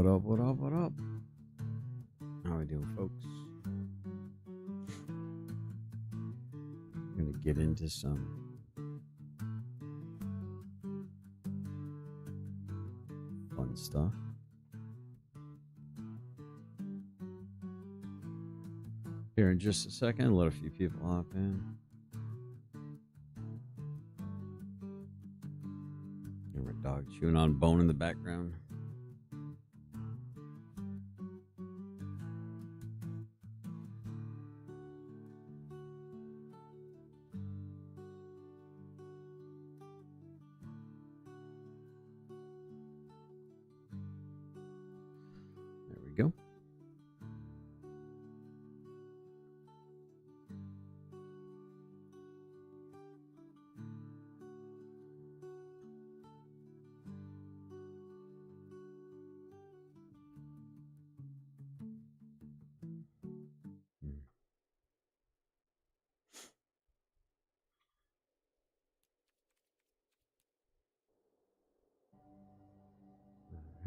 What up, what up, what up? How we doing, folks? I'm gonna get into some fun stuff. Here in just a second, let a few people hop in. Hear my dog chewing on bone in the background. There we go.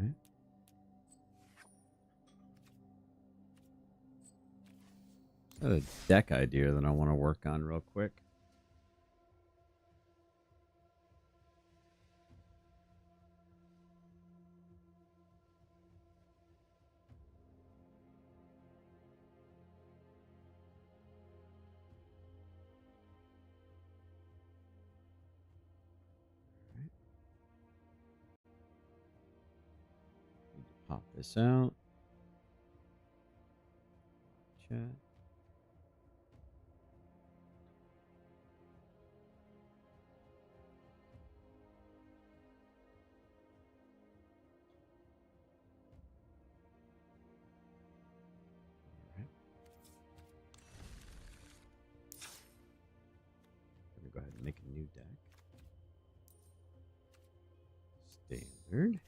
All right. Got a deck idea that I want to work on real quick. Need to pop this out. Chat. Go ahead and make a new deck. Standard.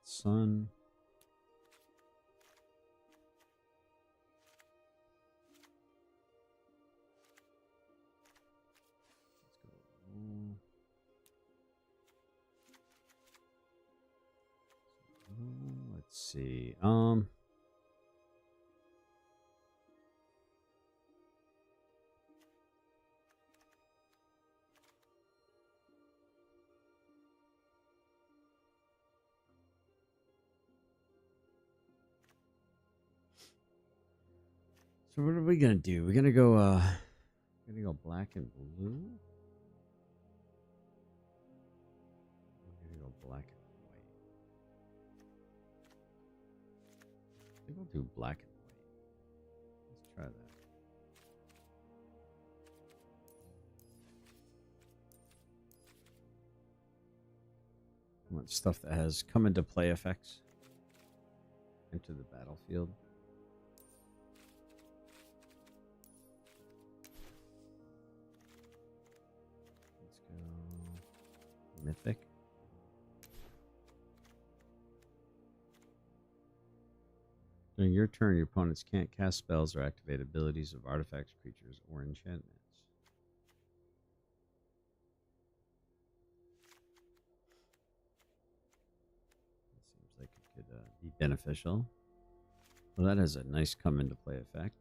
Sun. Let's see. So what are we gonna do? We're gonna go black and blue. We're gonna go black and white. I think we'll do black and white. Let's try that. I want stuff that has come into play effects. Enter the battlefield. Let's go mythic. During your turn, your opponents can't cast spells or activate abilities of artifacts, creatures, or enchantments. That seems like it could be beneficial. Well, that has a nice come into play effect.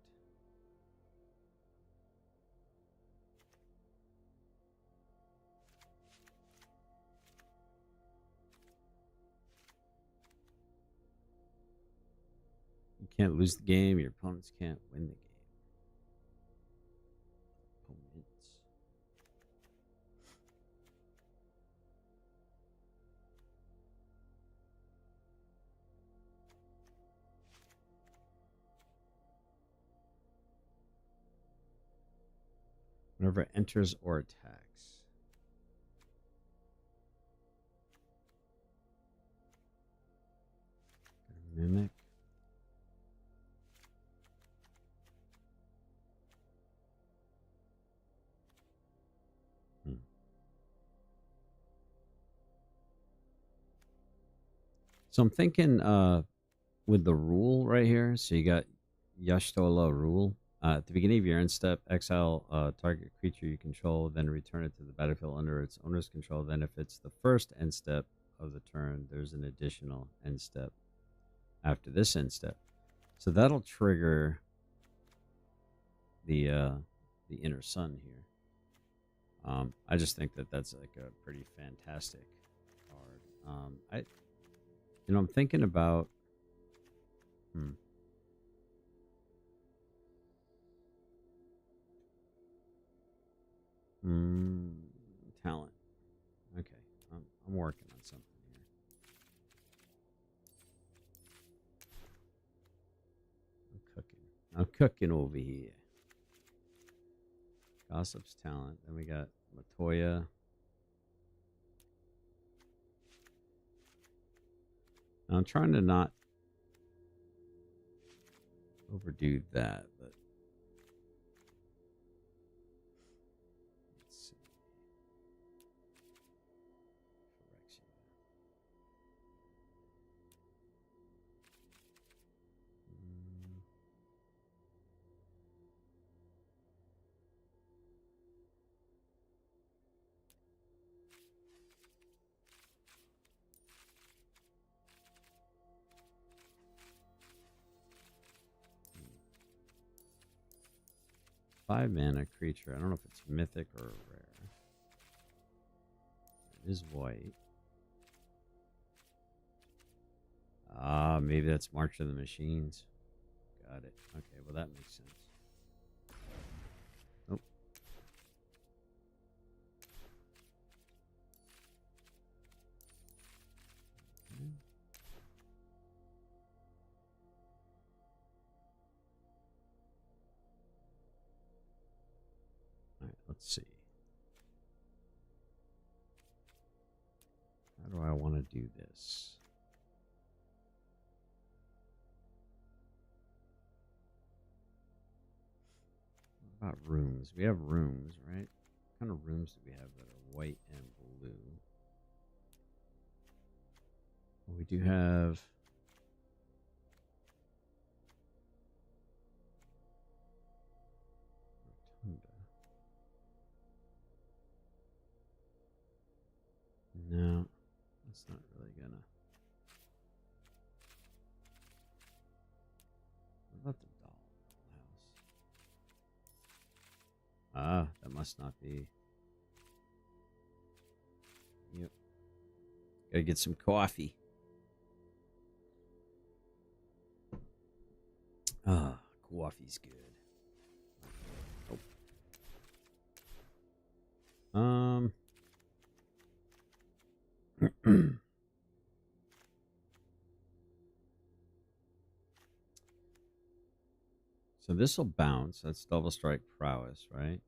You can't lose the game. Your opponents can't win the game. Opponents. Whenever it enters or attacks. Mimic. So I'm thinking with the rule right here. So you got Yashtola rule. At the beginning of your end step, exile target creature you control, then return it to the battlefield under its owner's control. Then, if it's the first end step of the turn, there's an additional end step after this end step. So that'll trigger the inner sun here. I just think that that's like a pretty fantastic card. I'm thinking about. Talent. Okay, I'm working on something here. I'm cooking over here. Gossip's talent. Then we got Latoya. Now, I'm trying to not overdo that, but let's see. Phyrexia. 5-mana creature. I don't know if it's mythic or rare. It is white. Ah, maybe that's March of the Machines. Got it. Okay, well that makes sense. Nope. Okay. All right, let's see. How do I want to do this? What about rooms? We have rooms, right? What kind of rooms do we have that are white and blue? Well, we do have. Rotunda. No, that's not really gonna. What about the doll house? Ah, that must not be. Yep. Gotta get some coffee. Ah, coffee's good. Oh. So this will bounce. That's double strike prowess, right?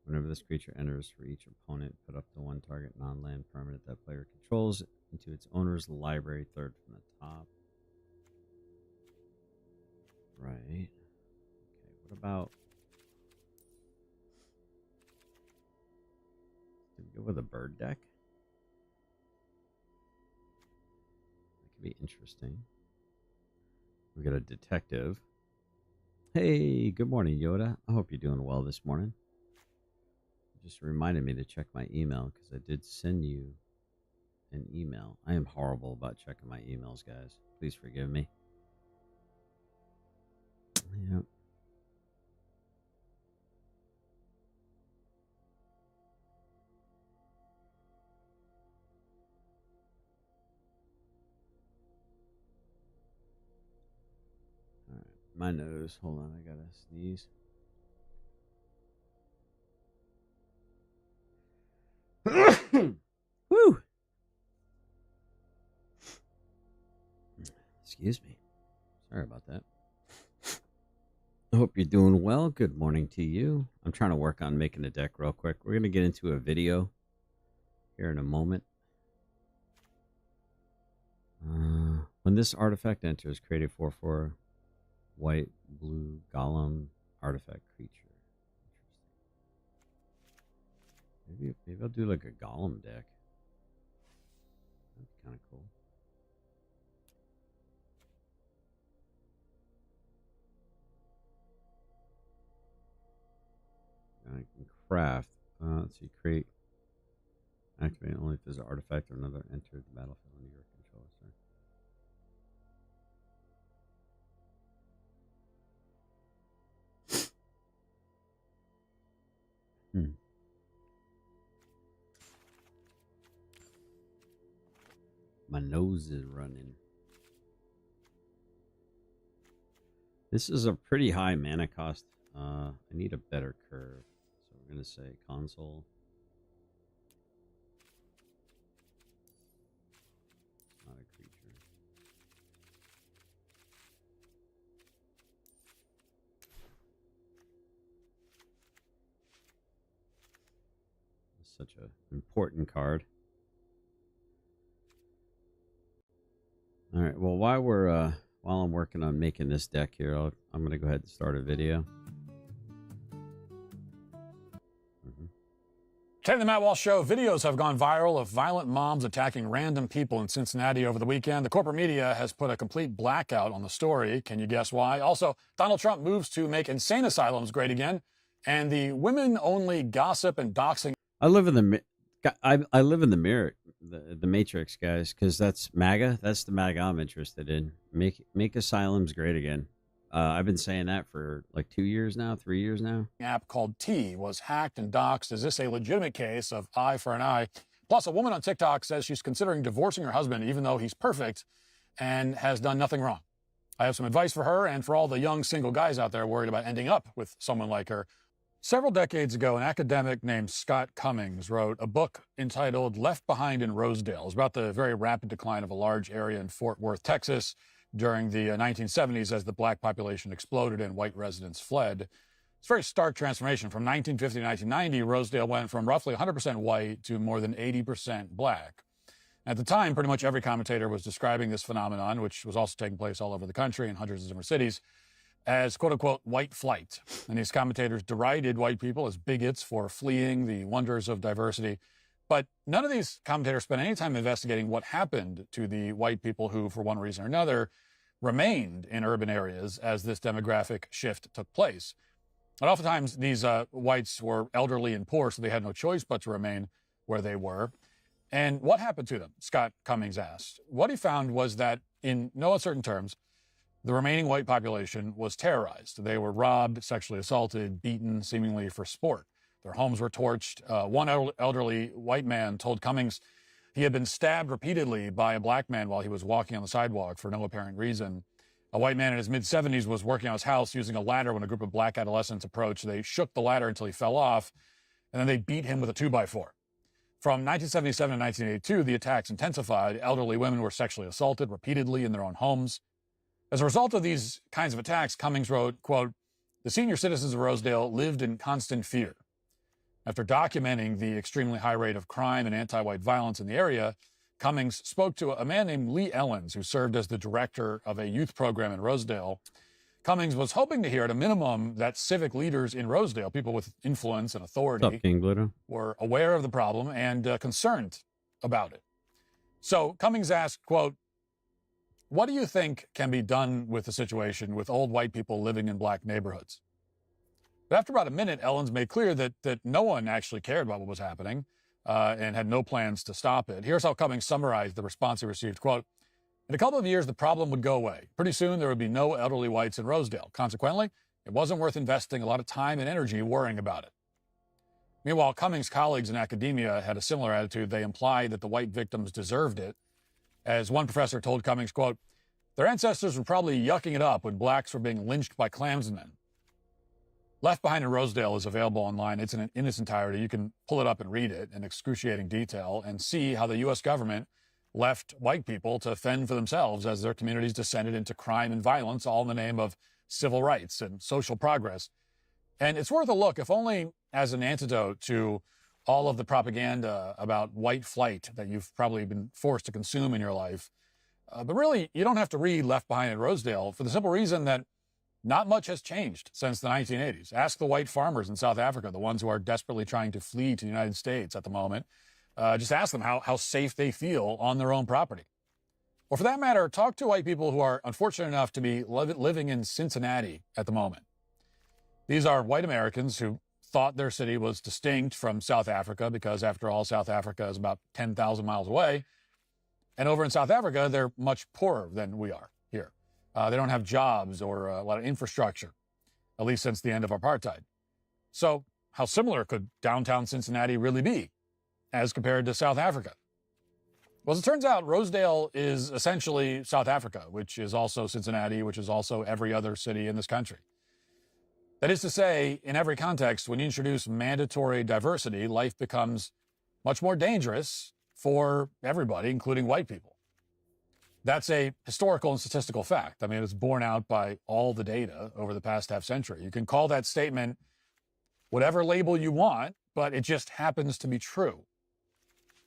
Whenever this creature enters, for each opponent, put up to one target non-land permanent that player controls into its owner's library, third from the top. Right. Okay, what about... Did we go with a bird deck? That could be interesting. We got a detective. Hey, good morning, Yoda. I hope you're doing well this morning. Just reminded me to check my email because I did send you an email. I am horrible about checking my emails, guys. Please forgive me. Yep. All right. My nose. Hold on. I gotta sneeze. Woo! Excuse me. Sorry about that. I hope you're doing well. Good morning to you. I'm trying to work on making a deck real quick. We're going to get into a video here in a moment. When this artifact enters, create a 4/4 white, blue, golem artifact creature. Maybe I'll do like a golem deck. That'd be kind of cool. can craft. Let's see, create. Activate only if there's an artifact or another entered the battlefield under your control. Sorry. My nose is running. This is a pretty high mana cost. I need a better curve. So we're going to say console. Not a creature. It's such an important card. All right. Well, while I'm working on making this deck here, I'm going to go ahead and start a video. Today, the Matt Walsh Show, videos have gone viral of violent moms attacking random people in Cincinnati over the weekend. The corporate media has put a complete blackout on the story. Can you guess why? Also, Donald Trump moves to make insane asylums great again, and the women-only gossip and doxing. I live in the mirror, the Matrix, guys, because that's MAGA. That's the MAGA I'm interested in. Make asylums great again. I've been saying that for like 2 years now, 3 years now. App called T was hacked and doxed. Is this a legitimate case of eye for an eye? Plus, a woman on TikTok says she's considering divorcing her husband, even though he's perfect and has done nothing wrong. I have some advice for her and for all the young single guys out there worried about ending up with someone like her. Several decades ago, an academic named Scott Cummings wrote a book entitled Left Behind in Rosedale. It was about the very rapid decline of a large area in Fort Worth, Texas, during the 1970s as the black population exploded and white residents fled. It's a very stark transformation. From 1950 to 1990, Rosedale went from roughly 100% white to more than 80% black. At the time, pretty much every commentator was describing this phenomenon, which was also taking place all over the country in hundreds of different cities, as quote-unquote white flight. And these commentators derided white people as bigots for fleeing the wonders of diversity. But none of these commentators spent any time investigating what happened to the white people who, for one reason or another, remained in urban areas as this demographic shift took place. And oftentimes, these whites were elderly and poor, so they had no choice but to remain where they were. And what happened to them? Scott Cummings asked. What he found was that, in no uncertain terms, the remaining white population was terrorized. They were robbed, sexually assaulted, beaten, seemingly for sport. Their homes were torched. One elderly white man told Cummings he had been stabbed repeatedly by a black man while he was walking on the sidewalk for no apparent reason. A white man in his mid-70s was working on his house using a ladder when a group of black adolescents approached. They shook the ladder until he fell off, and then they beat him with a 2x4. From 1977 to 1982, the attacks intensified. Elderly women were sexually assaulted repeatedly in their own homes. As a result of these kinds of attacks, Cummings wrote, quote, "The senior citizens of Rosedale lived in constant fear." After documenting the extremely high rate of crime and anti-white violence in the area, Cummings spoke to a man named Lee Ellens, who served as the director of a youth program in Rosedale. Cummings was hoping to hear, at a minimum, that civic leaders in Rosedale, people with influence and authority, What's up, King Glitter? Were aware of the problem and concerned about it. So Cummings asked, quote, "What do you think can be done with the situation with old white people living in black neighborhoods?" But after about a minute, Ellens made clear that no one actually cared about what was happening and had no plans to stop it. Here's how Cummings summarized the response he received. Quote, "In a couple of years, the problem would go away. Pretty soon, there would be no elderly whites in Rosedale. Consequently, it wasn't worth investing a lot of time and energy worrying about it." Meanwhile, Cummings' colleagues in academia had a similar attitude. They implied that the white victims deserved it. As one professor told Cummings, quote, "Their ancestors were probably yucking it up when blacks were being lynched by Klansmen." Left Behind in Rosedale is available online. It's in its entirety. You can pull it up and read it in excruciating detail and see how the U.S. government left white people to fend for themselves as their communities descended into crime and violence, all in the name of civil rights and social progress. And it's worth a look, if only as an antidote to all of the propaganda about white flight that you've probably been forced to consume in your life. But really, you don't have to read Left Behind in Rosedale for the simple reason that not much has changed since the 1980s. Ask the white farmers in South Africa, the ones who are desperately trying to flee to the United States at the moment. Just ask them how safe they feel on their own property. Or for that matter, talk to white people who are unfortunate enough to be living in Cincinnati at the moment. These are white Americans who thought their city was distinct from South Africa because, after all, South Africa is about 10,000 miles away. And over in South Africa, they're much poorer than we are here. They don't have jobs or a lot of infrastructure, at least since the end of apartheid. So how similar could downtown Cincinnati really be as compared to South Africa? Well, as it turns out, Rosedale is essentially South Africa, which is also Cincinnati, which is also every other city in this country. That is to say, in every context, when you introduce mandatory diversity, life becomes much more dangerous for everybody, including white people. That's a historical and statistical fact. I mean, it's borne out by all the data over the past half century. You can call that statement whatever label you want, but it just happens to be true.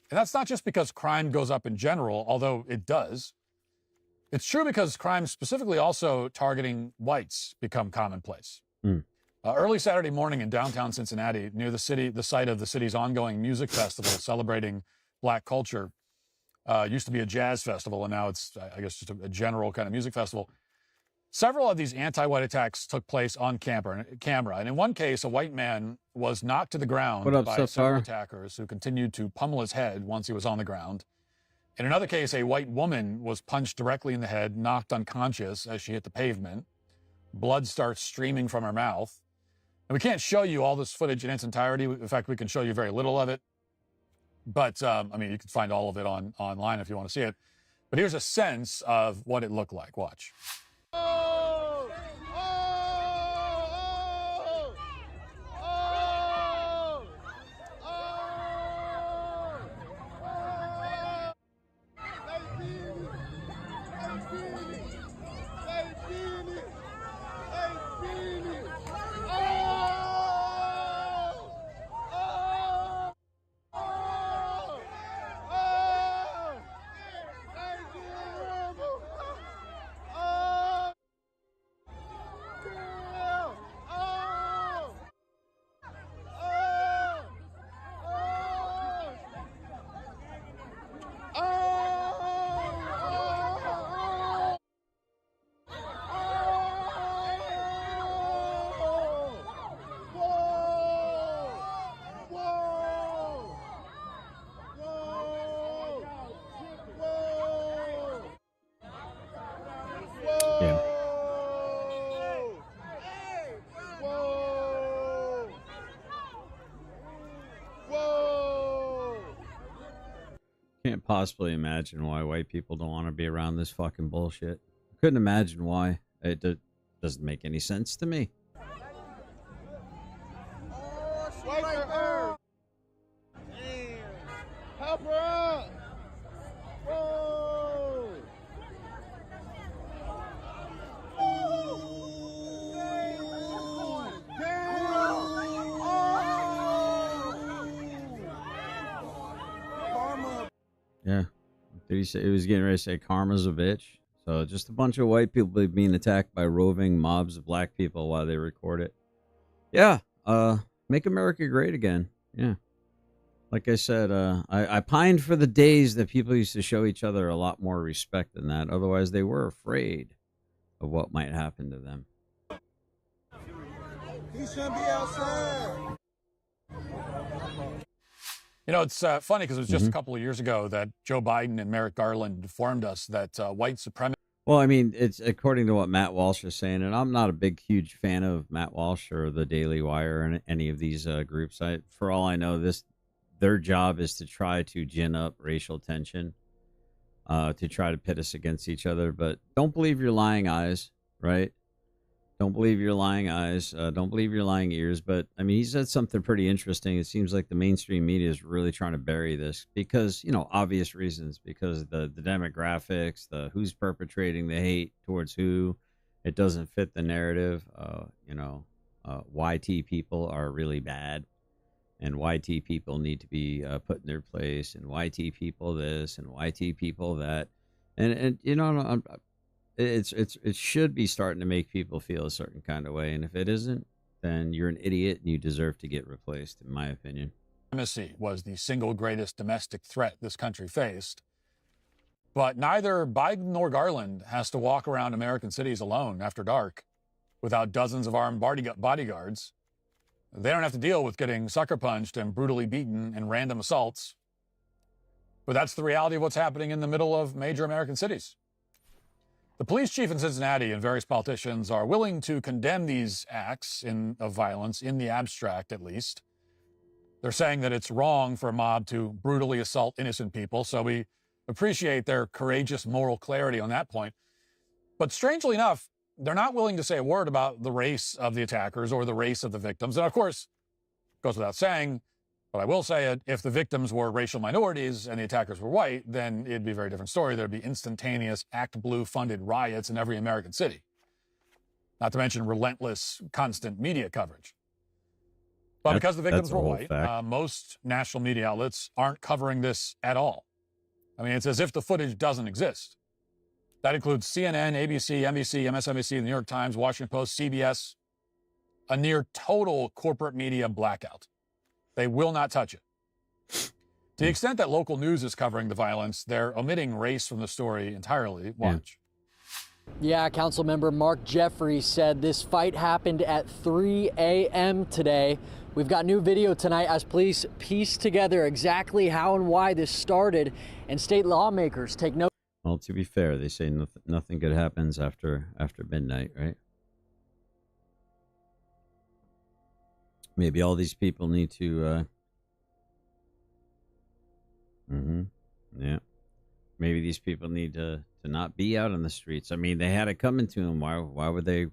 And that's not just because crime goes up in general, although it does. It's true because crime specifically also targeting whites become commonplace. Early Saturday morning in downtown Cincinnati, near the site of the city's ongoing music festival celebrating Black culture, used to be a jazz festival, and now it's, I guess, just a general kind of music festival. Several of these anti-white attacks took place on camera, and in one case, a white man was knocked to the ground by several attackers who continued to pummel his head once he was on the ground. In another case, a white woman was punched directly in the head, knocked unconscious as she hit the pavement. Blood starts streaming from her mouth. And we can't show you all this footage in its entirety. In fact, we can show you very little of it. But, I mean, you can find all of it online if you want to see it. But here's a sense of what it looked like. Watch. Can't possibly imagine why white people don't want to be around this fucking bullshit. Couldn't imagine why. It doesn't make any sense to me. Swipe her. Help her up. Whoa. Yeah. Did he say he was getting ready to say karma's a bitch? So just a bunch of white people being attacked by roving mobs of black people while they record it. Yeah. Make America great again. Yeah. Like I said, I pined for the days that people used to show each other a lot more respect than that. Otherwise, they were afraid of what might happen to them. He shouldn't be outside. You know, it's funny because it was just a couple of years ago that Joe Biden and Merrick Garland informed us that white supremacy. Well, I mean, it's according to what Matt Walsh is saying, and I'm not a big, huge fan of Matt Walsh or the Daily Wire and any of these groups. For all I know, their job is to try to gin up racial tension, to try to pit us against each other. But don't believe your lying eyes, right? Don't believe your lying eyes. Don't believe your lying ears. But, I mean, he said something pretty interesting. It seems like the mainstream media is really trying to bury this because, you know, obvious reasons. Because the demographics, the who's perpetrating the hate towards who, it doesn't fit the narrative. YT people are really bad. And YT people need to be put in their place. And YT people this and YT people that. And you know, it should be starting to make people feel a certain kind of way, and if it isn't, then you're an idiot and you deserve to get replaced, in my opinion. Supremacy was the single greatest domestic threat this country faced, but neither Biden nor Garland has to walk around American cities alone after dark without dozens of armed bodyguards. They don't have to deal with getting sucker punched and brutally beaten in random assaults. But that's the reality of what's happening in the middle of major American cities. The police chief in Cincinnati and various politicians are willing to condemn these acts of violence, in the abstract at least. They're saying that it's wrong for a mob to brutally assault innocent people, so we appreciate their courageous moral clarity on that point. But strangely enough, they're not willing to say a word about the race of the attackers or the race of the victims. And of course, it goes without saying, but I will say it, if the victims were racial minorities and the attackers were white, then it'd be a very different story. There'd be instantaneous Act Blue-funded riots in every American city. Not to mention relentless, constant media coverage. But because the victims were white, most national media outlets aren't covering this at all. I mean, it's as if the footage doesn't exist. That includes CNN, ABC, NBC, MSNBC, the New York Times, Washington Post, CBS, a near total corporate media blackout. They will not touch it. To the extent that local news is covering the violence, they're omitting race from the story entirely. Watch. Yeah, Councilmember Mark Jeffrey said this fight happened at 3 a.m. today. We've got new video tonight as police piece together exactly how and why this started, and state lawmakers take note. Well, to be fair, they say nothing good happens after midnight, right? Maybe all these people need to, yeah. Maybe these people need to not be out on the streets. I mean, they had it coming to them. Why were they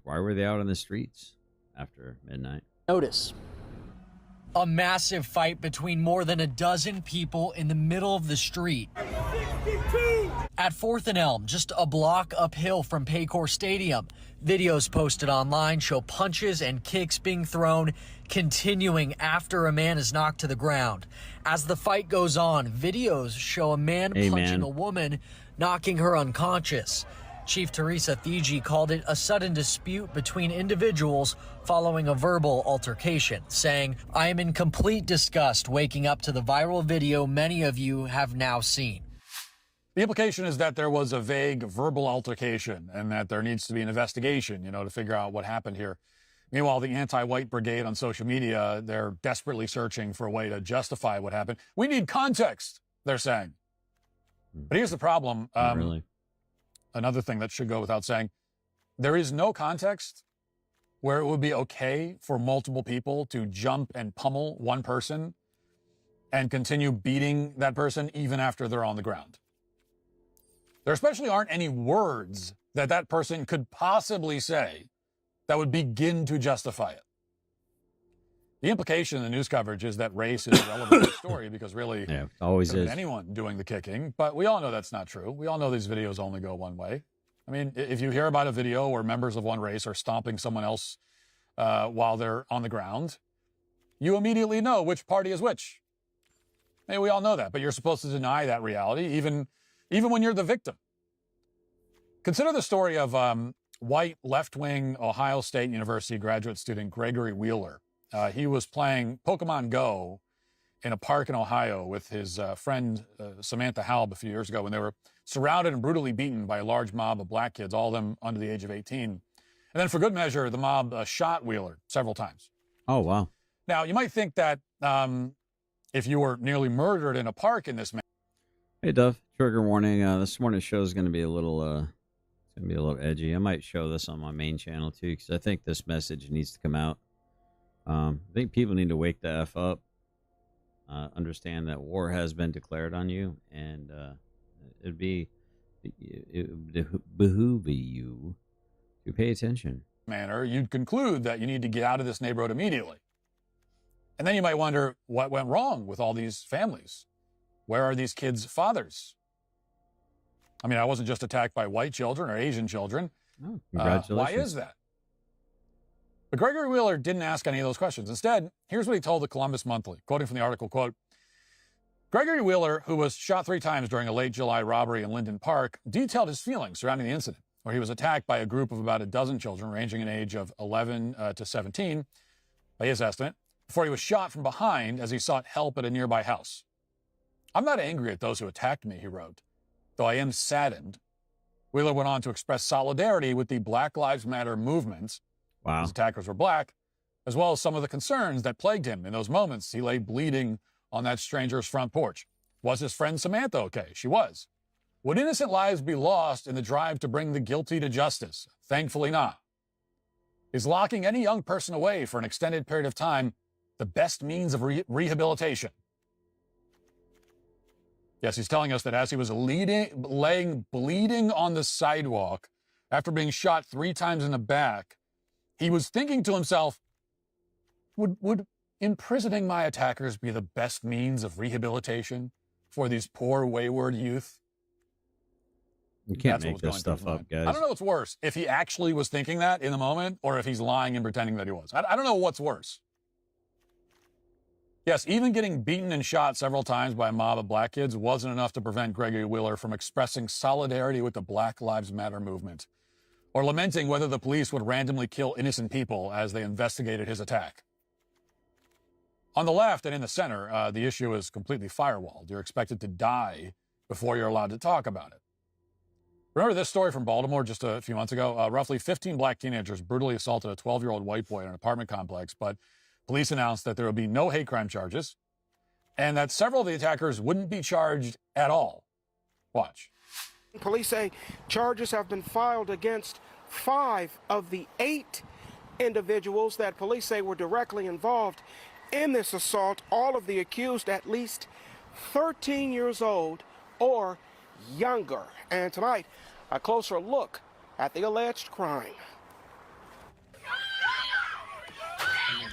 out on the streets after midnight? Notice a massive fight between more than a dozen people in the middle of the street. 62! At 4th and Elm, just a block uphill from Paycor Stadium. Videos posted online show punches and kicks being thrown, continuing after a man is knocked to the ground. As the fight goes on, videos show a man punching a woman, knocking her unconscious. Chief Teresa Thigi called it a sudden dispute between individuals following a verbal altercation, saying, "I am in complete disgust waking up to the viral video many of you have now seen." The implication is that there was a vague verbal altercation and that there needs to be an investigation, to figure out what happened here. Meanwhile, the anti-white brigade on social media, they're desperately searching for a way to justify what happened. We need context, they're saying. But here's the problem. Really? Another thing that should go without saying, there is no context where it would be okay for multiple people to jump and pummel one person and continue beating that person even after they're on the ground. There especially aren't any words that that person could possibly say that would begin to justify it. The implication in the news coverage is that race is irrelevant to the story because really, yeah, it always is anyone doing the kicking. But we all know that's not true. We all know these videos only go one way. I mean, if you hear about a video where members of one race are stomping someone else while they're on the ground, you immediately know which party is which. Hey, we all know that, but you're supposed to deny that reality, even when you're the victim. Consider the story of white left-wing Ohio State University graduate student Gregory Wheeler. He was playing Pokemon Go in a park in Ohio with his friend Samantha Halb a few years ago when they were surrounded and brutally beaten by a large mob of black kids, all of them under the age of 18. And then for good measure, the mob shot Wheeler several times. Oh, wow. Now, you might think that if you were nearly murdered in a park in this manner. Hey, Dove, trigger warning. This morning's show is going to be a little edgy. I might show this on my main channel, too, because I think this message needs to come out. I think people need to wake the F up, understand that war has been declared on you, and it would behoove you to pay attention. Manner, you'd conclude that you need to get out of this neighborhood immediately. And then you might wonder what went wrong with all these families. Where are these kids' fathers? I mean, I wasn't just attacked by white children or Asian children. Oh, congratulations. Why is that? But Gregory Wheeler didn't ask any of those questions. Instead, here's what he told the Columbus Monthly, quoting from the article, quote, Gregory Wheeler, who was shot 3 times during a late July robbery in Linden Park, detailed his feelings surrounding the incident, where he was attacked by a group of about a dozen children ranging in age of 11 to 17, by his estimate, before he was shot from behind as he sought help at a nearby house. I'm not angry at those who attacked me, he wrote, though I am saddened. Wheeler went on to express solidarity with the Black Lives Matter movement. Wow. His attackers were black, as well as some of the concerns that plagued him in those moments he lay bleeding on that stranger's front porch. Was his friend Samantha okay? She was. Would innocent lives be lost in the drive to bring the guilty to justice? Thankfully not. Is locking any young person away for an extended period of time the best means of rehabilitation? Yes, he's telling us that as he was laying bleeding on the sidewalk after being shot 3 times in the back, he was thinking to himself, would imprisoning my attackers be the best means of rehabilitation for these poor wayward youth? You can't make this stuff up, guys. I don't know what's worse, if he actually was thinking that in the moment or if he's lying and pretending that he was. I don't know what's worse. Yes, even getting beaten and shot several times by a mob of black kids wasn't enough to prevent Gregory Wheeler from expressing solidarity with the Black Lives Matter movement or lamenting whether the police would randomly kill innocent people as they investigated his attack. On the left and in the center, the issue is completely firewalled. You're expected to die before you're allowed to talk about it. Remember this story from Baltimore just a few months ago? Roughly 15 black teenagers brutally assaulted a 12-year-old white boy in an apartment complex, but police announced that there would be no hate crime charges and that several of the attackers wouldn't be charged at all. Watch. Police say charges have been filed against 5 of the 8 individuals that police say were directly involved in this assault. All of the accused at least 13 years old or younger. And tonight, a closer look at the alleged crime.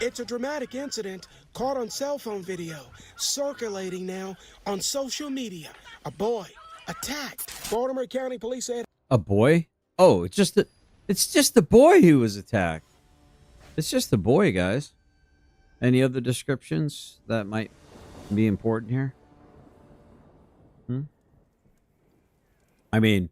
It's a dramatic incident caught on cell phone video, circulating now on social media. A boy attacked. Baltimore County Police said. A boy? Oh, it's just the boy who was attacked. It's just the boy, guys. Any other descriptions that might be important here? I mean,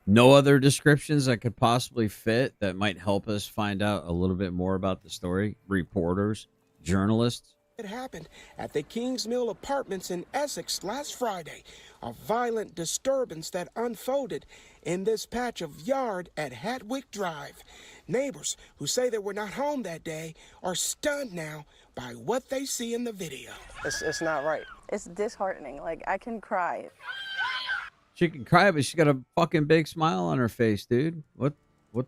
no other descriptions that could possibly fit that might help us find out a little bit more about the story? Reporters, journalists? It happened at the Kings Mill Apartments in Essex last Friday. A violent disturbance that unfolded in this patch of yard at Hatwick Drive. Neighbors who say they were not home that day are stunned now by what they see in the video. It's not right. It's disheartening. Like, I can cry. She can cry, but she's got a fucking big smile on her face, dude. What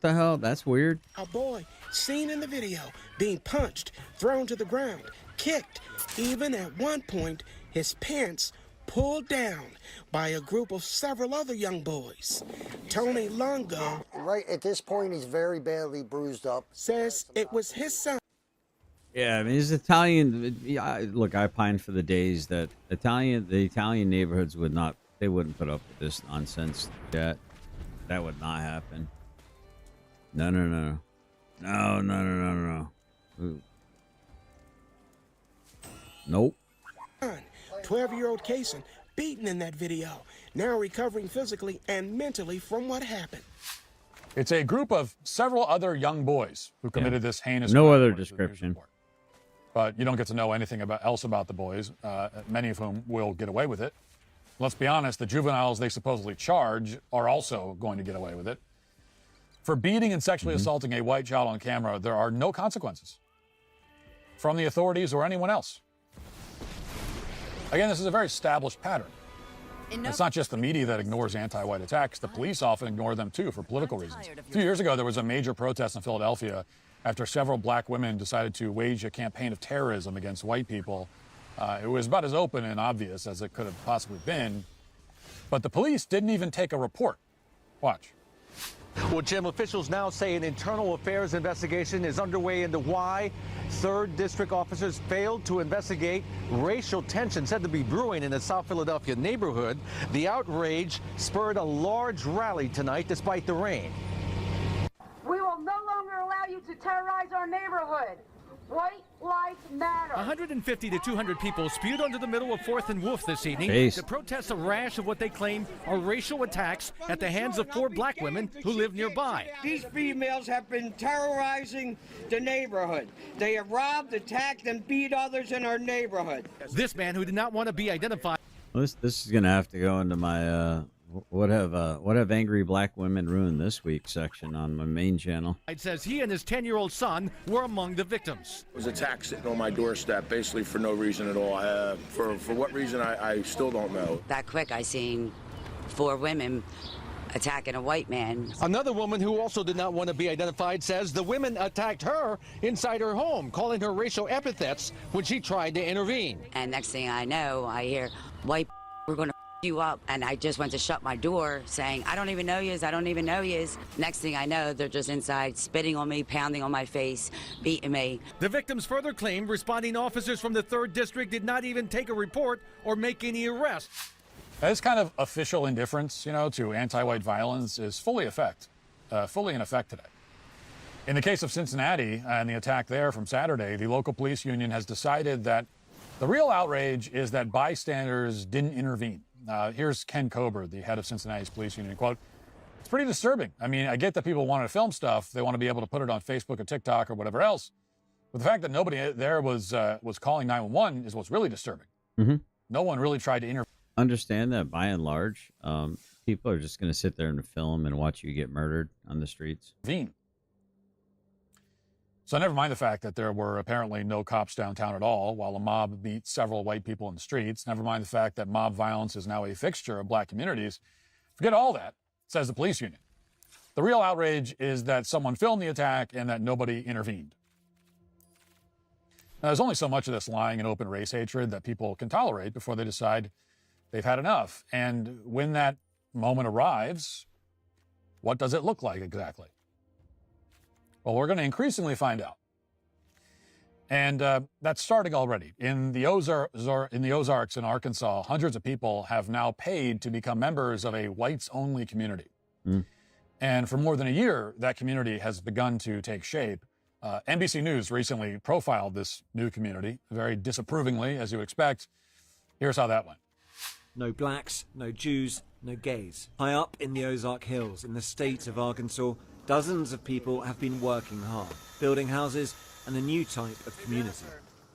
the hell? That's weird. A boy seen in the video being punched, thrown to the ground, kicked, even at one point his pants pulled down by a group of several other young boys. Tony Longo, right at this point, he's very badly bruised up, says it was his son. Yeah, I mean, he's Italian. Look, I pine for the days that the Italian neighborhoods wouldn't put up with this nonsense. That would not happen. No. Nope. 12-year-old Kaysen beaten in that video, now recovering physically and mentally from what happened. It's a group of several other young boys who committed this heinous No crime, other according to the news description. report. But you don't get to know anything else about the boys, many of whom will get away with it. Let's be honest, the juveniles they supposedly charge are also going to get away with it. For beating and sexually assaulting a white child on camera, there are no consequences from the authorities or anyone else. Again, this is a very established pattern. It's not just the media that ignores anti-white attacks. The police often ignore them, too, for political reasons. A few years ago, there was a major protest in Philadelphia after several black women decided to wage a campaign of terrorism against white people. It was about as open and obvious as it could have possibly been. But the police didn't even take a report. Watch. Well, Jim, officials now say an internal affairs investigation is underway into why 3rd District officers failed to investigate racial tension said to be brewing in a South Philadelphia neighborhood. The outrage spurred a large rally tonight despite the rain. We will no longer allow you to terrorize our neighborhood. White lives matter. 150 to 200 people spewed onto the middle of 4th and Wolf this evening to protest a rash of what they claim are racial attacks at the hands of 4 black women who live nearby. These females have been terrorizing the neighborhood. They have robbed, attacked, and beat others in our neighborhood. This man, who did not want to be identified. Well, this is going to have to go into my What have angry black women ruined this week section on my main channel? It says he and his 10-year-old son were among the victims. It was attacked sitting on my doorstep, basically for no reason at all. For what reason, I still don't know. That quick, I seen 4 women attacking a white man. Another woman who also did not want to be identified says the women attacked her inside her home, calling her racial epithets when she tried to intervene. And next thing I know, I hear, white, we're going to you up. And I just went to shut my door saying, I don't even know yous, I don't even know yous. Next thing I know, they're just inside spitting on me, pounding on my face, beating me. The victims further claimed responding officers from the 3rd District did not even take a report or make any arrests. This kind of official indifference, to anti-white violence is fully in effect today. In the case of Cincinnati and the attack there from Saturday, the local police union has decided that the real outrage is that bystanders didn't intervene. Here's Ken Kober, the head of Cincinnati's police union, quote, "It's pretty disturbing. I mean, I get that people want to film stuff. They want to be able to put it on Facebook or TikTok or whatever else. But the fact that nobody there was calling 911 is what's really disturbing. Mm-hmm. No one really tried to intervene." Understand that by and large, people are just going to sit there and film and watch you get murdered on the streets. So never mind the fact that there were apparently no cops downtown at all while a mob beat several white people in the streets. Never mind the fact that mob violence is now a fixture of black communities. Forget all that, says the police union. The real outrage is that someone filmed the attack and that nobody intervened. Now, there's only so much of this lying and open race hatred that people can tolerate before they decide they've had enough. And when that moment arrives, what does it look like exactly? Well, we're going to increasingly find out. And that's starting already. In the Ozarks in Arkansas, hundreds of people have now paid to become members of a whites-only community. And for more than a year, that community has begun to take shape. NBC News recently profiled this new community, very disapprovingly, as you expect. Here's how that went. No blacks, no Jews, no gays. High up in the Ozark Hills, in the state of Arkansas, dozens of people have been working hard, building houses and a new type of community.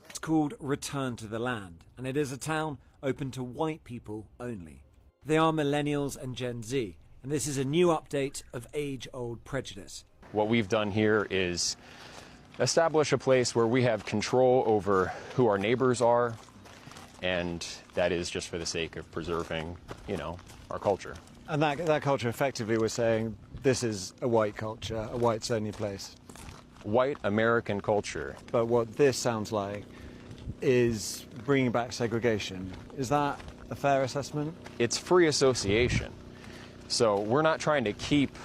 It's called Return to the Land, and it is a town open to white people only. They are millennials and Gen Z, and this is a new update of age-old prejudice. What we've done here is establish a place where we have control over who our neighbors are, and that is just for the sake of preserving, our culture. And that culture, effectively, we're saying this is a white culture, a whites-only place. White American culture. But what this sounds like is bringing back segregation. Is that a fair assessment? It's free association. So we're not trying to keep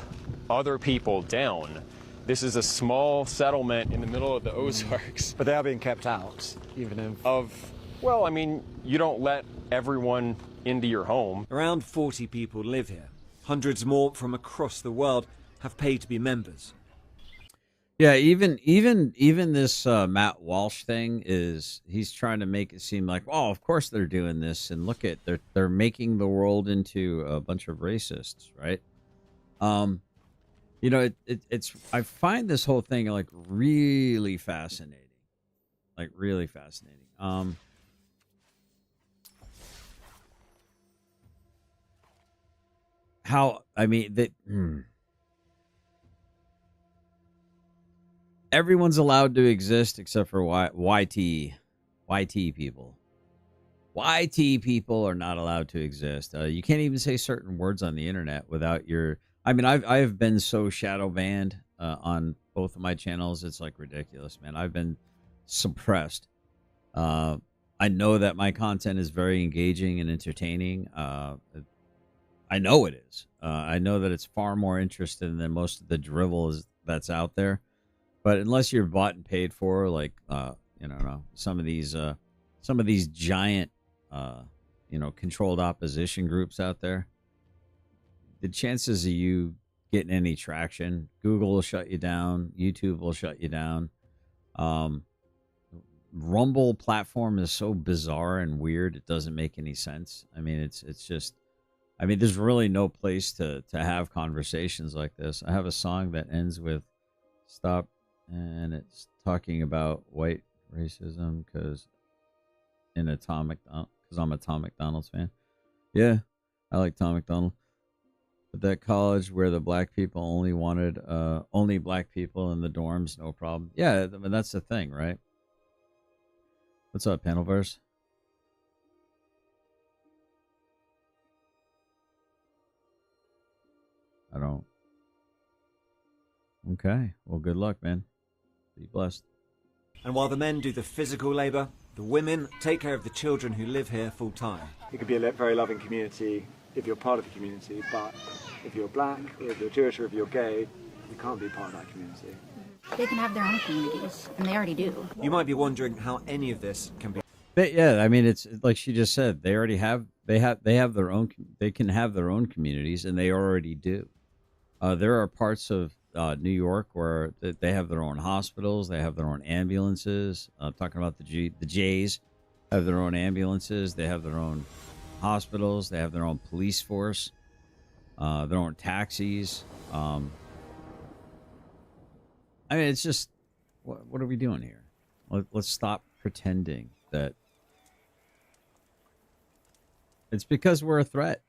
other people down. This is a small settlement in the middle of the Ozarks. But they are being kept out, even if... Well, I mean, you don't let everyone into your home. Around 40 people live here. Hundreds more from across the world have paid to be members. Yeah, even this Matt Walsh thing he's trying to make it seem like, oh, of course they're doing this, and look at they're making the world into a bunch of racists, right? It's I find this whole thing like really fascinating. Everyone's allowed to exist except for YT people. YT people are not allowed to exist. You can't even say certain words on the internet without your... I've been so shadow banned on both of my channels. It's like ridiculous, man. I've been suppressed. I know that my content is very engaging and entertaining. I know it is. I know that it's far more interesting than most of the drivel that's out there. But unless you're bought and paid for, like some of these giant, controlled opposition groups out there, the chances of you getting any traction, Google will shut you down, YouTube will shut you down. Rumble platform is so bizarre and weird; it doesn't make any sense. It's just. There's really no place to have conversations like this. I have a song that ends with "Stop," and it's talking about white racism because I'm a Tom McDonald's fan. Yeah, I like Tom McDonald. At that college where the black people only wanted only black people in the dorms, no problem. Yeah, I mean, that's the thing, right? What's up, Panelverse? I don't. Okay. Well, good luck, man. Be blessed. And while the men do the physical labour, the women take care of the children who live here full time. It could be a very loving community if you're part of the community, but if you're black, or if you're Jewish, or if you're gay, you can't be part of that community. They can have their own communities, and they already do. You might be wondering how any of this can be. Yeah, I mean, it's like she just said. They already have. They have their own. They can have their own communities, and they already do. There are parts of New York where they have their own hospitals. They have their own ambulances. Talking about the Jays have their own ambulances. They have their own hospitals. They have their own police force. Their own taxis. I mean, it's just what are we doing here? Let's stop pretending that it's because we're a threat.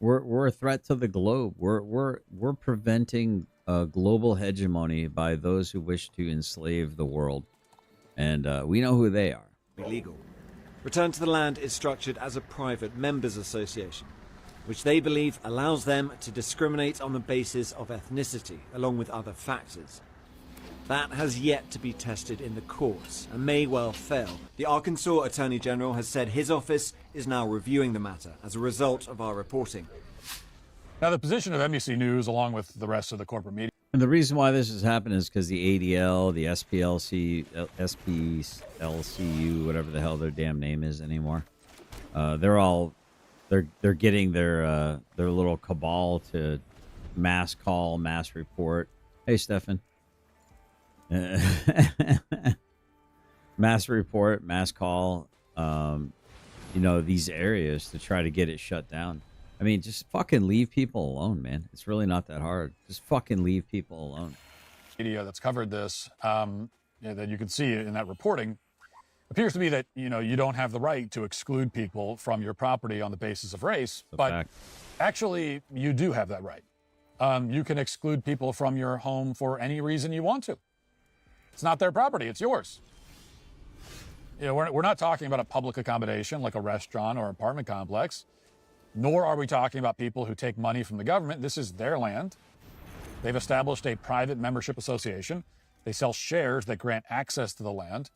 We're a threat to the globe. We're preventing global hegemony by those who wish to enslave the world, and we know who they are. Illegal. Return to the Land is structured as a private members association, which they believe allows them to discriminate on the basis of ethnicity, along with other factors. That has yet to be tested in the courts and may well fail. The Arkansas Attorney General has said his office is now reviewing the matter as a result of our reporting. Now, the position of NBC News, along with the rest of the corporate media. And the reason why this has happened is because the ADL, the SPLC, SPLCU, whatever the hell their damn name is anymore, they're getting their little cabal to mass call, mass report. Hey, Stefan. Mass report, mass call, these areas to try to get it shut down. I mean, just fucking leave people alone, man. It's really not that hard. Just fucking leave people alone. Media that's covered this, that you can see in that reporting, appears to be that, you don't have the right to exclude people from your property on the basis of race. But actually, you do have that right. You can exclude people from your home for any reason you want to. It's not their property, it's yours. We're not talking about a public accommodation like a restaurant or apartment complex, nor are we talking about people who take money from the government. This is their land. They've established a private membership association. They sell shares that grant access to the land.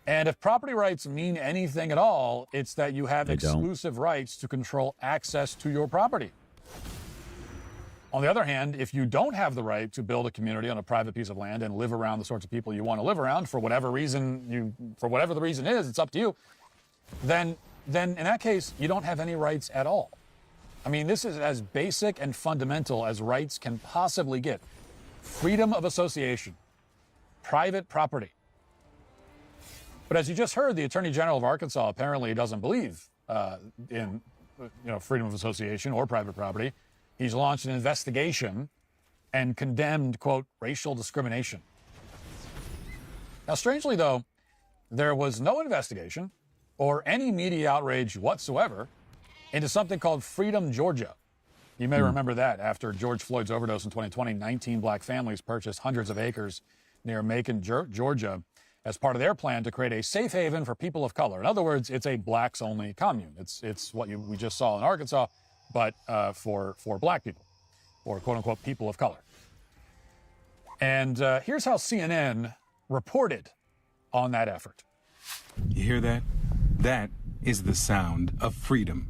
And if property rights mean anything at all, it's that you have exclusive rights to control access to your property. On the other hand, if you don't have the right to build a community on a private piece of land and live around the sorts of people you want to live around for whatever the reason is, it's up to you, then in that case, you don't have any rights at all. I mean, this is as basic and fundamental as rights can possibly get. Freedom of association, private property. But as you just heard, the Attorney General of Arkansas apparently doesn't believe in freedom of association or private property. He's launched an investigation and condemned, quote, racial discrimination. Now, strangely, though, there was no investigation or any media outrage whatsoever into something called Freedom Georgia. You may remember that after George Floyd's overdose in 2020, 19 black families purchased hundreds of acres near Macon, Georgia, as part of their plan to create a safe haven for people of color. In other words, it's a blacks-only commune. It's what we just saw in Arkansas, but for black people, or quote-unquote people of color. And here's how CNN reported on that effort. You hear that? That is the sound of freedom.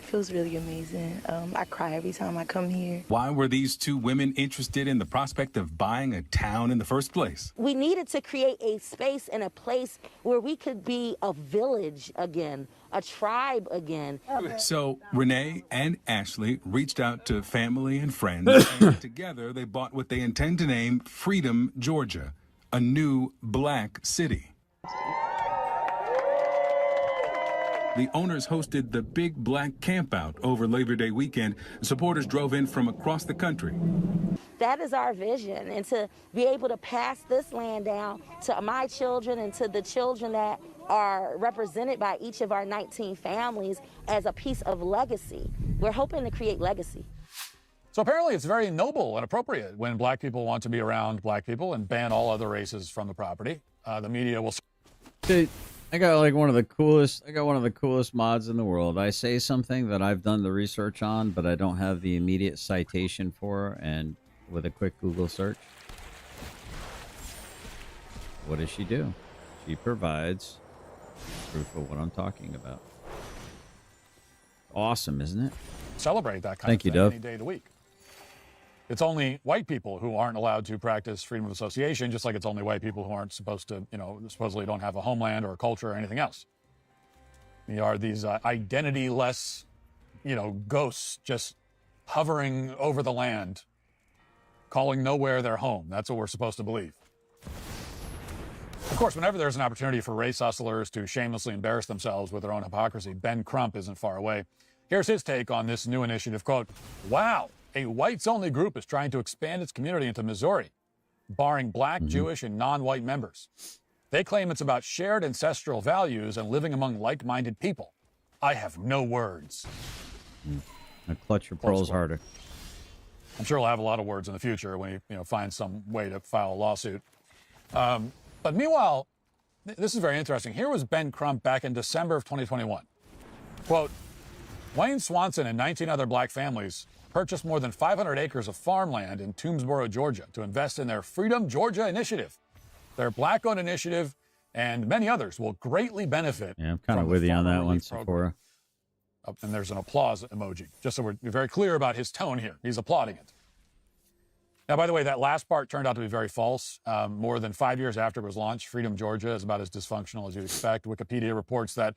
Feels really amazing. I cry every time I come here. Why were these two women interested in the prospect of buying a town in the first place? We needed to create a space and a place where we could be a village again, a tribe again. So Renee and Ashley reached out to family and friends, and together they bought what they intend to name Freedom, Georgia, a new black city. The owners hosted the Big Black Campout over Labor Day weekend. Supporters drove in from across the country. That is our vision, and to be able to pass this land down to my children and to the children that are represented by each of our 19 families as a piece of legacy. We're hoping to create legacy. So apparently it's very noble and appropriate when black people want to be around black people and ban all other races from the property. The media will... Dude, I got like one of the coolest mods in the world. I say something that I've done the research on, but I don't have the immediate citation for, and with a quick Google search, what does she do? She provides proof of what I'm talking about. Awesome, isn't it? Celebrate that kind Thank of you, thing Dove. any day of the week. It's only white people who aren't allowed to practice freedom of association, just like it's only white people who aren't supposed to, supposedly don't have a homeland or a culture or anything else. They are these identity-less, ghosts just hovering over the land, calling nowhere their home. That's what we're supposed to believe. Of course, whenever there's an opportunity for race hustlers to shamelessly embarrass themselves with their own hypocrisy, Ben Crump isn't far away. Here's his take on this new initiative. Quote, "Wow, a whites-only group is trying to expand its community into Missouri, barring black, Jewish, and non-white members. They claim it's about shared ancestral values and living among like-minded people. I have no words." Now clutch your pearls harder. I'm sure he'll have a lot of words in the future when he finds some way to file a lawsuit. But meanwhile, this is very interesting. Here was Ben Crump back in December of 2021. Quote, "Wayne Swanson and 19 other black families purchased more than 500 acres of farmland in Toomsboro, Georgia, to invest in their Freedom Georgia initiative. Their black-owned initiative and many others will greatly benefit." Yeah, I'm kind of with you on that one, Sephora. And there's an applause emoji, just so we're very clear about his tone here. He's applauding it. Now, by the way, that last part turned out to be very false. More than 5 years after it was launched, Freedom Georgia is about as dysfunctional as you'd expect. Wikipedia reports that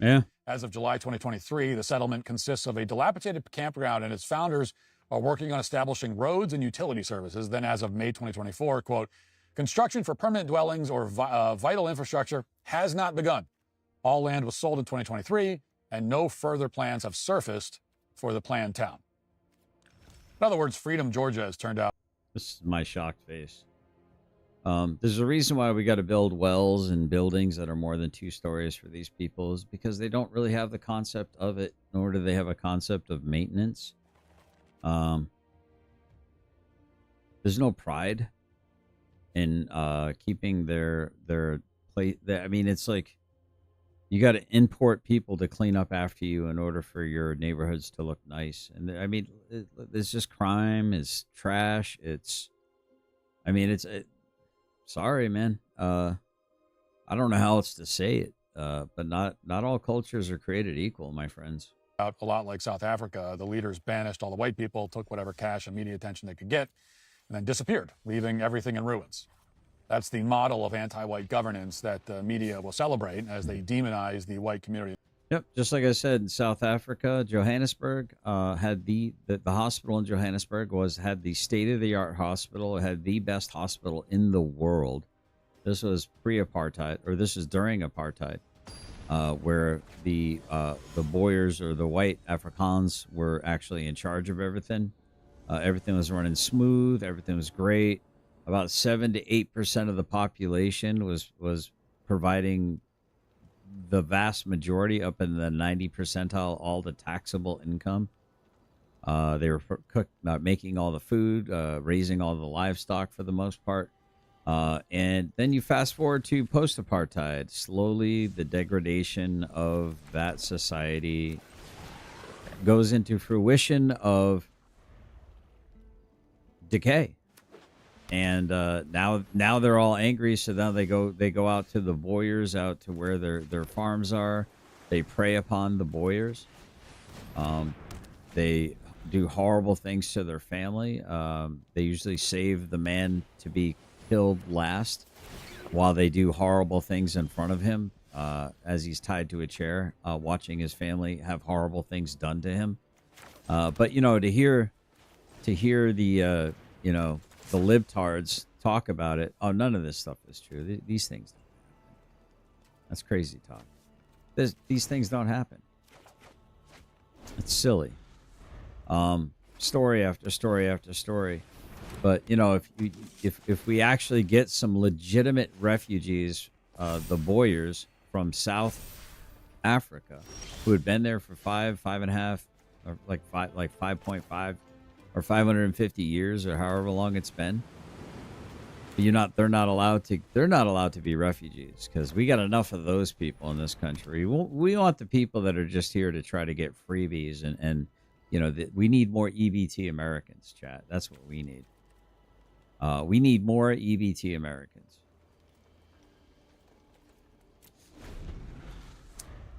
as of July 2023, the settlement consists of a dilapidated campground, and its founders are working on establishing roads and utility services. Then as of May 2024, quote, "Construction for permanent dwellings or vital infrastructure has not begun. All land was sold in 2023, and no further plans have surfaced for the planned town." In other words, Freedom Georgia has turned out... This is my shocked face. There's a reason why we got to build wells and buildings that are more than 2 stories for these people, is because they don't really have the concept of it, nor do they have a concept of maintenance. There's no pride in keeping their place. I mean, it's like you got to import people to clean up after you in order for your neighborhoods to look nice. And I mean, it's just crime, it's trash. Sorry, man. I don't know how else to say it, but not all cultures are created equal, my friends. A lot like South Africa, the leaders banished all the white people, took whatever cash and media attention they could get, and then disappeared, leaving everything in ruins. That's the model of anti-white governance that the media will celebrate as they demonize the white community. Yep, just like I said, in South Africa, Johannesburg had the hospital in Johannesburg had the state-of-the-art hospital. It had the best hospital in the world. This was pre-apartheid, or this is during apartheid, where the Boers, or the white Afrikaans, were actually in charge of everything. Everything was running smooth. Everything was great. About 7 to 8% of the population was providing the vast majority, up in the 90 percentile, all the taxable income. They were making all the food, raising all the livestock for the most part. And then you fast forward to post-apartheid. Slowly, the degradation of that society goes into fruition of decay. And now they're all angry, so now they go out to the Boers, out to where their farms are. They prey upon the Boers. They do horrible things to their family. They usually save the man to be killed last, while they do horrible things in front of him as he's tied to a chair, watching his family have horrible things done to him. But to hear the the libtards talk about it. Oh, none of this stuff is true. These things don't happen. That's crazy talk. These things don't happen. It's silly. Story after story after story. But if we actually get some legitimate refugees, the Boers from South Africa, who had been there for 5.5, or like 5.5 or 550 years or however long it's been. They're not allowed to be refugees because we got enough of those people in this country. We want the people that are just here to try to get freebies and we need more EBT Americans, chat. That's what we need. We need more EBT Americans.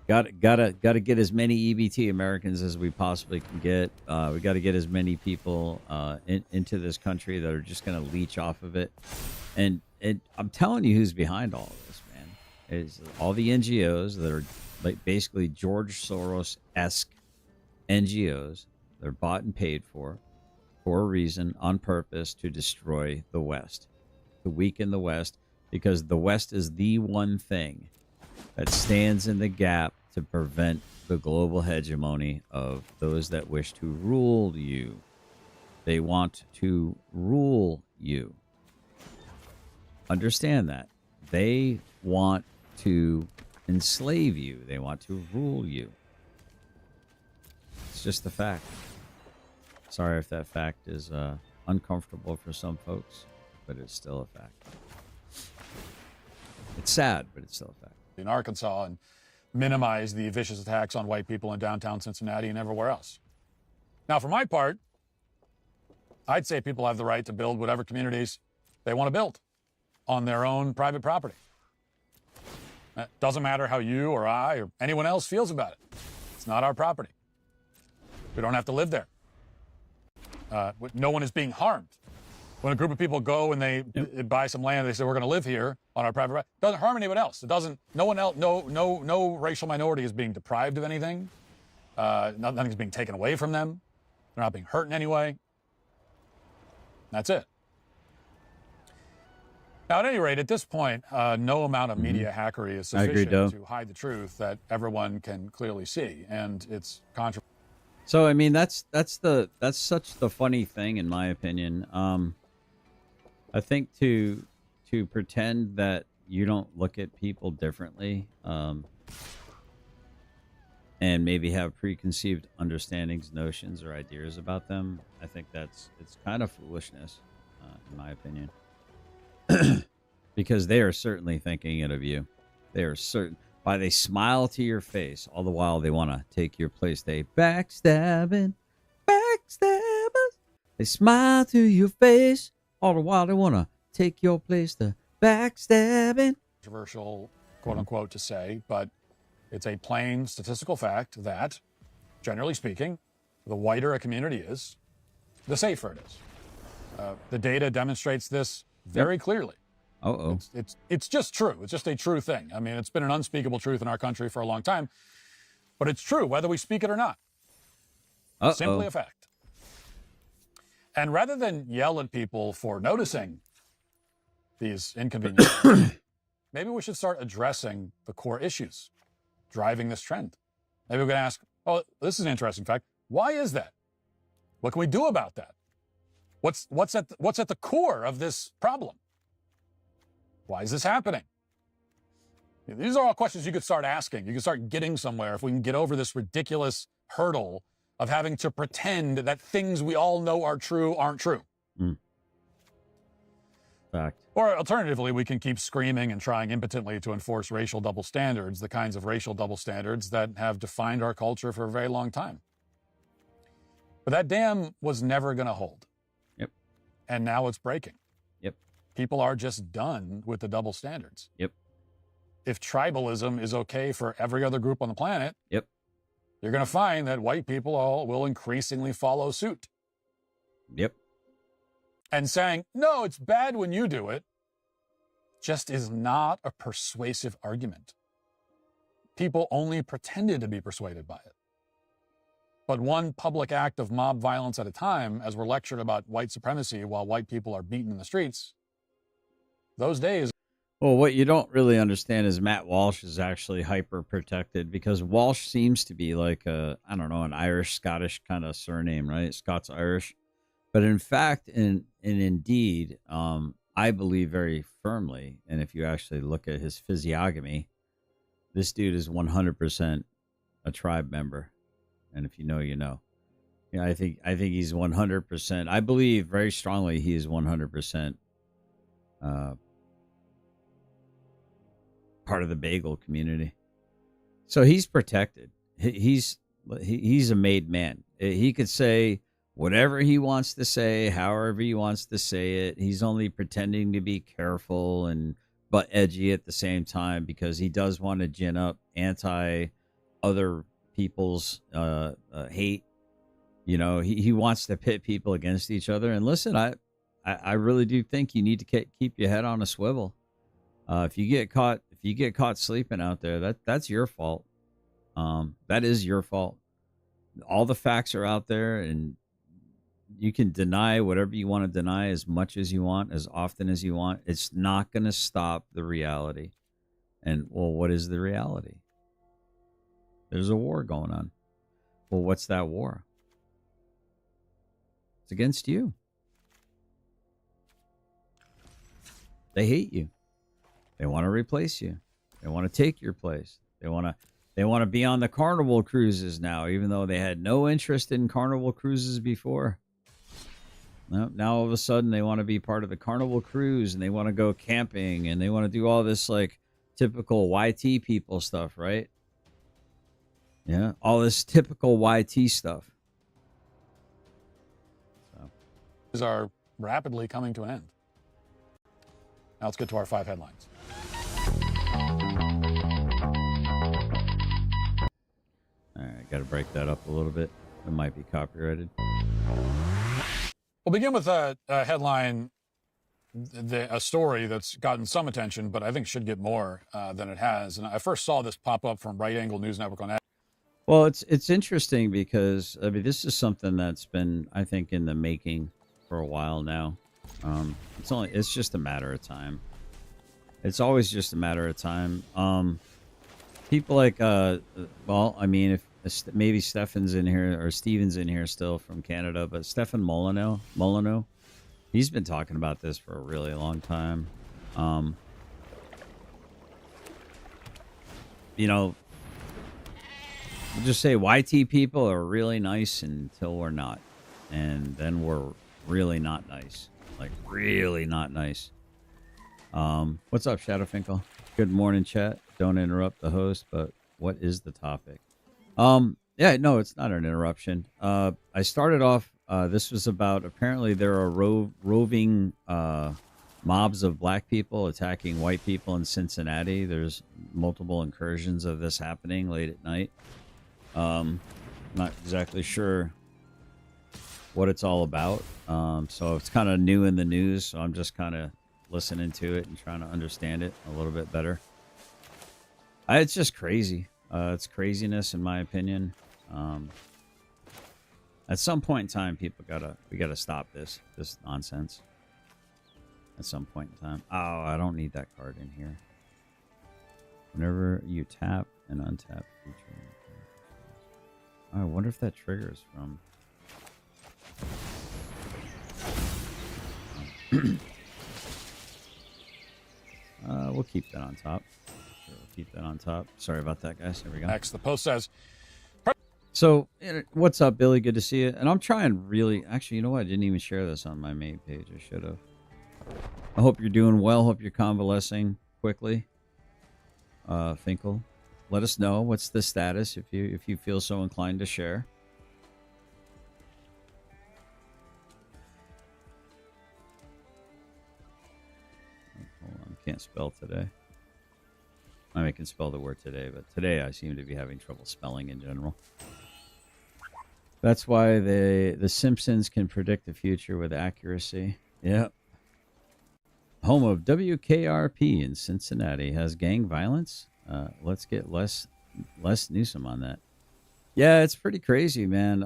Gotta get as many EBT Americans as we possibly can get. We got to get as many people into this country that are just going to leech off of it. And I'm telling you, who's behind all of this, man? Is all the NGOs that are like basically George Soros-esque NGOs. They're bought and paid for a reason, on purpose, to destroy the West, to weaken the West, because the West is the one thing that stands in the gap to prevent the global hegemony of those that wish to rule you. They want to rule you. Understand that. They want to enslave you. They want to rule you. It's just a fact. Sorry if that fact is uncomfortable for some folks, but it's still a fact. It's sad, but it's still a fact. In Arkansas and minimize the vicious attacks on white people in downtown Cincinnati and everywhere else. Now, for my part, I'd say people have the right to build whatever communities they want to build on their own private property. It doesn't matter how you or I or anyone else feels about it. It's not our property. We don't have to live there. No one is being harmed. When a group of people go and they buy some land, they say we're going to live here on our private right. It doesn't harm anyone else. It doesn't. No one else. No racial minority is being deprived of anything. Nothing's being taken away from them. They're not being hurt in any way. That's it. Now, at any rate, at this point, no amount of media hackery is sufficient to hide the truth that everyone can clearly see, and it's controversial. So, I mean, that's such the funny thing, in my opinion. I think to pretend that you don't look at people differently, and maybe have preconceived understandings, notions, or ideas about them, I think it's kind of foolishness, in my opinion. Because they are certainly thinking it of you. They are certain. Why they smile to your face all the while they want to take your place. They backstabbers. They smile to your face all the while they want to take your place. The backstabbing. Controversial, quote unquote, to say, but it's a plain statistical fact that, generally speaking, the whiter a community is, the safer it is. The data demonstrates this very clearly. It's just true. It's just a true thing. I mean, it's been an unspeakable truth in our country for a long time, but it's true whether we speak it or not. Simply a fact. And rather than yell at people for noticing these inconveniences, maybe we should start addressing the core issues driving this trend. Maybe we can ask, oh, this is an interesting fact. Why is that? What can we do about that? What's at the core of this problem? Why is this happening? These are all questions you could start asking. You could start getting somewhere if we can get over this ridiculous hurdle of having to pretend that things we all know are true aren't true. Fact. Or alternatively, we can keep screaming and trying impotently to enforce racial double standards, the kinds of racial double standards that have defined our culture for a very long time. But that dam was never going to hold. Yep. And now it's breaking. Yep. People are just done with the double standards. Yep. If tribalism is okay for every other group on the planet, yep, you're going to find that white people all will increasingly follow suit. Yep. And saying, no, it's bad when you do it, just is not a persuasive argument. People only pretended to be persuaded by it. But one public act of mob violence at a time, as we're lectured about white supremacy while white people are beaten in the streets, those days. Well, what you don't really understand is Matt Walsh is actually hyper protected because Walsh seems to be like an Irish, Scottish kind of surname, right? Scots Irish. But in fact, and indeed, I believe very firmly, and if you actually look at his physiognomy, this dude is 100% a tribe member. And if you know, you know. Yeah, I think he's 100%. I believe very strongly he is 100% part of the bagel community. So he's protected. He's a made man. He could say whatever he wants to say, however he wants to say it. He's only pretending to be careful and but edgy at the same time because he does want to gin up anti other people's hate. You know, he wants to pit people against each other. And listen, I really do think you need to keep your head on a swivel. If you get caught sleeping out there, that's your fault. That is your fault. All the facts are out there, and you can deny whatever you want to deny as much as you want, as often as you want. It's not going to stop the reality. And, well, what is the reality? There's a war going on. Well, what's that war? It's against you. They hate you. They want to replace you. They want to take your place. They want to be on the Carnival cruises now, even though they had no interest in Carnival cruises before. Now all of a sudden they want to be part of the Carnival cruise, and they want to go camping, and they want to do all this like typical YT people stuff, right? Yeah, all this typical YT stuff. So, are rapidly coming to an end. Now let's get to our 5 headlines. All right, got to break that up a little bit. It might be copyrighted. We'll begin with a headline, a story that's gotten some attention, but I think should get more than it has. And I first saw this pop up from Right Angle News Network on X. Well, it's interesting because, I mean, this is something that's been, I think, in the making for a while now. It's just a matter of time. It's always just a matter of time. People like, well, I mean, if maybe Stefan's in here or Steven's in here still from Canada, but Stefan Molyneux, he's been talking about this for a really long time. You know, we'll just say YT people are really nice until we're not. And then we're really not nice. Like, really not nice. What's up, Shadowfinkel? Good morning, chat. Don't interrupt the host, but what is the topic? Yeah, no, it's not an interruption. I started off, this was about, apparently there are roving mobs of black people attacking white people in Cincinnati. There's multiple incursions of this happening late at night. Not exactly sure what it's all about. So it's kind of new in the news, so I'm just kind of listening to it and trying to understand it a little bit better. It's just crazy. It's craziness, in my opinion. At some point in time, we gotta stop this nonsense. At some point in time. Oh, I don't need that card in here. Whenever you tap and untap feature. Oh, I wonder if that triggers from. We'll keep that on top. We'll keep that on top. Sorry about that, guys. Here we go. Next, the post says. So, what's up, Billy? Good to see you. And I'm trying really. Actually, you know what? I didn't even share this on my main page. I should have. I hope you're doing well. Hope you're convalescing quickly. Finkel, let us know what's the status if you feel so inclined to share. Hold on, can't spell today. I mean, I can spell the word today, but today I seem to be having trouble spelling in general. That's why the Simpsons can predict the future with accuracy. Yep. Home of WKRP in Cincinnati has gang violence. Let's get Les Newsom on that. Yeah, it's pretty crazy, man.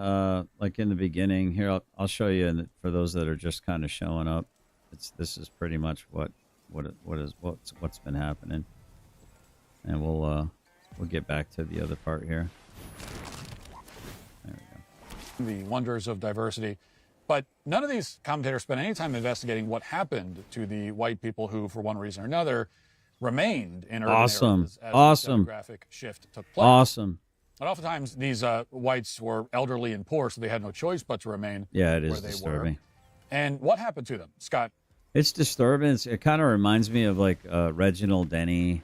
Like in the beginning here, I'll show you. And for those that are just kind of showing up, this is pretty much what's been happening. And we'll get back to the other part here. There we go. The wonders of diversity. But none of these commentators spent any time investigating what happened to the white people who, for one reason or another, remained in urban areas as the demographic shift took place. Awesome. And oftentimes these whites were elderly and poor, so they had no choice but to remain Yeah, it is where they disturbing. were. And what happened to them, Scott? It's disturbing. It kind of reminds me of like Reginald Denny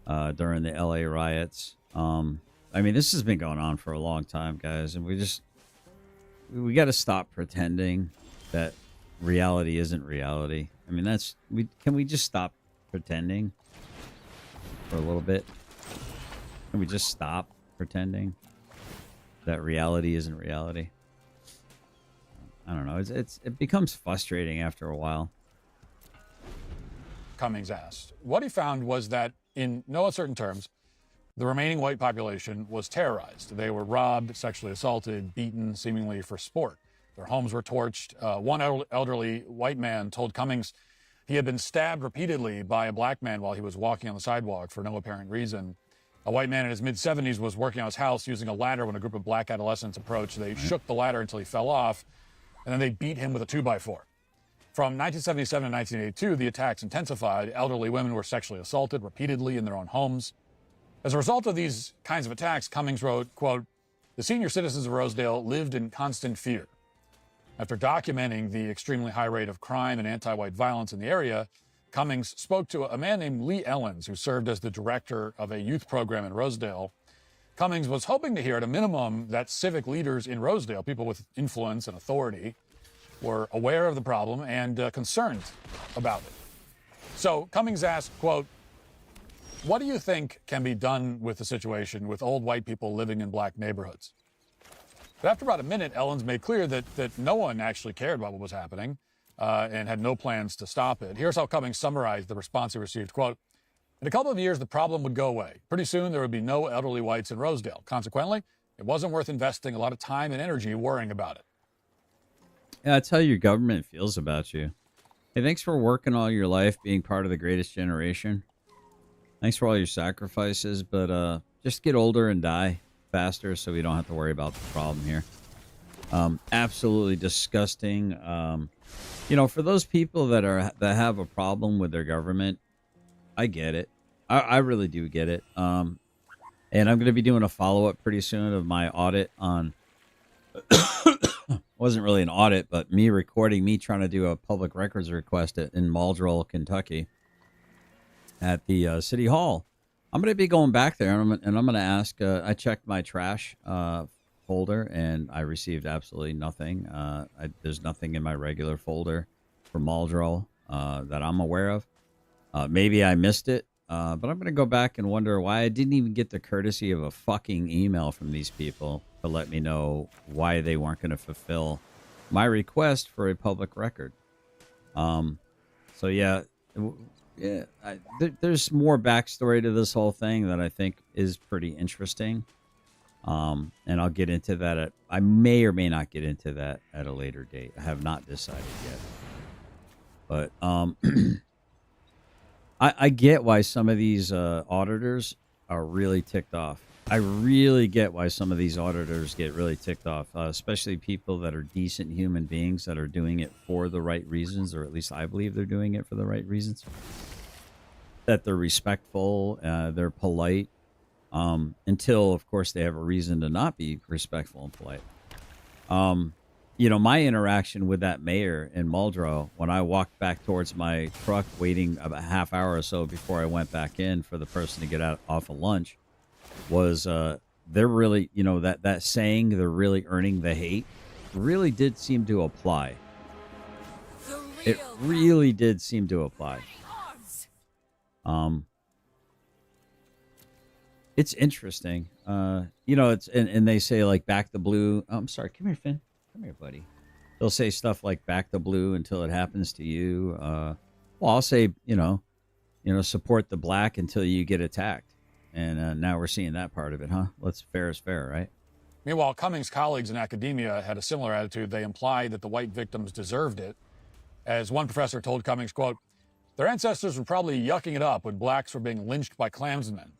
during the LA riots. I mean, this has been going on for a long time, guys, and we got to stop pretending that reality isn't reality. I mean, can we just stop pretending for a little bit? Can we just stop pretending that reality isn't reality? I don't know. It becomes frustrating after a while. Cummings asked. What he found was that, in no uncertain terms, the remaining white population was terrorized. They were robbed, sexually assaulted, beaten, seemingly for sport. Their homes were torched. One elderly white man told Cummings he had been stabbed repeatedly by a black man while he was walking on the sidewalk for no apparent reason. A white man in his mid-70s was working on his house using a ladder when a group of black adolescents approached. They shook the ladder until he fell off, and then they beat him with a 2x4. From 1977 to 1982, the attacks intensified. Elderly women were sexually assaulted repeatedly in their own homes. As a result of these kinds of attacks, Cummings wrote, quote, "The senior citizens of Rosedale lived in constant fear." After documenting the extremely high rate of crime and anti-white violence in the area, Cummings spoke to a man named Lee Ellens, who served as the director of a youth program in Rosedale. Cummings was hoping to hear at a minimum that civic leaders in Rosedale, people with influence and authority, were aware of the problem and concerned about it. So Cummings asked, quote, "What do you think can be done with the situation with old white people living in black neighborhoods?" But after about a minute, Ellens made clear that no one actually cared about what was happening and had no plans to stop it. Here's how Cummings summarized the response he received, quote, "In a couple of years, the problem would go away. Pretty soon, there would be no elderly whites in Rosedale. Consequently, it wasn't worth investing a lot of time and energy worrying about it." Yeah, that's how your government feels about you. Hey, thanks for working all your life, being part of the greatest generation. Thanks for all your sacrifices, but just get older and die faster so we don't have to worry about the problem here. Absolutely disgusting. For those people that have a problem with their government, I get it. I really do get it. And I'm going to be doing a follow-up pretty soon of my audit on... wasn't really an audit, but me trying to do a public records request in Muldrow, Kentucky at the City Hall. I'm going to be going back there, and I'm going to ask. I checked my trash folder, and I received absolutely nothing. There's nothing in my regular folder for Muldrow that I'm aware of. Maybe I missed it, but I'm going to go back and wonder why I didn't even get the courtesy of a fucking email from these people to let me know why they weren't going to fulfill my request for a public record. There's more backstory to this whole thing that I think is pretty interesting. And I'll get into that. I may or may not get into that at a later date. I have not decided yet. But I get why some of these auditors are really ticked off. I really get why some of these auditors get really ticked off, especially people that are decent human beings that are doing it for the right reasons, or at least I believe they're doing it for the right reasons. That they're respectful, they're polite, until, of course, they have a reason to not be respectful and polite. My interaction with that mayor in Muldrow, when I walked back towards my truck waiting about a half hour or so before I went back in for the person to get off of lunch, was they're really, that saying, they're really earning the hate, really did seem to apply. It really did seem to apply. It's interesting. It's and they say, like, back the blue. Oh, I'm sorry. Come here, Finn. Come here, buddy. They'll say stuff like back the blue until it happens to you. I'll say, support the black until you get attacked. And now we're seeing that part of it, huh? Fair is fair, right? Meanwhile, Cummings' colleagues in academia had a similar attitude. They implied that the white victims deserved it. As one professor told Cummings, quote, "Their ancestors were probably yucking it up when blacks were being lynched by Klansmen."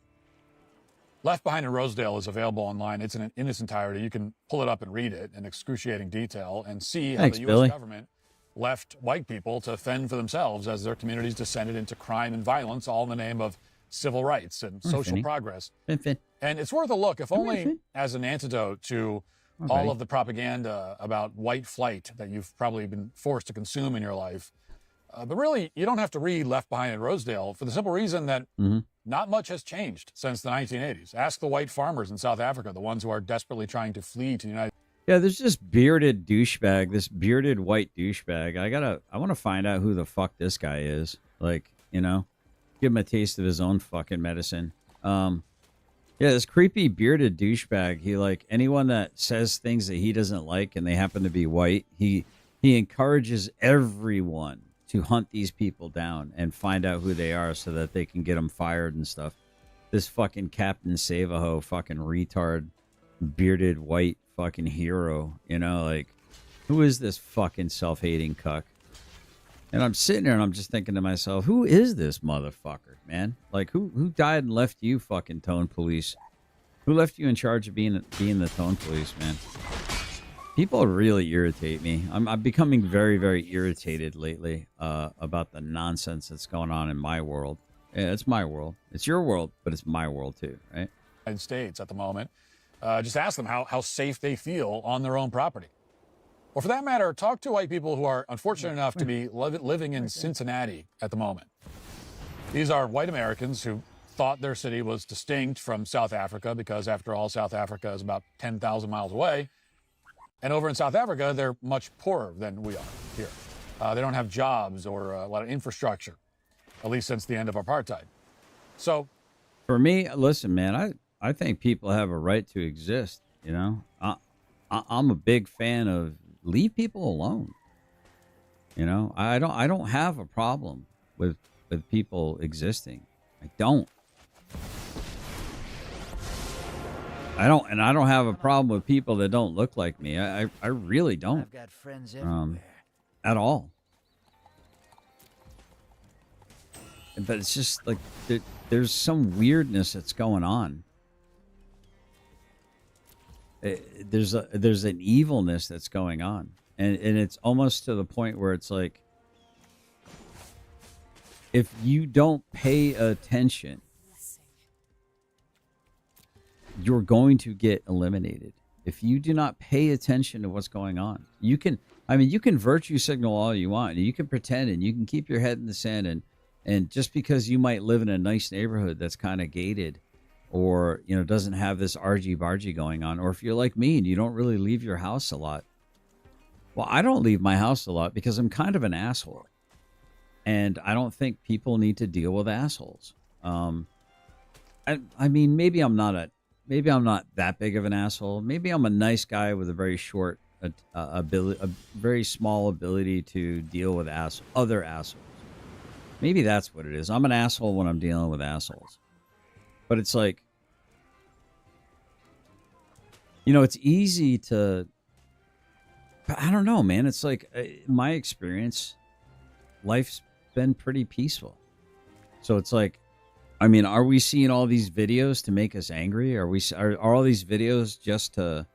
Left Behind in Rosedale is available online. It's in its entirety. You can pull it up and read it in excruciating detail and see how the U.S. government left white people to fend for themselves as their communities descended into crime and violence, all in the name of civil rights and social progress. Fin. And it's worth a look, if only as an antidote to all of the propaganda about white flight that you've probably been forced to consume in your life. But really, you don't have to read Left Behind in Rosedale for the simple reason that not much has changed since the 1980s. Ask the white farmers in South Africa, the ones who are desperately trying to flee to the United States. Yeah, there's this bearded douchebag, this bearded white douchebag. I want to find out who the fuck this guy is. Like, you know, give him a taste of his own fucking medicine. Yeah, this creepy bearded douchebag. He, like, anyone that says things that he doesn't like and they happen to be white, he encourages everyone to hunt these people down and find out who they are so that they can get them fired and stuff. This fucking Captain Save-A-Ho fucking retard, bearded white fucking hero, you know, like, who is this fucking self-hating cuck? And I'm sitting there and I'm just thinking to myself, who is this motherfucker, man? Like, who died and left you fucking tone police? Who left you in charge of being the tone police, man? People really irritate me. I'm becoming very, very irritated lately about the nonsense that's going on in my world. Yeah, it's my world. It's your world, but it's my world too, right? United States at the moment. Just ask them how safe they feel on their own property. Or for that matter, talk to white people who are unfortunate enough to be living in Cincinnati at the moment. These are white Americans who thought their city was distinct from South Africa because, after all, South Africa is about 10,000 miles away. And over in South Africa, they're much poorer than we are here. They don't have jobs or a lot of infrastructure, at least since the end of apartheid. So, for me, listen, man, I think people have a right to exist. You know, I'm a big fan of leave people alone. You know, I don't have a problem with people existing. I don't have a problem with people that don't look like me. I really don't. I've got friends everywhere. At all. But it's just like there's some weirdness that's going on. There's an evilness that's going on, and it's almost to the point where it's like, if you don't pay attention, you're going to get eliminated. If you do not pay attention to what's going on, you can virtue signal all you want, and you can pretend, and you can keep your head in the sand, and just because you might live in a nice neighborhood that's kind of gated, or, you know, doesn't have this argy-bargy going on, or if you're like me and you don't really leave your house a lot. Well, I don't leave my house a lot because I'm kind of an asshole. And I don't think people need to deal with assholes. I mean, maybe I'm not that big of an asshole. Maybe I'm a nice guy with a very short ability, a very small ability to deal with other assholes. Maybe that's what it is. I'm an asshole when I'm dealing with assholes. But it's like, you know, it's easy to, but I don't know, man. It's like, in my experience, life's been pretty peaceful. So it's like, I mean, are we seeing all these videos to make us angry? Are all these videos just to,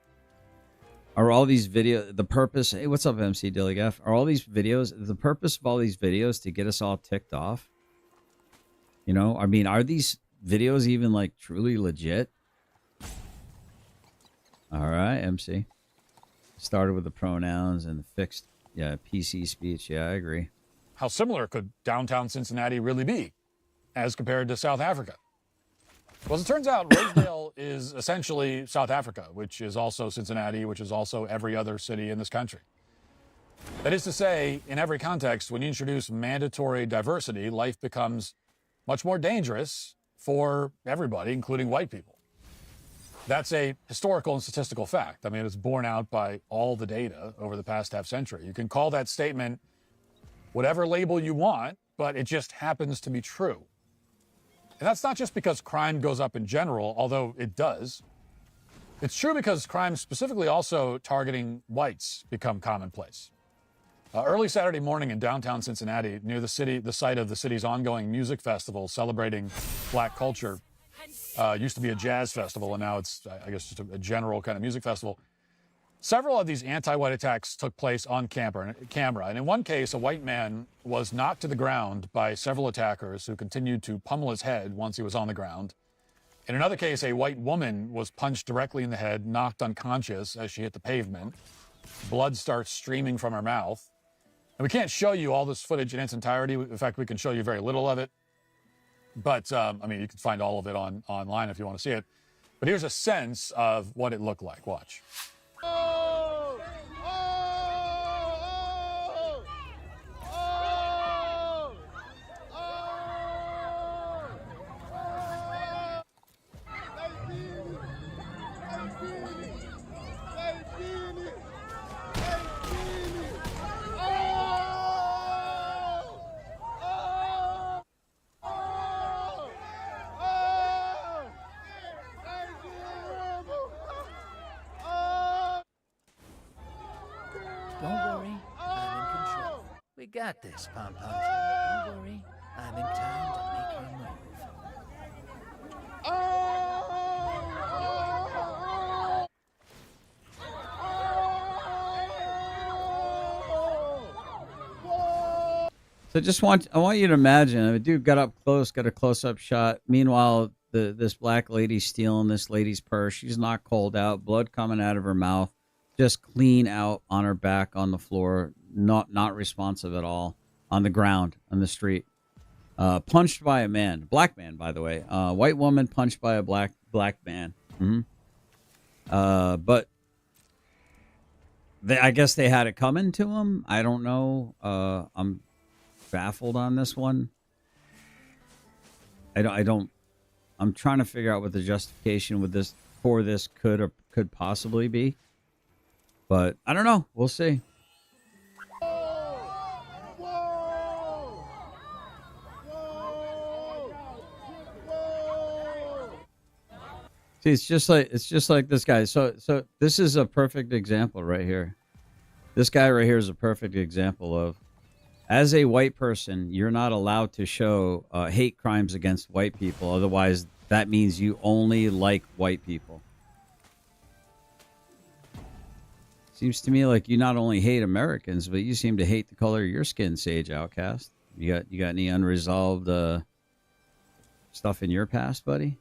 the purpose, hey, what's up, MC Dillygaff? Are all these videos, the purpose of all these videos to get us all ticked off? You know, I mean, are these videos even like truly legit? All right, MC. Started with the pronouns and the fixed, PC speech. Yeah, I agree. How similar could downtown Cincinnati really be as compared to South Africa? Well, as it turns out, Rosedale is essentially South Africa, which is also Cincinnati, which is also every other city in this country. That is to say, in every context, when you introduce mandatory diversity, life becomes much more dangerous for everybody, including white people. That's a historical and statistical fact. I mean, it's borne out by all the data over the past half century. You can call that statement whatever label you want, but it just happens to be true. And that's not just because crime goes up in general, although it does. It's true because crime specifically also targeting whites become commonplace. Early Saturday morning in downtown Cincinnati, near the site of the city's ongoing music festival celebrating black culture, used to be a jazz festival, and now it's, I guess, just a general kind of music festival. Several of these anti-white attacks took place on camera, and in one case, a white man was knocked to the ground by several attackers who continued to pummel his head once he was on the ground. In another case, a white woman was punched directly in the head, knocked unconscious as she hit the pavement. Blood starts streaming from her mouth. And we can't show you all this footage in its entirety. In fact, we can show you very little of it. But, I mean, you can find all of it online if you want to see it. But here's a sense of what it looked like. Watch. Don't worry, I'm in control. We got this, Pom Pom. Don't worry, I'm in time to make her move. So I want you to imagine, a dude got up close, got a close-up shot. Meanwhile, this black lady's stealing this lady's purse. She's not cold out, blood coming out of her mouth, just clean out on her back on the floor, not responsive at all, on the ground, on the street. Punched by a man, black man, by the way. White woman punched by a black man. But I guess they had it coming to him. I don't know. I'm baffled on this one. I'm trying to figure out what the justification for this could possibly be. But I don't know. We'll see. See, it's just like this guy. So this is a perfect example right here. This guy right here is a perfect example of, as a white person, you're not allowed to show hate crimes against white people. Otherwise, that means you only like white people. Seems to me like you not only hate Americans, but you seem to hate the color of your skin, Sage Outcast. You got any unresolved stuff in your past, buddy?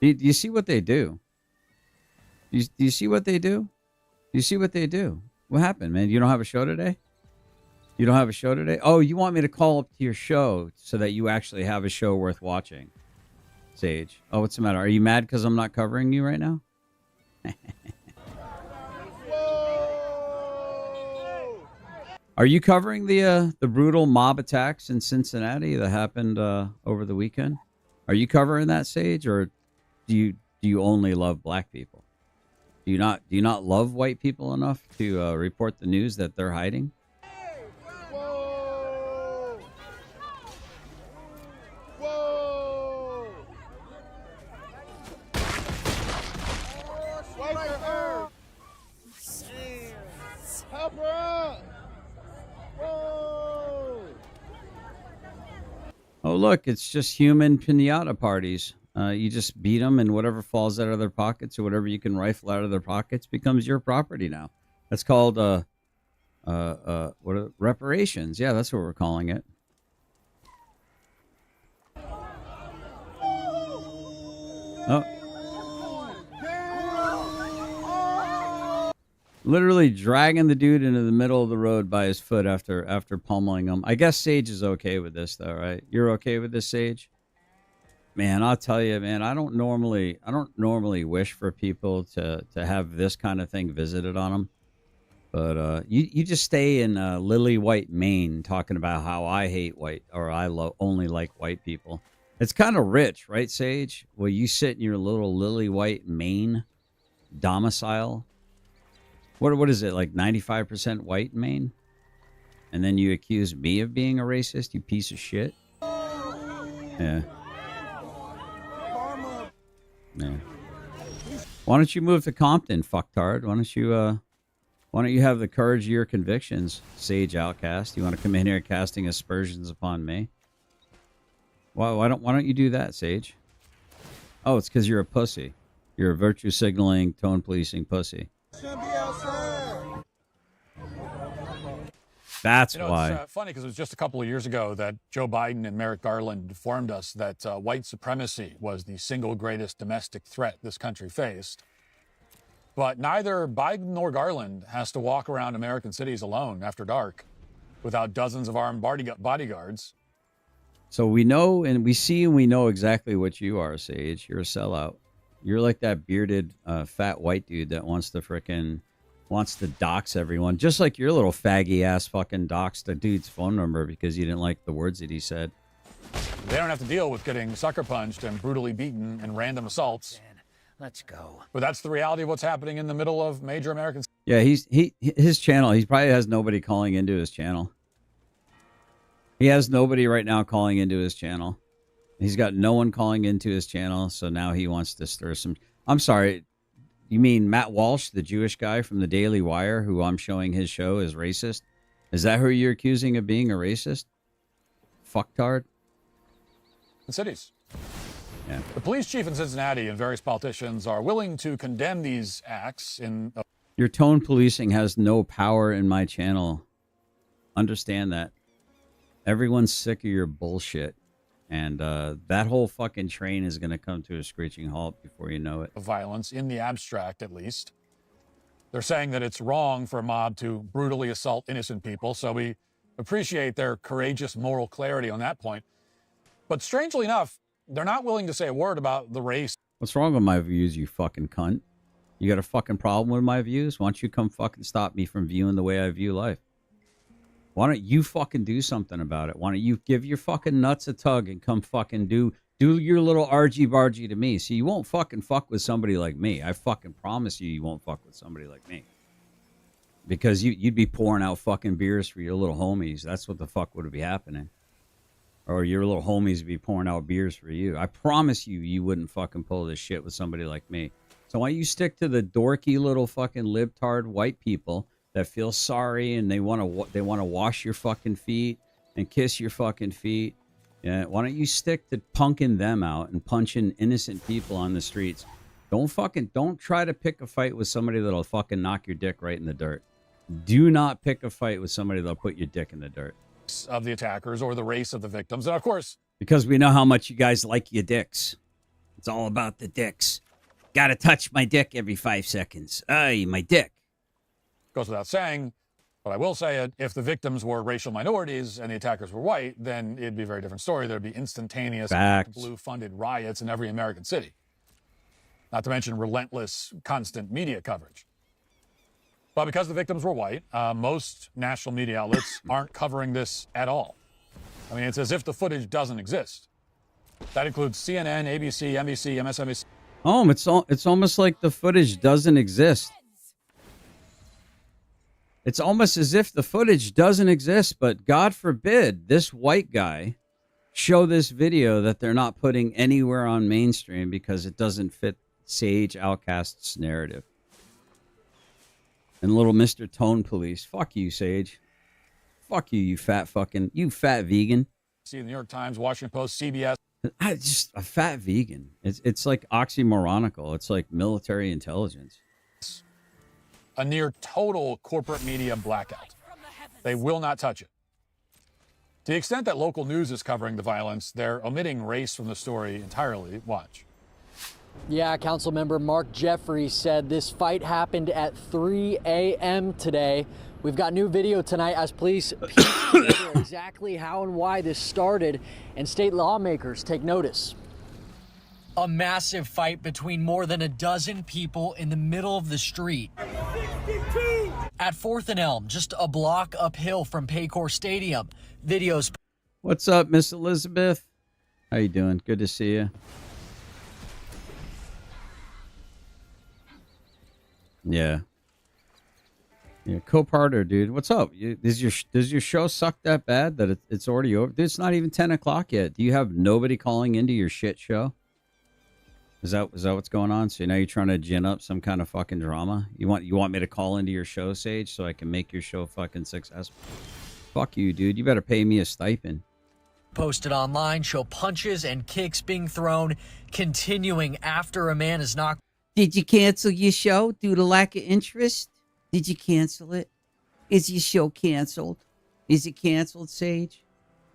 Do you see what they do? Do you see what they do? Do you see what they do? What happened, man? You don't have a show today? You don't have a show today? Oh, you want me to call up to your show so that you actually have a show worth watching, Sage. Oh, what's the matter? Are you mad because I'm not covering you right now? Are you covering the brutal mob attacks in Cincinnati that happened over the weekend? Are you covering that, Sage, or do you only love black people? Do you not love white people enough to report the news that they're hiding? Help her up! Whoa! Oh, look, it's just human pinata parties. You just beat them, and whatever falls out of their pockets or whatever you can rifle out of their pockets becomes your property now. That's called reparations. Yeah, that's what we're calling it. Oh. Literally dragging the dude into the middle of the road by his foot after pummeling him. I guess Sage is okay with this, though, right? You're okay with this, Sage? Man, I'll tell you, man, I don't normally wish for people to have this kind of thing visited on them. But you just stay in lily white Maine talking about how I hate white, or I only like white people. It's kind of rich, right, Sage? Well, you sit in your little lily white Maine domicile. What is it, like 95% white in Maine? And then you accuse me of being a racist, you piece of shit? Yeah. Yeah. Why don't you move to Compton, fucktard? Why don't you have the courage of your convictions, Sage Outcast? You want to come in here casting aspersions upon me? Why don't you do that, Sage? Oh, it's because you're a pussy. You're a virtue signaling, tone policing pussy. Shouldn't be outside. That's you know, why. It's funny because it was just a couple of years ago that Joe Biden and Merrick Garland informed us that white supremacy was the single greatest domestic threat this country faced. But neither Biden nor Garland has to walk around American cities alone after dark without dozens of armed bodyguards. So we know and we see and we know exactly what you are, Sage. You're a sellout. You're like that bearded, fat white dude that wants to dox everyone. Just like your little faggy ass fucking doxed a dude's phone number because you didn't like the words that he said. They don't have to deal with getting sucker punched and brutally beaten in random assaults. Let's go. But that's the reality of what's happening in the middle of major American cities. Yeah, his channel, he probably has nobody calling into his channel. He has nobody right now calling into his channel. He's got no one calling into his channel, so now he wants to stir some... I'm sorry, you mean Matt Walsh, the Jewish guy from the Daily Wire, who I'm showing his show is racist? Is that who you're accusing of being a racist? Fucktard? Cities. Yeah. The police chief in Cincinnati and various politicians are willing to condemn these acts in... Your tone policing has no power in my channel. Understand that. Everyone's sick of your bullshit. And that whole fucking train is going to come to a screeching halt before you know it. Violence, in the abstract at least. They're saying that it's wrong for a mob to brutally assault innocent people, so we appreciate their courageous moral clarity on that point. But strangely enough, they're not willing to say a word about the race. What's wrong with my views, you fucking cunt? You got a fucking problem with my views? Why don't you come fucking stop me from viewing the way I view life? Why don't you fucking do something about it? Why don't you give your fucking nuts a tug and come fucking do your little argy-bargy to me? See, you won't fucking fuck with somebody like me. I fucking promise you won't fuck with somebody like me. Because you'd be pouring out fucking beers for your little homies. That's what the fuck would be happening. Or your little homies would be pouring out beers for you. I promise you wouldn't fucking pull this shit with somebody like me. So why don't you stick to the dorky little fucking libtard white people that feel sorry and they want to wash your fucking feet and kiss your fucking feet? Yeah, why don't you stick to punking them out and punching innocent people on the streets? Don't try to pick a fight with somebody that'll fucking knock your dick right in the dirt. Do not pick a fight with somebody that'll put your dick in the dirt. Of the attackers or the race of the victims. And of course, because we know how much you guys like your dicks. It's all about the dicks. Gotta touch my dick every 5 seconds. Ay, my dick. Goes without saying, but I will say it, if the victims were racial minorities and the attackers were white, then it'd be a very different story. There'd be instantaneous blue-funded riots in every American city. Not to mention relentless, constant media coverage. But because the victims were white, most national media outlets aren't covering this at all. I mean, it's as if the footage doesn't exist. That includes CNN, ABC, NBC, MSNBC. Oh, it's almost like the footage doesn't exist. It's almost as if the footage doesn't exist, but God forbid this white guy show this video that they're not putting anywhere on mainstream because it doesn't fit Sage Outcast's narrative. And little Mr. Tone Police. Fuck you, Sage. Fuck you, you fat vegan. See the New York Times, Washington Post, CBS. Just a fat vegan. It's like oxymoronical. It's like military intelligence. A near total corporate media blackout. They will not touch it. To the extent that local news is covering the violence, they're omitting race from the story entirely. Watch. Yeah, council member Mark Jeffrey said this fight happened at 3 a.m. today. We've got new video tonight as police piece together exactly how and why this started, and state lawmakers take notice. A massive fight between more than a dozen people in the middle of the street. At 4th and Elm, just a block uphill from Paycor Stadium. Videos. What's up, Miss Elizabeth? How you doing? Good to see you. Yeah. Yeah, co-partner, dude. What's up? Does your show suck that bad that it's already over? Dude, it's not even 10 o'clock yet. Do you have nobody calling into your shit show? Is that what's going on? So now you're trying to gin up some kind of fucking drama? You want me to call into your show, Sage, so I can make your show fucking successful? Fuck you, dude. You better pay me a stipend. Posted online show punches and kicks being thrown, continuing after a man is knocked. Did you cancel your show due to lack of interest? Did you cancel it? Is your show canceled? Is it canceled, Sage?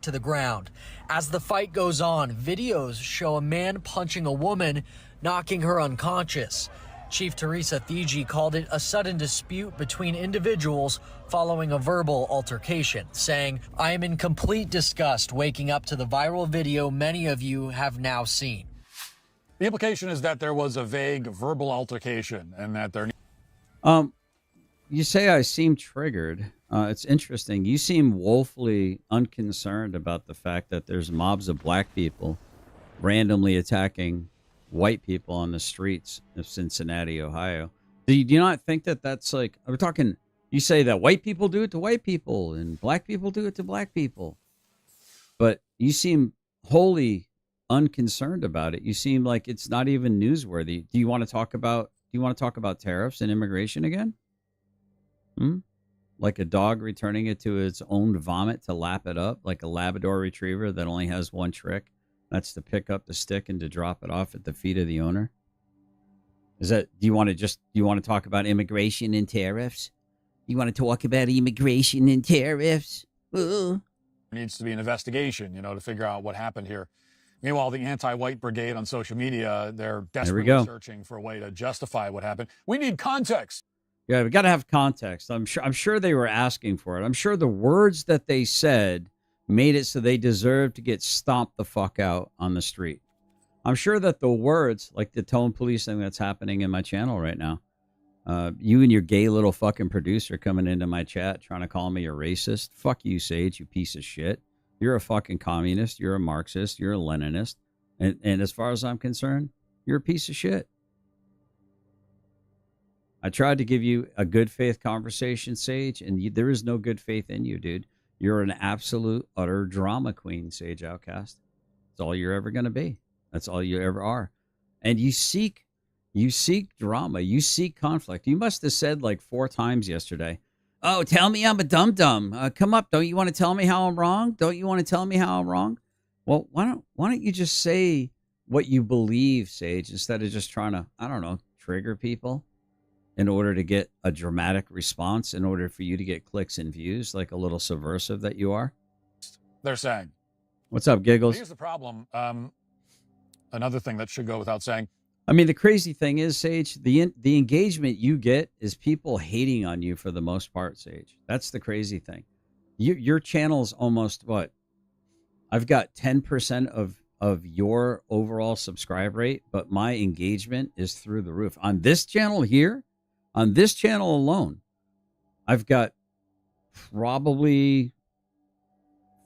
To the ground. As the fight goes on, videos show a man punching a woman, knocking her unconscious. Chief Teresa Thigi called it a sudden dispute between individuals following a verbal altercation, saying, "I am in complete disgust waking up to the viral video many of you have now seen." The implication is that there was a vague verbal altercation and that there... You say I seem triggered. It's interesting. You seem woefully unconcerned about the fact that there's mobs of black people randomly attacking white people on the streets of Cincinnati, Ohio. Do you not think that that's like, we're talking, you say that white people do it to white people and black people do it to black people, but you seem wholly unconcerned about it. You seem like it's not even newsworthy. Do you want to talk about tariffs and immigration again? Like a dog returning it to its own vomit to lap it up, like a Labrador retriever that only has one trick. That's to pick up the stick and to drop it off at the feet of the owner. Is that, do you want to talk about immigration and tariffs? You want to talk about immigration and tariffs? There needs to be an investigation, to figure out what happened here. Meanwhile, the anti-white brigade on social media, they're desperately searching for a way to justify what happened. We need context. Yeah, we got to have context. I'm sure they were asking for it. I'm sure the words that they said made it so they deserve to get stomped the fuck out on the street. I'm sure that the words, like the tone policing that's happening in my channel right now, you and your gay little fucking producer coming into my chat trying to call me a racist. Fuck you, Sage, you piece of shit. You're a fucking communist. You're a Marxist. You're a Leninist. And as far as I'm concerned, you're a piece of shit. I tried to give you a good faith conversation, Sage, and there is no good faith in you, dude. You're an absolute, utter drama queen, Sage Outcast. That's all you're ever going to be. That's all you ever are. And you seek drama. You seek conflict. You must have said like 4 times yesterday, "Oh, tell me I'm a dum-dum. Come up. Don't you want to tell me how I'm wrong? Don't you want to tell me how I'm wrong?" Well, why don't you just say what you believe, Sage, instead of just trying to, I don't know, trigger people in order to get a dramatic response, in order for you to get clicks and views, like a little subversive that you are? They're saying. What's up, Giggles? Here's the problem. Another thing that should go without saying. I mean, the crazy thing is, Sage, the engagement you get is people hating on you for the most part, Sage. That's the crazy thing. Your channel's almost what? I've got 10% of your overall subscribe rate, but my engagement is through the roof. On this channel here, on this channel alone, I've got probably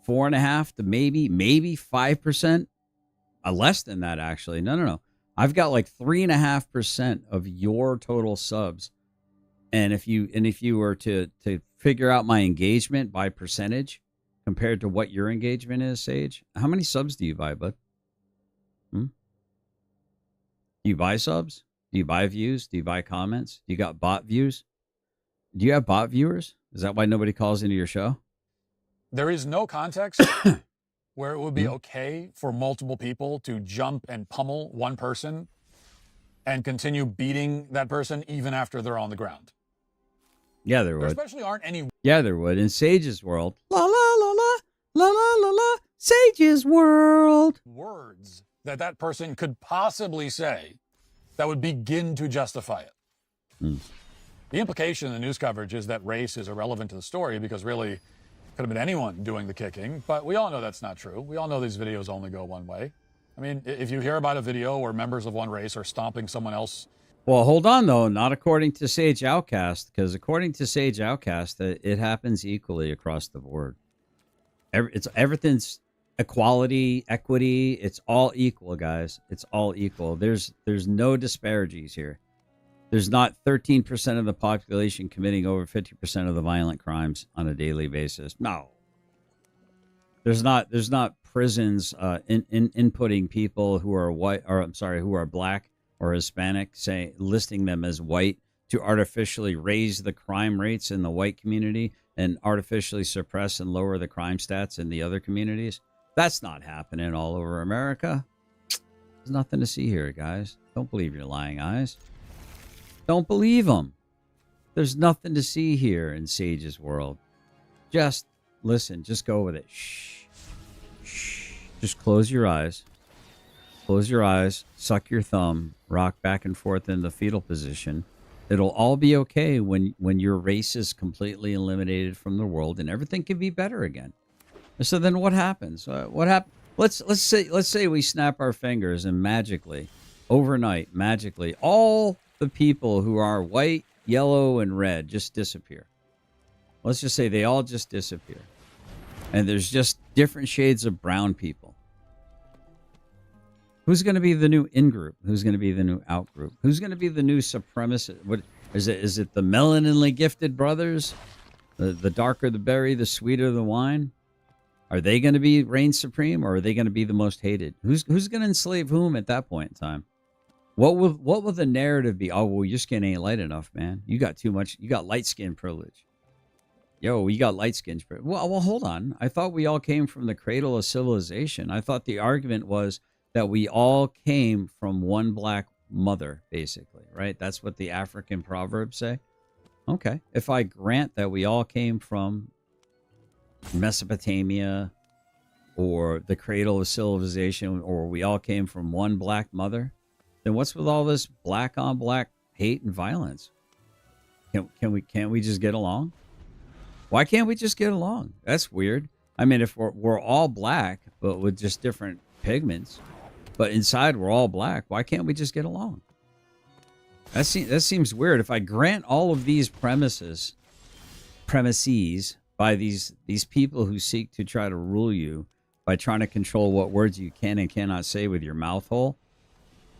4.5 to maybe 5%. Less than that, actually. No. I've got like 3.5% of your total subs. And if you were to figure out my engagement by percentage compared to what your engagement is, Sage, how many subs do you buy, bud? Do you buy subs? Do you buy views? Do you buy comments? Do you got bot views? Do you have bot viewers? Is that why nobody calls into your show? There is no context where it would be okay for multiple people to jump and pummel one person and continue beating that person even after they're on the ground. Yeah, there would. There especially aren't any. Yeah, there would. In Sage's world. La la la la la la la la. Sage's world. Words that person could possibly say that would begin to justify it. The implication in the news coverage is that race is irrelevant to the story because really it could have been anyone doing the kicking, but we all know that's not true. We all know these videos only go one way. I mean, if you hear about a video where members of one race are stomping someone else. Well, hold on, though. Not according to Sage Outcast, because according to Sage Outcast, it happens equally across the board. Everything's equality, equity. It's all equal, guys. It's all equal. There's no disparities here. There's not 13% of the population committing over 50% of the violent crimes on a daily basis. No. There's not prisons inputting people who are white, or I'm sorry, who are black or Hispanic, listing them as white to artificially raise the crime rates in the white community and artificially suppress and lower the crime stats in the other communities. That's not happening all over America. There's nothing to see here, guys. Don't believe your lying eyes. Don't believe them. There's nothing to see here in Sage's world. Just listen, just go with it. Shh. Shh. Just close your eyes. Close your eyes, suck your thumb, rock back and forth in the fetal position. It'll all be okay when your race is completely eliminated from the world and everything can be better again. So then what happens? What happens? Let's say we snap our fingers and magically, overnight, magically, all the people who are white, yellow, and red just disappear. Let's just say they all just disappear. And there's just different shades of brown people. Who's going to be the new in-group? Who's going to be the new out-group? Who's going to be the new supremacist? What is it? Is it the melaninly gifted brothers? The darker the berry, the sweeter the wine? Are they going to be reign supreme, or are they going to be the most hated? Who's going to enslave whom at that point in time? What will the narrative be? Oh, well, your skin ain't light enough, man. You got too much. You got light skin privilege. Yo, you got light skin privilege. Well, hold on. I thought we all came from the cradle of civilization. I thought the argument was that we all came from one black mother, basically, right? That's what the African proverbs say. Okay. If I grant that we all came from Mesopotamia or the cradle of civilization, or we all came from one black mother, then what's with all this black on black hate and violence? Can't we just get along? Why can't we just get along? That's weird. I mean, if we're all black, but with just different pigments, but inside we're all black, why can't we just get along? That seems weird. If I grant all of these premises by these people who seek to try to rule you by trying to control what words you can and cannot say with your mouth hole,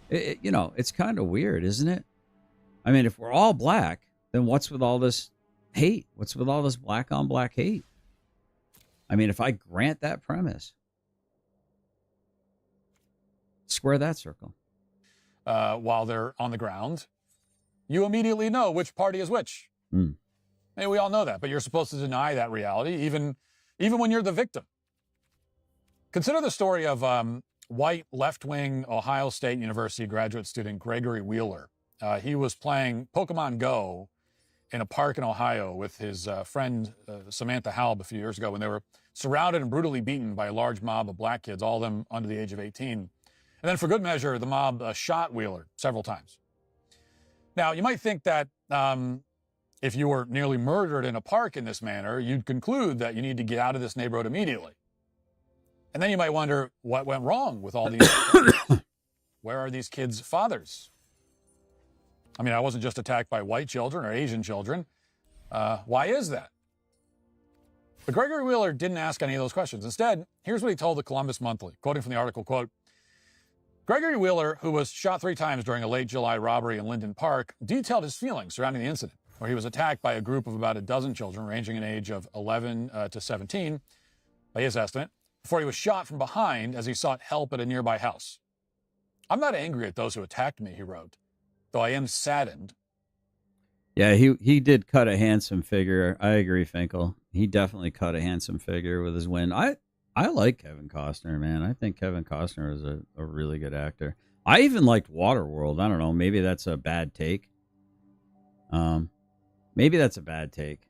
it's kind of weird, isn't it? I mean, if we're all black, then what's with all this hate? What's with all this black on black hate? I mean, if I grant that premise, square that circle. While they're on the ground, you immediately know which party is which. Hey, we all know that, but you're supposed to deny that reality, even when you're the victim. Consider the story of white left-wing Ohio State University graduate student Gregory Wheeler. He was playing Pokemon Go in a park in Ohio with his friend Samantha Halb a few years ago when they were surrounded and brutally beaten by a large mob of black kids, all of them under the age of 18. And then for good measure, the mob shot Wheeler several times. Now, you might think that if you were nearly murdered in a park in this manner, you'd conclude that you need to get out of this neighborhood immediately. And then you might wonder what went wrong with all these kids. Where are these kids' fathers? I mean, I wasn't just attacked by white children or Asian children. Why is that? But Gregory Wheeler didn't ask any of those questions. Instead, here's what he told the Columbus Monthly, quoting from the article, quote, Gregory Wheeler, who was shot 3 times during a late July robbery in Linden Park, detailed his feelings surrounding the incident, where he was attacked by a group of about a dozen children ranging in age of 11 to 17, by his estimate, before he was shot from behind as he sought help at a nearby house. I'm not angry at those who attacked me, he wrote, though I am saddened. Yeah, he did cut a handsome figure. I agree, Finkel. He definitely cut a handsome figure with his win. I like Kevin Costner, man. I think Kevin Costner is a really good actor. I even liked Waterworld. I don't know. Maybe that's a bad take. Maybe that's a bad take.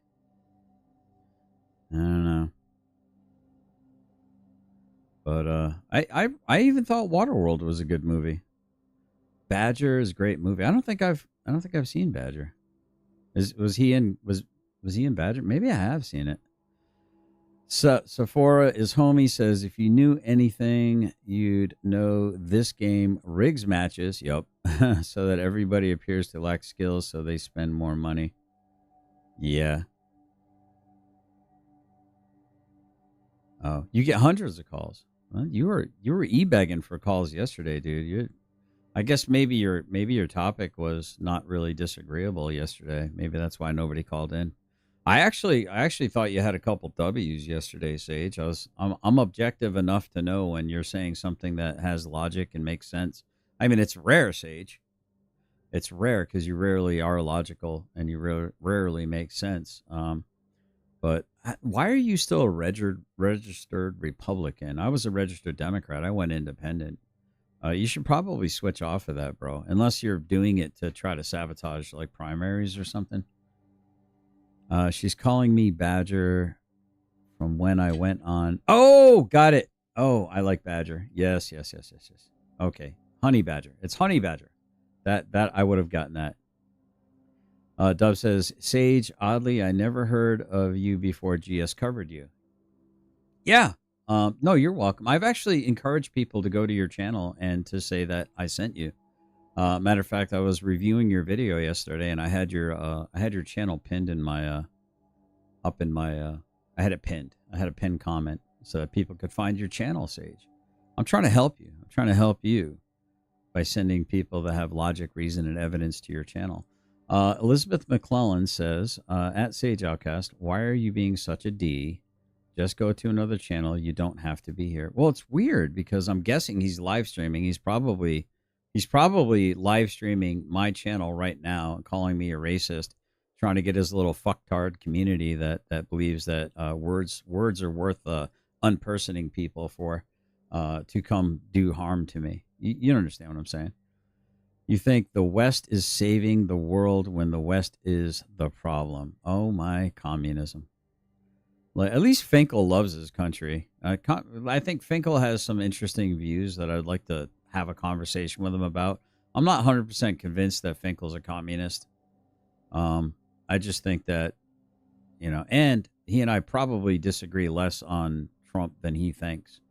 I don't know. But I even thought Waterworld was a good movie. Badger is a great movie. I don't think I've seen Badger. Was he in Badger? Maybe I have seen it. Sephora is homie says, if you knew anything, you'd know this game rigs matches. Yup. So that everybody appears to lack skills, so they spend more money. Yeah. Oh, you get hundreds of calls. Well, you were e-begging for calls yesterday, dude. I guess maybe your topic was not really disagreeable yesterday. Maybe that's why nobody called in. I actually thought you had a couple W's yesterday, Sage. I'm objective enough to know when you're saying something that has logic and makes sense. I mean, it's rare, Sage. It's rare because you rarely are logical and you rarely make sense. But why are you still a registered Republican? I was a registered Democrat. I went independent. You should probably switch off of that, bro. Unless you're doing it to try to sabotage like primaries or something. She's calling me Badger From when I went on. Oh, got it. Oh, I like badger. Yes. Okay, honey badger. It's honey badger. That I would have gotten that. Dove says, Sage, oddly, I never heard of you before GS covered you. Yeah. No, you're welcome. I've actually encouraged people to go to your channel and to say that I sent you. Matter of fact, I was reviewing your video yesterday, and I had your channel pinned in my I had it pinned. I had a pinned comment so that people could find your channel, Sage. I'm trying to help you. I'm trying to help you by sending people that have logic, reason, and evidence to your channel. Elizabeth McClellan says, at Sage Outcast, why are you being such a D? Just go to another channel. You don't have to be here. Well, it's weird because I'm guessing he's live streaming. He's probably live streaming my channel right now and calling me a racist, trying to get his little fucktard community that believes that words are worth unpersoning people for to come do harm to me. You understand what I'm saying? You think the West is saving the world when the West is the problem. Oh, my communism. Like, at least Finkel loves his country. I think Finkel has some interesting views that I'd like to have a conversation with him about. I'm not 100% convinced that Finkel's a communist. I just think that, and he and I probably disagree less on Trump than he thinks.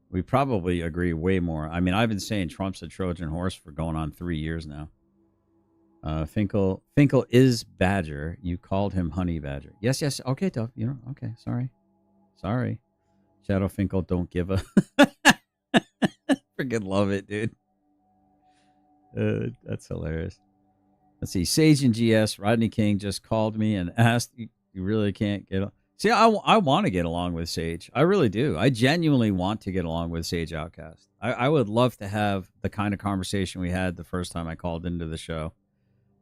We probably agree way more. I mean, I've been saying Trump's a Trojan horse for going on 3 years now. Finkel is Badger. You called him Honey Badger. Yes. Okay, Dove. Okay. Sorry. Shadow Finkel, don't give a. Freaking love it, dude. That's hilarious. Let's see. Sage and GS, Rodney King just called me and asked, you really can't get. See, I want to get along with Sage. I really do. I genuinely want to get along with Sage Outcast. I would love to have the kind of conversation we had the first time I called into the show.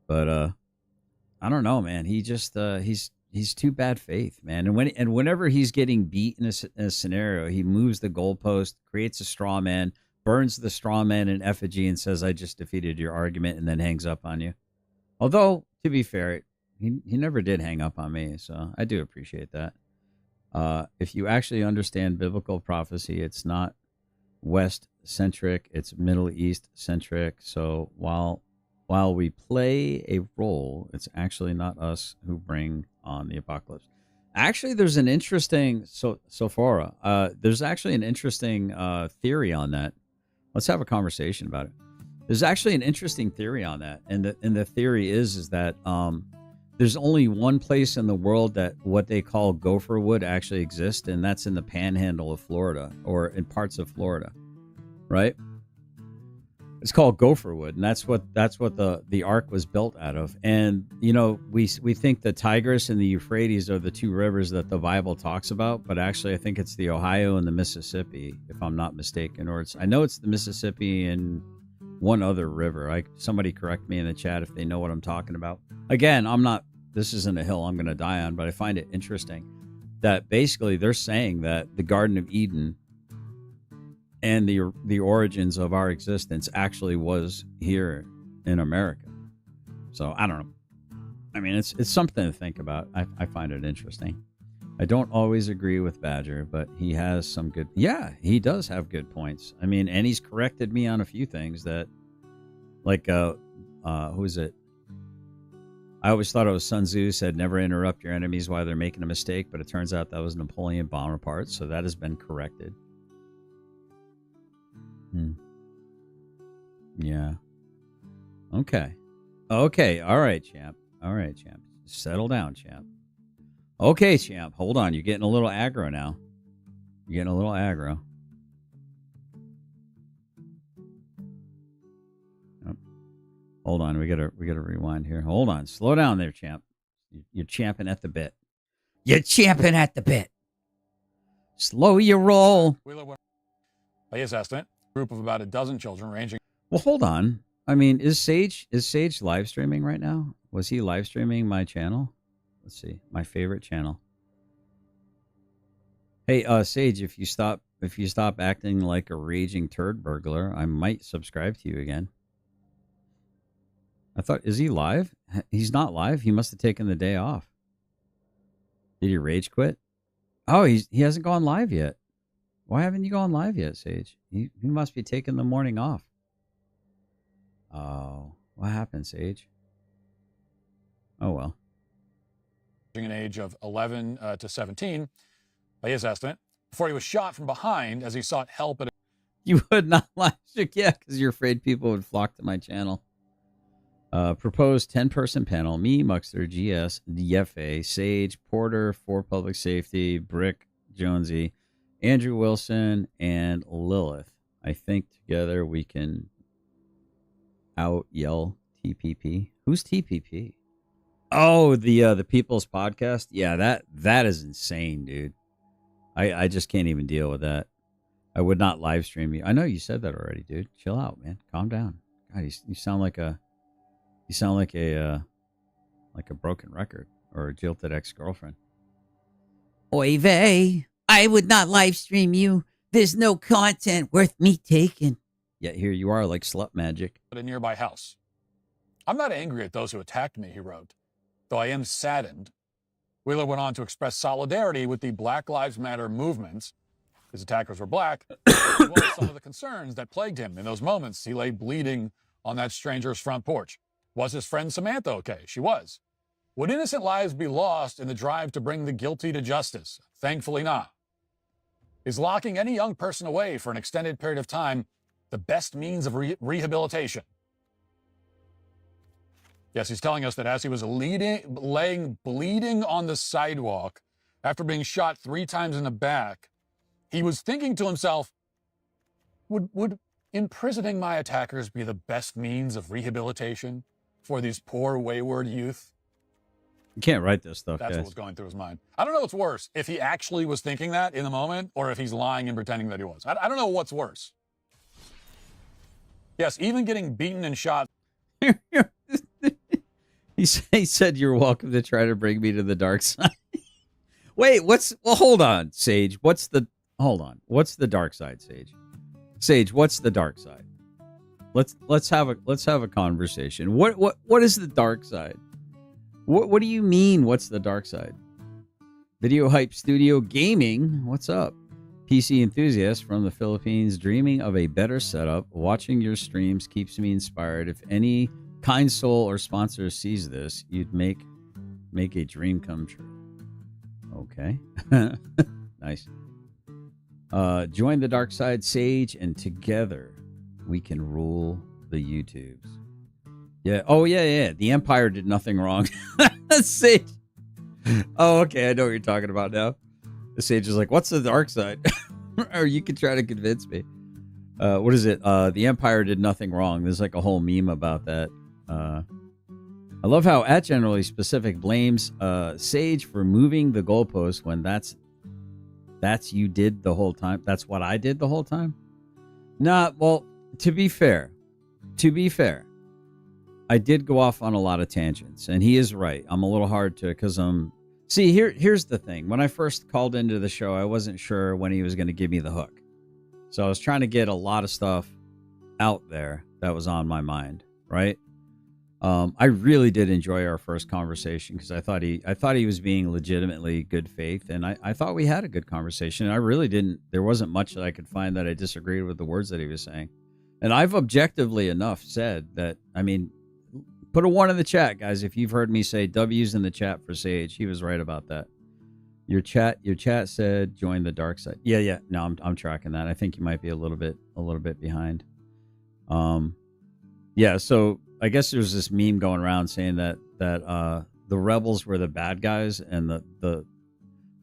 But I don't know, man. He just he's too bad faith, man. And whenever he's getting beat in a scenario, he moves the goalpost, creates a straw man, burns the straw man in effigy, and says, "I just defeated your argument," and then hangs up on you. Although, to be fair, he never did hang up on me, so I do appreciate that. If you actually understand biblical prophecy, it's not West-centric, it's Middle East-centric. So while we play a role, it's actually not us who bring on the apocalypse. Actually, there's an interesting, there's actually an interesting theory on that. Let's have a conversation about it. There's actually an interesting theory on that, and the theory is that there's only one place in the world that what they call gopher wood actually exists, and that's in the panhandle of Florida, or in parts of Florida, right? It's called gopher wood, and that's what the ark was built out of. And we think the Tigris and the Euphrates are the two rivers that the Bible talks about, but actually I think it's the Ohio and the Mississippi, if I'm not mistaken, or I know it's the Mississippi and one other river. Somebody correct me in the chat if they know what I'm talking about. Again, this isn't a hill I'm going to die on, but I find it interesting that basically they're saying that the Garden of Eden and the origins of our existence actually was here in America. So I don't know. I mean, it's something to think about. I find it interesting. I don't always agree with Badger, but he has some good. Yeah, he does have good points. I mean, and he's corrected me on a few things that, like, who is it? I always thought it was Sun Tzu said, "Never interrupt your enemies while they're making a mistake," but it turns out that was Napoleon Bonaparte. So that has been corrected. Yeah. Okay. All right, champ. Settle down, champ. Okay, champ. Hold on. You're getting a little aggro now. Oh. Hold on. We gotta rewind here. Hold on. Slow down there, champ. You're champing at the bit. Slow your roll. By his estimate, a group of about a dozen children ranging. Well, hold on. I mean, is Sage live streaming right now? Was he live streaming my channel? Let's see. My favorite channel. Hey, Sage, if you stop acting like a raging turd burglar, I might subscribe to you again. I thought, is he live? He's not live. He must have taken the day off. Did he rage quit? Oh, he hasn't gone live yet. Why haven't you gone live yet, Sage? You must be taking the morning off. Oh, what happened, Sage? Oh, well. An age of 11 to 17, by his estimate, before he was shot from behind as he sought help at You would not live stream, yeah, because you're afraid people would flock to my channel. Proposed 10-person panel: me, Muxter, GS, DFA, Sage, Porter, for Public Safety, Brick, Jonesy, Andrew Wilson, and Lilith. I think together we can out yell TPP. Who's TPP? Oh, the People's Podcast. Yeah, that is insane, dude. I just can't even deal with that. I would not live stream you. I know you said that already, dude. Chill out, man. Calm down. God, you sound like a broken record or a jilted ex-girlfriend. Oy vey, I would not live stream you. There's no content worth me taking. Yet here you are like slut magic. a nearby house. I'm not angry at those who attacked me, he wrote, though I am saddened. Wheeler went on to express solidarity with the Black Lives Matter movement. His attackers were black, as well as some of the concerns that plagued him in those moments he lay bleeding on that stranger's front porch. Was his friend Samantha okay? She was. Would innocent lives be lost in the drive to bring the guilty to justice? Thankfully not. Is locking any young person away for an extended period of time the best means of rehabilitation? Yes, he's telling us that as he was laying bleeding on the sidewalk after being shot 3 times in the back, he was thinking to himself, would imprisoning my attackers be the best means of rehabilitation for these poor wayward youth? You can't write this stuff, That's guys. what was going through his mind. I don't know what's worse, if he actually was thinking that in the moment or if he's lying and pretending that he was. I don't know what's worse. Yes, even getting beaten and shot. He said you're welcome to try to bring me to the dark side. Wait, hold on, Sage. What's the dark side, Sage? Sage, what's the dark side? Let's have a conversation. What is the dark side? What do you mean, what's the dark side? Video Hype Studio Gaming, what's up? PC enthusiast from the Philippines, dreaming of a better setup. Watching your streams keeps me inspired. If any kind soul or sponsor sees this, you'd make a dream come true. Okay. Nice. Join the dark side, Sage, and together we can rule the YouTubes. Yeah. Oh, yeah. The Empire did nothing wrong. Sage. Oh, okay. I know what you're talking about now. The Sage is like, what's the dark side? Or you could try to convince me. What is it? The Empire did nothing wrong. There's like a whole meme about that. I love how at Generally Specific blames Sage for moving the goalpost when that's you did the whole time. That's what I did the whole time. Nah, well, to be fair, I did go off on a lot of tangents, and he is right. I'm a little hard to, because see, here's the thing. When I first called into the show, I wasn't sure when he was going to give me the hook. So I was trying to get a lot of stuff out there that was on my mind, right? I really did enjoy our first conversation because I thought he was being legitimately good faith, and I thought we had a good conversation. I really didn't. There wasn't much that I could find that I disagreed with the words that he was saying, and I've objectively enough said that. I mean, put a 1 in the chat, guys, if you've heard me say W's in the chat for Sage. He was right about that. Your chat said join the dark side. Yeah. No, I'm tracking that. I think you might be a little bit behind. Yeah. So I guess there's this meme going around saying that the rebels were the bad guys and the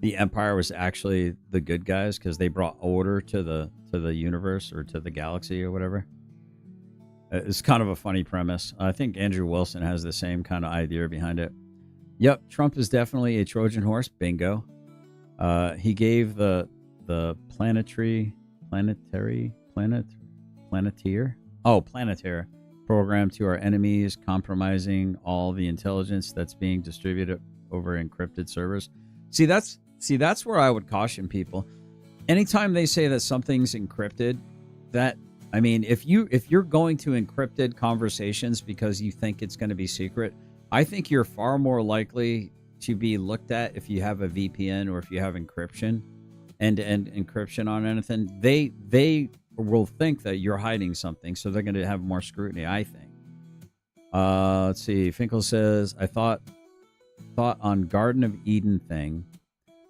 Empire was actually the good guys because they brought order to the universe or to the galaxy or whatever. It's kind of a funny premise. I think Andrew Wilson has the same kind of idea behind it. Yep, Trump is definitely a Trojan horse. Bingo. He gave the planetary program to our enemies, compromising all the intelligence that's being distributed over encrypted servers. See, that's where I would caution people. Anytime they say that something's encrypted, if you're going to encrypted conversations because you think it's going to be secret, I think you're far more likely to be looked at if you have a VPN or if you have encryption, end-to-end encryption on anything. They will think that you're hiding something, so they're going to have more scrutiny, I think. Let's see. Finkel says, I thought on Garden of Eden thing,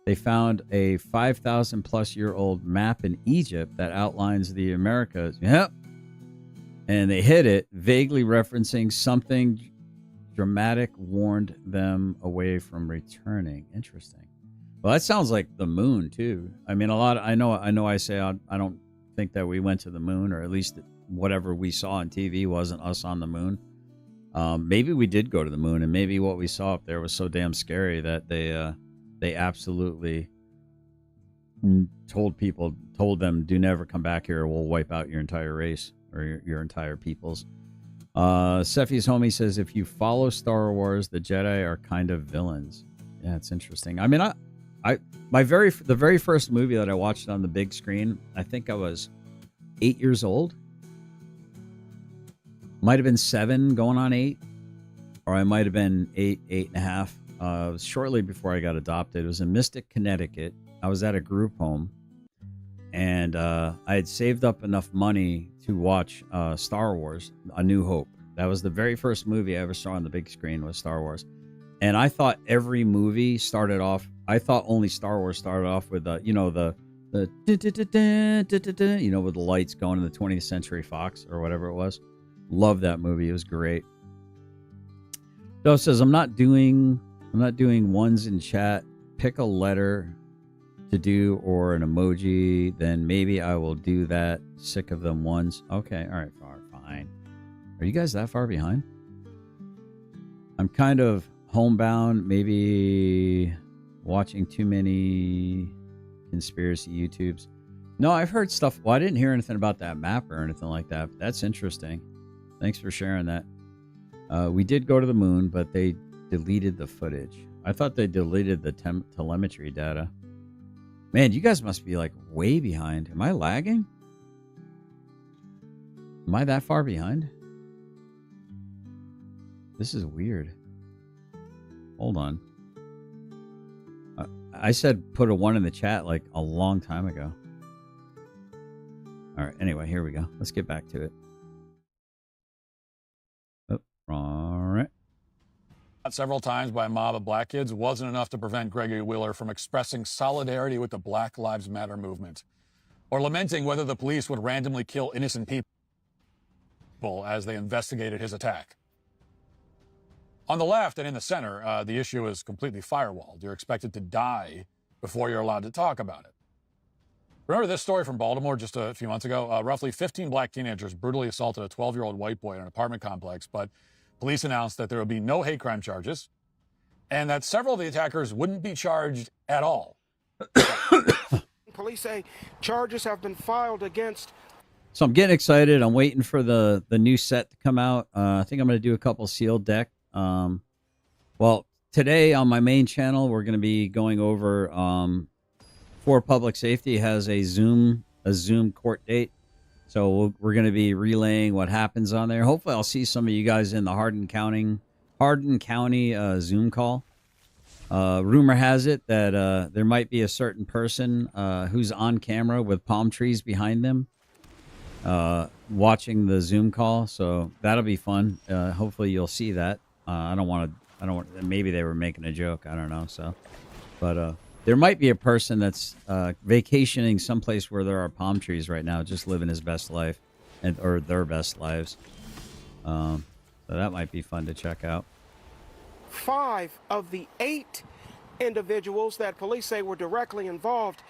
they found a 5,000 plus year old map in Egypt that outlines the Americas. Yep. And they hit it, vaguely referencing something dramatic warned them away from returning. Interesting. Well, that sounds like the moon too. I mean, I know I say I don't think that we went to the moon, or at least whatever we saw on TV wasn't us on the moon. Maybe we did go to the moon, and maybe what we saw up there was so damn scary that they absolutely told them, do never come back here, or we'll wipe out your entire race or your entire peoples. Seffi's homie says, if you follow Star Wars, the Jedi are kind of villains. Yeah, it's interesting. I mean, the very first movie that I watched on the big screen, I think I was 8 years old. Might have been 7 going on 8, or I might have been 8.5. Shortly before I got adopted. It was in Mystic, Connecticut. I was at a group home, and I had saved up enough money to watch Star Wars, A New Hope. That was the very first movie I ever saw on the big screen, was Star Wars. And I thought every movie started off, I thought only Star Wars started off with the with the lights going in the 20th Century Fox or whatever it was. Love that movie. It was great. Doe says, I'm not doing ones in chat. Pick a letter to do or an emoji, then maybe I will do that. Sick of them ones. Okay, all right, fine. Are you guys that far behind? I'm kind of homebound, maybe watching too many conspiracy YouTubes. No, I've heard stuff. Well, I didn't hear anything about that map or anything like that, but that's interesting. Thanks for sharing that. We did go to the moon, but they deleted the footage. I thought they deleted the telemetry data. Man, you guys must be like way behind. Am I lagging? Am I that far behind? This is weird. Hold on. I said put a 1 in the chat like a long time ago. All right, anyway, here we go. Let's get back to it. All right. Several times by a mob of black kids wasn't enough to prevent Gregory Wheeler from expressing solidarity with the Black Lives Matter movement, or lamenting whether the police would randomly kill innocent people as they investigated his attack. On the left and in the center, the issue is completely firewalled. You're expected to die before you're allowed to talk about it. Remember this story from Baltimore just a few months ago? Roughly 15 black teenagers brutally assaulted a 12-year-old white boy in an apartment complex, but police announced that there would be no hate crime charges and that several of the attackers wouldn't be charged at all. Police say charges have been filed against. So I'm getting excited. I'm waiting for the new set to come out. I think I'm going to do a couple sealed deck. Well, today on my main channel, we're going to be going over for public safety has a Zoom court date. So we're going to be relaying what happens on there. Hopefully I'll see some of you guys in the Hardin County Zoom call. Rumor has it that there might be a certain person who's on camera with palm trees behind them watching the Zoom call. So that'll be fun. Hopefully you'll see that. Maybe they were making a joke. I don't know. So, but there might be a person that's vacationing someplace where there are palm trees right now, just living his best life, or their best lives. So that might be fun to check out. 5 of the 8 individuals that police say were directly involved.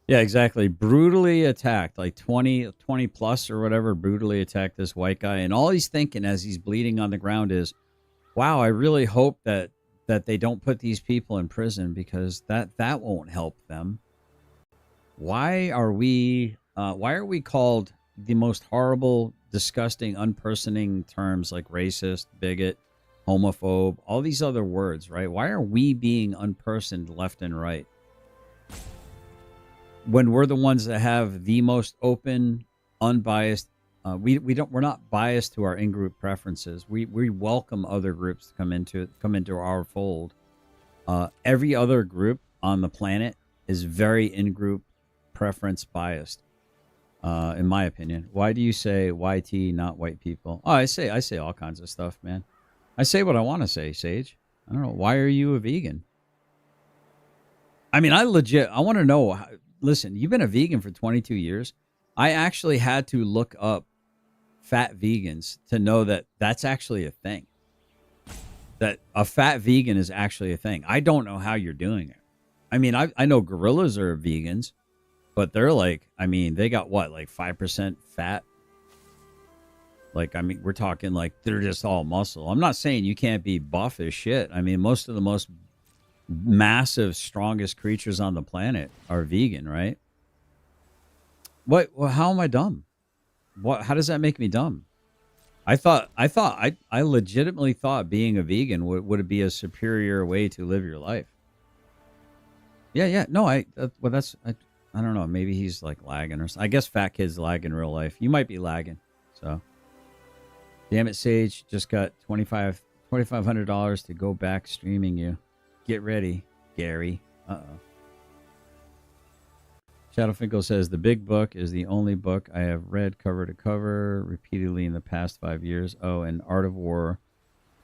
Yeah, exactly. Brutally attacked, like 20 plus or whatever, brutally attacked this white guy. And all he's thinking as he's bleeding on the ground is, wow, I really hope that they don't put these people in prison, because that won't help them. Why are we called the most horrible, disgusting, unpersoning terms like racist, bigot, homophobe, all these other words, right? Why are we being unpersoned left and right when we're the ones that have the most open, unbiased? We're not biased to our in-group preferences. We welcome other groups to come into our fold. Every other group on the planet is very in-group preference biased, in my opinion. Why do you say YT, not white people? Oh, I say all kinds of stuff, man. I say what I want to say, Sage. I don't know. Why are you a vegan? I mean, I want to know. Listen, you've been a vegan for 22 years. I actually had to look up fat vegans to know that that's actually a thing. That a fat vegan is actually a thing. I don't know how you're doing it. I mean, I know gorillas are vegans, but they're like, I mean, they got what, like 5% fat? Like, I mean, we're talking like they're just all muscle. I'm not saying you can't be buff as shit. I mean, most of the most massive, strongest creatures on the planet are vegan, right? What? Well, how am I dumb? What? How does that make me dumb? I legitimately thought being a vegan would be a superior way to live your life. Yeah. No, I don't know. Maybe he's like lagging or something. I guess fat kids lag in real life. You might be lagging. So, damn it, Sage just got $2,500 to go back streaming you. Get ready, Gary. Uh-oh. Shadowfinkel says, the big book is the only book I have read cover to cover repeatedly in the past 5 years. Oh, and Art of War.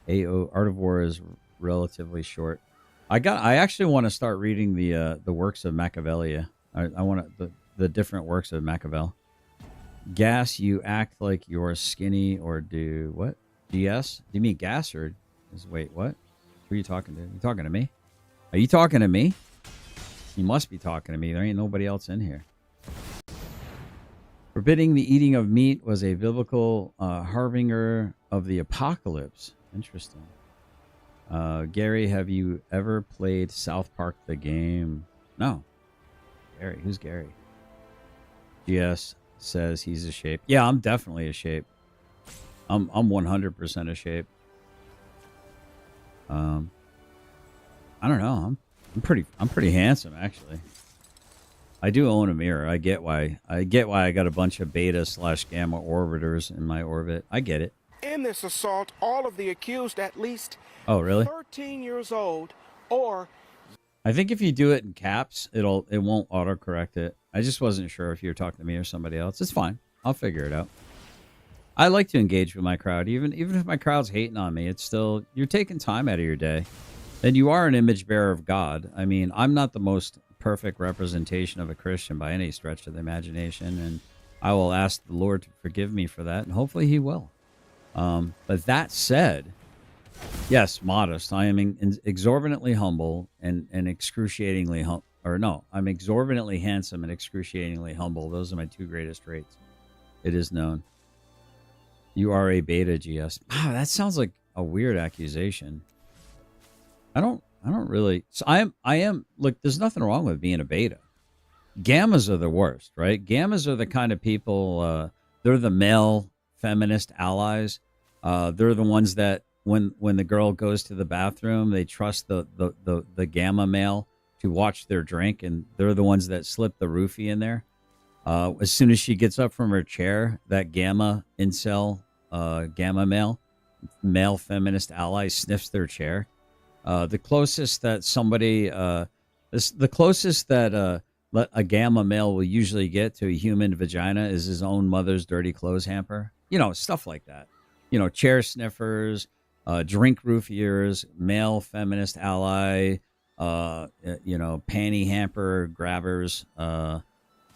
Art of War is relatively short. I actually want to start reading the works of Machiavelli. I want the different works of Machiavelli. Gas, you act like you're skinny or do what? GS? Do you mean gas or wait, what? Who are you talking to? You talking to me? Are you talking to me? You must be talking to me. There ain't nobody else in here. Forbidding the eating of meat was a biblical harbinger of the apocalypse. Interesting. Gary, have you ever played South Park the game? No. Gary, who's Gary? GS says he's a shape. Yeah, I'm definitely a shape. I'm 100% a shape. I don't know. I'm pretty handsome, actually. I do own a mirror. I get why I got a bunch of beta/gamma orbiters in my orbit. I get it. In this assault, all of the accused, at least Oh, really? 13 years old, or I think if you do it in caps, it won't autocorrect it. I just wasn't sure if you were talking to me or somebody else. It's fine. I'll figure it out. I like to engage with my crowd, even if my crowd's hating on me. It's still, you're taking time out of your day. And you are an image bearer of God. I mean, I'm not the most perfect representation of a Christian by any stretch of the imagination, and I will ask the Lord to forgive me for that, and hopefully he will. But that said, yes, modest. I am exorbitantly humble and excruciatingly I'm exorbitantly handsome and excruciatingly humble. Those are my two greatest traits. It is known. You are a beta, GS. Wow, that sounds like a weird accusation. I don't really. So I am. Look, there's nothing wrong with being a beta. Gammas are the worst, right? Gammas are the kind of people. They're the male feminist allies. They're the ones that when the girl goes to the bathroom, they trust the gamma male to watch their drink, and they're the ones that slip the roofie in there. As soon as she gets up from her chair, that gamma incel, gamma male feminist ally sniffs their chair. The closest that somebody, the closest that a gamma male will usually get to a human vagina is his own mother's dirty clothes hamper. You know, stuff like that. You know, chair sniffers, drink roofiers, male feminist ally, panty hamper grabbers.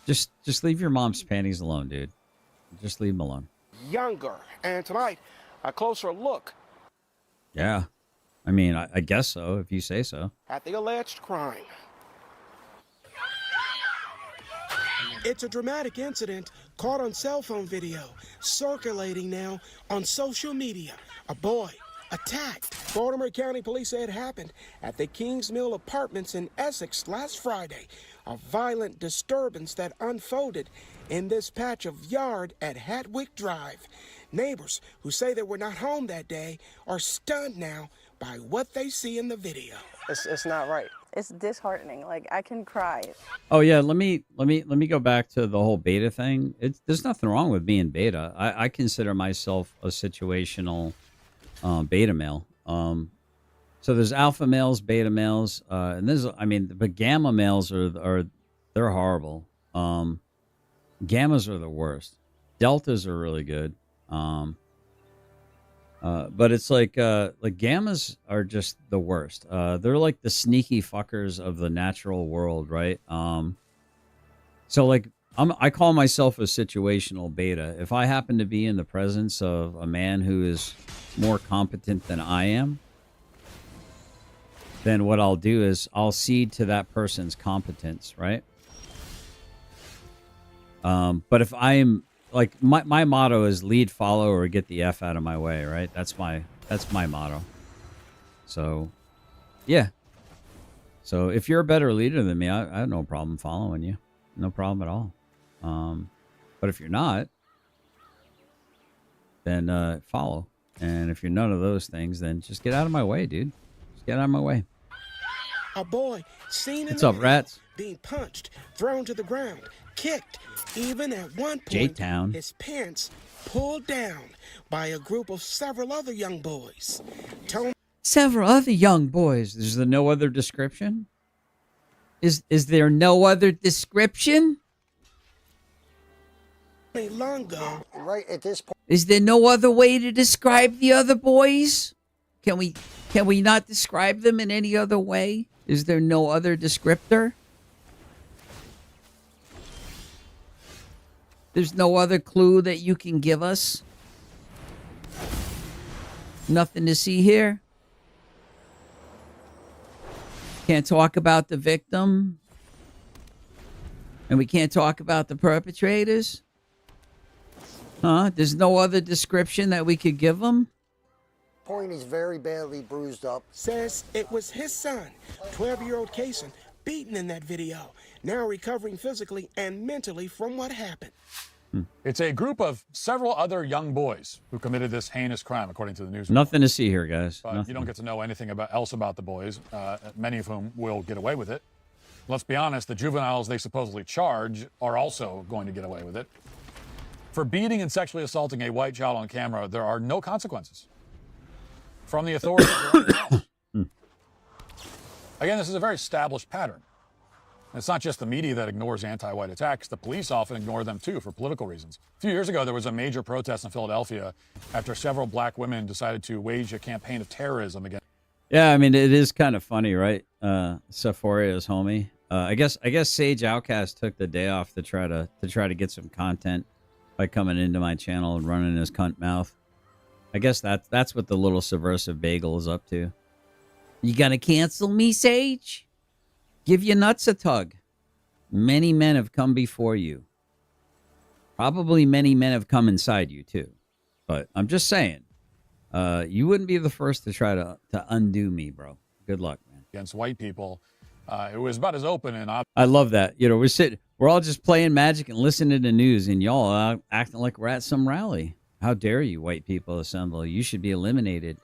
Just leave your mom's panties alone, dude. Just leave them alone. Younger. And tonight, a closer look. Yeah. I mean, I guess so, if you say so. At the alleged crime. It's a dramatic incident caught on cell phone video, circulating now on social media. A boy attacked. Baltimore County Police say it happened at the Kings Mill Apartments in Essex last Friday. A violent disturbance that unfolded in this patch of yard at Hatwick Drive. Neighbors who say they were not home that day are stunned now by what they see in the video. It's not right. It's disheartening. Like, I can cry. Oh yeah, let me go back to the whole beta thing. There's nothing wrong with being beta. I consider myself a situational beta male. So there's alpha males, beta males, and this. I mean, but gamma males are they're horrible. Gammas are the worst. Deltas are really good. But it's like gammas are just the worst. They're like the sneaky fuckers of the natural world, right? So like I call myself a situational beta. If I happen to be in the presence of a man who is more competent than I am, then what I'll do is I'll cede to that person's competence, right? But if I am like my motto is lead, follow, or get the F out of my way, right? That's my motto. So, yeah. So if you're a better leader than me, I have no problem following you. No problem at all. But if you're not, then follow. And if you're none of those things, then just get out of my way, dude. Just get out of my way. A boy seen in What's up, rats? being punched, thrown to the ground, kicked, even at one point J-Town. his pants pulled down by a group of several other young boys. Several other young boys. Is there no other description? Is there no other description? Longo. Right at this point. Is there no other way to describe the other boys? Can we not describe them in any other way? Is there no other descriptor? There's no other clue that you can give us? Nothing to see here? Can't talk about the victim? And we can't talk about the perpetrators? Huh? There's no other description that we could give them? Point is very badly bruised up. Says it was his son, 12-year-old Kason, beaten in that video, now recovering physically and mentally from what happened. It's a group of several other young boys who committed this heinous crime, according to the news. Nothing to see here, guys. But Nothing. you don't get to know anything else about the boys, many of whom will get away with it. Let's be honest, the juveniles they supposedly charge are also going to get away with it. For beating and sexually assaulting a white child on camera, there are no consequences from the authorities. Again, this is a very established pattern. It's not just the media that ignores anti-white attacks. The police often ignore them, too, for political reasons. A few years ago, there was a major protest in Philadelphia after several black women decided to wage a campaign of terrorism against. Yeah, I mean, it is kind of funny, right? Sephoria's homie. I guess Sage Outcast took the day off to try to get some content by coming into my channel and running his cunt mouth. I guess that's what the little subversive bagel is up to. You gonna cancel me, Sage? Give your nuts a tug. Many men have come before you. Probably many men have come inside you, too. But I'm just saying, you wouldn't be the first to try to undo me, bro. Good luck, man. Against white people. It was about as open and obvious. I love that. You know, we're all just playing Magic and listening to news, and y'all acting like we're at some rally. How dare you, white people, assemble? You should be eliminated.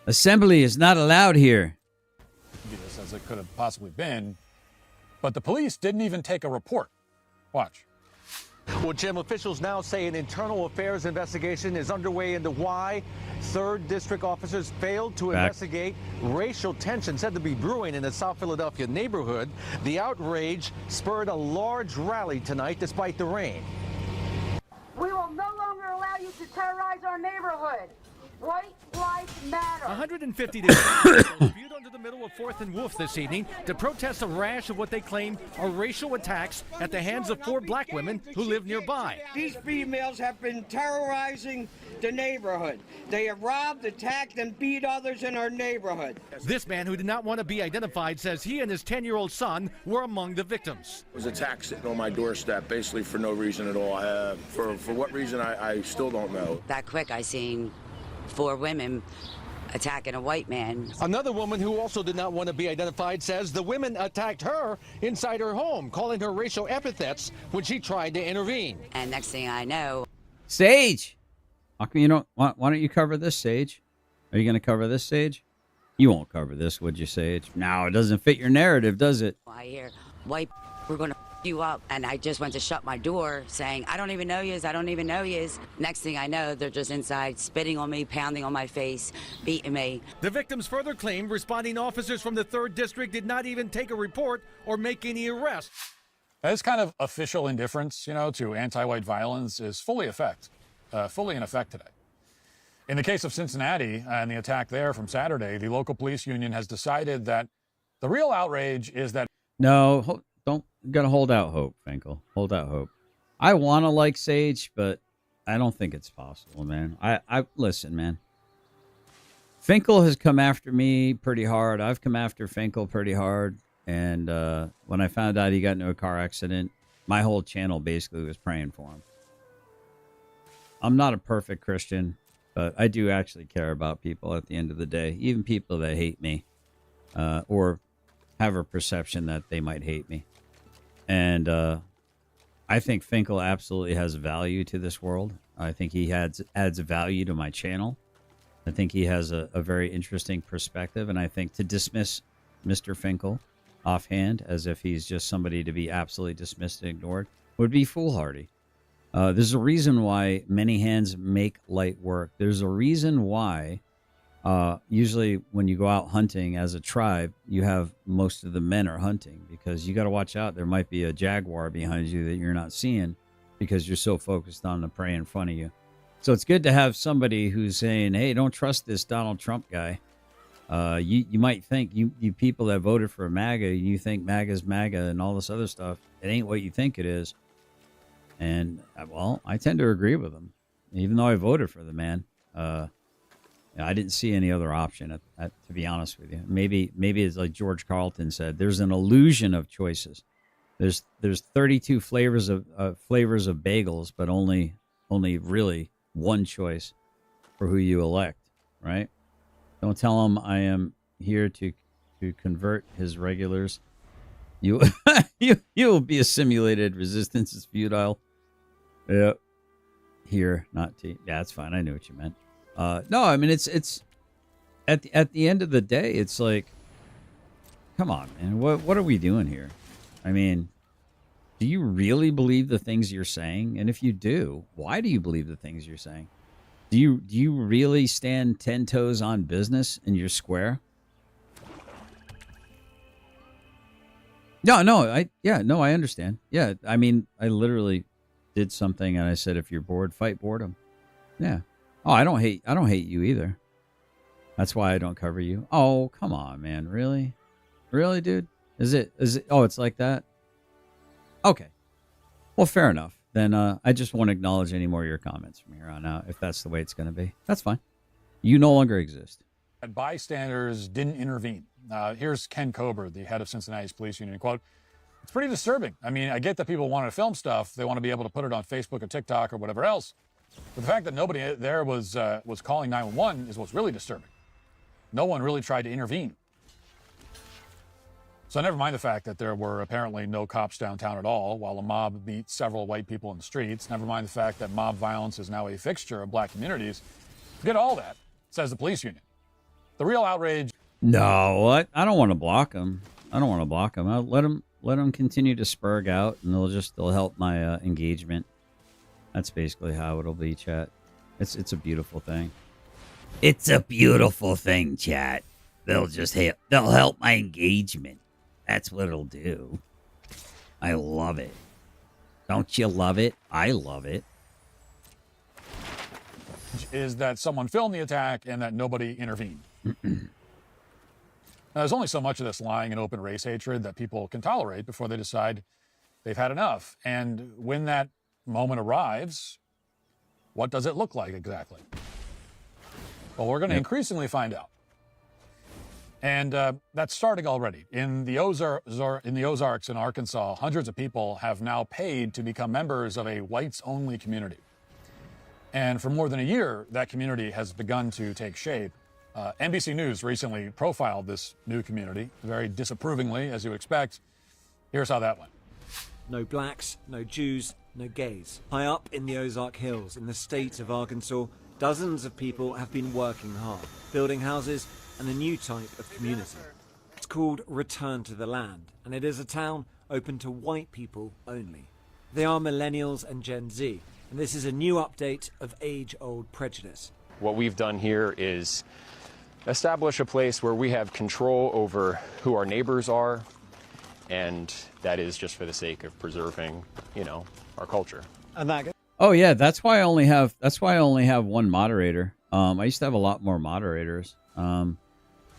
Assembly is not allowed here. As it could have possibly been, but the police didn't even take a report. Watch. Well, Jim, officials now say an internal affairs investigation is underway into why 3rd District officers failed to investigate racial tension said to be brewing in the South Philadelphia neighborhood. The outrage spurred a large rally tonight despite the rain. We will no longer allow you to terrorize our neighborhood. White lives matter. 150 spewed onto the middle of 4th and Wolf this evening to protest a rash of what they claim are racial attacks at the hands of 4 black women who live nearby. These females have been terrorizing the neighborhood. They have robbed, attacked, and beat others in our neighborhood. This man, who did not want to be identified, says he and his 10-year-old son were among the victims. There was attacks sitting on my doorstep, basically for no reason at all. For what reason, I still don't know. That quick, I seen 4 women attacking a white man. Another woman who also did not want to be identified says the women attacked her inside her home, calling her racial epithets when she tried to intervene. And next thing I know... Sage! How come you don't... Why don't you cover this, Sage? Are you going to cover this, Sage? You won't cover this, would you, Sage? No, it doesn't fit your narrative, does it? I hear, white, we're going to you up. And I just went to shut my door saying, I don't even know yous, I don't even know yous. Next thing I know, they're just inside spitting on me, pounding on my face, beating me. The victims further claimed responding officers from the 3rd District did not even take a report or make any arrests. This kind of official indifference, to anti-white violence is fully in effect today. In the case of Cincinnati and the attack there from Saturday, the local police union has decided that the real outrage is that... No, gotta hold out hope, Finkel. Hold out hope. I want to like Sage, but I don't think it's possible, man. I listen, man. Finkel has come after me pretty hard. I've come after Finkel pretty hard. And when I found out he got into a car accident, my whole channel basically was praying for him. I'm not a perfect Christian, but I do actually care about people at the end of the day, even people that hate me or have a perception that they might hate me. And I think Finkel absolutely has value to this world. I think he adds value to my channel. I think he has a very interesting perspective. And I think to dismiss Mr. Finkel offhand as if he's just somebody to be absolutely dismissed and ignored would be foolhardy. There's a reason why many hands make light work. There's a reason why usually when you go out hunting as a tribe, you have most of the men are hunting because you got to watch out. There might be a jaguar behind you that you're not seeing because you're so focused on the prey in front of you. So it's good to have somebody who's saying, hey, don't trust this Donald Trump guy. You might think you people that voted for MAGA, you think MAGA's MAGA and all this other stuff. It ain't what you think it is. And well, I tend to agree with him, even though I voted for the man. I didn't see any other option, to be honest with you. Maybe it's like George Carlton said. There's an illusion of choices. There's 32 flavors of bagels, but only really one choice for who you elect, right? Don't tell him I am here to convert his regulars. You will be a simulated resistance. It's futile. Yep. Here, not to. Yeah, that's fine. I knew what you meant. No, I mean it's at the end of the day, it's like, come on, man. What are we doing here? I mean, do you really believe the things you're saying? And if you do, why do you believe the things you're saying? Do you really stand 10 toes on business in your square? No, I understand. Yeah, I mean, I literally did something and I said, if you're bored, fight boredom. Yeah. Oh, I don't hate you either. That's why I don't cover you. Oh, come on, man. Really? Really, dude? Is it? Oh, it's like that? Okay. Well, fair enough. Then I just won't acknowledge any more of your comments from here on out if that's the way it's going to be. That's fine. You no longer exist. Bystanders didn't intervene. Here's Ken Kober, the head of Cincinnati's police union. Quote, it's pretty disturbing. I mean, I get that people want to film stuff. They want to be able to put it on Facebook or TikTok or whatever else. But the fact that nobody there was calling 911 is what's really disturbing. No one really tried to intervene. So never mind the fact that there were apparently no cops downtown at all while a mob beat several white people in the streets. Never mind the fact that mob violence is now a fixture of black communities. Forget all that, says the police union. The real outrage... No, what? I don't want to block them. I'll let them continue to spurg out, and they'll help my engagement. That's basically how it'll be, chat. It's a beautiful thing. It's a beautiful thing, chat. They'll help my engagement. That's what it'll do. I love it. Don't you love it? I love it. Is that someone filmed the attack and that nobody intervened. Now, there's only so much of this lying and open race hatred that people can tolerate before they decide they've had enough. And when that moment arrives, what does it look like exactly? Well, we're going to increasingly find out. And that's starting already. In the Ozarks in Arkansas, hundreds of people have now paid to become members of a whites-only community. And for more than a year, that community has begun to take shape. NBC News recently profiled this new community, very disapprovingly, as you would expect. Here's how that went. No blacks, no Jews, no gays. High up in the Ozark Hills, in the state of Arkansas, dozens of people have been working hard, building houses and a new type of community. It's called Return to the Land, and it is a town open to white people only. They are millennials and Gen Z, and this is a new update of age-old prejudice. What we've done here is establish a place where we have control over who our neighbors are, and that is just for the sake of preserving, our culture. And that. Oh yeah, that's why I only have one moderator. I used to have a lot more moderators. The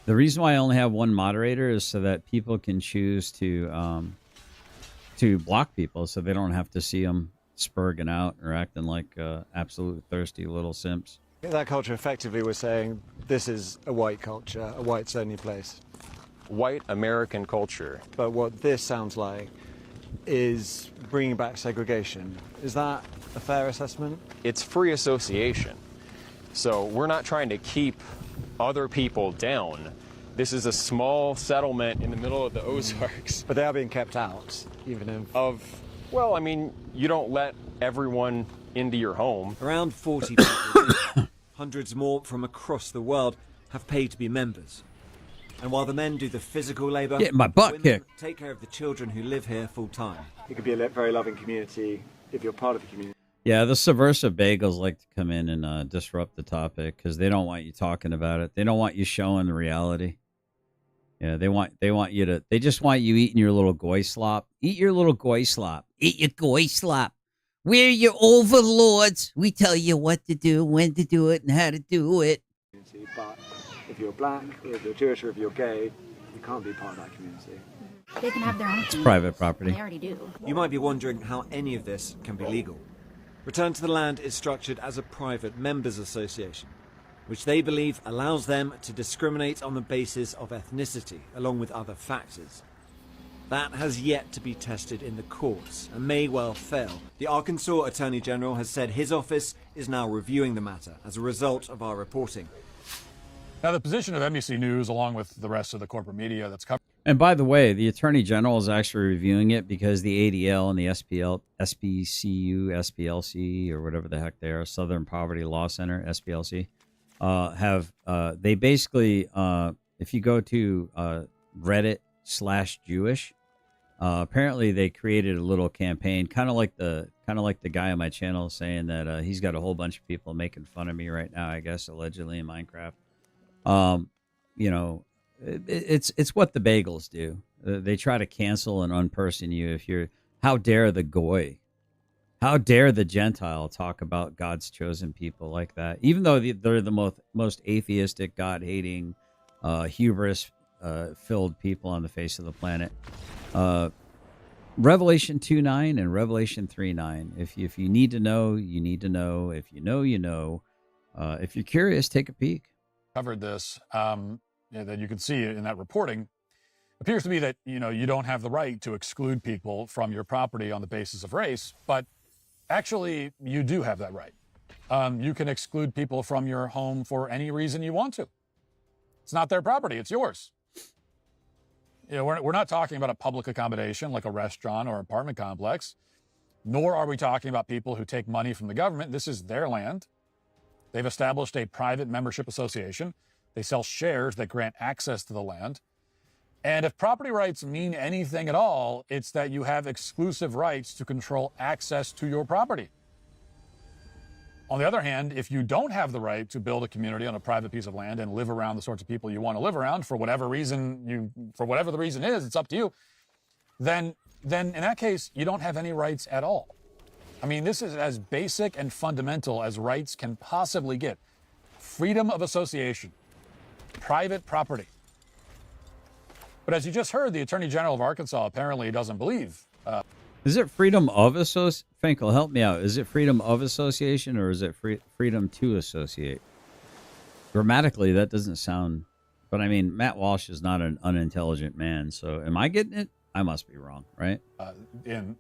reason why I only have one moderator is so that people can choose to block people, so they don't have to see them spurging out or acting like absolute thirsty little simps. That culture effectively was saying this is a white culture, a whites only place. White American culture. But what this sounds like is bringing back segregation. Is that a fair assessment? It's free association. So we're not trying to keep other people down. This is a small settlement in the middle of the Ozarks. But they are being kept out, even if... Well, I mean, you don't let everyone into your home. Around 40 people, hundreds more from across the world, have paid to be members. And while the men do the physical labour, get my butt women kicked. Take care of the children who live here full time. It could be a very loving community if you're part of the community. Yeah, the subversive bagels like to come in and disrupt the topic because they don't want you talking about it. They don't want you showing the reality. Yeah, they just want you eating your little goy slop. Eat your little goy slop. Eat your goy slop. We're your overlords. We tell you what to do, when to do it, and how to do it. But if you're black, or if you're Jewish, or if you're gay, you can't be part of that community. They can have their own It's private property. They already do. You might be wondering how any of this can be legal. Return to the Land is structured as a private members association, which they believe allows them to discriminate on the basis of ethnicity, along with other factors. That has yet to be tested in the courts and may well fail. The Arkansas Attorney General has said his office is now reviewing the matter as a result of our reporting. Now, the position of NBC News, along with the rest of the corporate media that's covered. And by the way, the Attorney General is actually reviewing it because the ADL and the SPCU, SPLC, or whatever the heck they are, Southern Poverty Law Center, SPLC, they basically, if you go to Reddit/Jewish, apparently they created a little campaign, kind of like the guy on my channel saying that he's got a whole bunch of people making fun of me right now, I guess, allegedly in Minecraft. It's what the bagels do. They try to cancel and unperson you how dare the goy, how dare the Gentile talk about God's chosen people like that, even though they're the most atheistic, God-hating, hubris filled people on the face of the planet. Revelation 2:9 and Revelation 3:9. If you need to know, you need to know. If you know, you know. If you're curious, take a peek. Covered this, that you can see in that reporting, appears to be that, you don't have the right to exclude people from your property on the basis of race, but actually you do have that right. You can exclude people from your home for any reason you want to. It's not their property, it's yours. We're not talking about a public accommodation like a restaurant or apartment complex, nor are we talking about people who take money from the government. This is their land. They've established a private membership association. They sell shares that grant access to the land. And if property rights mean anything at all, it's that you have exclusive rights to control access to your property. On the other hand, if you don't have the right to build a community on a private piece of land and live around the sorts of people you want to live around for whatever the reason is, it's up to you, then in that case, you don't have any rights at all. I mean, this is as basic and fundamental as rights can possibly get. Freedom of association, private property. But as you just heard, the Attorney General of Arkansas apparently doesn't believe. Is it freedom of association? Finkel, help me out. Is it freedom of association or is it freedom to associate? Grammatically, that doesn't sound... But I mean, Matt Walsh is not an unintelligent man, so am I getting it? I must be wrong, right? In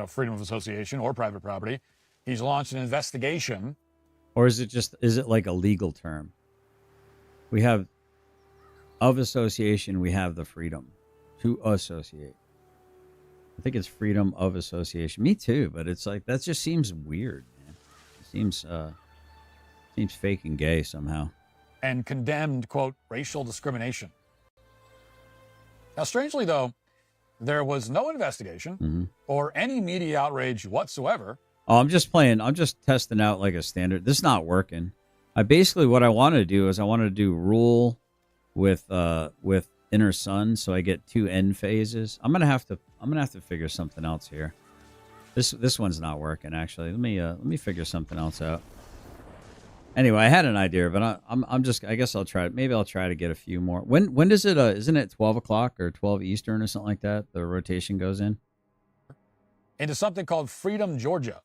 freedom of association or private property, he's launched an investigation. Or is it like a legal term? We have of association, we have the freedom to associate. I think it's freedom of association. Me too, but it's like that just seems weird, man. It seems fake and gay somehow. And condemned, quote, racial discrimination. Now, strangely though, there was no investigation or any media outrage whatsoever. Oh, I'm just playing. I'm just testing out like a standard. This is not working. What I want to do is I want to do rule with inner sun, so I get 2 end phases. I'm gonna have to figure something else here. This one's not working actually. Let me figure something else out. Anyway, I had an idea, but I guess I'll try it. Maybe I'll try to get a few more. When does it? Isn't it 12 o'clock or 12 Eastern or something like that? The rotation goes in into something called Freedom, Georgia.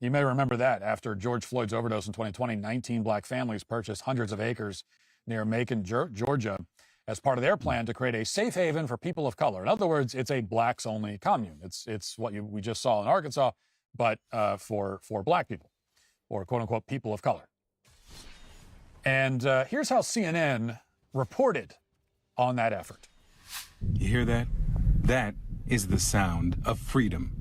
You may remember that after George Floyd's overdose in 2020, 19 black families purchased hundreds of acres near Macon, Georgia, as part of their plan to create a safe haven for people of color. In other words, it's a blacks-only commune. It's what we just saw in Arkansas, but for black people, or quote-unquote people of color. And here's how CNN reported on that effort. You hear that? That is the sound of freedom.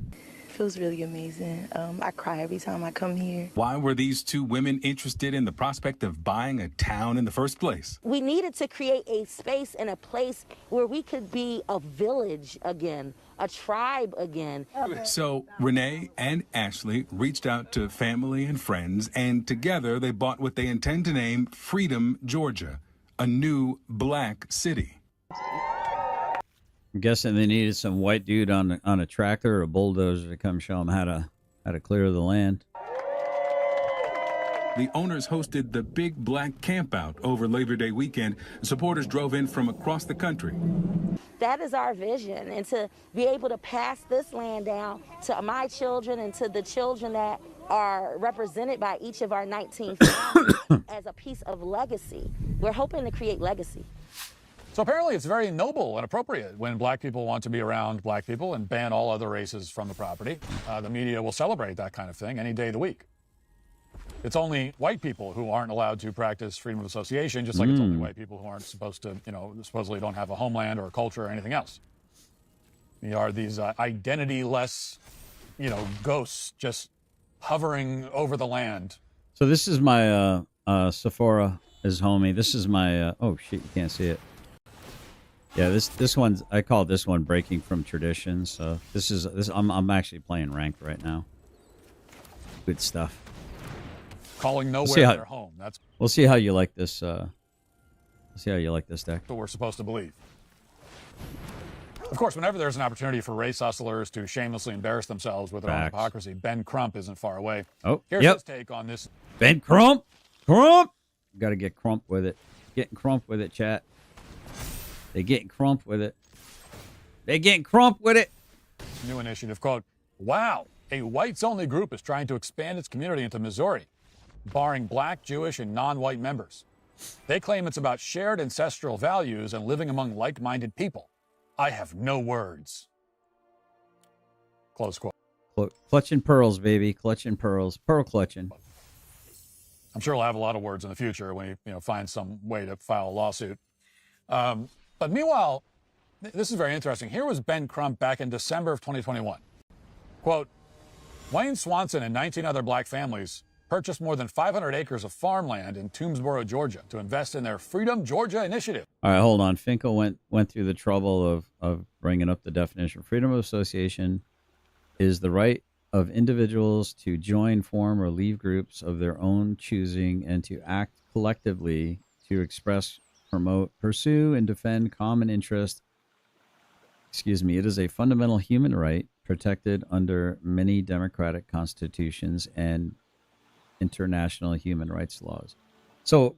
Feels really amazing. I cry every time I come here. Why were these 2 women interested in the prospect of buying a town in the first place? We needed to create a space and a place where we could be a village again, a tribe again. So Renee and Ashley reached out to family and friends, and together they bought what they intend to name Freedom, Georgia, a new black city. I'm guessing they needed some white dude on a tractor or a bulldozer to come show them how to clear the land. The owners hosted the big black campout over Labor Day weekend. Supporters drove in from across the country. That is our vision, and to be able to pass this land down to my children and to the children that are represented by each of our 19 families as a piece of legacy. We're hoping to create legacy. So apparently it's very noble and appropriate when black people want to be around black people and ban all other races from the property. The media will celebrate that kind of thing any day of the week. It's only white people who aren't allowed to practice freedom of association, just like it's only white people who aren't supposed to, supposedly don't have a homeland or a culture or anything else. There are these identity-less, ghosts just hovering over the land. So this is my Sephora is homie. This is my oh shit, you can't see it. Yeah, this one's, I call this one breaking from tradition. So I'm actually playing ranked right now. Good stuff. Calling nowhere their home. We'll see how you like this. We'll see how you like this deck. What we're supposed to believe. Of course, whenever there's an opportunity for race hustlers to shamelessly embarrass themselves with their own hypocrisy, Ben Crump isn't far away. Oh, here's his take on this. Ben Crump, Got to get Crump with it. Getting Crump with it, chat. They getting Crump with it. They getting Crump with it. New initiative, quote, wow, a whites-only group is trying to expand its community into Missouri, barring black, Jewish, and non-white members. They claim it's about shared ancestral values and living among like-minded people. I have no words. Close quote. Clutching pearls, baby. Clutching pearls. Pearl clutching. I'm sure we'll have a lot of words in the future when we find some way to file a lawsuit. But meanwhile, this is very interesting. Here was Ben Crump back in December of 2021. Quote, Wayne Swanson and 19 other black families purchased more than 500 acres of farmland in Toomsboro, Georgia, to invest in their Freedom Georgia initiative. All right, hold on. Finkel went through the trouble of bringing up the definition. Freedom of association is the right of individuals to join, form, or leave groups of their own choosing and to act collectively to express, promote, pursue, and defend common interest. It is a fundamental human right protected under many democratic constitutions and international human rights laws. So,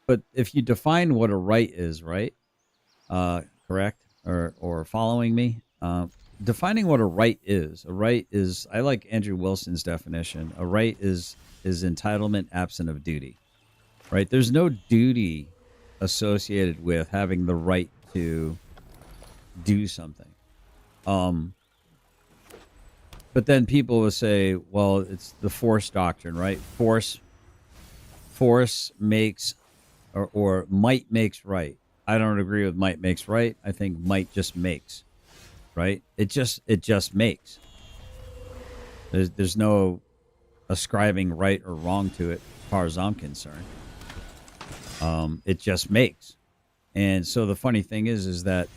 but if you define what a right is, right? Correct? Or following me? Defining what a right is. I like Andrew Wilson's definition. A right is entitlement absent of duty, right? There's no duty associated with having the right to do something. But then people will say, well, it's the force doctrine, right? Force makes or might makes right. I don't agree with might makes right. I think might just makes, right? It just makes. There's no ascribing right or wrong to it as far as I'm concerned. It just makes. And so the funny thing is that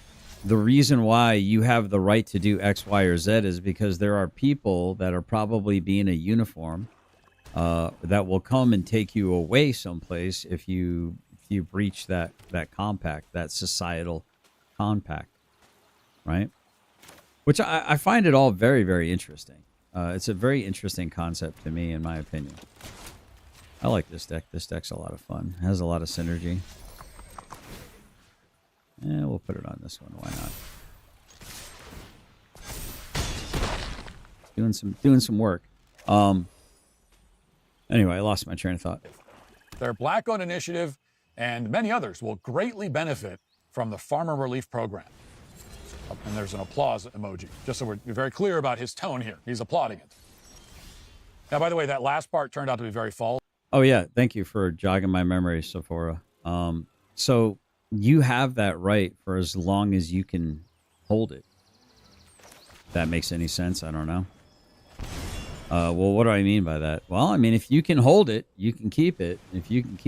the reason why you have the right to do X, Y, or Z is because there are people that are probably being a uniform that will come and take you away someplace if you breach that compact, that societal compact, right? Which I find it all very, very interesting. It's a very interesting concept to me, in my opinion. I like this deck. This deck's a lot of fun. It has a lot of synergy. Yeah, we'll put it on this one. Why not? Doing some work. Anyway, I lost my train of thought. Their Black-owned initiative and many others will greatly benefit from the Farmer Relief Program. And there's an applause emoji, just so we're very clear about his tone here. He's applauding it. Now, by the way, that last part turned out to be very false. Oh, yeah. Thank you for jogging my memory, Sephora. So you have that right for as long as you can hold it. If that makes any sense, I don't know. Well, what do I mean by that? Well, I mean, if you can hold it, you can keep it. If you can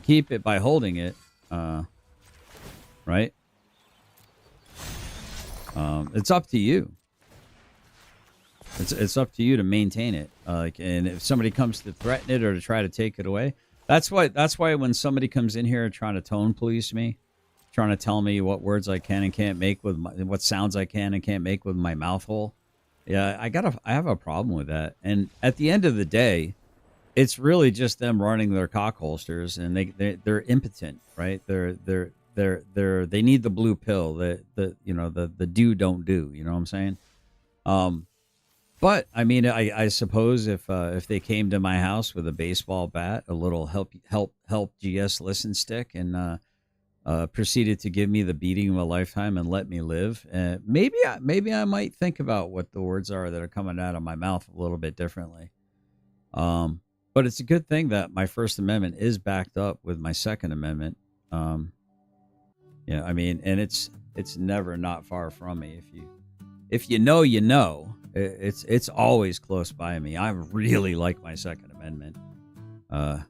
keep it by holding it, right? It's up to you. It's up to you to maintain it. And if somebody comes to threaten it or to try to take it away, that's why when somebody comes in here trying to tone police me, trying to tell me what words I can and can't make with what sounds I can and can't make with my mouth hole. Yeah, I have a problem with that. And at the end of the day, it's really just them running their cock holsters, and they're impotent, right? They need the blue pill. The do don't do. You know what I'm saying? But I mean, I suppose if they came to my house with a baseball bat, a little help GS listen stick, and proceeded to give me the beating of a lifetime and let me live, maybe I might think about what the words are that are coming out of my mouth a little bit differently. But it's a good thing that my First Amendment is backed up with my Second Amendment. Yeah, I mean, and it's never not far from me. If you know, you know. It's always close by me. I really like my Second Amendment. Yeah.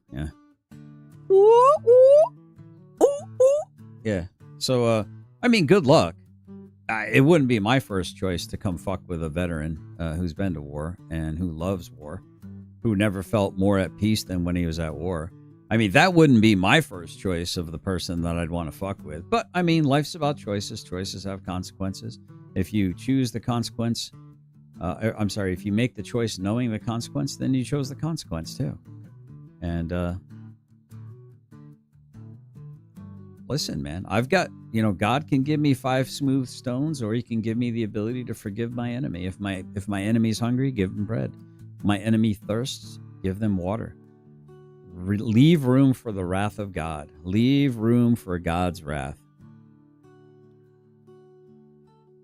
Yeah. So, I mean, good luck. It wouldn't be my first choice to come fuck with a veteran who's been to war and who loves war, who never felt more at peace than when he was at war. I mean, that wouldn't be my first choice of the person that I'd want to fuck with. But, I mean, life's about choices. Choices have consequences. If you choose the consequence, if you make the choice knowing the consequence, then you chose the consequence too. And, listen, man, I've got, God can give me 5 smooth stones, or he can give me the ability to forgive my enemy. If my enemy's hungry, give them bread. If my enemy thirsts, give them water. Leave room for the wrath of God. Leave room for God's wrath.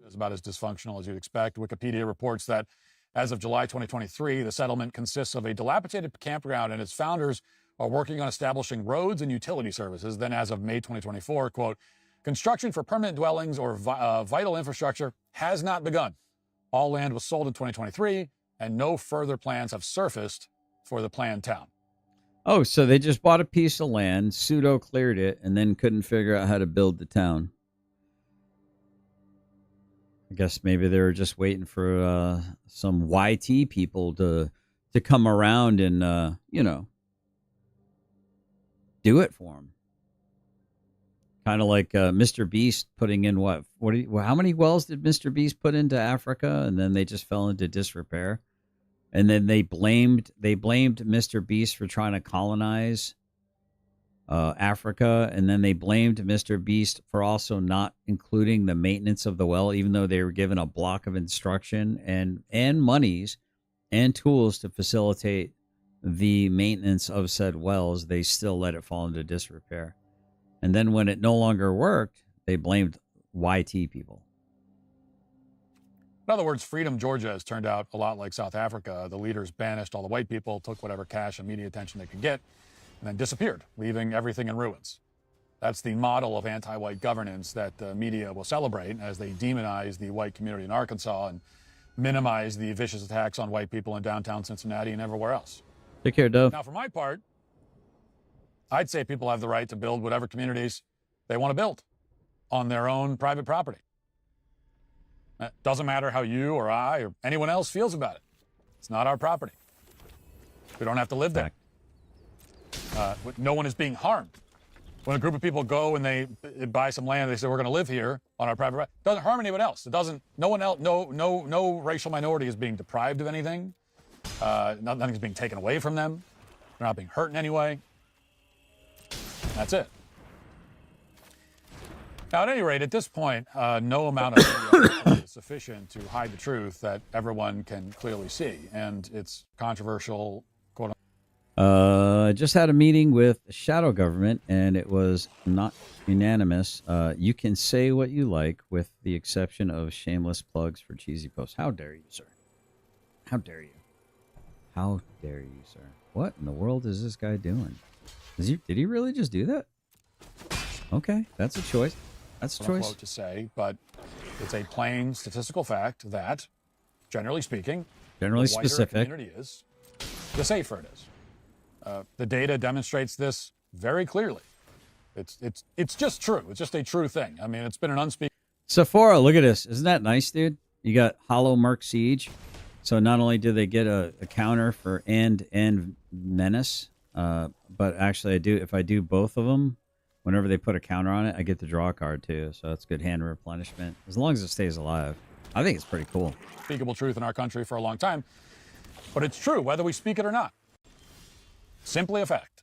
It's about as dysfunctional as you'd expect. Wikipedia reports that as of July 2023, the settlement consists of a dilapidated campground, and its founders are working on establishing roads and utility services. Then as of May 2024, quote, construction for permanent dwellings or vital infrastructure has not begun. All land was sold in 2023, and no further plans have surfaced for the planned town. Oh, so they just bought a piece of land, pseudo cleared it, and then couldn't figure out how to build the town. I guess maybe they were just waiting for some YT people to come around and, do it for them. Kind of like Mr. Beast putting in how many wells did Mr. Beast put into Africa, and then they just fell into disrepair? And then they blamed Mr. Beast for trying to colonize Africa, and then they blamed Mr. Beast for also not including the maintenance of the well, even though they were given a block of instruction and monies and tools to facilitate the maintenance of said wells. They still let it fall into disrepair. And then when it no longer worked, they blamed YT people. In other words, Freedom Georgia has turned out a lot like South Africa. The leaders banished all the white people, took whatever cash and media attention they could get, and then disappeared, leaving everything in ruins. That's the model of anti-white governance that the media will celebrate as they demonize the white community in Arkansas and minimize the vicious attacks on white people in downtown Cincinnati and everywhere else. Take care, Dove. Now, for my part, I'd say people have the right to build whatever communities they want to build on their own private property. It doesn't matter how you or I or anyone else feels about it. It's not our property. We don't have to live there. No one is being harmed. When a group of people go and they buy some land, they say we're going to live here on our private right. It doesn't harm anyone else. It doesn't. No one else. No racial minority is being deprived of anything. Nothing's being taken away from them. They're not being hurt in any way. That's it. Now, at any rate, at this point, no amount of media is sufficient to hide the truth that everyone can clearly see, and it's controversial. I just had a meeting with shadow government, and it was not unanimous. You can say what you like, with the exception of shameless plugs for cheesy posts. How dare you, sir? How dare you? How dare you, sir? What in the world is this guy doing? Did he really just do that? Okay, that's a choice. That's a choice. To say, but it's a plain statistical fact that, generally speaking, generally the whiter specific, a community is, the safer it is. The data demonstrates this very clearly. It's just true. It's just a true thing. I mean, it's been an unspeakable. Sephora, look at this. Isn't that nice, dude? You got Hollow Merc Siege. So not only do they get a counter for and Menace, but actually if I do both of them, whenever they put a counter on it, I get to draw a card too. So that's good hand replenishment, as long as it stays alive. I think it's pretty cool. Unspeakable truth in our country for a long time, but it's true whether we speak it or not. Simply a fact.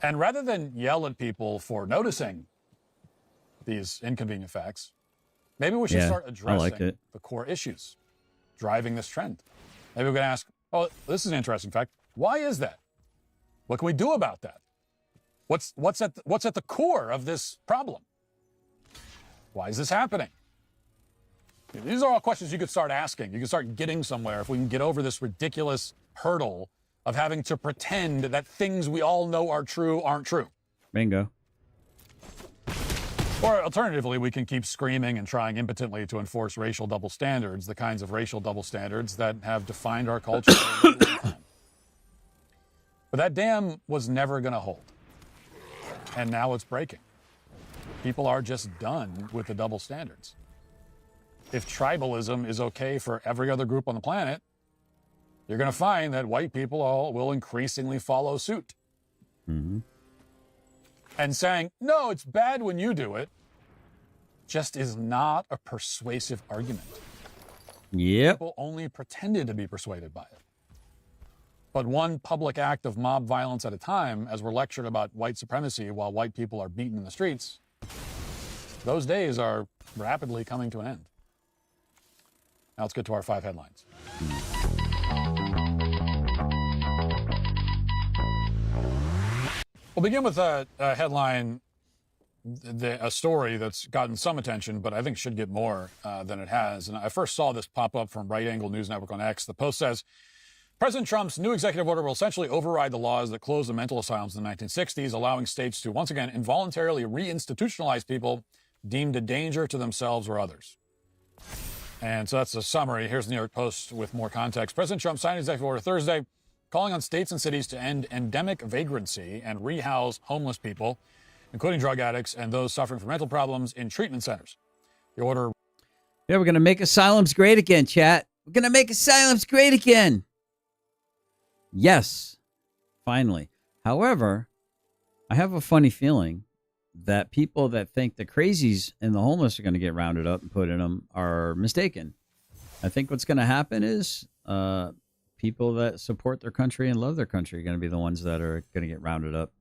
And rather than yell at people for noticing these inconvenient facts, maybe we should start addressing the core issues driving this trend. Maybe we can ask, oh, this is an interesting fact. Why is that? What can we do about that? What's at the core of this problem? Why is this happening? These are all questions you could start asking. You could start getting somewhere if we can get over this ridiculous hurdle of having to pretend that things we all know are true aren't true. Bingo. Or alternatively, we can keep screaming and trying impotently to enforce racial double standards, the kinds of racial double standards that have defined our culture for a long time. But that dam was never going to hold. And now it's breaking. People are just done with the double standards. If tribalism is okay for every other group on the planet, you're going to find that white people all will increasingly follow suit. Mm-hmm. And saying, no, it's bad when you do it, just is not a persuasive argument. Yep. People only pretended to be persuaded by it. But one public act of mob violence at a time, as we're lectured about white supremacy while white people are beaten in the streets, those days are rapidly coming to an end. Now let's get to our 5 headlines. We'll begin with a headline, a story that's gotten some attention, but I think should get more than it has. And I first saw this pop up from Right Angle News Network on X. The post says, President Trump's new executive order will essentially override the laws that closed the mental asylums in the 1960s, allowing states to once again involuntarily reinstitutionalize people deemed a danger to themselves or others. And so that's a summary. Here's the New York Post with more context. President Trump signed an executive order Thursday calling on states and cities to end endemic vagrancy and rehouse homeless people, including drug addicts and those suffering from mental problems, in treatment centers. The order... Yeah, we're going to make asylums great again, chat. We're going to make asylums great again. Yes, finally. However, I have a funny feeling that people that think the crazies and the homeless are going to get rounded up and put in them are mistaken. I think what's going to happen is people that support their country and love their country are going to be the ones that are going to get rounded up.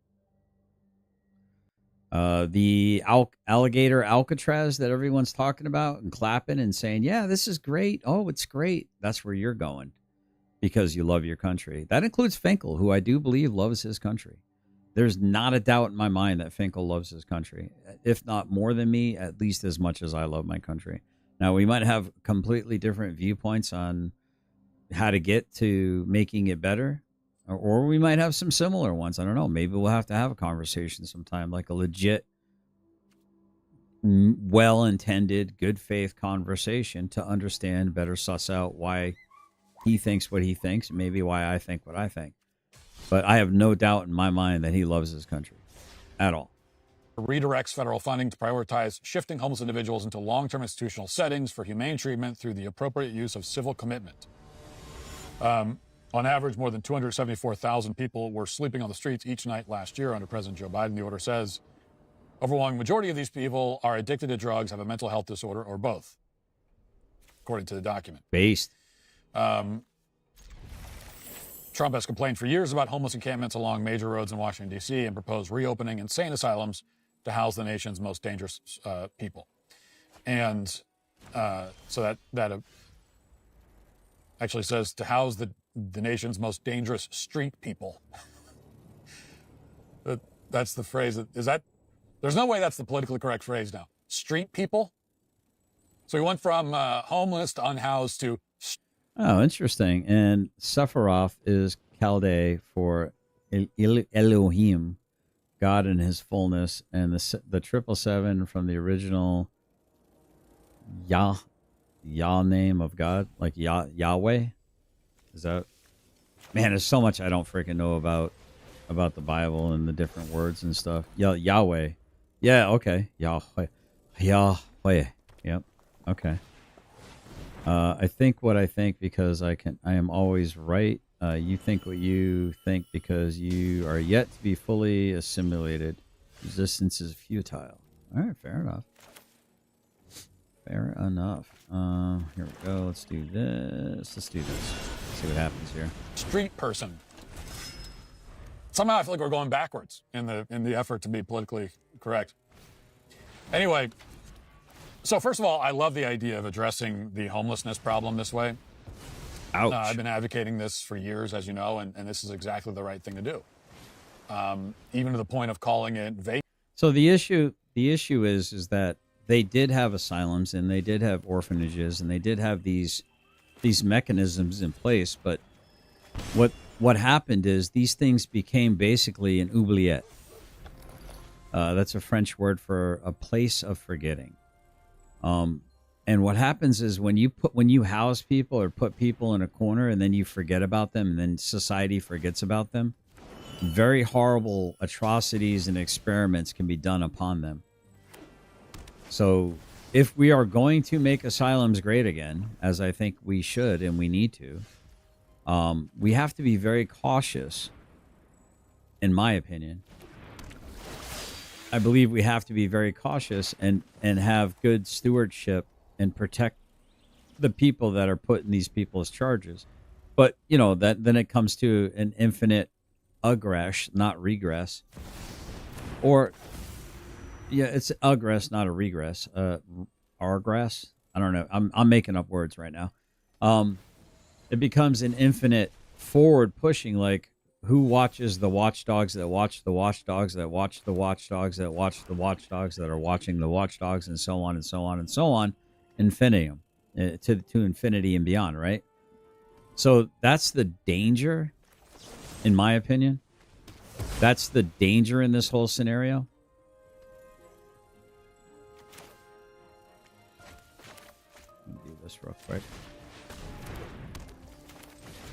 The alligator Alcatraz that everyone's talking about and clapping and saying, yeah, this is great. Oh, it's great. That's where you're going because you love your country. That includes Finkel, who I do believe loves his country. There's not a doubt in my mind that Finkel loves his country. If not more than me, at least as much as I love my country. Now, we might have completely different viewpoints on how to get to making it better, or we might have some similar ones. I don't know. Maybe we'll have to have a conversation sometime, like a legit, well-intended, good faith conversation to understand, better suss out why he thinks what he thinks, and maybe why I think what I think. But I have no doubt in my mind that he loves his country at all. redirects federal funding to prioritize shifting homeless individuals into long-term institutional settings for humane treatment through the appropriate use of civil commitment. On average, more than 274,000 people were sleeping on the streets each night last year under President Joe Biden. The order says overwhelming majority of these people are addicted to drugs, have a mental health disorder, or both, according to the document. Based. Trump has complained for years about homeless encampments along major roads in Washington, D.C., and proposed reopening insane asylums to house the nation's most dangerous people. And so that actually says to house the nation's most dangerous street people. That's the phrase. There's no way that's the politically correct phrase now. Street people? So we went from homeless to unhoused to... Oh, interesting. And Sephiroth is Chaldee for Elohim, God in his fullness, and the 777 from the original Yah name of God, like Yahweh. Is that? Man, there's so much I don't freaking know about the Bible and the different words and stuff. Yahweh. Yeah, okay. Yahweh. Yep. Okay. I think what I think because I am always right. You think what you think because you are yet to be fully assimilated. Resistance is futile. All right, fair enough. Fair enough. Here we go. Let's do this. Let's see what happens here. Street person. Somehow I feel like we're going backwards in the effort to be politically correct. Anyway, so first of all, I love the idea of addressing the homelessness problem this way. Ouch. I've been advocating this for years, as you know, and this is exactly the right thing to do. Even to the point of calling it vacant. So the issue is that they did have asylums and they did have orphanages and they did have these mechanisms in place, but what happened is these things became basically an oubliette. That's a French word for a place of forgetting. And what happens is when you house people or put people in a corner and then you forget about them and then society forgets about them, very horrible atrocities and experiments can be done upon them. So if we are going to make asylums great again, as I think we should and we need to, we have to be very cautious, in my opinion. I believe we have to be very cautious and have good stewardship and protect the people that are put in these people's charges. But, you know, that then it comes to an infinite aggress, not regress. Or, yeah, it's aggress, not a regress. Regress? I don't know. I'm making up words right now. It becomes an infinite forward pushing, like, who watches the watchdogs that watch the watchdogs that watch the watchdogs that watch the watchdogs that are watching the watchdogs, and so on and so on and so on, infinitum, to infinity and beyond, right? So that's the danger, in my opinion. That's the danger in this whole scenario. Let me do this real quick.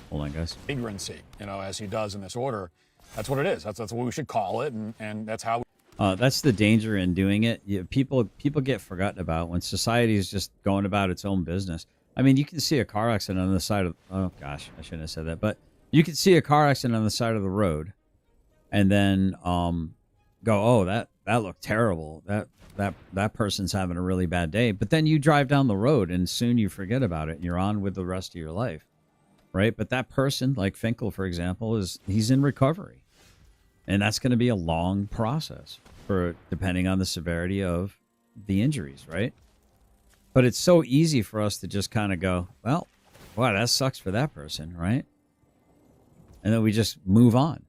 Hold on, guys. Vagrancy, you know, as he does in this order. That's what it is. That's what we should call it, and that's how. That's the danger in doing it. People get forgotten about when society is just going about its own business. I mean, you can see a car accident on the side of. Oh gosh, I shouldn't have said that. But you can see a car accident on the side of the road, and then go, oh, that looked terrible. That person's having a really bad day. But then you drive down the road, and soon you forget about it, and you're on with the rest of your life. Right, but that person, like Finkel, for example, he's in recovery, and that's going to be a long process for depending on the severity of the injuries, right? But it's so easy for us to just kind of go, well, wow, that sucks for that person, right? And then we just move on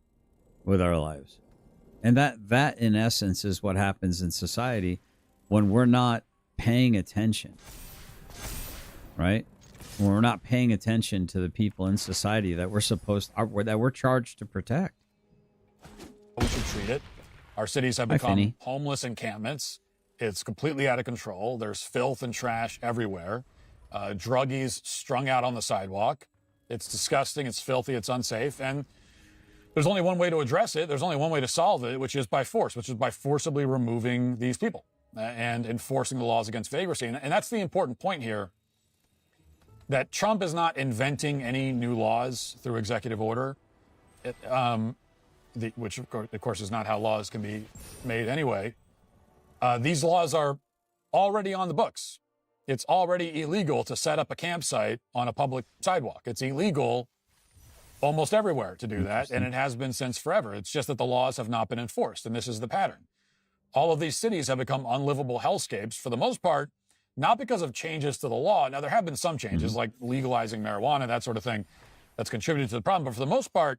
with our lives, and that in essence is what happens in society when we're not paying attention, right? When we're not paying attention to the people in society that we're charged to protect. We should treat it. Our cities have become homeless encampments. It's completely out of control. There's filth and trash everywhere. Druggies strung out on the sidewalk. It's disgusting. It's filthy. It's unsafe. And There's only one way to address it. There's only one way to solve it, which is by force, which is by forcibly removing these people and enforcing the laws against vagrancy. And that's the important point here, that Trump is not inventing any new laws through executive order, which, of course, is not how laws can be made anyway. These laws are already on the books. It's already illegal to set up a campsite on a public sidewalk. It's illegal almost everywhere to do that, and it has been since forever. It's just that the laws have not been enforced, and this is the pattern. All of these cities have become unlivable hellscapes, for the most part, not because of changes to the law. Now, there have been some changes, like legalizing marijuana, that sort of thing, that's contributed to the problem. But for the most part,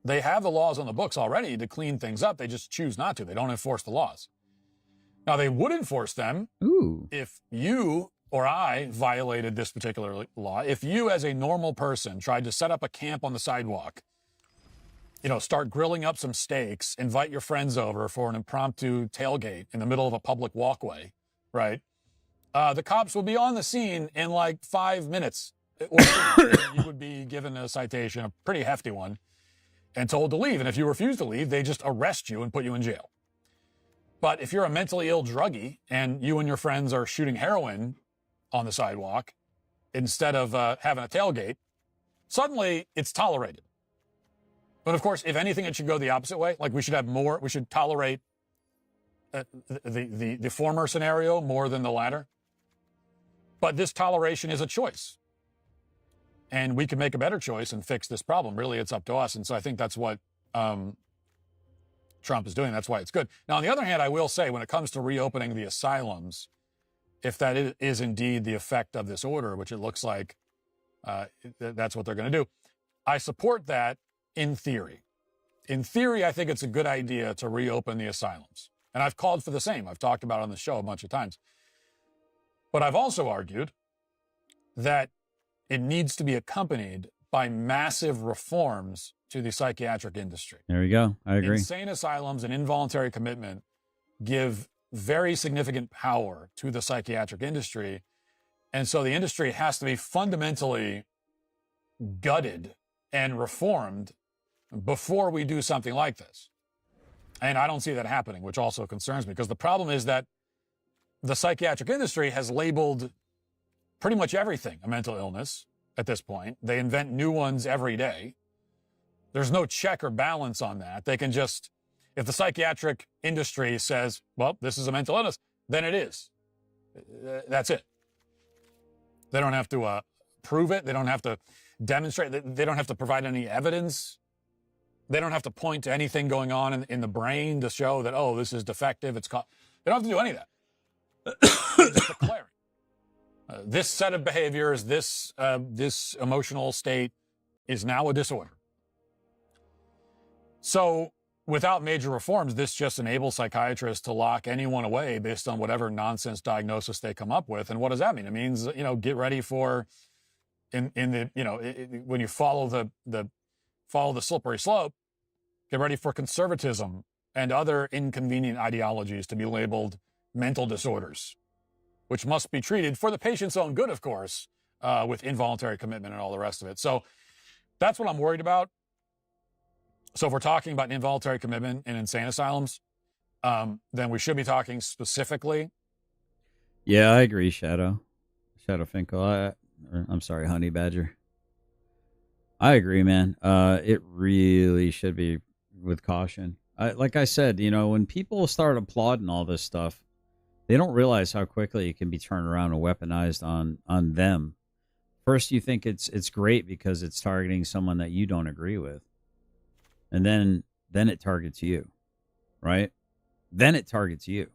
they have the laws on the books already to clean things up. They just choose not to. They don't enforce the laws. Now, they would enforce them if you or I violated this particular law. If you, as a normal person, tried to set up a camp on the sidewalk, start grilling up some steaks, invite your friends over for an impromptu tailgate in the middle of a public walkway, right? The cops will be on the scene in like 5 minutes. Or you would be given a citation, a pretty hefty one, and told to leave. And if you refuse to leave, they just arrest you and put you in jail. But if you're a mentally ill druggie and you and your friends are shooting heroin on the sidewalk instead of having a tailgate, suddenly it's tolerated. But of course, if anything, it should go the opposite way. Like we should tolerate the former scenario more than the latter. But this toleration is a choice. And we can make a better choice and fix this problem. Really, it's up to us. And so I think that's what Trump is doing. That's why it's good. Now, on the other hand, I will say when it comes to reopening the asylums, if that is indeed the effect of this order, which it looks like that's what they're going to do, I support that in theory. In theory, I think it's a good idea to reopen the asylums. And I've called for the same. I've talked about it on the show a bunch of times. But I've also argued that it needs to be accompanied by massive reforms to the psychiatric industry. There you go. I agree. Insane asylums and involuntary commitment give very significant power to the psychiatric industry. And so the industry has to be fundamentally gutted and reformed before we do something like this. And I don't see that happening, which also concerns me, because the problem is that the psychiatric industry has labeled pretty much everything a mental illness at this point. They invent new ones every day. There's no check or balance on that. They can just, if the psychiatric industry says, well, this is a mental illness, then it is. That's it. They don't have to prove it. They don't have to demonstrate. They don't have to provide any evidence. They don't have to point to anything going on in the brain to show that, oh, this is defective. They don't have to do any of that. They're just declaring. This set of behaviors, this emotional state is now a disorder. So without major reforms, this just enables psychiatrists to lock anyone away based on whatever nonsense diagnosis they come up with. And what does that mean? It means, get ready for when you follow the slippery slope, get ready for conservatism and other inconvenient ideologies to be labeled mental disorders, which must be treated for the patient's own good, of course, with involuntary commitment and all the rest of it. So that's what I'm worried about. So if we're talking about involuntary commitment in insane asylums, then we should be talking specifically. Yeah, I agree, Shadow Finkel. I'm sorry, Honey Badger. I agree, man. It really should be with caution. Like I said, when people start applauding all this stuff, they don't realize how quickly it can be turned around and weaponized on them. First, you think it's great because it's targeting someone that you don't agree with. And then it targets you, right? Then it targets you.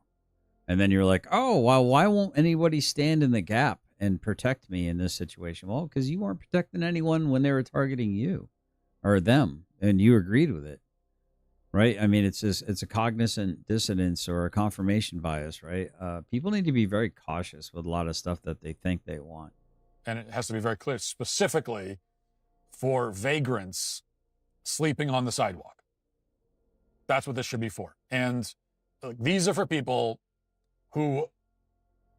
And then you're like, oh, well, why won't anybody stand in the gap and protect me in this situation? Well, because you weren't protecting anyone when they were targeting you or them, and you agreed with it, right? I mean, it's a cognizant dissonance or a confirmation bias, right? People need to be very cautious with a lot of stuff that they think they want. And it has to be very clear, specifically for vagrants sleeping on the sidewalk. That's what this should be for. And these are for people who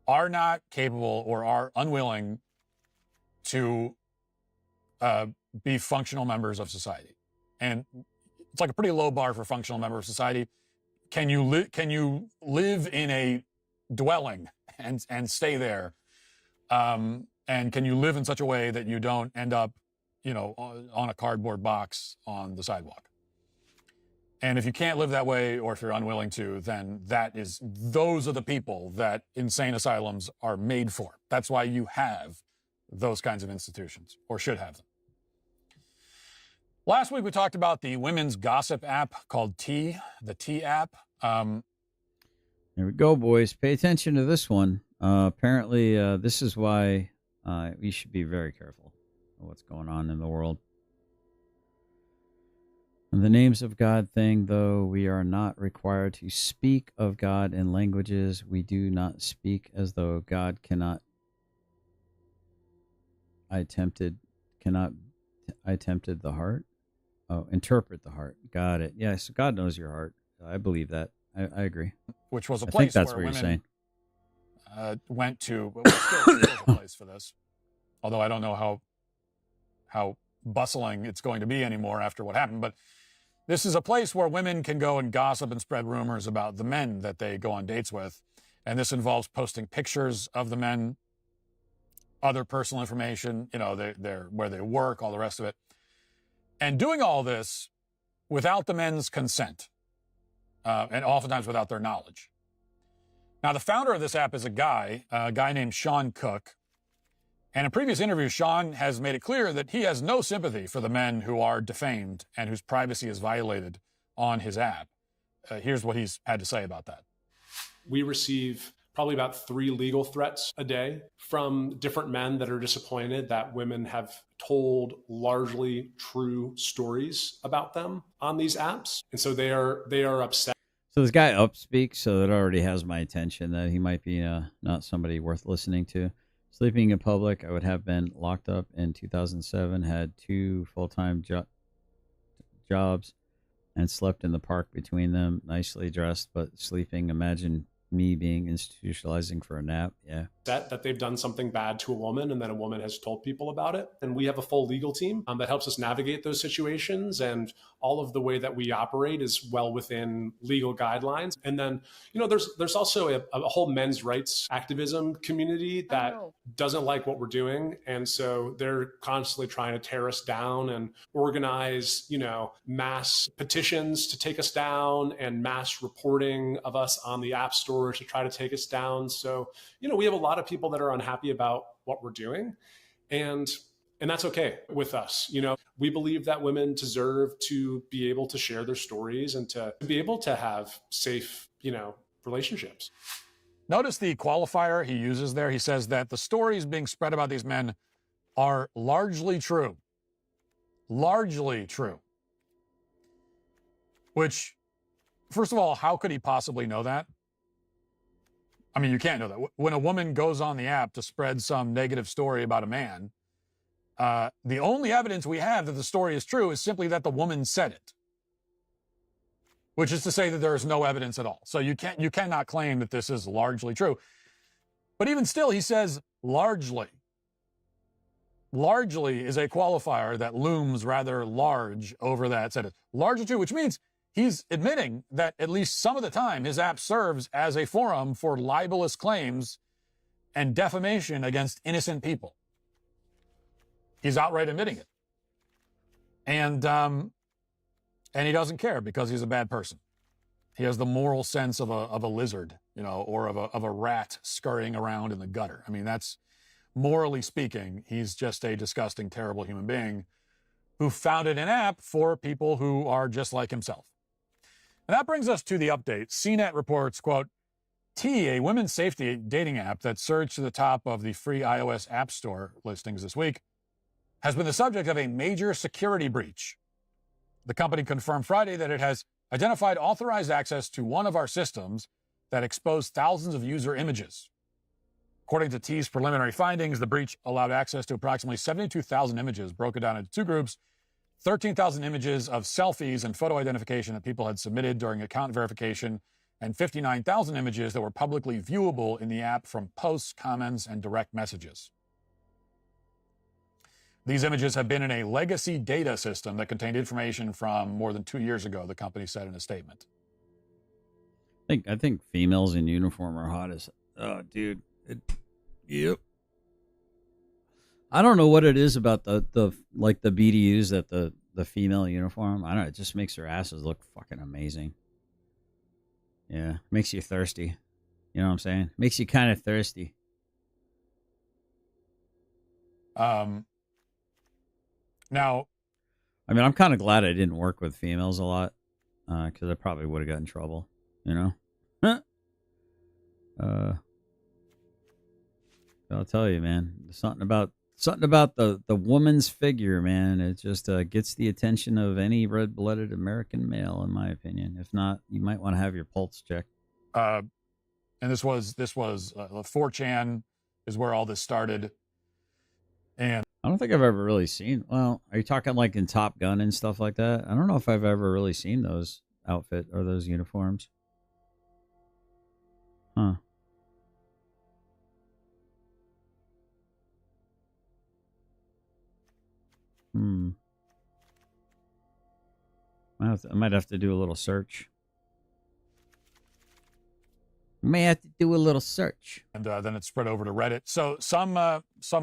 are not capable or are unwilling to be functional members of society. and it's like a pretty low bar for a functional member of society. Can you live in a dwelling and stay there? And can you live in such a way that you don't end up, on a cardboard box on the sidewalk? And if you can't live that way, or if you're unwilling to, then those are the people that insane asylums are made for. That's why you have those kinds of institutions, or should have them. Last week, we talked about the women's gossip app called T, the T app. Here we go, boys. Pay attention to this one. Apparently, this is why we should be very careful of what's going on in the world. The names of God thing, though we are not required to speak of God in languages, we do not speak as though God cannot. I tempted the heart. Oh, interpret the heart. Got it. Yes, God knows your heart. I believe that. I agree. Which was a I place think that's where what you're women saying. went to. But still a place for this. Although I don't know how bustling it's going to be anymore after what happened. But this is a place where women can go and gossip and spread rumors about the men that they go on dates with. And this involves posting pictures of the men, other personal information, their where they work, all the rest of it. And doing all this without the men's consent, and oftentimes without their knowledge. Now, the founder of this app is a guy named Sean Cook. And in previous interviews, Sean has made it clear that he has no sympathy for the men who are defamed and whose privacy is violated on his app. Here's what he's had to say about that. We receive probably about 3 legal threats a day from different men that are disappointed that women have told largely true stories about them on these apps. And so they are upset. So this guy upspeaks, so that already has my attention that he might be not somebody worth listening to. Sleeping in public, I would have been locked up in 2007, had 2 full-time jobs, and slept in the park between them, nicely dressed, but sleeping. Imagine me being institutionalizing for a nap. Yeah. That they've done something bad to a woman, and then a woman has told people about it. And we have a full legal team that helps us navigate those situations, and all of the way that we operate is well within legal guidelines. And then, there's also a whole men's rights activism community that doesn't like what we're doing. And so they're constantly trying to tear us down and organize, mass petitions to take us down and mass reporting of us on the App Store to try to take us down. So, we have a lot of people that are unhappy about what we're doing, and that's okay with us. We believe that women deserve to be able to share their stories and to be able to have safe, relationships. Notice the qualifier he uses there. He says that the stories being spread about these men are largely true. Largely true. Which, first of all, how could he possibly know that? I mean, you can't know that. When a woman goes on the app to spread some negative story about a man, the only evidence we have that the story is true is simply that the woman said it, which is to say that there is no evidence at all. So you cannot claim that this is largely true. But even still, he says largely. Largely is a qualifier that looms rather large over that sentence. Largely true, which means he's admitting that at least some of the time his app serves as a forum for libelous claims and defamation against innocent people. He's outright admitting it. And he doesn't care because he's a bad person. He has the moral sense of a lizard, or of a rat scurrying around in the gutter. I mean, that's, morally speaking, he's just a disgusting, terrible human being who founded an app for people who are just like himself. And that brings us to the update. CNET reports, quote, T, a women's safety dating app that surged to the top of the free iOS App Store listings this week, has been the subject of a major security breach. The company confirmed Friday that it has identified authorized access to one of our systems that exposed thousands of user images. According to T's preliminary findings, the breach allowed access to approximately 72,000 images broken down into 2 groups, 13,000 images of selfies and photo identification that people had submitted during account verification, and 59,000 images that were publicly viewable in the app from posts, comments, and direct messages. These images have been in a legacy data system that contained information from more than 2 years ago, the company said in a statement. I think females in uniform are hot as... Oh, dude. Yep. I don't know what it is about the BDUs that the female uniform. I don't know. It just makes their asses look fucking amazing. Yeah. Makes you thirsty. You know what I'm saying? Makes you kind of thirsty. Now, I mean, I'm kind of glad I didn't work with females a lot, because I probably would have got in trouble, you know? I'll tell you, man, something about the woman's figure, man. It just gets the attention of any red-blooded American male, in my opinion. If not, you might want to have your pulse checked. And this was 4chan is where all this started. And I don't think I've ever really seen... Well, are you talking like in Top Gun and stuff like that? I don't know if I've ever really seen those outfit or those uniforms. Huh. I might have to do a little search. May have to do a little search. And then it spread over to Reddit. So some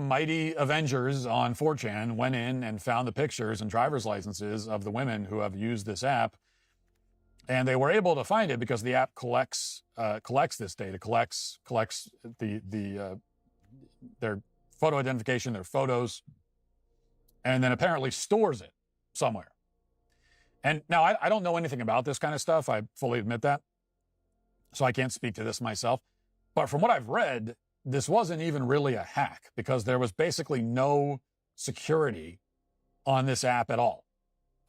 mighty Avengers on 4chan went in and found the pictures and driver's licenses of the women who have used this app. And they were able to find it because the app collects this data, collects their photo identification, their photos, and then apparently stores it somewhere. And now I don't know anything about this kind of stuff. I fully admit that. So I can't speak to this myself. But from what I've read, this wasn't even really a hack because there was basically no security on this app at all.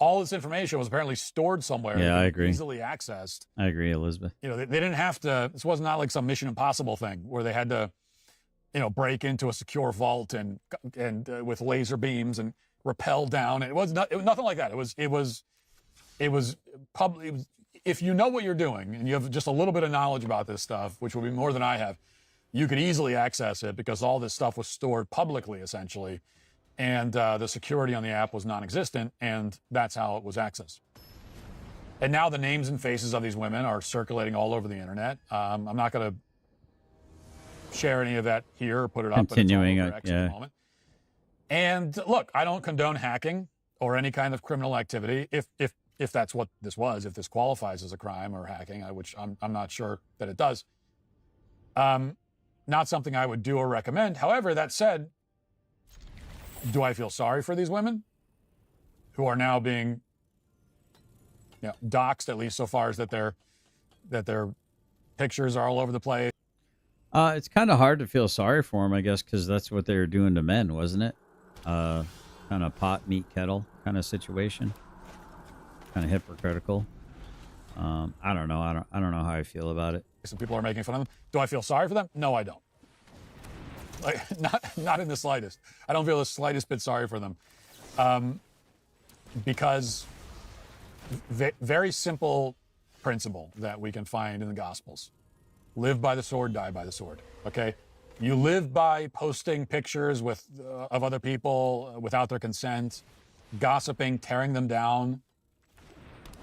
All this information was apparently stored somewhere. Yeah, I agree. Easily accessed. I agree, Elizabeth. You know, they didn't have to, this was not like some Mission Impossible thing where they had to, you know, break into a secure vault and with laser beams and rappel down. It was nothing like that. It was public. If you know what you're doing and you have just a little bit of knowledge about this stuff, which will be more than I have, you could easily access it because all this stuff was stored publicly, essentially. And the security on the app was non-existent, and that's how it was accessed. And now the names and faces of these women are circulating all over the internet. I'm not going to share any of that here or put it up. Continuing, but it's all over X at the moment. And look, I don't condone hacking or any kind of criminal activity. If that's what this was, if this qualifies as a crime or hacking, which I'm not sure that it does. Not something I would do or recommend. However, that said, do I feel sorry for these women who are now being, you know, doxxed, at least so far as that their pictures are all over the place? It's kind of hard to feel sorry for them, I guess, because that's what they were doing to men, wasn't it? Kind of pot, meat, kettle kind of situation. Kind of hypocritical. I don't know. I don't know how I feel about it. Some people are making fun of them. Do I feel sorry for them? No, I don't. Like, not in the slightest. I don't feel the slightest bit sorry for them. Because very simple principle that we can find in the Gospels. Live by the sword, die by the sword. Okay? You live by posting pictures of other people without their consent, gossiping, tearing them down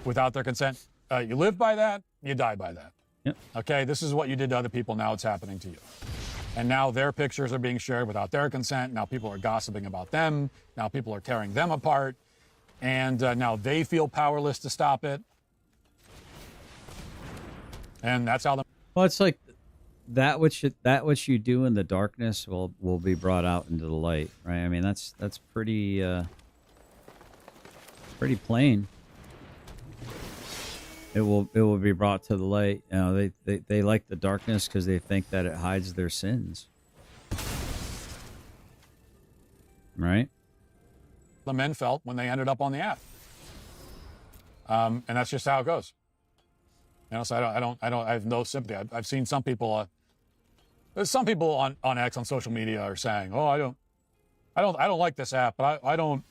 without their consent. You live by that, you die by that. Yep. Okay, this is what you did to other people, now it's happening to you. And now their pictures are being shared without their consent. Now people are gossiping about them. Now people are tearing them apart. And now they feel powerless to stop it. And that's how Well, it's like that which you do in the darkness will be brought out into the light, right? I mean, that's pretty plain. It will be brought to the light. You know, they like the darkness because they think that it hides their sins. Right? the men felt when they ended up on the app. And that's just how it goes. You know, so I have no sympathy. I've seen some people, there's some people on X, on social media, are saying, oh, I don't like this app, but you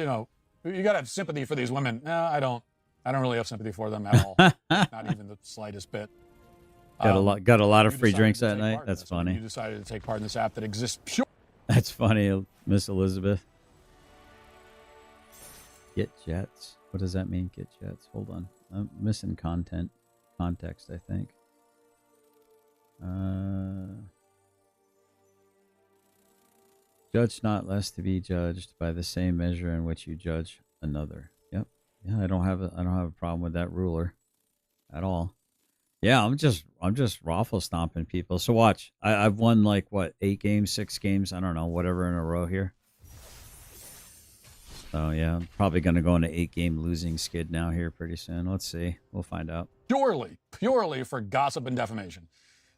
know, you gotta have sympathy for these women. No, I don't really have sympathy for them at all. Not even the slightest bit. Got a lot of free drinks that night. That's funny. You decided to take part in this app that exists pure. That's funny, Miss Elizabeth. Get jets. What does that mean, get jets? Hold on. I'm missing context, I think. Judge not less to be judged by the same measure in which you judge another. Yep. Yeah, I don't have a problem with that ruler at all. Yeah, I'm just raffle stomping people. So watch. I've won like what, 8 games, 6 games, I don't know, whatever in a row here. So yeah, I'm probably gonna go into 8-game losing skid now here pretty soon. Let's see. We'll find out. Purely for gossip and defamation.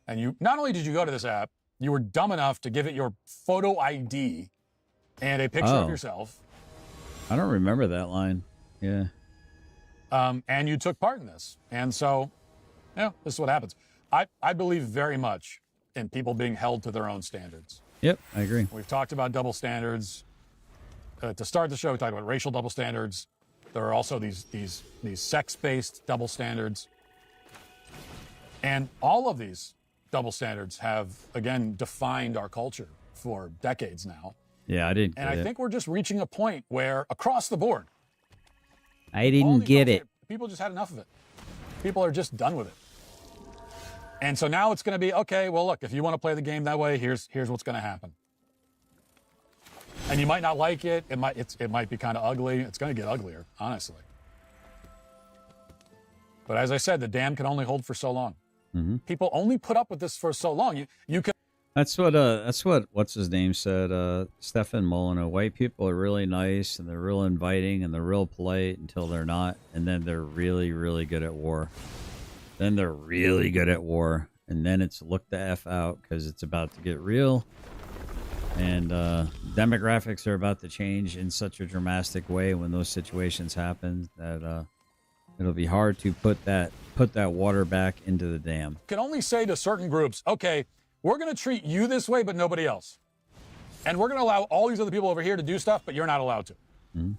And you not only did you go to this app, you were dumb enough to give it your photo ID and a picture of yourself. I don't remember that line. Yeah. And you took part in this. And so, yeah, this is what happens. I believe very much in people being held to their own standards. Yep, I agree. We've talked about double standards. To start the show, we talked about racial double standards. There are also these sex-based double standards. And all of these double standards have, again, defined our culture for decades now. Yeah, I didn't And get I it. think we're just reaching a point where, across the board, I didn't get it. people just had enough of it. People are just done with it. And so now it's going to be, okay, well, look, if you want to play the game that way, here's what's going to happen. And you might not like it. It might be kind of ugly. It's going to get uglier, honestly. But as I said, the dam can only hold for so long. Mm-hmm. People only put up with this for so long. You can. That's what what's his name said, Stefan Molyneux. White people are really nice and they're real inviting and they're real polite until they're not, and then they're really, really good at war. Then they're really good at war, and then it's look the F out because it's about to get real. And demographics are about to change in such a dramatic way when those situations happen that it'll be hard to put that water back into the dam. Can only say to certain groups, okay, we're going to treat you this way, but nobody else. And we're going to allow all these other people over here to do stuff, but you're not allowed to. Mm-hmm.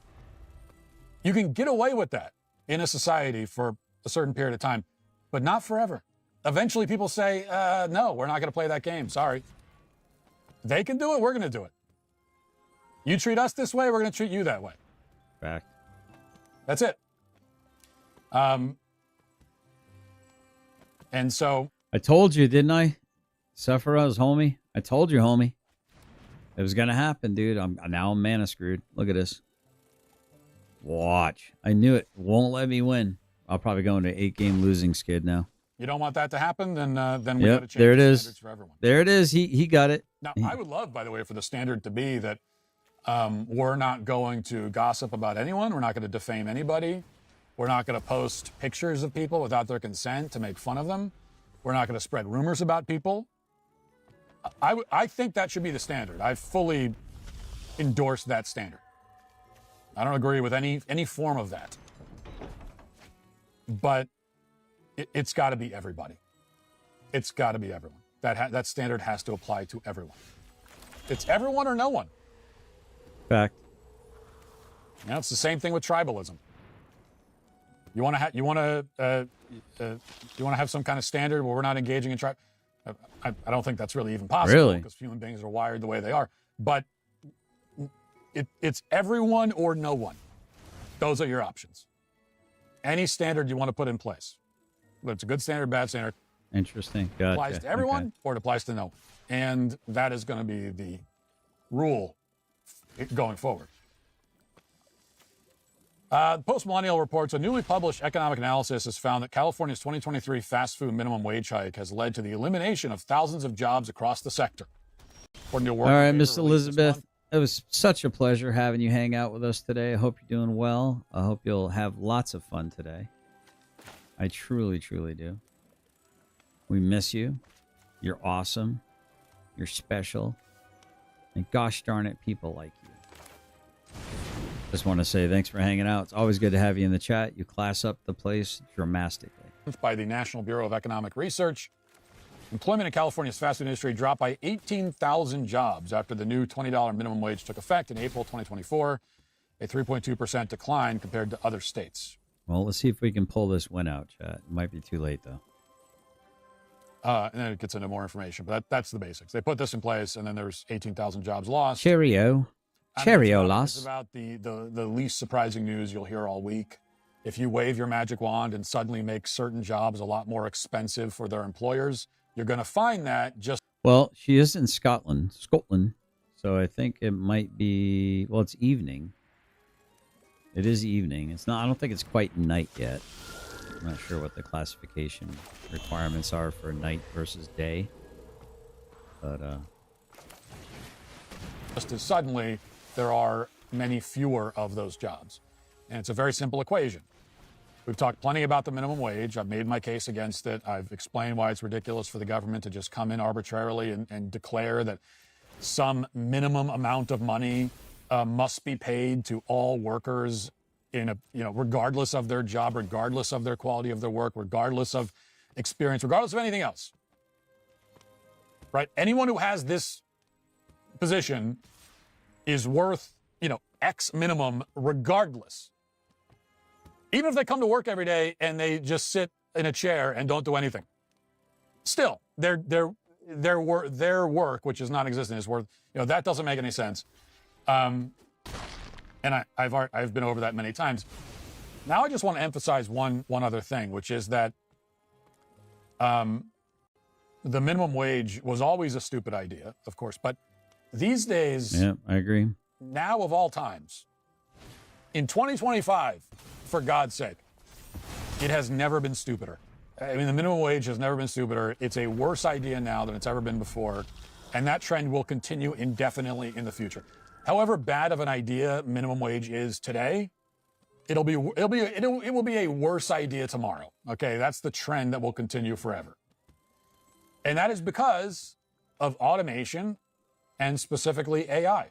You can get away with that in a society for a certain period of time, but not forever. Eventually people say, no, we're not going to play that game. Sorry. They can do it. We're going to do it. You treat us this way, we're going to treat you that way. Fact. That's it. And so I told you, didn't I? Sephiroth's homie. I told you, homie. It was gonna happen, dude. I'm mana screwed. Look at this. Watch. I knew it. Won't let me win. I'll probably go into 8-game losing skid now. you don't want that to happen, then we got to change there it the is. standards for everyone. There it is. He got it. Now, I would love, by the way, for the standard to be that we're not going to gossip about anyone. We're not going to defame anybody. We're not going to post pictures of people without their consent to make fun of them. We're not going to spread rumors about people. I think that should be the standard. I fully endorse that standard. I don't agree with any form of that. But it's got to be everybody. It's got to be everyone. That standard has to apply to everyone. It's everyone or no one. Fact. You know, it's the same thing with tribalism. You want to have some kind of standard where we're not engaging in tribe. I don't think that's really even possible. Really? Because human beings are wired the way they are. But it's everyone or no one. Those are your options. Any standard you want to put in place, whether it's a good standard, bad standard, Interesting. Gotcha. applies to everyone Okay. or it applies to no one. And that is going to be the rule going forward. Post-Millennial reports a newly published economic analysis has found that California's 2023 fast food minimum wage hike has led to the elimination of thousands of jobs across the sector. According to a All working right, paper Miss released this Elizabeth. month. It was such a pleasure having you hang out with us today. I hope you're doing well. I hope you'll have lots of fun today. I truly, truly do. We miss you. You're awesome. You're special. And gosh darn it, people like you. Just want to say thanks for hanging out. It's always good to have you in the chat. You class up the place dramatically. By the National Bureau of Economic Research, employment in California's fast food industry dropped by 18,000 jobs after the new $20 minimum wage took effect in April 2024, a 3.2% decline compared to other states. Well, let's see if we can pull this win out, chat. It might be too late, though. And then it gets into more information, but that's the basics. They put this in place, and then there's 18,000 jobs lost. Cheerio. Cheriolas. It's about the least surprising news you'll hear all week. If you wave your magic wand and suddenly make certain jobs a lot more expensive for their employers, you're going to find that just... Well, she is in Scotland. So I think it might be, well, it's evening. It is evening. It's not, I don't think it's quite night yet. I'm not sure what the classification requirements are for night versus day. But, just as suddenly, there are many fewer of those jobs. And it's a very simple equation. We've talked plenty about the minimum wage. I've made my case against it. I've explained why it's ridiculous for the government to just come in arbitrarily and declare that some minimum amount of money must be paid to all workers in a, regardless of their job, regardless of their quality of their work, regardless of experience, regardless of anything else. Right? Anyone who has this position is worth, X minimum regardless. Even if they come to work every day and they just sit in a chair and don't do anything. Still, their work, which is non-existent, is worth, that doesn't make any sense. And I've been over that many times. Now I just want to emphasize one other thing, which is that the minimum wage was always a stupid idea, of course, but these days, yeah, I agree. Now of all times, in 2025, for God's sake, it has never been stupider. I mean, the minimum wage has never been stupider. It's a worse idea now than it's ever been before, and that trend will continue indefinitely in the future. However bad of an idea minimum wage is today, it will be a worse idea tomorrow. Okay, that's the trend that will continue forever. And that is because of automation and specifically AI.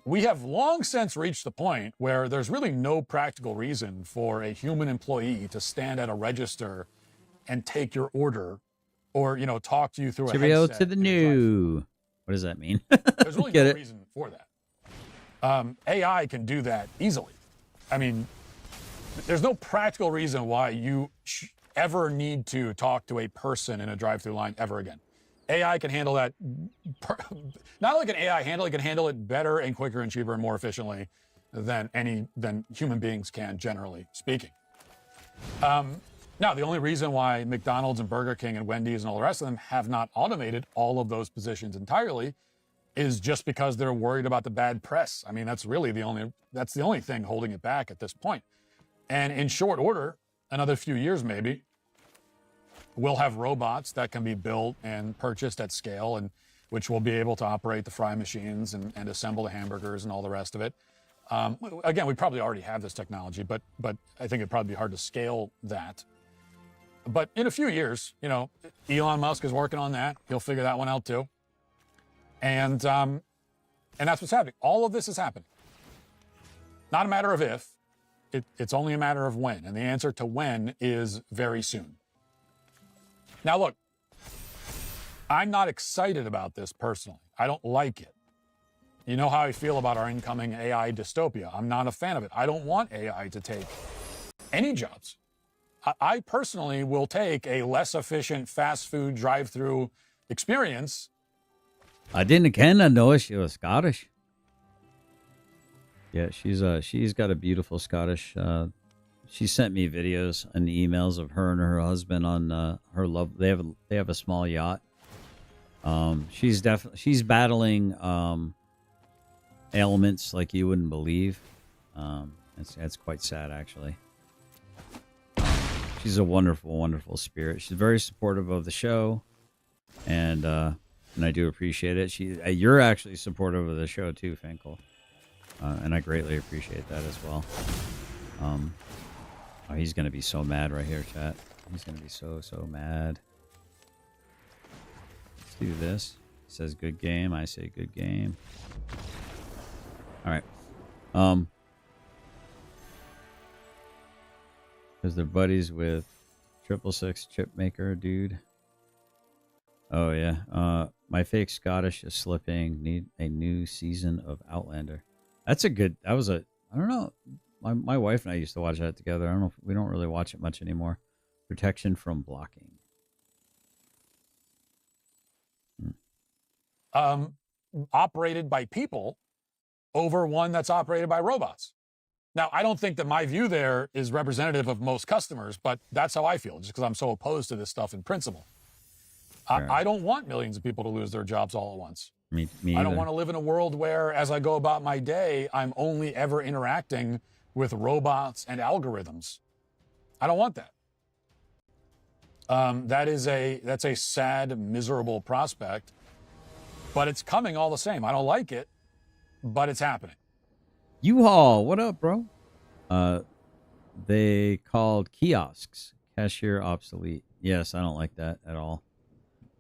We have long since reached the point where there's really no practical reason for a human employee to stand at a register and take your order or, talk to you through a Cheerio headset. to the new. What does that mean? There's really no reason for that. AI can do that easily. I mean, there's no practical reason why you ever need to talk to a person in a drive-through line ever again. AI can handle that. Not only can AI handle it, can handle it better and quicker and cheaper and more efficiently than human beings can, generally speaking. Now, the only reason why McDonald's and Burger King and Wendy's and all the rest of them have not automated all of those positions entirely is just because they're worried about the bad press. I mean, that's really the only thing holding it back at this point. And in short order, another few years maybe, we'll have robots that can be built and purchased at scale, and which will be able to operate the fry machines and assemble the hamburgers and all the rest of it. Again, we probably already have this technology, but I think it'd probably be hard to scale that. But in a few years, Elon Musk is working on that. He'll figure that one out too. And that's what's happening. All of this is happening. Not a matter of if, it's only a matter of when. And the answer to when is very soon. Now, look, I'm not excited about this personally. I don't like it. You know how I feel about our incoming AI dystopia. I'm not a fan of it. I don't want AI to take any jobs. I personally will take a less efficient fast food drive-through experience. I didn't know she was Scottish. Yeah, she's got a beautiful Scottish. She sent me videos and emails of her and her husband on her love. They have a small yacht. She's battling ailments like you wouldn't believe. That's quite sad, actually. She's a wonderful, wonderful spirit. She's very supportive of the show, and I do appreciate it. You're actually supportive of the show too, Finkel, and I greatly appreciate that as well. Oh, he's going to be so mad right here, chat. He's going to be so mad. Let's do this. He says good game. I say good game. All right. Because they're buddies with 666 chip maker, dude. Oh, yeah. My fake Scottish is slipping. Need a new season of Outlander. I don't know. My wife and I used to watch that together. I don't know if we don't really watch it much anymore. Protection from blocking. Operated by people over one that's operated by robots. Now, I don't think that my view there is representative of most customers, but that's how I feel, just because I'm so opposed to this stuff in principle. I don't want millions of people to lose their jobs all at once. Me I don't either. want to live in a world where, as I go about my day, I'm only ever interacting with robots and algorithms. I don't want that. That's a sad, miserable prospect, but it's coming all the same. I don't like it, but it's happening. U-Haul, what up, bro? They called kiosks cashier obsolete. Yes, I don't like that at all.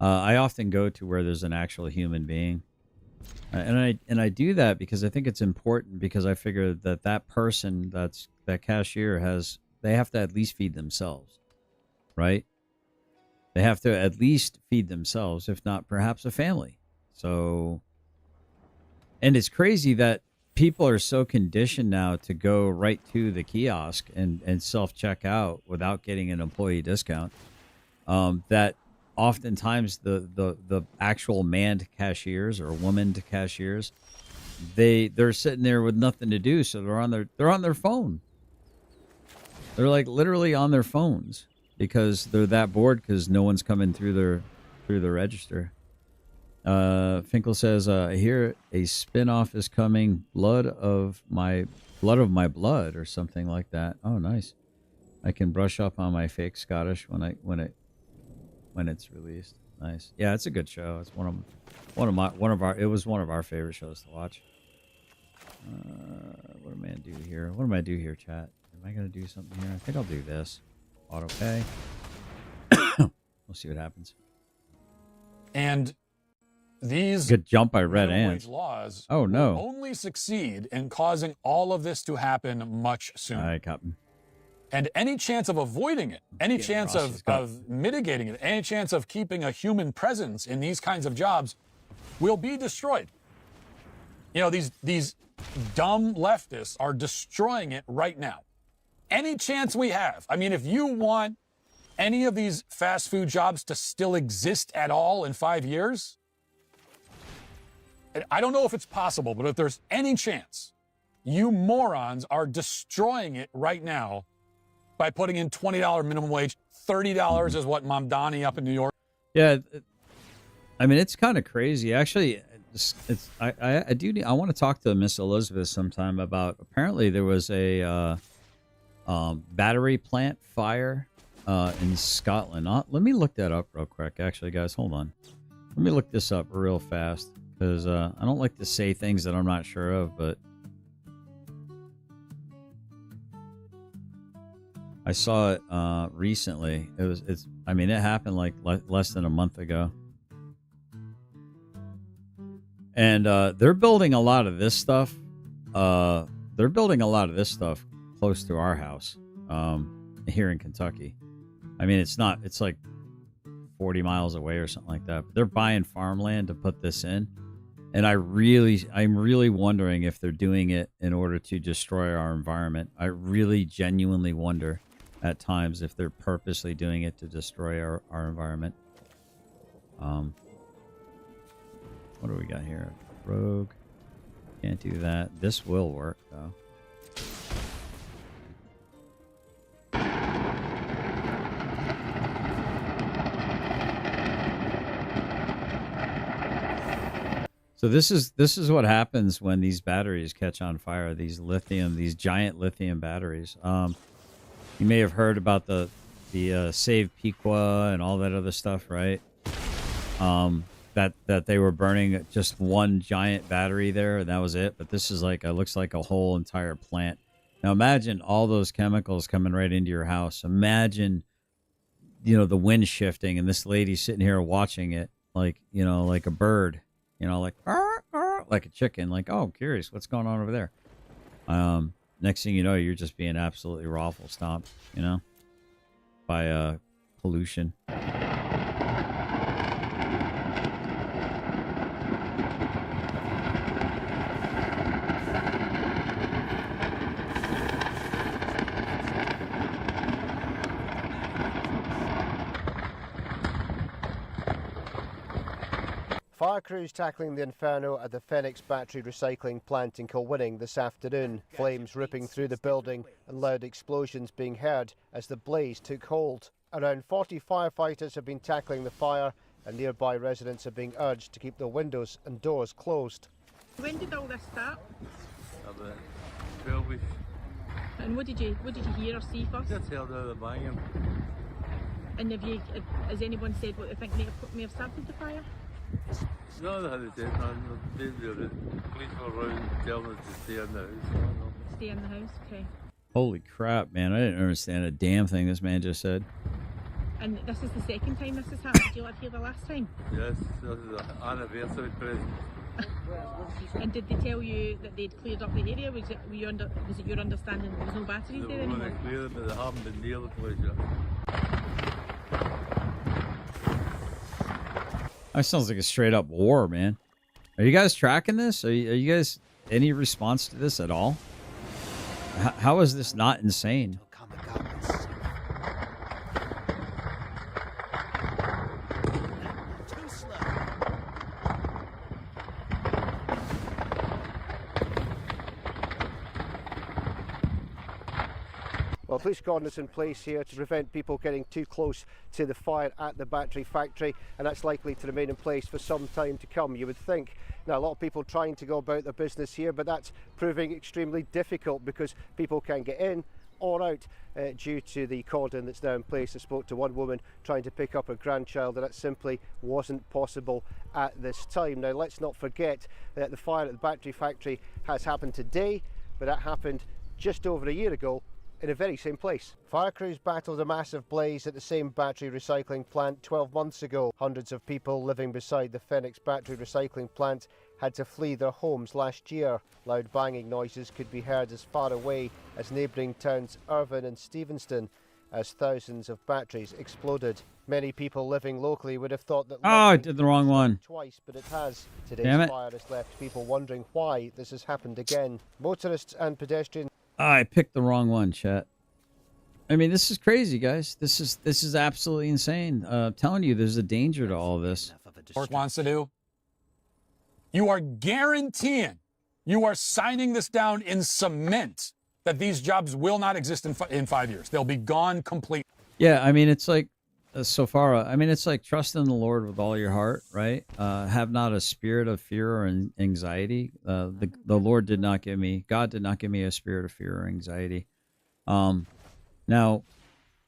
I often go to where there's an actual human being, and I do that because I think it's important, because I figure that that person that cashier they have to at least feed themselves, right? They have to at least feed themselves, if not perhaps a family. So, and it's crazy that people are so conditioned now to go right to the kiosk and self-check out without getting an employee discount, that oftentimes the actual manned cashiers or woman cashiers, they're sitting there with nothing to do, so they're on their phone. They're like literally on their phones because they're that bored because no one's coming through the register. Finkel says, I hear a spin-off is coming, blood of my blood or something like that. Oh, nice. I can brush up on my fake Scottish when it's released. Nice. Yeah, it's a good show. It's one of our favorite shows to watch. What am I gonna do here? What am I gonna do here, chat? Am I gonna do something here? I think I'll do this. Auto pay. We'll see what happens. And these good jump by Red minimum Ants. wage laws Oh no! will only succeed in causing all of this to happen much sooner. All right, Captain. And any chance of avoiding it, any chance of mitigating it, any chance of keeping a human presence in these kinds of jobs will be destroyed. You know, these dumb leftists are destroying it right now. Any chance we have. I mean, if you want any of these fast food jobs to still exist at all in 5 years, I don't know if it's possible, but if there's any chance, you morons are destroying it right now by putting in $20 minimum wage. $30 is what Mamdani up in New York. Yeah, I mean, it's kind of crazy. Actually, I want to talk to Miss Elizabeth sometime about, apparently there was a battery plant fire in Scotland. Let me look that up real quick. Actually, guys, hold on. Let me look this up real fast, because I don't like to say things that I'm not sure of, but I saw it recently. I mean, it happened like less than a month ago. And they're building a lot of this stuff. They're building a lot of this stuff close to our house here in Kentucky. I mean, it's like 40 miles away or something like that. But they're buying farmland to put this in. And I'm really wondering if they're doing it in order to destroy our environment. I really genuinely wonder at times if they're purposely doing it to destroy our environment. What do we got here? Rogue. Can't do that. This will work, though. So this is what happens when these batteries catch on fire. These giant lithium batteries. You may have heard about the Save Piqua and all that other stuff, right? That they were burning just one giant battery there, and that was it. But this is looks like a whole entire plant. Now imagine all those chemicals coming right into your house. Imagine, the wind shifting, and this lady sitting here watching it like a bird, like a chicken, like, oh, I'm curious what's going on over there. Next thing you know, you're just being absolutely raffle stomped, by pollution. Fire crews tackling the inferno at the Phoenix battery recycling plant in Kilwinning this afternoon. Flames ripping through the building and loud explosions being heard as the blaze took hold. Around 40 firefighters have been tackling the fire, and nearby residents are being urged to keep their windows and doors closed. When did all this start? About 12ish. And what did you hear or see first? Just heard out of Mayhem. And has anyone said what they think may have started the fire? No, they hadn't said nothing. The police were around telling us to stay in the house. Stay in the house, okay. Holy crap, man. I didn't understand a damn thing this man just said. And this is the second time this has happened. Did you live here the last time? Yes, this is an anniversary present. And did they tell you that they'd cleared up the area? Was it your understanding there was no batteries there anymore? They were going to clear them, but they haven't been near the place yet. That sounds like a straight up war, man. Are you guys tracking this? Are you guys any response to this at all? How is this not insane? Well, police cordons in place here to prevent people getting too close to the fire at the battery factory, and that's likely to remain in place for some time to come, you would think. Now, a lot of people trying to go about their business here, but that's proving extremely difficult because people can't get in or out due to the cordon that's now in place. I spoke to one woman trying to pick up her grandchild, and that simply wasn't possible at this time. Now, let's not forget that the fire at the battery factory has happened today, but that happened just over a year ago in the very same place. Fire crews battled a massive blaze at the same battery recycling plant 12 months ago. Hundreds of people living beside the Phoenix battery recycling plant had to flee their homes last year. Loud banging noises could be heard as far away as neighbouring towns Irvine and Stevenston as thousands of batteries exploded. Many people living locally would have thought that... Oh, I did the wrong one. Twice, but it has. Damn Today's it. fire has left people wondering why this has happened again. Motorists and pedestrians... I picked the wrong one, chat. I mean, this is crazy, guys. This is absolutely insane. I'm telling you, there's a danger to all this. Work wants to do. You are guaranteeing, you are signing this down in cement that these jobs will not exist in 5 years. They'll be gone completely. Yeah, I mean, it's like, so far, I mean, it's like trust in the Lord with all your heart, right? Have not a spirit of fear or anxiety. The Lord did not give me, God did not give me a spirit of fear or anxiety. Now,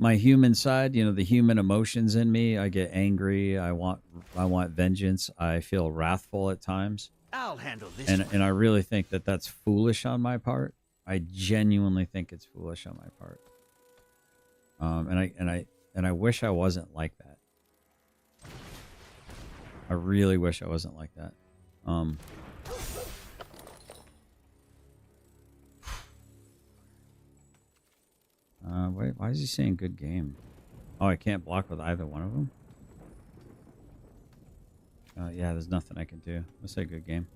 my human side, you know, the human emotions in me, I get angry. I want vengeance. I feel wrathful at times. I'll handle this. And I really think that that's foolish on my part. I genuinely think it's foolish on my part. And I wish I wasn't like that. I really wish I wasn't like that. Wait, why is he saying good game? Oh, I can't block with either one of them? Yeah, there's nothing I can do. Let's say good game.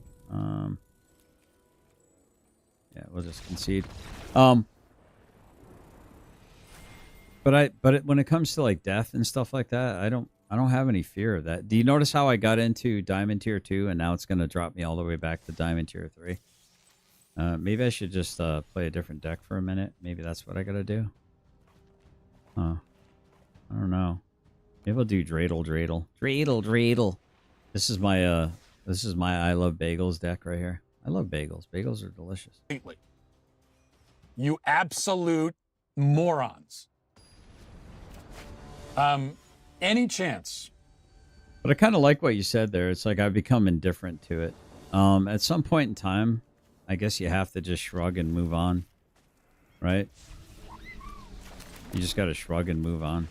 Yeah, we'll just concede. But when it comes to like death and stuff like that, I don't have any fear of that. Do you notice how I got into Diamond Tier 2 and now it's going to drop me all the way back to Diamond Tier 3? Maybe I should just play a different deck for a minute. Maybe that's what I got to do. Huh. I don't know. Maybe I'll do Dreidel. This is my I Love Bagels deck right here. I love bagels. Bagels are delicious. You absolute morons. Any chance? But I kind of like what you said there. It's like I've become indifferent to it. At some point in time, I guess you have to just shrug and move on, right? You just got to shrug and move on.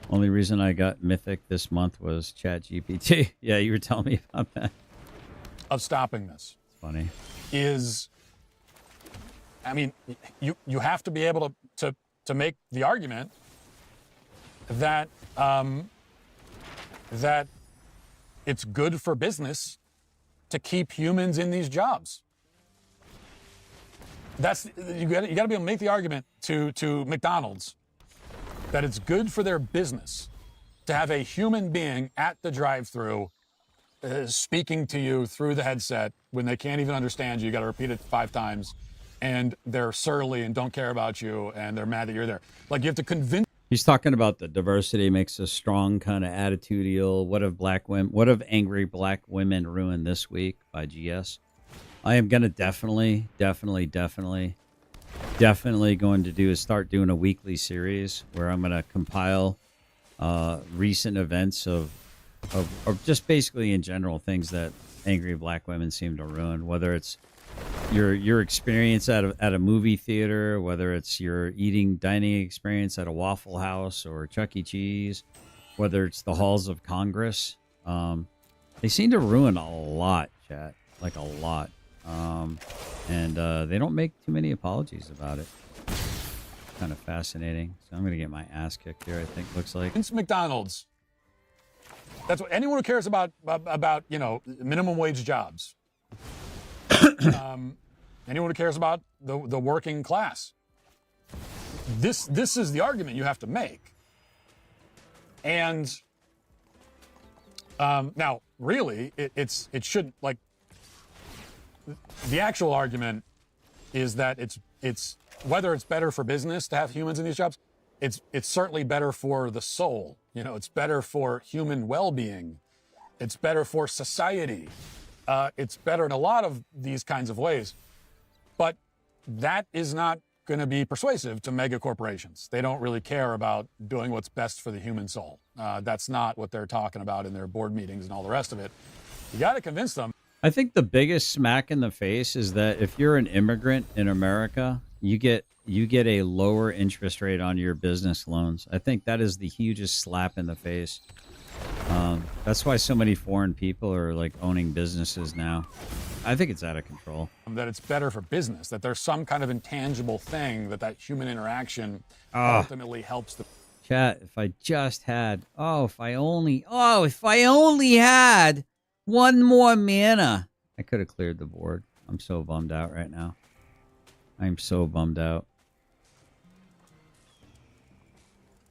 Only reason I got Mythic this month was ChatGPT. Yeah, you were telling me about that. Of stopping this. It's funny. Is, I mean, you have to be able to make the argument that that it's good for business to keep humans in these jobs. That's you got to be able to make the argument to McDonald's that it's good for their business to have a human being at the drive-thru speaking to you through the headset when they can't even understand you. You got to repeat it 5 times, and they're surly and don't care about you, and they're mad that you're there. Like, you have to convince. He's talking about the diversity makes us strong kind of attitudinal. What have angry black women ruined this week by GS? I am gonna definitely going to do is start doing a weekly series where I'm gonna compile recent events of just basically in general things that angry black women seem to ruin, whether it's your experience at a movie theater, whether it's your dining experience at a Waffle House or Chuck E. Cheese, whether it's the halls of Congress. They seem to ruin a lot, chat, like a lot. And they don't make too many apologies about it. Kind of fascinating. So I'm going to get my ass kicked here, I think, looks like. It's McDonald's. That's what anyone who cares about minimum wage jobs. Anyone who cares about the working class. This is the argument you have to make. And now, really, it should, like, the actual argument is that it's whether it's better for business to have humans in these jobs. It's certainly better for the soul. It's better for human well-being. It's better for society. It's better in a lot of these kinds of ways. But that is not going to be persuasive to mega corporations. They don't really care about doing what's best for the human soul. That's not what they're talking about in their board meetings and all the rest of it. You got to convince them. I think the biggest smack in the face is that if you're an immigrant in America, you get a lower interest rate on your business loans. I think that is the hugest slap in the face. That's why so many foreign people are like owning businesses now. I think it's out of control. That it's better for business, that there's some kind of intangible thing that human interaction ultimately helps the chat. If I just had, if I only had one more mana, I could have cleared the board. I'm so bummed out right now. I'm so bummed out.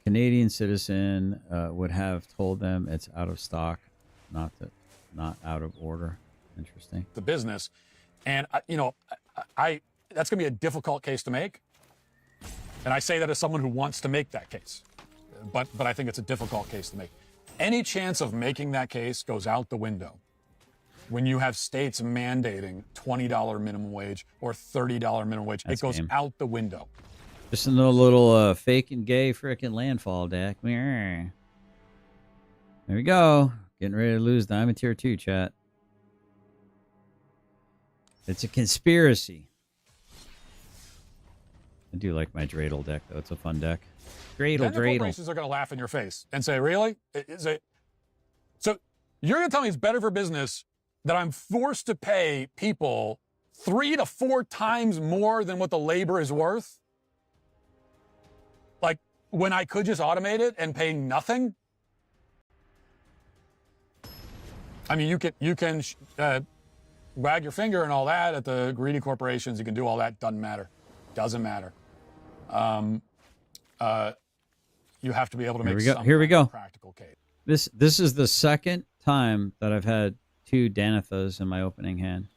Canadian citizen would have told them it's out of stock, not out of order. Interesting. The business, and that's going to be a difficult case to make. And I say that as someone who wants to make that case, but I think it's a difficult case to make. Any chance of making that case goes out the window when you have states mandating $20 minimum wage or $30 minimum wage. It goes out the window. Just a little fake and gay frickin' landfall deck. There we go. Getting ready to lose Diamond Tier 2, chat. It's a conspiracy. I do like my Dreidel deck, though. It's a fun deck. Dreidel. Corporations are going to laugh in your face and say, really? So you're going to tell me it's better for business that I'm forced to pay people 3 to 4 times more than what the labor is worth? Like, when I could just automate it and pay nothing? I mean, you can wag your finger and all that at the greedy corporations. You can do all that. Doesn't matter. Doesn't matter. You have to be able to make some practical case. This is the second time that I've had 2 Danithas in my opening hand.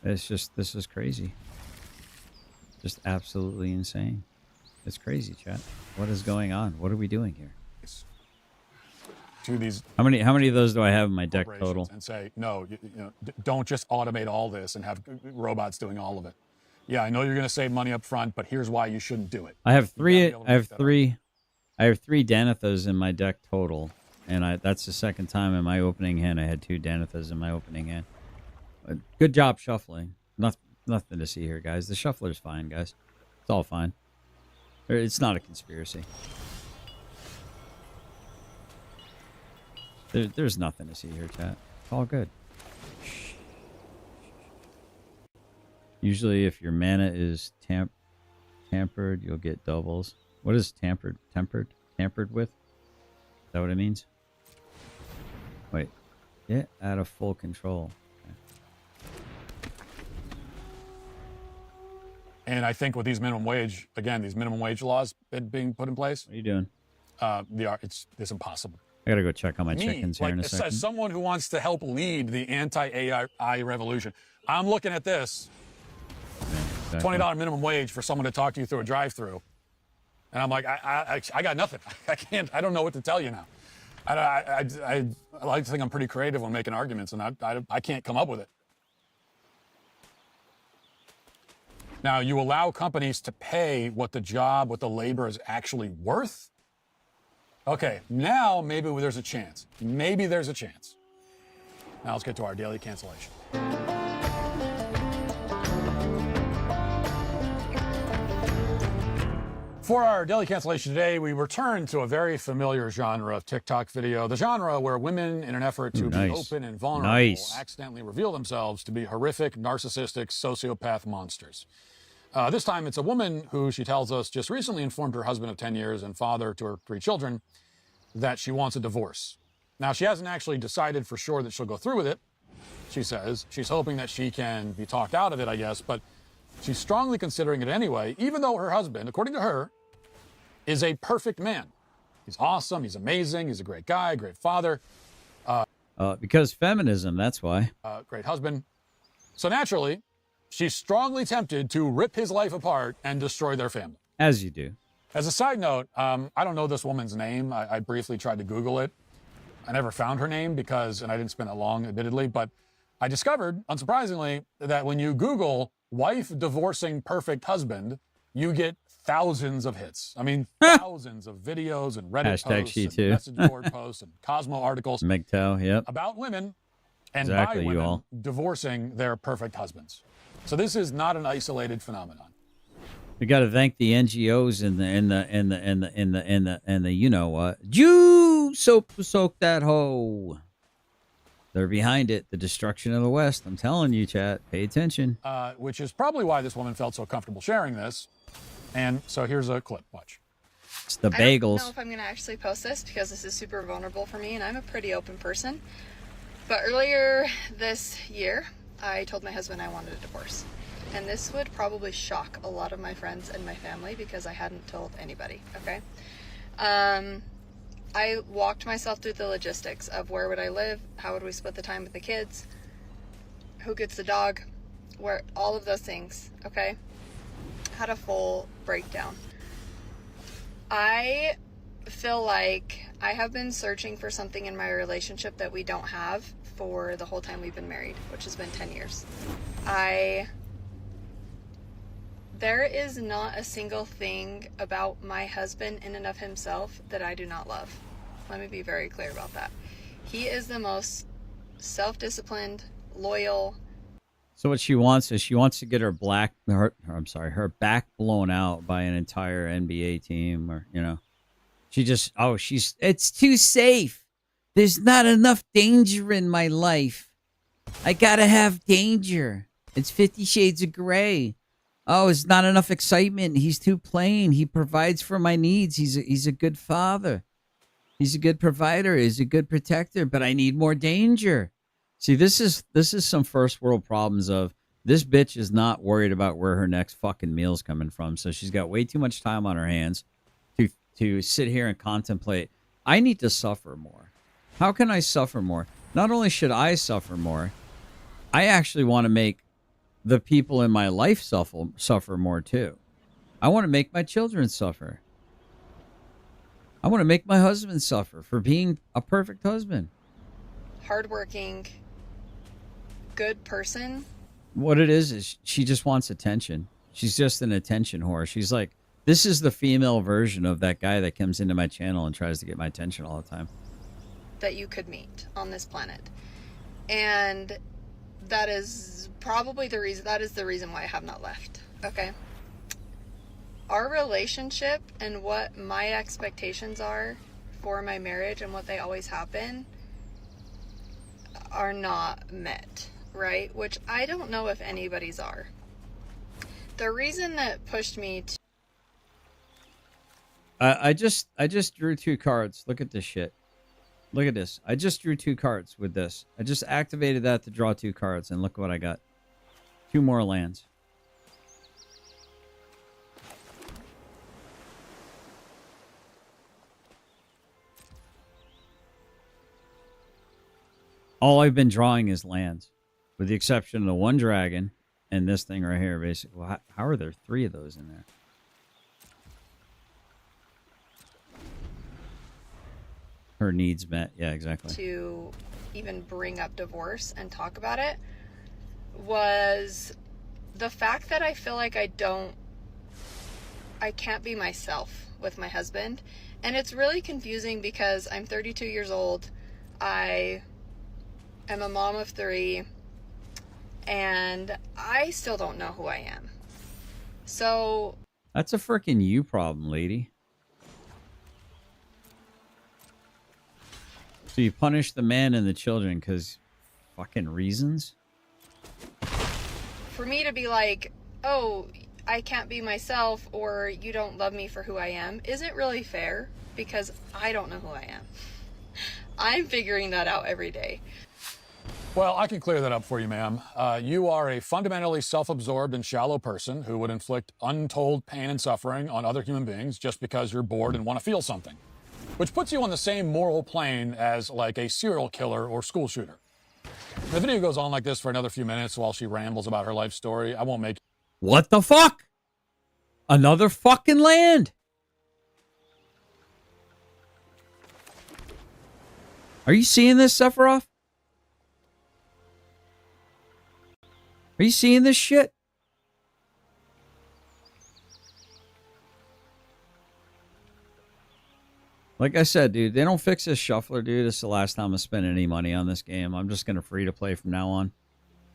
This is crazy. Just absolutely insane. It's crazy, chat. What is going on? What are we doing here? To these how many of those do I have in my deck total? And say, no, don't just automate all this and have robots doing all of it. Yeah, I know you're going to save money up front, but here's why you shouldn't do it. I have three Danithas in my deck total, and that's the second time in my opening hand I had 2 Danithas in my opening hand. Good job shuffling. Nothing to see here, guys. The shuffler's fine, guys. It's all fine. It's not a conspiracy. There's nothing to see here, chat. It's all good. Usually, if your mana is tampered, you'll get doubles. What is tampered? Tampered with? Is that what it means? Wait. Get out of full control. And I think with these minimum wage laws being put in place. What are you doing? It's impossible. I gotta go check on my Me, chickens here in a as second. someone who wants to help lead the anti-AI revolution, I'm looking at this. Exactly. $20 minimum wage for someone to talk to you through a drive-through. And I'm like, I got nothing. I don't know what to tell you now. I like to think I'm pretty creative when making arguments, and I can't come up with it. Now, you allow companies to pay what the labor is actually worth? Okay, now maybe there's a chance. Maybe there's a chance. Now let's get to our daily cancellation. For our daily cancellation today, we return to a very familiar genre of TikTok video, the genre where women, in an effort to be open and vulnerable, accidentally reveal themselves to be horrific, narcissistic, sociopath monsters. This time, it's a woman who, she tells us, just recently informed her husband of 10 years and father to her 3 children that she wants a divorce. Now, she hasn't actually decided for sure that she'll go through with it, she says. She's hoping that she can be talked out of it, I guess, but she's strongly considering it anyway, even though her husband, according to her, is a perfect man. He's awesome, he's amazing, he's a great guy, great father. Because feminism, that's why. Great husband. So naturally, she's strongly tempted to rip his life apart and destroy their family. As you do. As a side note, I don't know this woman's name. I briefly tried to Google it. I never found her name and I didn't spend it long, admittedly, but I discovered, unsurprisingly, that when you Google wife divorcing perfect husband, you get thousands of hits. I mean, thousands of videos and Reddit posts and message board posts and Cosmo articles about women and by women divorcing their perfect husbands. So this is not an isolated phenomenon. We got to thank the NGOs and the you know what, Jew soak that hoe. They're behind it, the destruction of the West. I'm telling you, chat, pay attention. Which is probably why this woman felt so comfortable sharing this. And so here's a clip. Watch. It's the bagels. I don't know if I'm going to actually post this because this is super vulnerable for me and I'm a pretty open person. But earlier this year, I told my husband I wanted a divorce. And this would probably shock a lot of my friends and my family because I hadn't told anybody, okay? I walked myself through the logistics of where would I live, how would we split the time with the kids, who gets the dog, where all of those things, okay? Had a full breakdown. I feel like I have been searching for something in my relationship that we don't have for the whole time we've been married, which has been 10 years. There is not a single thing about my husband in and of himself that I do not love. Let me be very clear about that. He is the most self-disciplined, loyal. So what she wants is she wants to get her back blown out by an entire NBA team, or it's too safe. There's not enough danger in my life. I gotta have danger. It's 50 Shades of Grey. Oh, it's not enough excitement. He's too plain. He provides for my needs. He's a good father. He's a good provider. He's a good protector, but I need more danger. See, this is some first world problems of this bitch is not worried about where her next fucking meal's coming from. So she's got way too much time on her hands to sit here and contemplate. I need to suffer more. How can I suffer more? Not only should I suffer more, I actually want to make the people in my life suffer more too. I want to make my children suffer. I want to make my husband suffer for being a perfect husband. Hardworking, good person. What it is she just wants attention. She's just an attention whore. She's like, this is the female version of that guy that comes into my channel and tries to get my attention all the time. That you could meet on this planet. And that is probably the reason, why I have not left. Okay. Our relationship and what my expectations are for my marriage and what they always have been are not met, right? Which I don't know if anybody's are. The reason that pushed me to I just drew 2 cards. Look at this shit. Look at this. I just drew 2 cards with this. I just activated that to draw 2 cards, and look what I got. 2 more lands. All I've been drawing is lands, with the exception of the one dragon and this thing right here, basically. Well, how are there 3 of those in there? Her needs met. Yeah, exactly. To even bring up divorce and talk about it was the fact that I feel like I can't be myself with my husband. And it's really confusing because I'm 32 years old. I am a mom of 3. And I still don't know who I am. So That's a freaking you problem, lady. So you punish the man and the children because fucking reasons? for me to be like, oh, I can't be myself, or you don't love me for who I am, isn't really fair, because I don't know who I am. I'm figuring that out every day. Well, I can clear that up for you, ma'am. You are a fundamentally self-absorbed and shallow person who would inflict untold pain and suffering on other human beings just because you're bored and want to feel something, which puts you on the same moral plane as like a serial killer or school shooter. The video goes on like this for another few minutes while she rambles about her life story. I won't make... What the fuck? Another fucking land. Are you seeing this, Sephiroth? Are you seeing this shit? Like I said, dude, they don't fix this shuffler, dude. This is the last time I spend any money on this game. I'm just going to free to play from now on.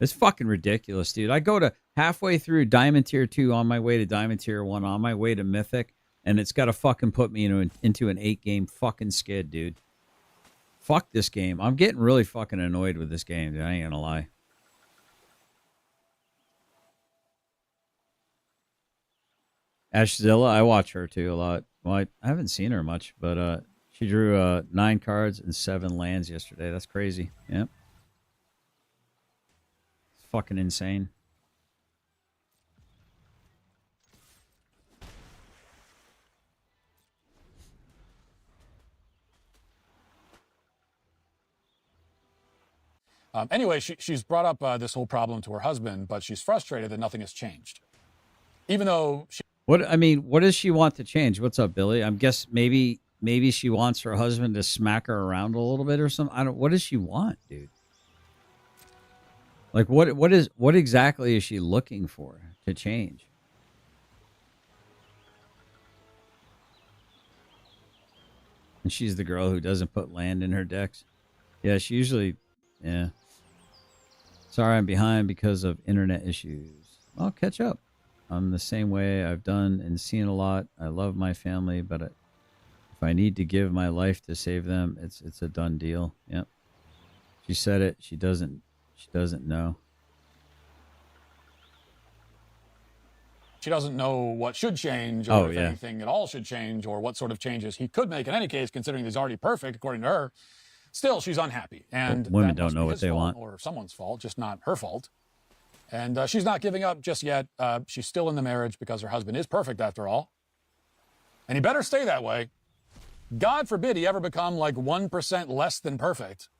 It's fucking ridiculous, dude. I go to halfway through Diamond Tier 2 on my way to Diamond Tier 1 on my way to Mythic, and it's got to fucking put me into an 8-game fucking skid, dude. Fuck this game. I'm getting really fucking annoyed with this game, dude. I ain't gonna lie. Ashzilla, I watch her too a lot. Well, I haven't seen her much, but she drew 9 cards and 7 lands yesterday. That's crazy. Yep. It's fucking insane. Anyway, she's brought up this whole problem to her husband, but she's frustrated that nothing has changed. Even though she... What does she want to change? What's up, Billy? I guess maybe she wants her husband to smack her around a little bit or something. What does she want, dude? Like what exactly is she looking for to change? And she's the girl who doesn't put land in her decks. Yeah, she usually, yeah. Sorry, I'm behind because of internet issues. I'll catch up. I'm the same way. I've done and seen a lot. I love my family, but if I need to give my life to save them, it's a done deal. Yep. She said it. She doesn't know. She doesn't know what should change, or if anything at all should change, or what sort of changes he could make. In any case, considering he's already perfect, according to her, still she's unhappy. And women don't know what they want. Or someone's fault, just not her fault. And she's not giving up just yet. She's still in the marriage because her husband is perfect after all. And he better stay that way. God forbid he ever become like 1% less than perfect.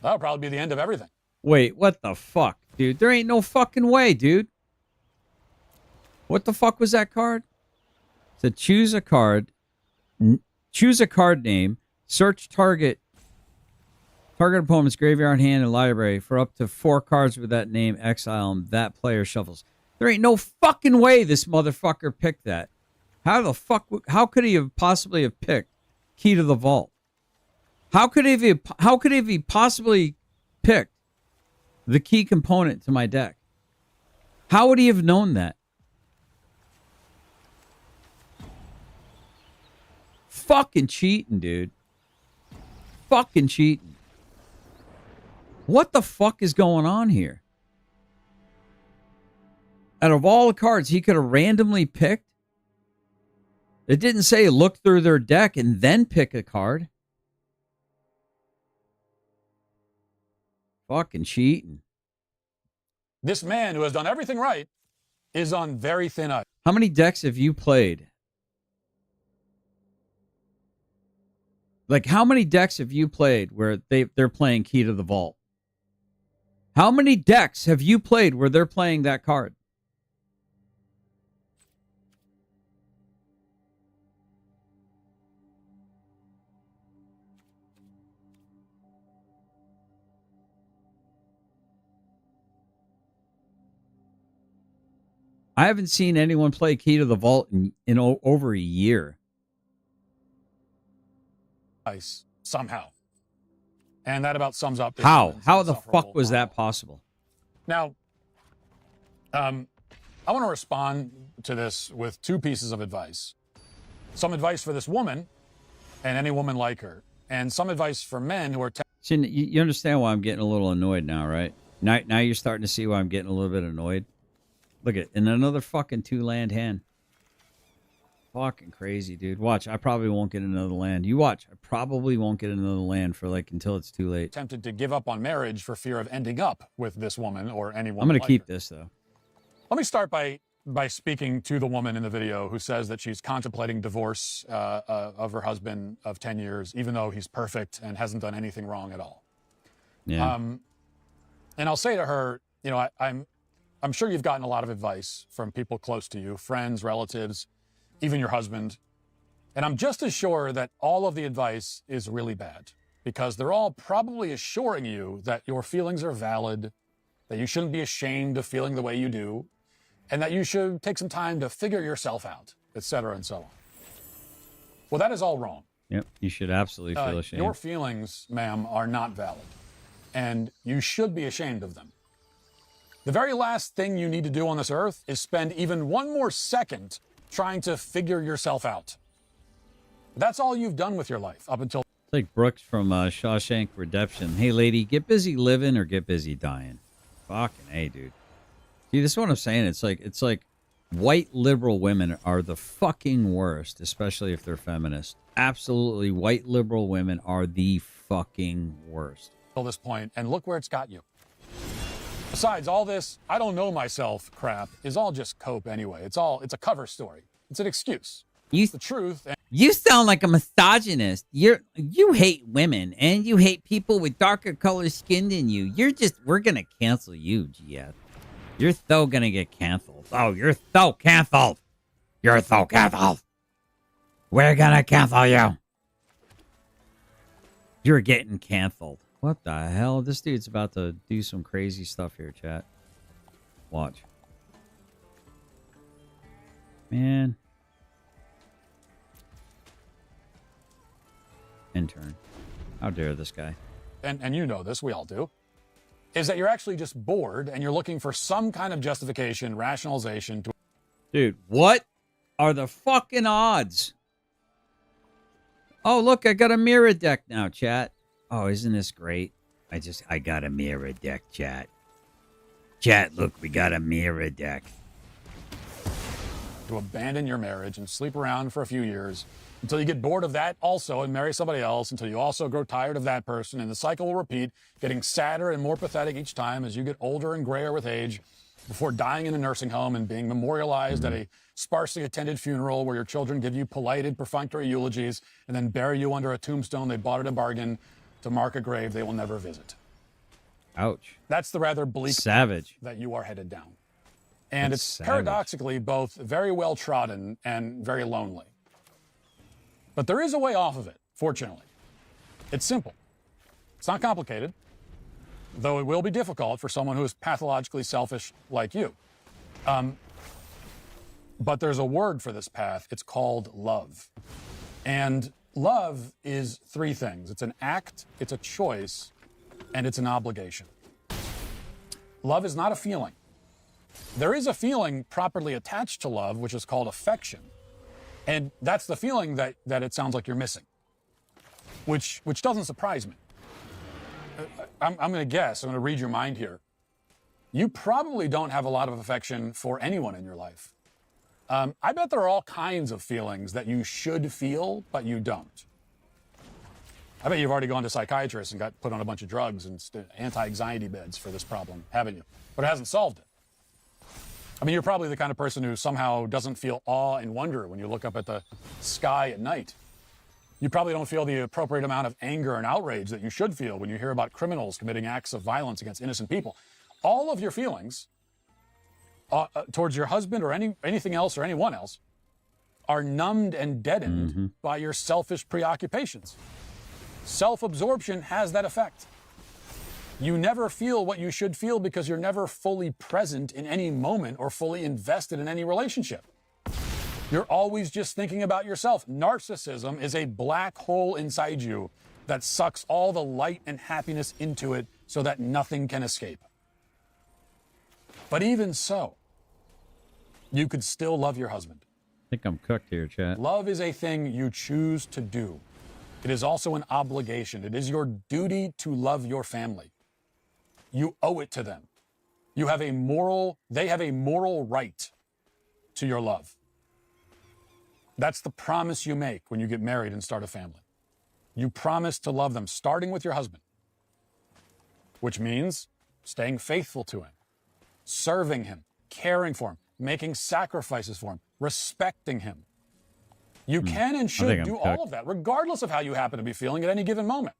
That'll probably be the end of everything. Wait, what the fuck, dude? There ain't no fucking way, dude. What the fuck was that card? So choose a card, choose a card name, search target opponent's graveyard, hand, and library for up to 4 cards with that name, exile them. That player shuffles. There ain't no fucking way this motherfucker picked that. How the fuck? How could he have possibly have picked Key to the Vault? How could he possibly picked the key component to my deck? How would he have known that? Fucking cheating, dude. Fucking cheating. What the fuck is going on here? Out of all the cards he could have randomly picked, it didn't say look through their deck and then pick a card. Fucking cheating. This man who has done everything right is on very thin ice. How many decks have you played? Like, how many decks have you played where they're playing Key to the Vault? How many decks have you played where they're playing that card? I haven't seen anyone play Key to the Vault in over a year. Somehow. And that about sums up. How the fuck was that possible? Now, I want to respond to this with two pieces of advice. Some advice for this woman and any woman like her, and some advice for men who are... See, you understand why I'm getting a little annoyed now, right? Now you're starting to see why I'm getting a little bit annoyed. Look at, and another fucking 2-land hand. Fucking crazy, dude. Watch, I probably won't get another land. You watch, I probably won't get another land for like until it's too late. Tempted to give up on marriage for fear of ending up with this woman or any woman. I'm going to like keep her. this though. Let me start by speaking to the woman in the video who says that she's contemplating divorce of her husband of 10 years, even though he's perfect and hasn't done anything wrong at all. Yeah. And I'll say to her, you know, I'm sure you've gotten a lot of advice from people close to you, friends, relatives, even your husband. And I'm just as sure that all of the advice is really bad because they're all probably assuring you that your feelings are valid, that you shouldn't be ashamed of feeling the way you do, and that you should take some time to figure yourself out, etc. and so on. Well, that is all wrong. Yep, you should absolutely feel ashamed. Your feelings, ma'am, are not valid, and you should be ashamed of them. The very last thing you need to do on this earth is spend even one more second trying to figure yourself out. That's all you've done with your life up until... It's like Brooks from Shawshank Redemption. Hey, lady, get busy living or get busy dying. Fucking A, dude. See, this is what I'm saying. It's like white liberal women are the fucking worst, especially if they're feminist. Absolutely, white liberal women are the fucking worst. Till this point, and look where it's got you. Besides, all this "I don't know myself" crap is all just cope anyway. It's a cover story. It's an excuse. It's the truth. You sound like a misogynist. You hate women and you hate people with darker colored skin than you. We're gonna cancel you, GF. You're so gonna get canceled. Oh, you're so canceled. You're so canceled. We're gonna cancel you. You're getting canceled. What the hell? This dude's about to do some crazy stuff here, chat. Watch. Man. Intern. How dare this guy? And you know this, we all do, is that you're actually just bored and you're looking for some kind of justification, rationalization to... Dude, what are the fucking odds? Oh, look, I got a mirror deck now, chat. Oh, isn't this great? I got a mirror deck, chat. Chat, look, we got a mirror deck. To abandon your marriage and sleep around for a few years until you get bored of that also and marry somebody else, until you also grow tired of that person, and the cycle will repeat, getting sadder and more pathetic each time as you get older and grayer with age, before dying in a nursing home and being memorialized at a sparsely attended funeral where your children give you polite and perfunctory eulogies and then bury you under a tombstone they bought at a bargain to mark a grave they will never visit. Ouch. That's the rather bleak savage that you are headed down. And That's it's savage. paradoxically both very well trodden and very lonely. But there is a way off of it, fortunately. It's simple. It's not complicated, though it will be difficult for someone who is pathologically selfish like you. But there's a word for this path. It's called love. And love is three things. It's an act, it's a choice, and it's an obligation. Love is not a feeling. There is a feeling properly attached to love, which is called affection. And that's the feeling that it sounds like you're missing, which doesn't surprise me. I'm going to guess, I'm going to read your mind here. You probably don't have a lot of affection for anyone in your life. I bet there are all kinds of feelings that you should feel, but you don't. I bet you've already gone to psychiatrists and got put on a bunch of drugs and anti-anxiety meds for this problem, haven't you? But it hasn't solved it. I mean, you're probably the kind of person who somehow doesn't feel awe and wonder when you look up at the sky at night. You probably don't feel the appropriate amount of anger and outrage that you should feel when you hear about criminals committing acts of violence against innocent people. All of your feelings towards your husband or anything else or anyone else are numbed and deadened by your selfish preoccupations. Self-absorption has that effect. You never feel what you should feel because you're never fully present in any moment or fully invested in any relationship. You're always just thinking about yourself. Narcissism is a black hole inside you that sucks all the light and happiness into it so that nothing can escape. But even so, you could still love your husband. I think I'm cooked here, chat. Love is a thing you choose to do. It is also an obligation. It is your duty to love your family. You owe it to them. They have a moral right to your love. That's the promise you make when you get married and start a family. You promise to love them, starting with your husband, which means staying faithful to him, serving him, caring for him, making sacrifices for him, respecting him. You can and should do all of that, regardless of how you happen to be feeling at any given moment.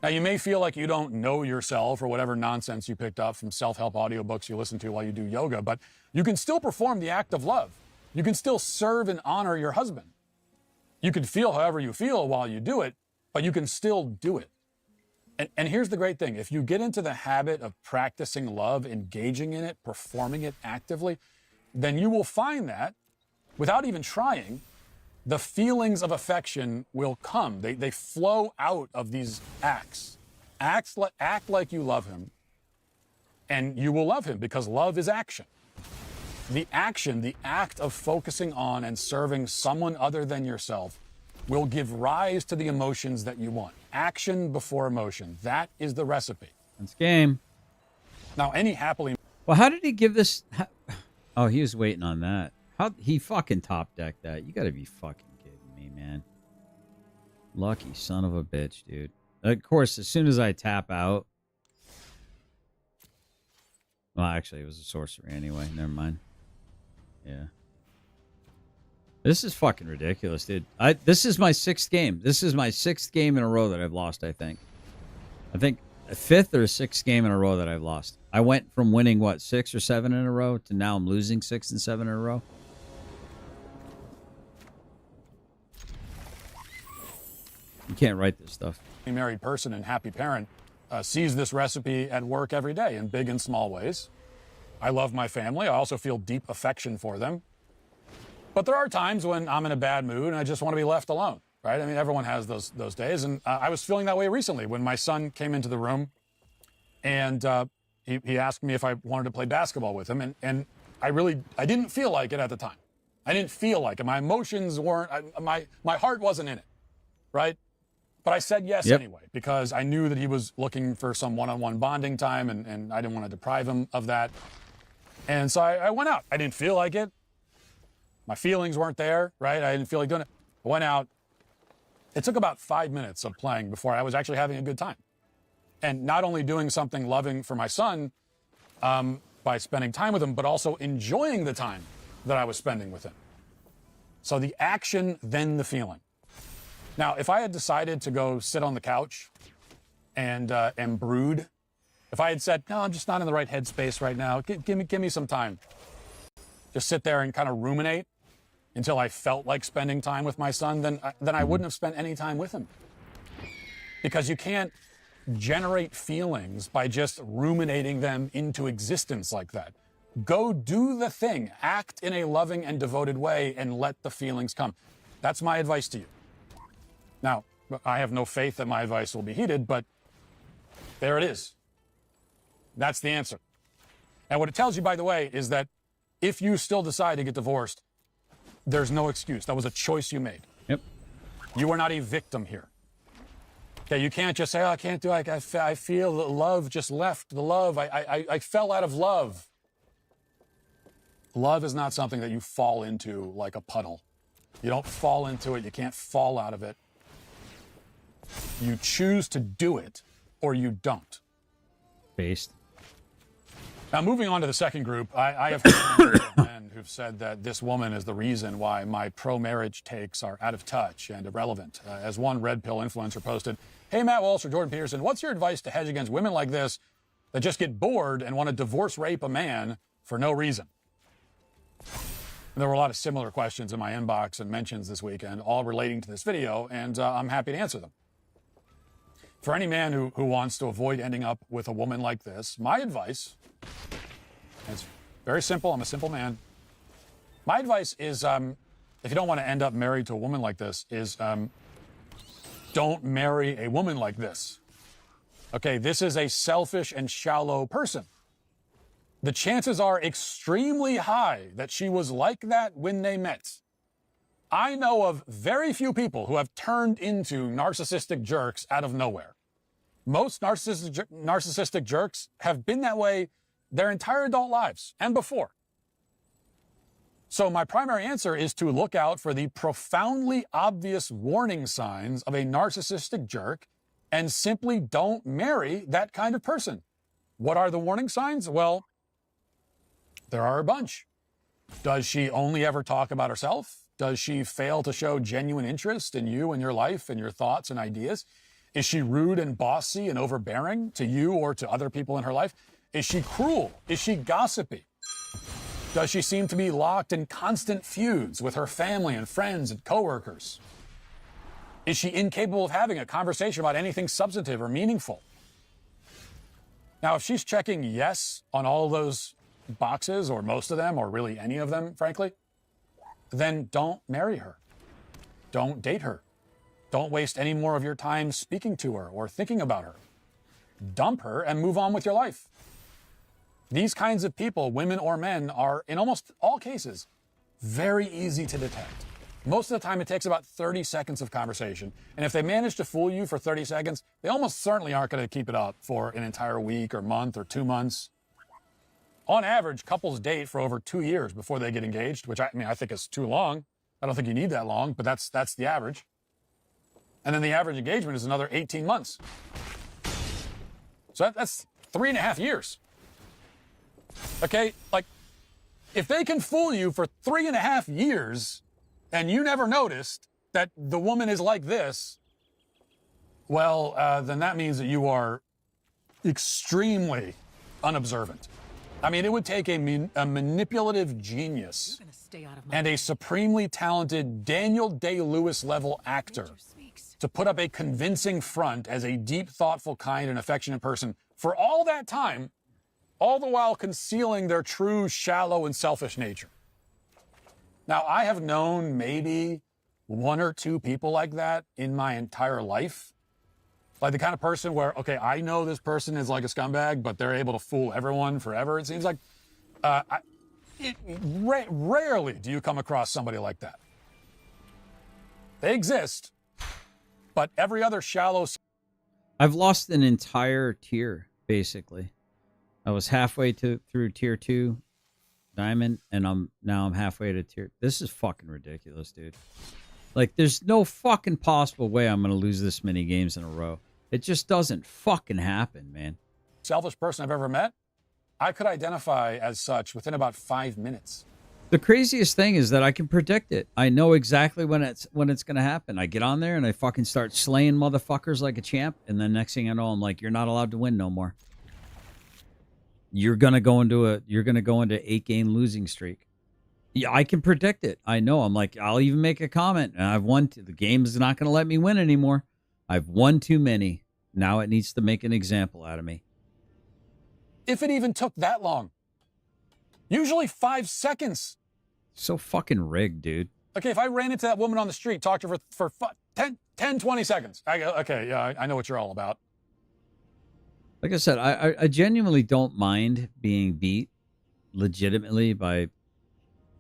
Now, you may feel like you don't know yourself or whatever nonsense you picked up from self-help audiobooks you listen to while you do yoga, but you can still perform the act of love. You can still serve and honor your husband. You can feel however you feel while you do it, but you can still do it. And here's the great thing. If you get into the habit of practicing love, engaging in it, performing it actively, then you will find that, without even trying, the feelings of affection will come. They flow out of these acts. Act like you love him, and you will love him because love is action. The action, the act of focusing on and serving someone other than yourself will give rise to the emotions that you want. Action before emotion. That is the recipe. That's game. Now, any happily... Well, how did he give this... Oh, he was waiting on that. How he fucking top-decked that. You gotta be fucking kidding me, man. Lucky son of a bitch, dude. Of course, as soon as I tap out... Well, actually, it was a sorcery anyway. Never mind. Yeah. This is fucking ridiculous, dude. This is my 6th game. This is my 6th game in a row that I've lost, I think. I think a 5th or 6th game in a row that I've lost. I went from winning, 6 or 7 in a row to now I'm losing 6 and 7 in a row. You can't write this stuff. A married person and happy parent sees this recipe at work every day in big and small ways. I love my family. I also feel deep affection for them. But there are times when I'm in a bad mood and I just want to be left alone, right? I mean, everyone has those days. And I was feeling that way recently when my son came into the room and he asked me if I wanted to play basketball with him. And I didn't feel like it at the time. I didn't feel like it. My emotions weren't, my heart wasn't in it, right? But I said yes anyway, because I knew that he was looking for some one-on-one bonding time and I didn't want to deprive him of that. And so I went out. I didn't feel like it. My feelings weren't there, right? I didn't feel like doing it. I went out. It took about 5 minutes of playing before I was actually having a good time. And not only doing something loving for my son by spending time with him, but also enjoying the time that I was spending with him. So the action, then the feeling. Now, if I had decided to go sit on the couch and brood, if I had said, no, I'm just not in the right headspace right now, give me some time. Just sit there and kind of ruminate until I felt like spending time with my son, then I wouldn't have spent any time with him. Because you can't generate feelings by just ruminating them into existence like that. Go do the thing. Act in a loving and devoted way and let the feelings come. That's my advice to you. Now, I have no faith that my advice will be heeded, but there it is. That's the answer. And what it tells you, by the way, is that if you still decide to get divorced, there's no excuse. That was a choice you made. Yep. You are not a victim here. Okay, you can't just say, oh, I can't do it. I feel that love just left. The love, I fell out of love. Love is not something that you fall into like a puddle. You don't fall into it. You can't fall out of it. You choose to do it or you don't. Based. Now, moving on to the second group, I have men who've said that this woman is the reason why my pro-marriage takes are out of touch and irrelevant. As one red pill influencer posted, "Hey, Matt Walsh or Jordan Peterson, what's your advice to hedge against women like this that just get bored and want to divorce rape a man for no reason?" And there were a lot of similar questions in my inbox and mentions this weekend, all relating to this video, and I'm happy to answer them. For any man who wants to avoid ending up with a woman like this, my advice, and it's very simple, I'm a simple man. My advice is, if you don't want to end up married to a woman like this, is don't marry a woman like this. Okay, this is a selfish and shallow person. The chances are extremely high that she was like that when they met. I know of very few people who have turned into narcissistic jerks out of nowhere. Most narcissistic jerks have been that way their entire adult lives and before. So my primary answer is to look out for the profoundly obvious warning signs of a narcissistic jerk and simply don't marry that kind of person. What are the warning signs? Well, there are a bunch. Does she only ever talk about herself? Does she fail to show genuine interest in you and your life and your thoughts and ideas? Is she rude and bossy and overbearing to you or to other people in her life? Is she cruel? Is she gossipy? Does she seem to be locked in constant feuds with her family and friends and coworkers? Is she incapable of having a conversation about anything substantive or meaningful? Now, if she's checking yes on all of those boxes, or most of them, or really any of them, frankly, then don't marry her. Don't date her. Don't waste any more of your time speaking to her or thinking about her. Dump her and move on with your life. These kinds of people, women or men, are, in almost all cases, very easy to detect. Most of the time, it takes about 30 seconds of conversation. And if they manage to fool you for 30 seconds, they almost certainly aren't going to keep it up for an entire week or month or 2 months. On average, couples date for over 2 years before they get engaged, which I think is too long. I don't think you need that long, but that's the average. And then the average engagement is another 18 months. So that's 3.5 years. Okay, like, if they can fool you for 3.5 years and you never noticed that the woman is like this, well, then that means that you are extremely unobservant. I mean, it would take a manipulative genius and a supremely talented Daniel Day-Lewis level actor to put up a convincing front as a deep, thoughtful, kind, and affectionate person for all that time, all the while concealing their true, shallow, and selfish nature. Now, I have known maybe 1 or 2 people like that in my entire life. Like the kind of person where, okay, I know this person is like a scumbag, but they're able to fool everyone forever, it seems like. Rarely do you come across somebody like that. They exist, but every other shallow... I've lost an entire tier, basically. I was halfway through tier 2 diamond, and now I'm halfway to tier... This is fucking ridiculous, dude. Like, there's no fucking possible way I'm going to lose this many games in a row. It just doesn't fucking happen, man. Selfish person I've ever met, I could identify as such within about 5 minutes. The craziest thing is that I can predict it. I know exactly when it's going to happen. I get on there and I fucking start slaying motherfuckers like a champ, and then next thing I know, I'm like, you're not allowed to win no more. You're gonna go into 8-game losing streak. Yeah, I can predict it. I know. I'm like, I'll even make a comment. And I've won. The game is not going to let me win anymore. I've won too many. Now it needs to make an example out of me. If it even took that long. Usually 5 seconds. So fucking rigged, dude. Okay, if I ran into that woman on the street, talked to her for 10, 20 seconds. I go, okay, yeah, I know what you're all about. Like I said, I genuinely don't mind being beat legitimately by...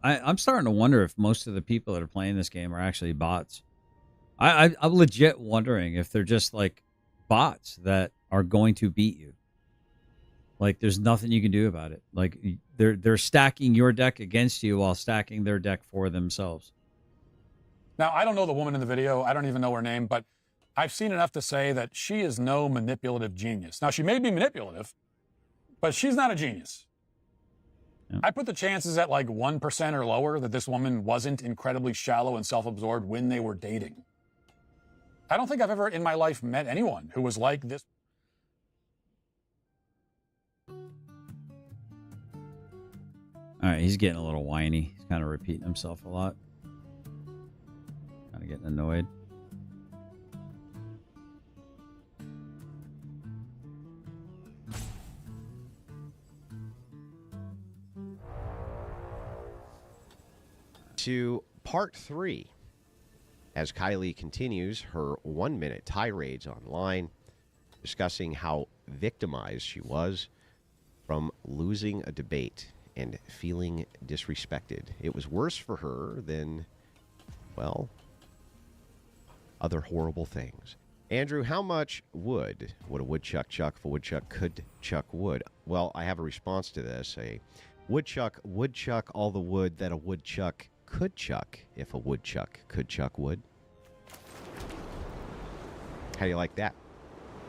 I'm starting to wonder if most of the people that are playing this game are actually bots. I'm legit wondering if they're just like bots that are going to beat you. Like, there's nothing you can do about it. Like, they're stacking your deck against you while stacking their deck for themselves. Now, I don't know the woman in the video. I don't even know her name, but I've seen enough to say that she is no manipulative genius. Now, she may be manipulative, but she's not a genius. I put the chances at like 1% or lower that this woman wasn't incredibly shallow and self-absorbed when they were dating. I don't think I've ever in my life met anyone who was like this. All right, he's getting a little whiny. He's kind of repeating himself a lot. Kind of getting annoyed. To part 3, as Kylie continues her 1-minute tirades online, discussing how victimized she was from losing a debate and feeling disrespected. It was worse for her than, well, other horrible things. Andrew, how much wood would a woodchuck chuck if a woodchuck could chuck wood? Well, I have a response to this. A woodchuck would chuck all the wood that a woodchuck could chuck if a woodchuck could chuck wood. How do you like that?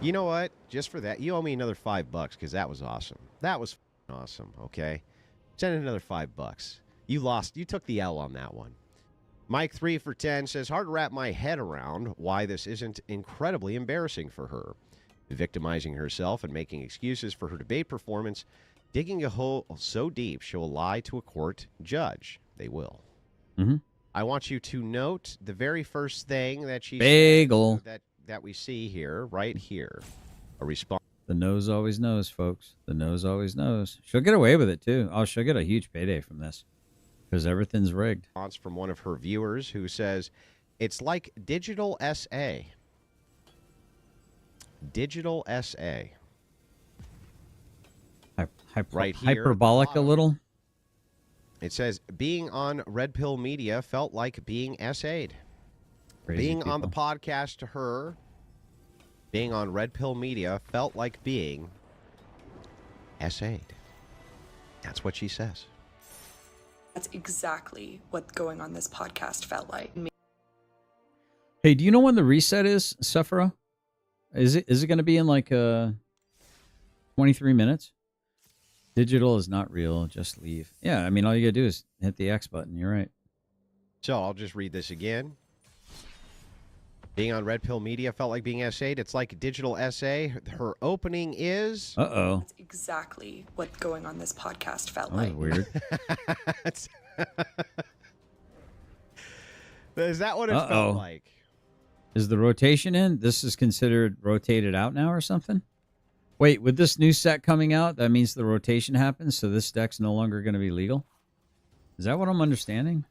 You know what? Just for that, you owe me another $5 because that was awesome. That was awesome, okay? Send in another $5. You lost. You took the L on that one. Mike 3 for 10 says, hard to wrap my head around why this isn't incredibly embarrassing for her. Victimizing herself and making excuses for her debate performance, digging a hole so deep she'll lie to a court judge. They will. Mm-hmm. I want you to note the very first thing that she Bagel. said that we see here, right here. A response. The nose always knows, folks. The nose always knows. She'll get away with it, too. Oh, she'll get a huge payday from this because everything's rigged. Response from one of her viewers who says, it's like digital SA. Digigital SA. Right here, Hyperbolic a little. It says, being on Red Pill Media felt like being SA'd. Crazy being people. on the podcast to her, being on Red Pill Media felt like being SA'd. That's what she says. That's exactly what going on this podcast felt like. Hey, do you know when the reset is, Sephora? Is it going to be in like 23 minutes? Digital is not real. Just leave. Yeah, I mean, all you got to do is hit the X button. You're right. So I'll just read this again. Being on Red Pill Media felt like being SA'd. It's like digital SA. Her opening is... Uh-oh. That's exactly what going on this podcast felt That like. was weird. Is that what it felt like? Is the rotation in? This is considered rotated out now or something? Wait, with this new set coming out, that means the rotation happens, so this deck's no longer going to be legal? Is that what I'm understanding?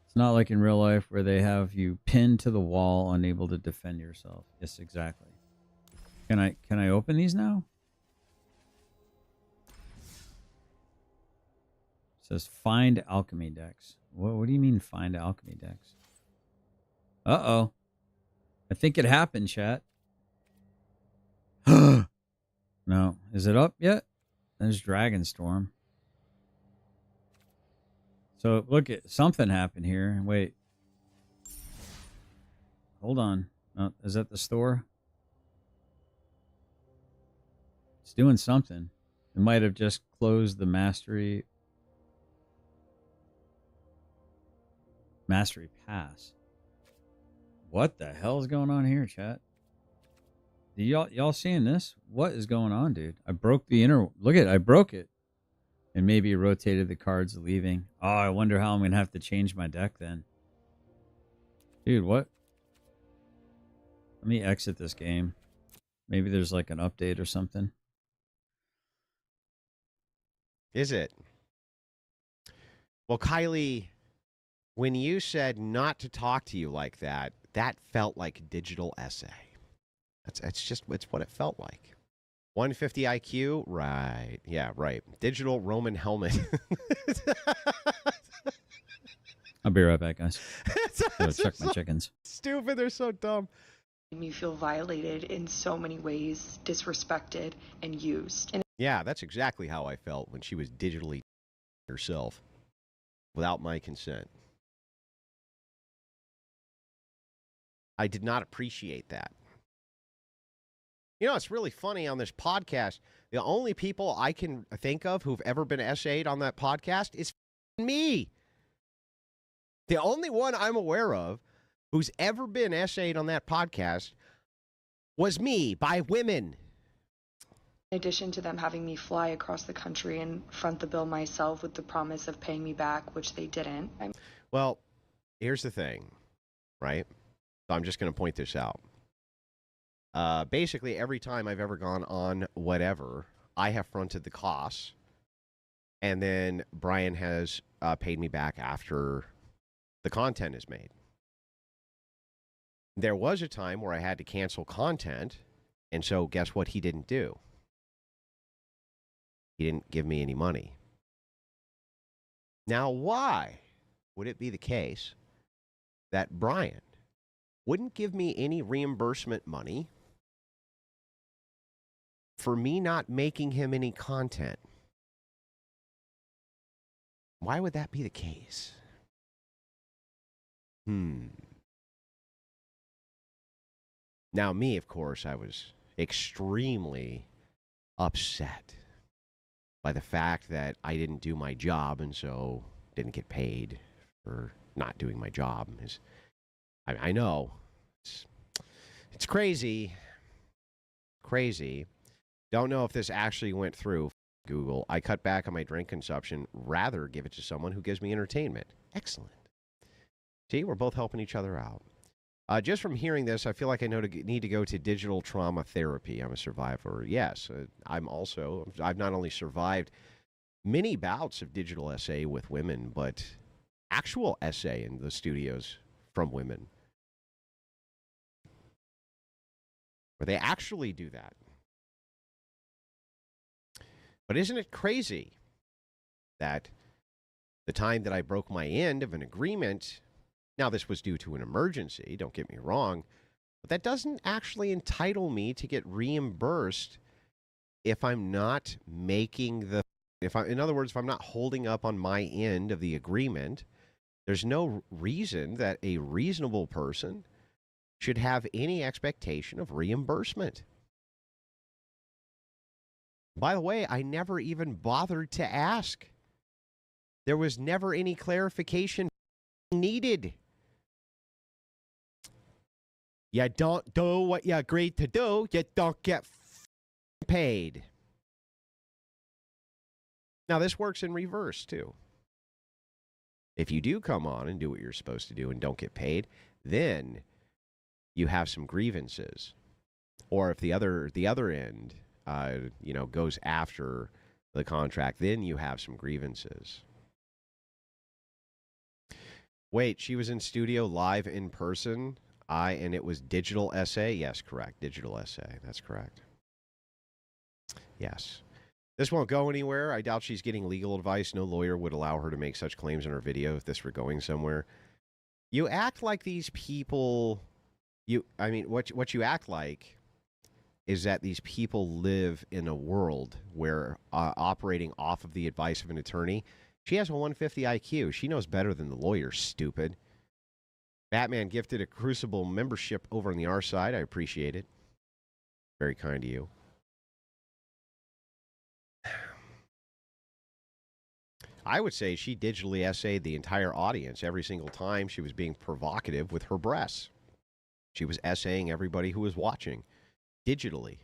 It's not like in real life where they have you pinned to the wall, unable to defend yourself. Yes, exactly. Can I open these now? It says find alchemy decks. What do you mean find alchemy decks? Uh-oh. I think it happened, chat. No. Is it up yet? There's Dragonstorm. So, look, something happened here. Wait. Hold on. Oh, is that the store? It's doing something. It might have just closed the Mastery Pass. What the hell is going on here, chat? Y'all seeing this? What is going on, dude? I broke the inner... Look at it. I broke it. And maybe it rotated the cards leaving. Oh, I wonder how I'm going to have to change my deck then. Dude, what? Let me exit this game. Maybe there's like an update or something. Is it? Well, Kylie, when you said not to talk to you like that, that felt like digital SA. It's what it felt like. 150 IQ? Right. Yeah, right. Digital Roman helmet. I'll be right back, guys. Go check my chickens. Stupid. They're so dumb. Made me feel violated in so many ways, disrespected, and used. And Yeah, that's exactly how I felt when she was digitally herself without my consent. I did not appreciate that. You know, it's really funny on this podcast. The only people I can think of who've ever been essayed on that podcast is me. The only one I'm aware of who's ever been essayed on that podcast was me by women. In addition to them having me fly across the country and front the bill myself with the promise of paying me back, which they didn't. Well, here's the thing, right? So I'm just going to point this out. Basically, every time I've ever gone on whatever, I have fronted the costs, and then Brian has paid me back after the content is made. There was a time where I had to cancel content, and so guess what he didn't do? He didn't give me any money. Now, why would it be the case that Brian wouldn't give me any reimbursement money for me not making him any content? Why would that be the case? Now, me, of course, I was extremely upset by the fact that I didn't do my job and so didn't get paid for not doing my job. I know. It's crazy. Crazy. Don't know if this actually went through. Google. I cut back on my drink consumption. Rather give it to someone who gives me entertainment. Excellent. See, we're both helping each other out. Just from hearing this, I feel like I need to go to digital trauma therapy. I'm a survivor. Yes, I've not only survived many bouts of digital SA with women, but actual SA in the studios from women, where they actually do that. But isn't it crazy that the time that I broke my end of an agreement, now this was due to an emergency, don't get me wrong, but that doesn't actually entitle me to get reimbursed if I'm not making the, in other words, if I'm not holding up on my end of the agreement. There's no reason that a reasonable person should have any expectation of reimbursement. By the way, I never even bothered to ask. There was never any clarification needed. You don't do what you agreed to do, you don't get paid. Now, this works in reverse, too. If you do come on and do what you're supposed to do and don't get paid, then you have some grievances. Or if the other end, goes after the contract, then you have some grievances. Wait, she was in studio live in person? And it was digital essay? Yes, correct. Digital essay. That's correct. Yes. This won't go anywhere. I doubt she's getting legal advice. No lawyer would allow her to make such claims in her video if this were going somewhere. You act like these people, what you act like is that these people live in a world where operating off of the advice of an attorney. She has a 150 IQ. She knows better than the lawyer, stupid. Batman gifted a Crucible membership over on the R side. I appreciate it. Very kind of you. I would say she digitally essayed the entire audience every single time she was being provocative with her breasts. She was essaying everybody who was watching digitally.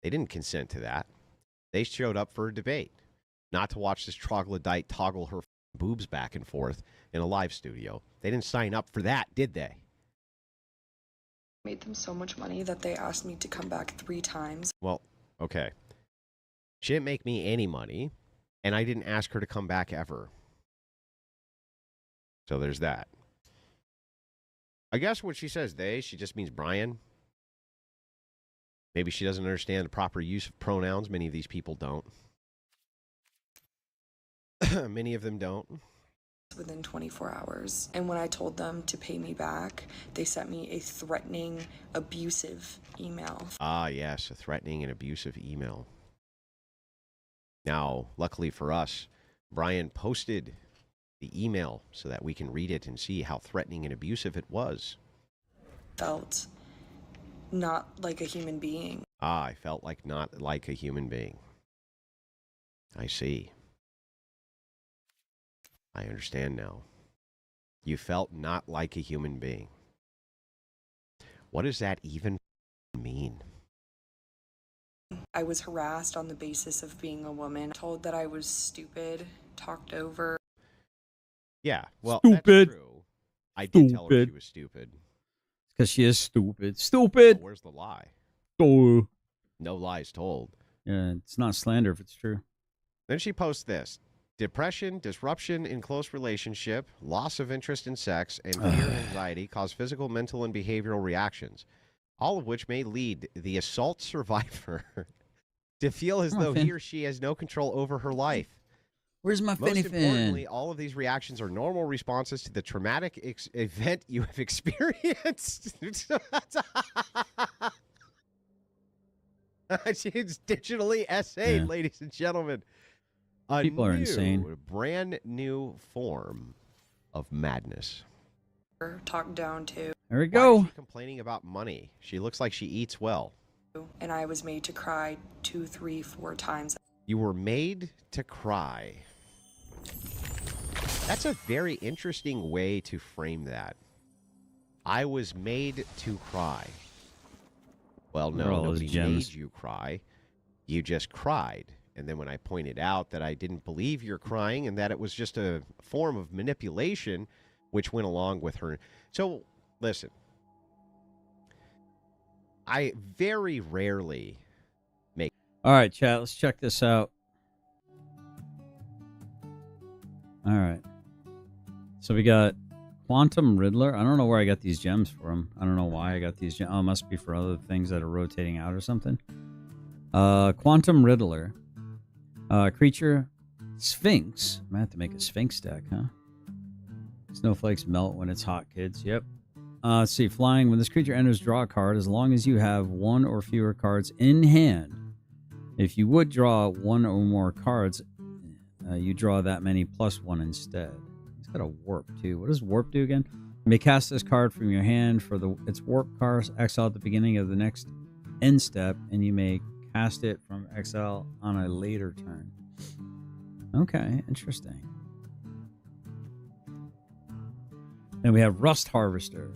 They didn't consent to that. They showed up for a debate, not to watch this troglodyte toggle her boobs back and forth in a live studio. They didn't sign up for that, did they? Made them so much money that they asked me to come back 3 times. Well, okay. She didn't make me any money, and I didn't ask her to come back ever. So there's that. I guess when she says they, she just means Brian. Maybe she doesn't understand the proper use of pronouns. Many of these people don't. Many of them don't. Within 24 hours. And when I told them to pay me back, they sent me a threatening, abusive email. Ah, yes, a threatening and abusive email. Now, luckily for us, Brian posted the email so that we can read it and see how threatening and abusive it was. Felt not like a human being. Ah, I felt like not like a human being. I see. I understand now. You felt not like a human being. What does that even mean? I was harassed on the basis of being a woman, told that I was stupid, talked over. Yeah, well, Stupid. that's true. I did tell her she was stupid. Because she is stupid. Stupid. But where's the lie? Oh. No lies told. Yeah, it's not slander if it's true. Then she posts this. Depression, disruption in close relationship, loss of interest in sex, and fear and anxiety cause physical, mental, and behavioral reactions, all of which may lead the assault survivor to feel as though he or she has no control over her life. Where's my Most finny importantly, fin? all of these reactions are normal responses to the traumatic event you have experienced. It's digitally essayed, ladies and gentlemen. People are insane. Brand new form of madness. Talked down to. There we go. Why is she complaining about money? She looks like she eats well. And I was made to cry 2, 3, 4 times. You were made to cry. That's a very interesting way to frame that. I was made to cry. Well, no, nobody made you cry. You just cried. And then when I pointed out that I didn't believe you're crying and that it was just a form of manipulation, which went along with her. So, listen. I very rarely make... All right, chat, let's check this out. All right. So we got Quantum Riddler. I don't know where I got these gems from. I don't know why I got these gems. Oh, it must be for other things that are rotating out or something. Quantum Riddler. Creature Sphinx. I might have to make a Sphinx deck, huh? Snowflakes melt when it's hot, kids. Yep. Let's see. Flying. When this creature enters, draw a card as long as you have one or fewer cards in hand. If you would draw one or more cards, you draw that many plus one instead. It's got a warp, too. What does warp do again? You may cast this card from your hand for its warp card, exile at the beginning of the next end step, and you may cast it from exile on a later turn. Okay, interesting. Then we have Rust Harvester.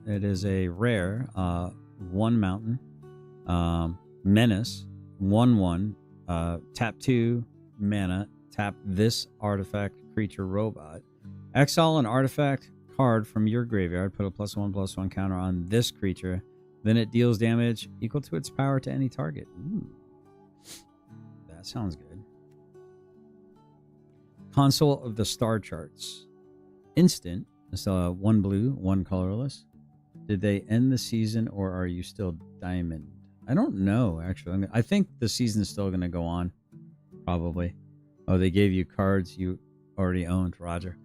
It is a rare 1 mountain menace 1/1 tap 2 mana, tap this artifact creature robot, exile an artifact card from your graveyard, put a +1/+1 counter on this creature. Then it deals damage equal to its power to any target. Ooh. That sounds good. Console of the Star Charts. Instant. It's 1 blue, 1 colorless. Did they end the season or are you still diamond? I don't know, actually. I think the season's still going to go on. Probably. Oh, they gave you cards you already owned, Roger.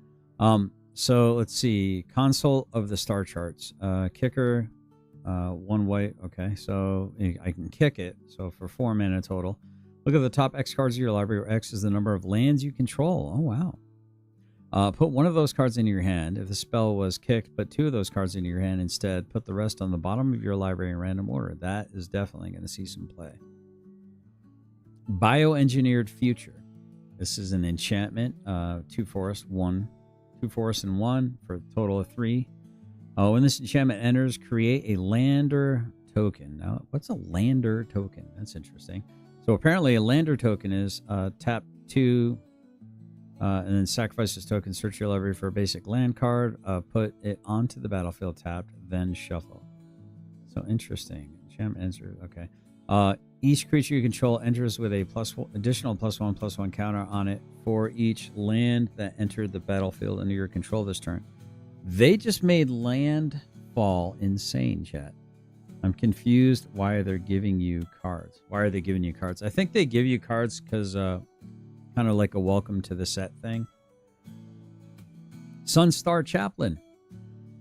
So let's see. Console of the Star Charts. Kicker. 1 white. Okay, so I can kick it. So for 4 mana total. Look at the top X cards of your library, where X is the number of lands you control. Oh, wow. Put one of those cards into your hand. If the spell was kicked, put 2 of those cards into your hand instead. Put the rest on the bottom of your library in random order. That is definitely going to see some play. Bioengineered Future. This is an enchantment. 2 forest, 1. 2 forest and 1 for a total of 3. When this enchantment enters, create a lander token. Now, what's a lander token? That's interesting. So apparently a lander token is tap 2 and then sacrifice this token, search your library for a basic land card, put it onto the battlefield tapped, then shuffle. So interesting. Enchantment enters. Okay. Each creature you control enters with a additional +1/+1 counter on it for each land that entered the battlefield under your control this turn. They just made landfall insane, chat. I'm confused why they're giving you cards. Why are they giving you cards? I think they give you cards because kind of like a welcome to the set thing. Sunstar Chaplain.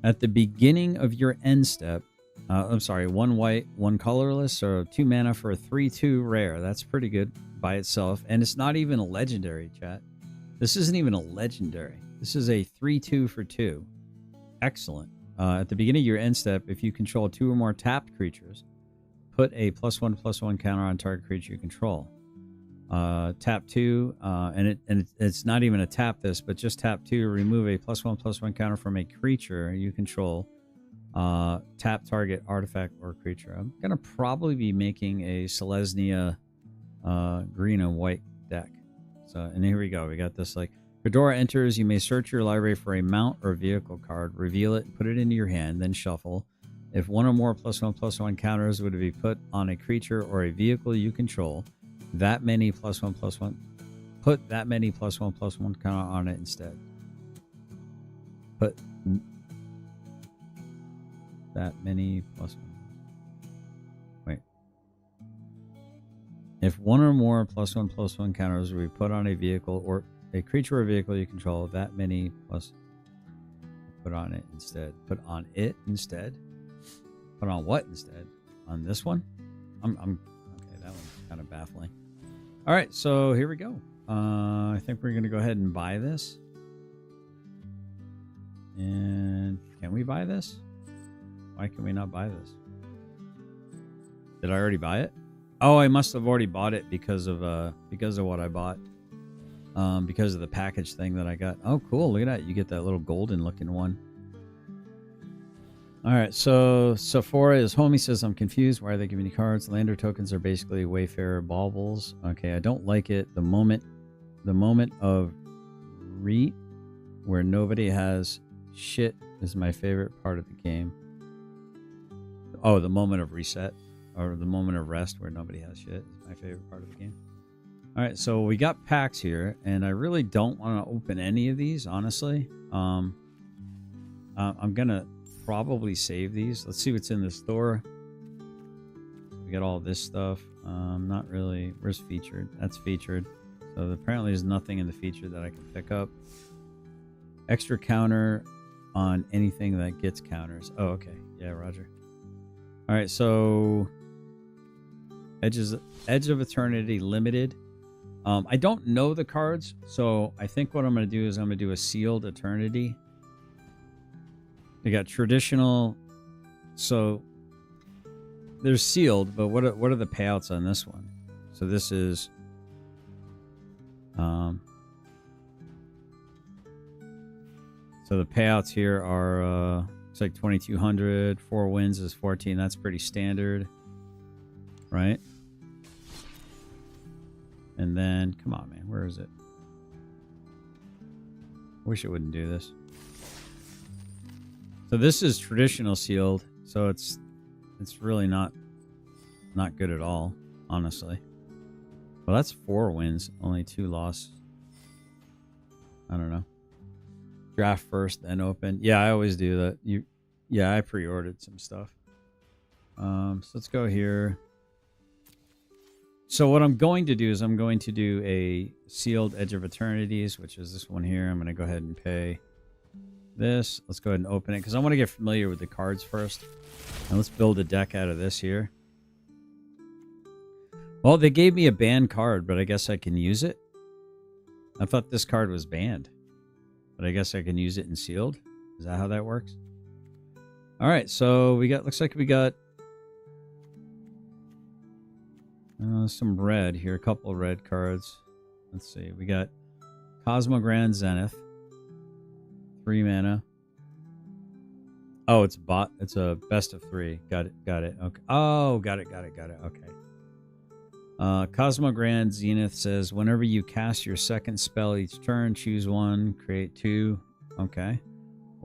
At the beginning of your end step, 1 white, 1 colorless, or 2 mana for a 3/2 rare. That's pretty good by itself. And it's not even a legendary, chat. This isn't even a legendary. This is a 3/2 for 2. Excellent. At the beginning of your end step, if you control 2 or more tapped creatures, put a +1/+1 counter on target creature you control. Tap 2, and it's not even a tap this, but just tap 2 to remove a +1/+1 counter from a creature you control. Tap target artifact or creature. I'm gonna probably be making a Selesnya green and white deck. So, and here we go. We got this like Fedora enters. You may search your library for a mount or vehicle card, reveal it, put it into your hand, then shuffle. If one or more +1/+1 counters would be put on a creature or a vehicle you control, that many +1/+1. Put that many +1/+1 counter on it instead. Put that many +1. Wait. If one or more +1/+1 counters will be put on a vehicle or a creature or vehicle you control, that many plus. Put on it instead. Put on it instead. Put on what instead? On this one? I'm okay. That one's kind of baffling. All right, so here we go. I think we're gonna go ahead and buy this. And can we buy this? Why can we not buy this? Did I already buy it? Oh, I must have already bought it because of what I bought. Because of the package thing that I got. Oh, cool! Look at that. You get that little golden looking one. All right, so Sephora is home. He says, I'm confused. Why are they giving me cards? Lander tokens are basically Wayfarer baubles. Okay, I don't like it. The moment of REIT, where nobody has shit, is my favorite part of the game. Oh, the moment of reset, or the moment of rest, where nobody has shit, is my favorite part of the game. All right, so we got packs here, and I really don't want to open any of these, honestly. I'm gonna probably save these. Let's see what's in the store. We got all this stuff. Not really. Where's featured? That's featured. So apparently there's nothing in the feature that I can pick up. Extra counter on anything that gets counters. Oh, okay. Yeah, Roger. All right, so Edge of Eternity Limited. I don't know the cards, so I think what I'm going to do is I'm going to do a Sealed Eternity. We got traditional, so there's sealed, but what are the payouts on this one? So this is, so the payouts here are, it's like 2,200, 4 wins is 14. That's pretty standard, right? And then, come on, man, where is it? I wish it wouldn't do this. So this is traditional sealed, so it's really not good at all, honestly. Well, that's 4 wins, only 2 losses. I don't know. Draft first, then open. Yeah, I always do that. Yeah, I pre-ordered some stuff. So let's go here. So what I'm going to do is I'm going to do a sealed Edge of Eternities, which is this one here. I'm going to go ahead and pay this. Let's go ahead and open it because I want to get familiar with the cards first. And let's build a deck out of this here. Well, they gave me a banned card, but I guess I can use it. I thought this card was banned, but I guess I can use it in sealed. Is that how that works? All right, so we got, looks like we got some red here, a couple of red cards. Let's see, we got Cosmogrand Zenith. 3 mana. Oh, it's a best of 3. Got it. Okay. Oh, got it. Okay. Cosmogrand Zenith says, whenever you cast your second spell each turn, choose 1, create 2. Okay.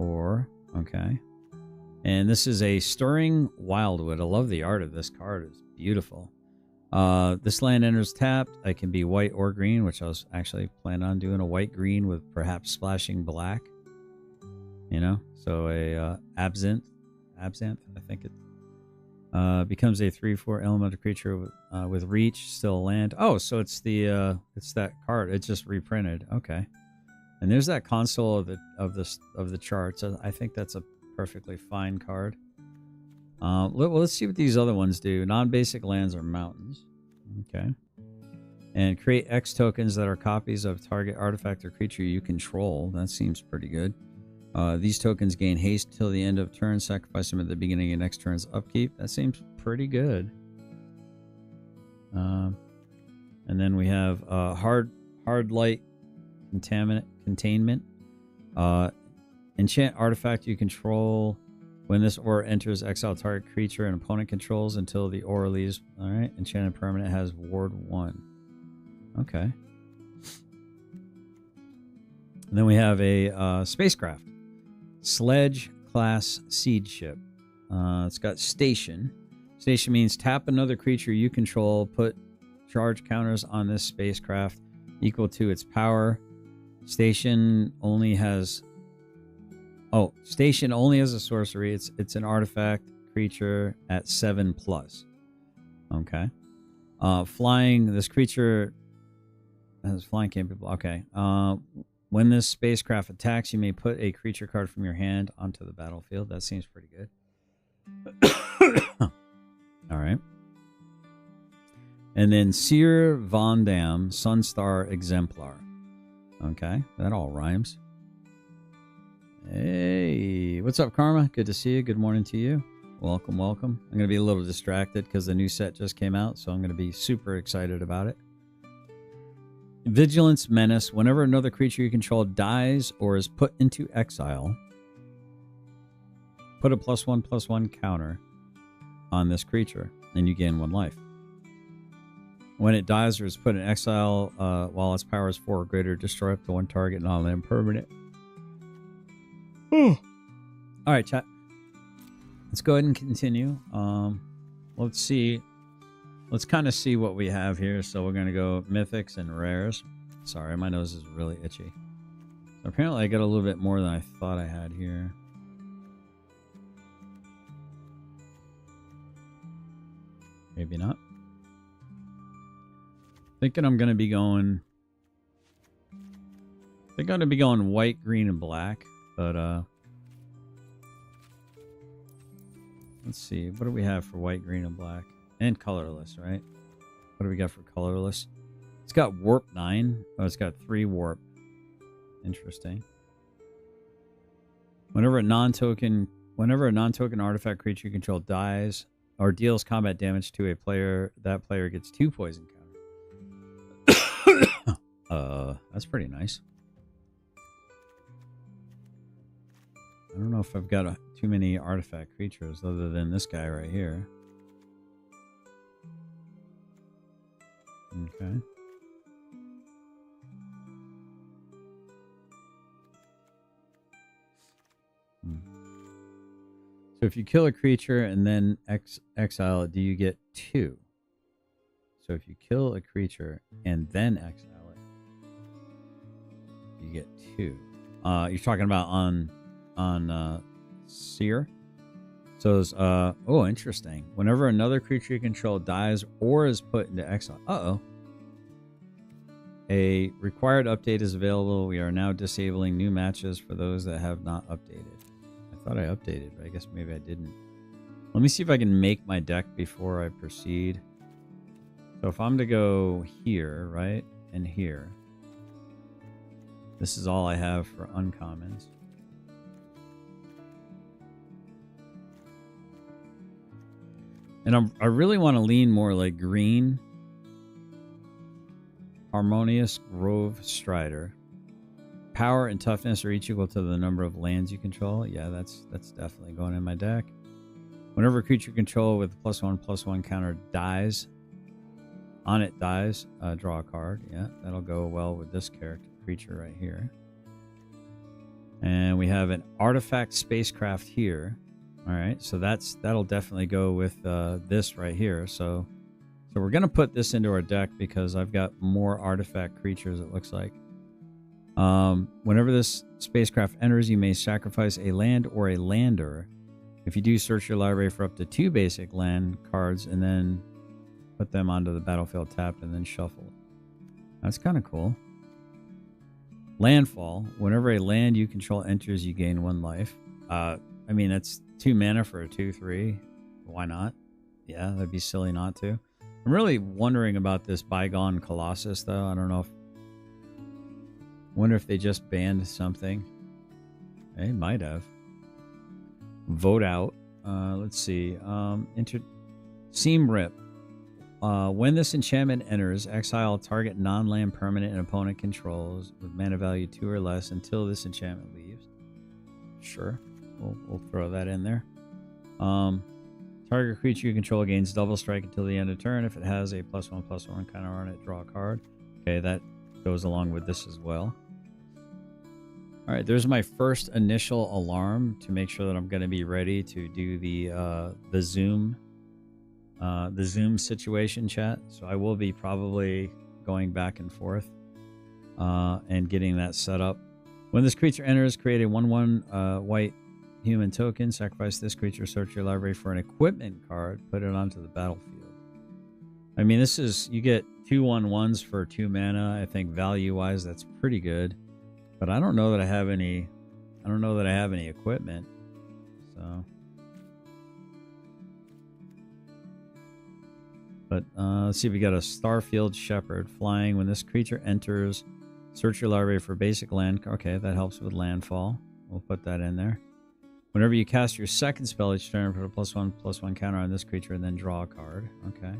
Okay. And this is a Stirring Wildwood. I love the art of this card. It's beautiful. This land enters tapped. I can be white or green, which I was actually planning on doing a white-green with perhaps splashing black. You know, so a Absinthe, I think it becomes a 3/4 elemental creature with reach, still land. Oh, so it's it's that card. It's just reprinted. Okay, and there's that console of the charts. I think that's a perfectly fine card. Well, let's see what these other ones do. Non-basic lands are mountains. Okay, and create X tokens that are copies of target artifact or creature you control. That seems pretty good. These tokens gain haste till the end of turn. Sacrifice them at the beginning of next turn's upkeep. That seems pretty good. And then we have hard light containment. Enchant artifact you control. When this aura enters, exile target creature and opponent controls until the aura leaves. All right. Enchanted permanent has ward 1. Okay. And then we have a spacecraft. Sledge class seed ship. It's got station. Station means tap another creature you control. Put charge counters on this spacecraft equal to its power. Station only has a sorcery. It's an artifact creature at 7+. Okay. Flying. This creature has flying capable. Okay. When this spacecraft attacks, you may put a creature card from your hand onto the battlefield. That seems pretty good. All right. And then Seer Von Dam Sunstar Exemplar. Okay, that all rhymes. Hey, what's up, Karma? Good to see you. Good morning to you. Welcome, welcome. I'm going to be a little distracted because the new set just came out, so I'm going to be super excited about it. Vigilance Menace. Whenever another creature you control dies or is put into exile, put a +1/+1 counter on this creature, and you gain 1 life. When it dies or is put in exile, while its power is 4 or greater, destroy up to 1 target non-land permanent. All right, chat. Let's go ahead and continue. Let's see. Let's kind of see what we have here. So we're going to go mythics and rares. Sorry, my nose is really itchy. So apparently I got a little bit more than I thought I had here. Maybe not. Thinking I'm going to be going... I think I'm going to be going white, green, and black. But, let's see. What do we have for white, green, and black? And colorless, right? What do we got for colorless? It's got warp 9. Oh, it's got 3 warp. Interesting. Whenever a non-token artifact creature you control dies or deals combat damage to a player, that player gets 2 poison counters. That's pretty nice. I don't know if I've got too many artifact creatures other than this guy right here. Okay. So if you kill a creature and then exile it, do you get 2? So if you kill a creature and then exile it, you get 2. You're talking about on Seer. So it's, oh, interesting. Whenever another creature you control dies or is put into exile. Uh-oh. A required update is available. We are now disabling new matches for those that have not updated. I thought I updated, but I guess maybe I didn't. Let me see if I can make my deck before I proceed. So if I'm to go here, right, and here. This is all I have for uncommons. And I really want to lean more like green. Harmonious Grove Strider. Power and toughness are each equal to the number of lands you control. Yeah, that's definitely going in my deck. Whenever a creature you control with +1/+1 counter dies, draw a card. Yeah, that'll go well with this creature right here. And we have an artifact spacecraft here. All right, so that'll definitely go with this right here. So we're gonna put this into our deck because I've got more artifact creatures. It looks like. Whenever this spacecraft enters, you may sacrifice a land or a lander. If you do, search your library for up to 2 basic land cards and then put them onto the battlefield tapped and then shuffle. That's kind of cool. Landfall. Whenever a land you control enters, you gain 1 life. I mean, that's 2 mana for a 2/3. Why not? Yeah, that'd be silly not to. I'm really wondering about this Bygone Colossus, though. I don't know if... wonder if they just banned something. They might have. Vote out. Let's see. Seam Rip. When this enchantment enters, exile target non-land permanent and opponent controls with mana value 2 or less until this enchantment leaves. Sure, we'll throw that in there. Target creature you control gains double strike until the end of turn. If it has a +1/+1 counter on it, draw a card. Okay, that goes along with this as well. All right, there's my first initial alarm to make sure that I'm going to be ready to do the Zoom situation, chat. So I will be probably going back and forth and getting that set up. When this creature enters, create a 1/1 white human token. Sacrifice this creature. Search your library for an equipment card. Put it onto the battlefield. I mean, this is, you get 2 1/1s for 2 mana. I think value-wise, that's pretty good. But I don't know that I have any. I don't know that I have any equipment. So. But let's see if we got a Starfield Shepherd flying. When this creature enters, search your library for basic land. Okay, that helps with landfall. We'll put that in there. Whenever you cast your second spell each turn, put a +1/+1 counter on this creature and then draw a card. Okay.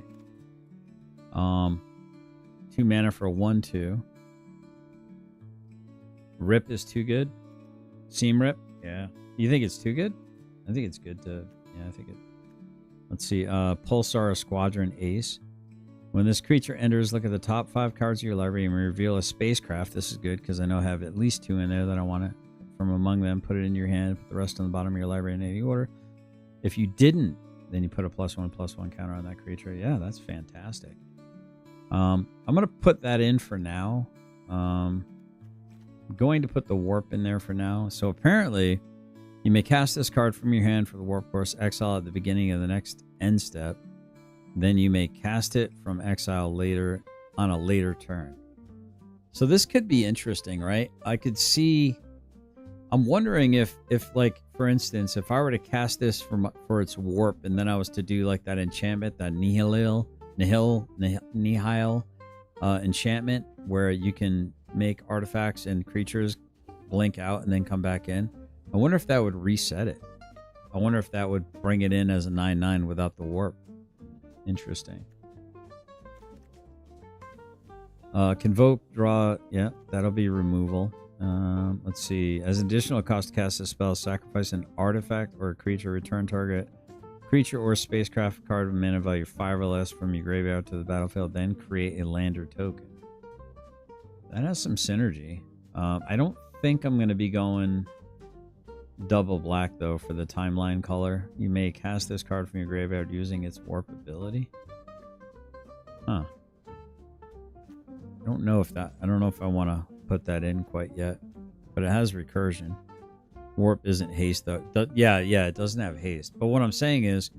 2 mana for a 1/2. Rip is too good. Seam Rip? Yeah. You think it's too good? I think it's good to... Yeah, I think it... Let's see. Pulsar Squadron Ace. When this creature enters, look at the top 5 cards of your library and reveal a spacecraft. This is good because I know I have at least 2 in there that I want to... From among them, put it in your hand. Put the rest on the bottom of your library in any order. If you didn't, then you put a +1/+1 counter on that creature. Yeah, that's fantastic. I'm going to put that in for now. I'm going to put the warp in there for now. So apparently, you may cast this card from your hand for the warp course, exile at the beginning of the next end step. Then you may cast it from exile later on a later turn. So this could be interesting, right? I could see... I'm wondering if like, for instance, if I were to cast this for its warp and then I was to do like that enchantment, that nihil enchantment, where you can make artifacts and creatures blink out and then come back in. I wonder if that would reset it. I wonder if that would bring it in as a 9/9 without the warp. Interesting. Convoke, draw. Yeah, that'll be removal. Let's see. As additional cost to cast a spell, sacrifice an artifact or a creature. Return target creature or spacecraft card with mana value 5 or less from your graveyard to the battlefield. Then create a lander token. That has some synergy. I don't think I'm going to be going double black, though, for the timeline color. You may cast this card from your graveyard using its warp ability. Huh. I don't know if I want to put that in quite yet. But it has recursion. Warp isn't haste, though. Yeah, it doesn't have haste. But what I'm saying is,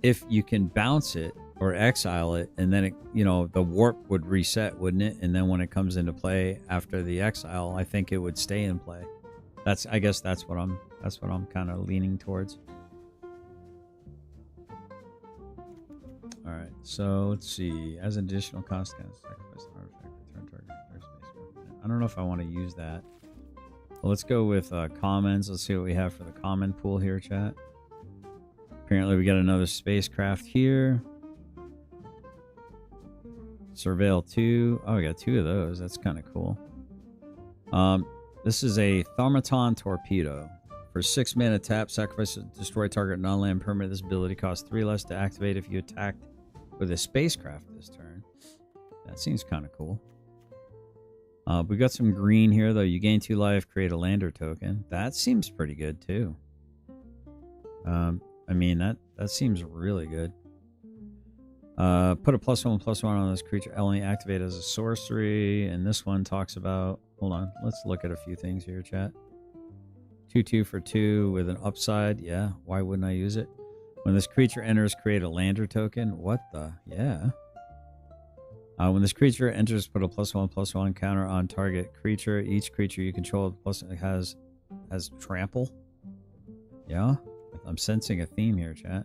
if you can bounce it or exile it, and then it, the warp would reset, wouldn't it? And then when it comes into play after the exile, I think it would stay in play. I guess that's what I'm kind of leaning towards. All right, so let's see. As an additional cost, sacrifice an artifact, return target. I don't know if I want to use that. Well, let's go with commons. Let's see what we have for the common pool here, chat. Apparently, we got another spacecraft here. Surveil 2. Oh, we got 2 of those. That's kind of cool. This is a Thaumaton Torpedo. For 6 mana tap, sacrifice to destroy target non-land permanent. This ability costs 3 less to activate if you attacked with a spacecraft this turn. That seems kind of cool. We got some green here, though. You gain 2 life, create a lander token. That seems pretty good, too. I mean, that seems really good. Put a +1/+1 on this creature. Only activate as a sorcery. And this one talks about... Hold on. Let's look at a few things here, chat. 2/2 for 2 with an upside. Yeah, why wouldn't I use it? When this creature enters, create a lander token. What the? Yeah. When this creature enters, put a +1/+1 counter on target creature. Each creature you control has trample. Yeah, I'm sensing a theme here, chat.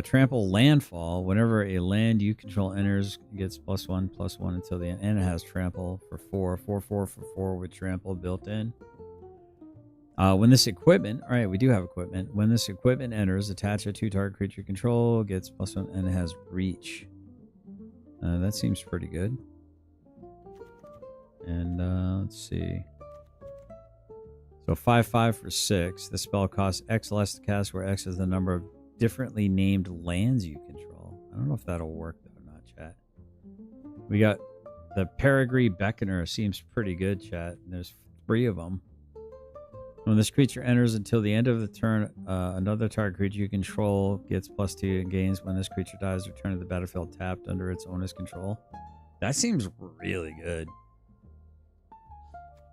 Trample landfall. Whenever a land you control enters, it gets +1/+1 until the end. And it has trample for 4. 4/4 for 4 with trample built in. When this equipment, all right, we do have equipment. When this equipment enters, attach it to target creature control, gets +1, and it has reach. That seems pretty good. And let's see. So 5/5 for 6. The spell costs X less to cast, where X is the number of differently named lands you control. I don't know if that'll work though or not, chat. We got the Peregrine Beckoner. Seems pretty good, chat. And there's 3 of them. When this creature enters until the end of the turn, another target creature you control gets +2 and gains. When this creature dies, return to the battlefield tapped under its owner's control. That seems really good.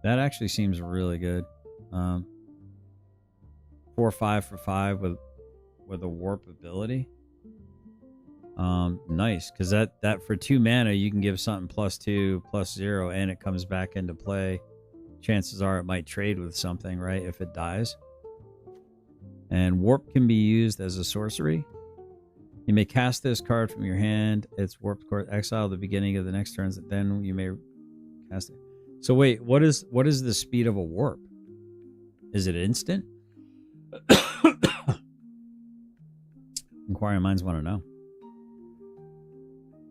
That actually seems really good. 4/5 for 5 with a warp ability. Nice, because that for 2 mana you can give something +2, +0, and it comes back into play. Chances are it might trade with something, right? If it dies. And warp can be used as a sorcery. You may cast this card from your hand. It's warped card. Exile at the beginning of the next turn. Then you may cast it. So wait, what is the speed of a warp? Is it instant? Inquiring minds want to know.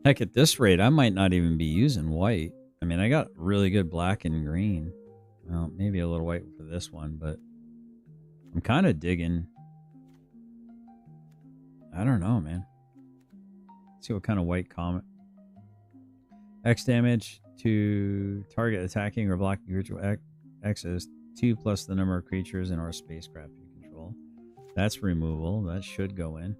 Heck, at this rate, I might not even be using white. I mean, I got really good black and green. Well, maybe a little white for this one, but I'm kind of digging. I don't know, man. Let's see what kind of white comet. X damage to target attacking or blocking creature. X is 2 plus the number of creatures in our spacecraft you control. That's removal. That should go in.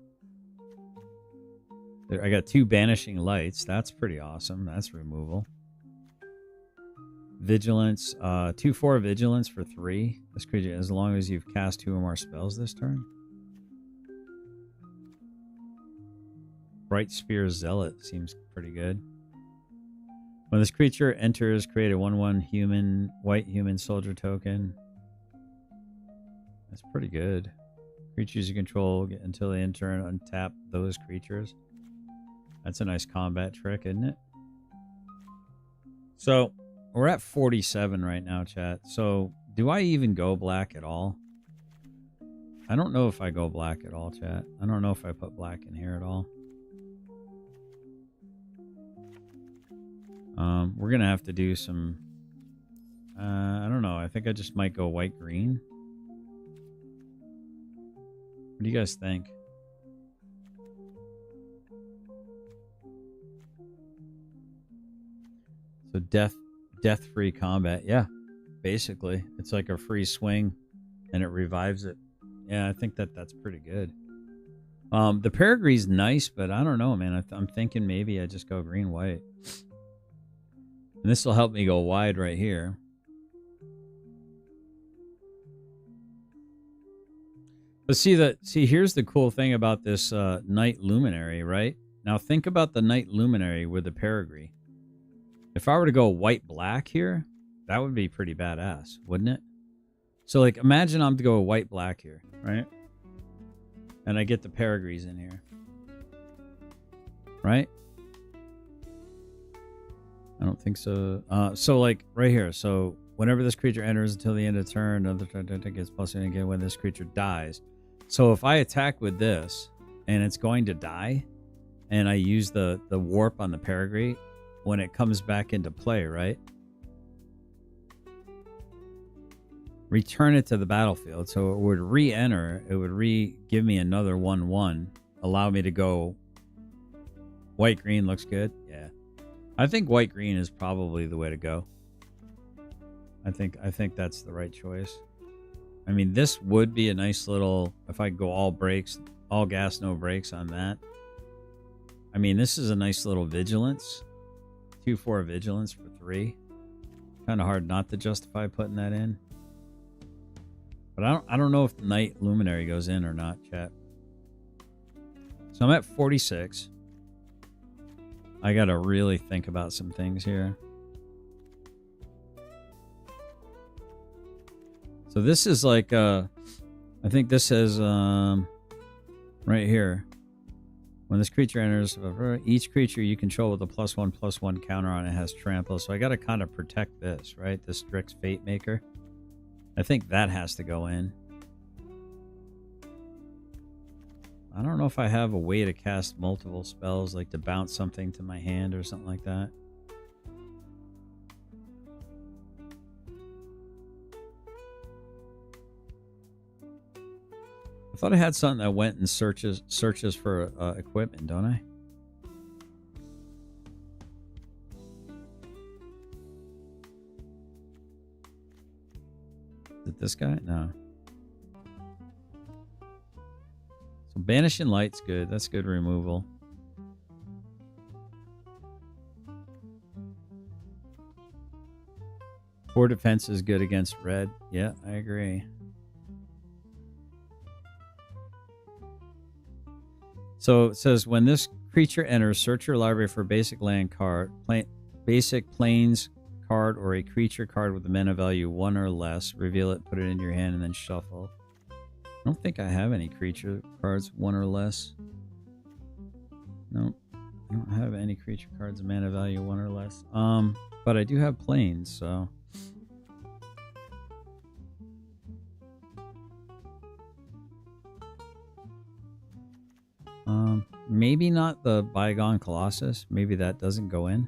There, I got 2 banishing lights. That's pretty awesome. That's removal. Vigilance. 2/4 vigilance for 3. This creature, as long as you've cast 2 or more spells this turn. Bright Spear Zealot seems pretty good. When this creature enters, create a 1/1 white human soldier token. That's pretty good. Creatures you control until they enter and untap those creatures. That's a nice combat trick, isn't it? So we're at 47 right now, chat. So do I even go black at all? I don't know if I go black at all, chat. I don't know if I put black in here at all. We're going to have to do some... I don't know. I think I just might go white-green. What do you guys think? So death-free combat. Yeah, basically. It's like a free swing, and it revives it. Yeah, I think that's pretty good. The Peregrine's nice, but I don't know, man. I'm thinking maybe I just go green-white. And this will help me go wide right here. But see, here's the cool thing about this Night Luminary, right? Now think about the Night Luminary with the Peregrine. If I were to go white-black here, that would be pretty badass, wouldn't it? So, like, imagine I'm to go white-black here, right? And I get the Peregrines in here. Right? I don't think so. So, like, right here. So, whenever this creature enters until the end of the turn, another turn gets +1 again when this creature dies. So, if I attack with this, and it's going to die, and I use the warp on the Peregrine, when it comes back into play, right? Return it to the battlefield. So, it would re-enter. It would give me another 1/1. Allow me to go white-green looks good. Yeah. I think white-green is probably the way to go. I think that's the right choice. I mean, this would be a nice little, if I go all gas, no brakes on that. I mean, this is a nice little vigilance. 2/4 vigilance for 3. Kind of hard not to justify putting that in. But I don't know if Night Luminary goes in or not, chat. So I'm at 46. I got to really think about some things here. So this is like, I think this says right here. When this creature enters, each creature you control with a +1/+1 counter on it has trample. So I got to kind of protect this, right? This Strix Fate Maker. I think that has to go in. I don't know if I have a way to cast multiple spells, like to bounce something to my hand or something like that. I thought I had something that went and searches for equipment, don't I? Is it this guy? No. So banishing light's good. That's good removal. Poor defense is good against red. Yeah, I agree. So it says when this creature enters, search your library for basic land card, basic plains card, or a creature card with a mana value 1 or less. Reveal it, put it in your hand, and then shuffle. I don't think I have any creature cards 1 or less. No, I don't have any creature cards of mana value 1 or less. But I do have plains, so. Maybe not the Bygone Colossus. Maybe that doesn't go in.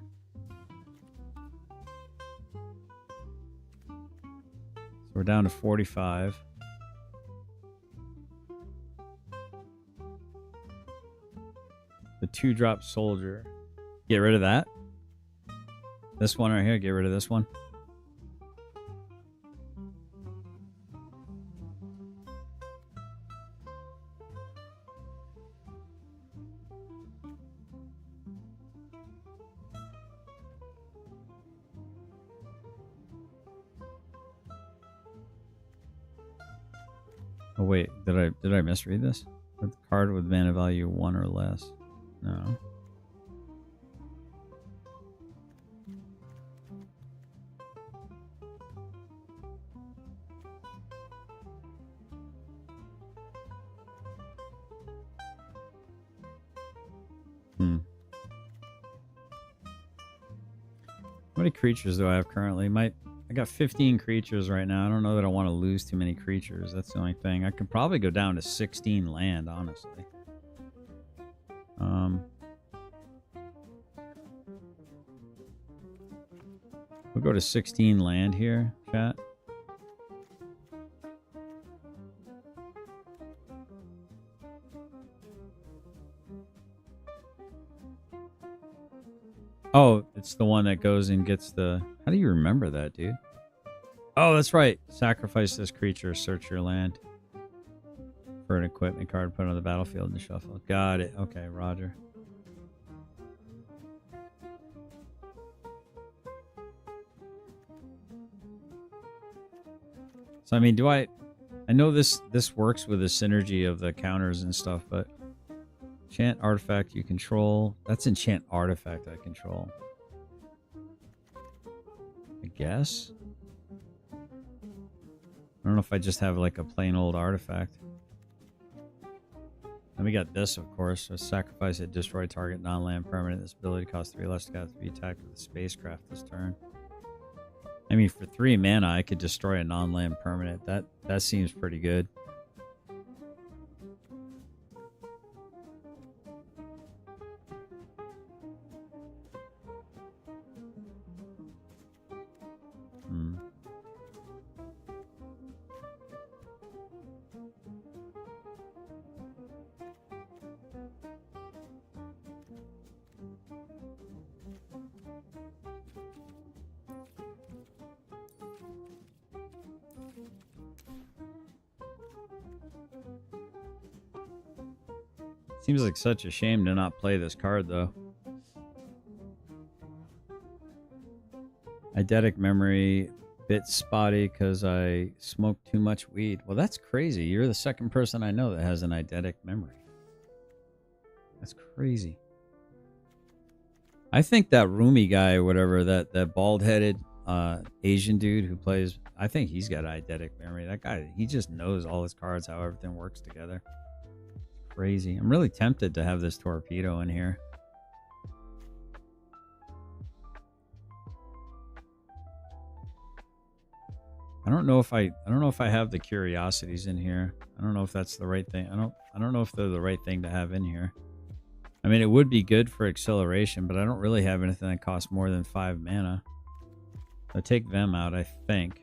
So we're down to 45. The 2-drop soldier. Get rid of that. This one right here. Get rid of this one. Oh wait, did I misread this? A card with mana value 1 or less. No. How many creatures do I have currently? I got 15 creatures right now. I don't know that I want to lose too many creatures. That's the only thing. I could probably go down to 16 land, honestly. We'll go to 16 land here, chat. Oh, it's the one that goes and gets the... How do you remember that, dude? Oh, that's right. Sacrifice this creature, search your land. For an equipment card, put it on the battlefield and shuffle. Got it. Okay, roger. So, I mean, I know this works with the synergy of the counters and stuff, but... Enchant artifact you control. That's enchant artifact I control. I guess. I don't know if I just have like a plain old artifact. Then we got this, of course. So sacrifice it, destroy target non-land permanent. This ability costs 3 less to cast to be attacked with a spacecraft this turn. I mean, for 3 mana, I could destroy a non-land permanent. That seems pretty good. Seems like such a shame to not play this card, though. Eidetic memory, bit spotty because I smoked too much weed. Well, that's crazy. You're the second person I know that has an eidetic memory. That's crazy. I think that Rumi guy or whatever, that bald-headed Asian dude who plays, I think he's got eidetic memory. That guy, he just knows all his cards, how everything works together. Crazy. I'm really tempted to have this torpedo in here. I don't know if I have the curiosities in here. I don't know if that's the right thing. I don't know if they're the right thing to have in here. I mean, it would be good for acceleration, but I don't really have anything that costs more than 5 mana. I'll take them out, I think.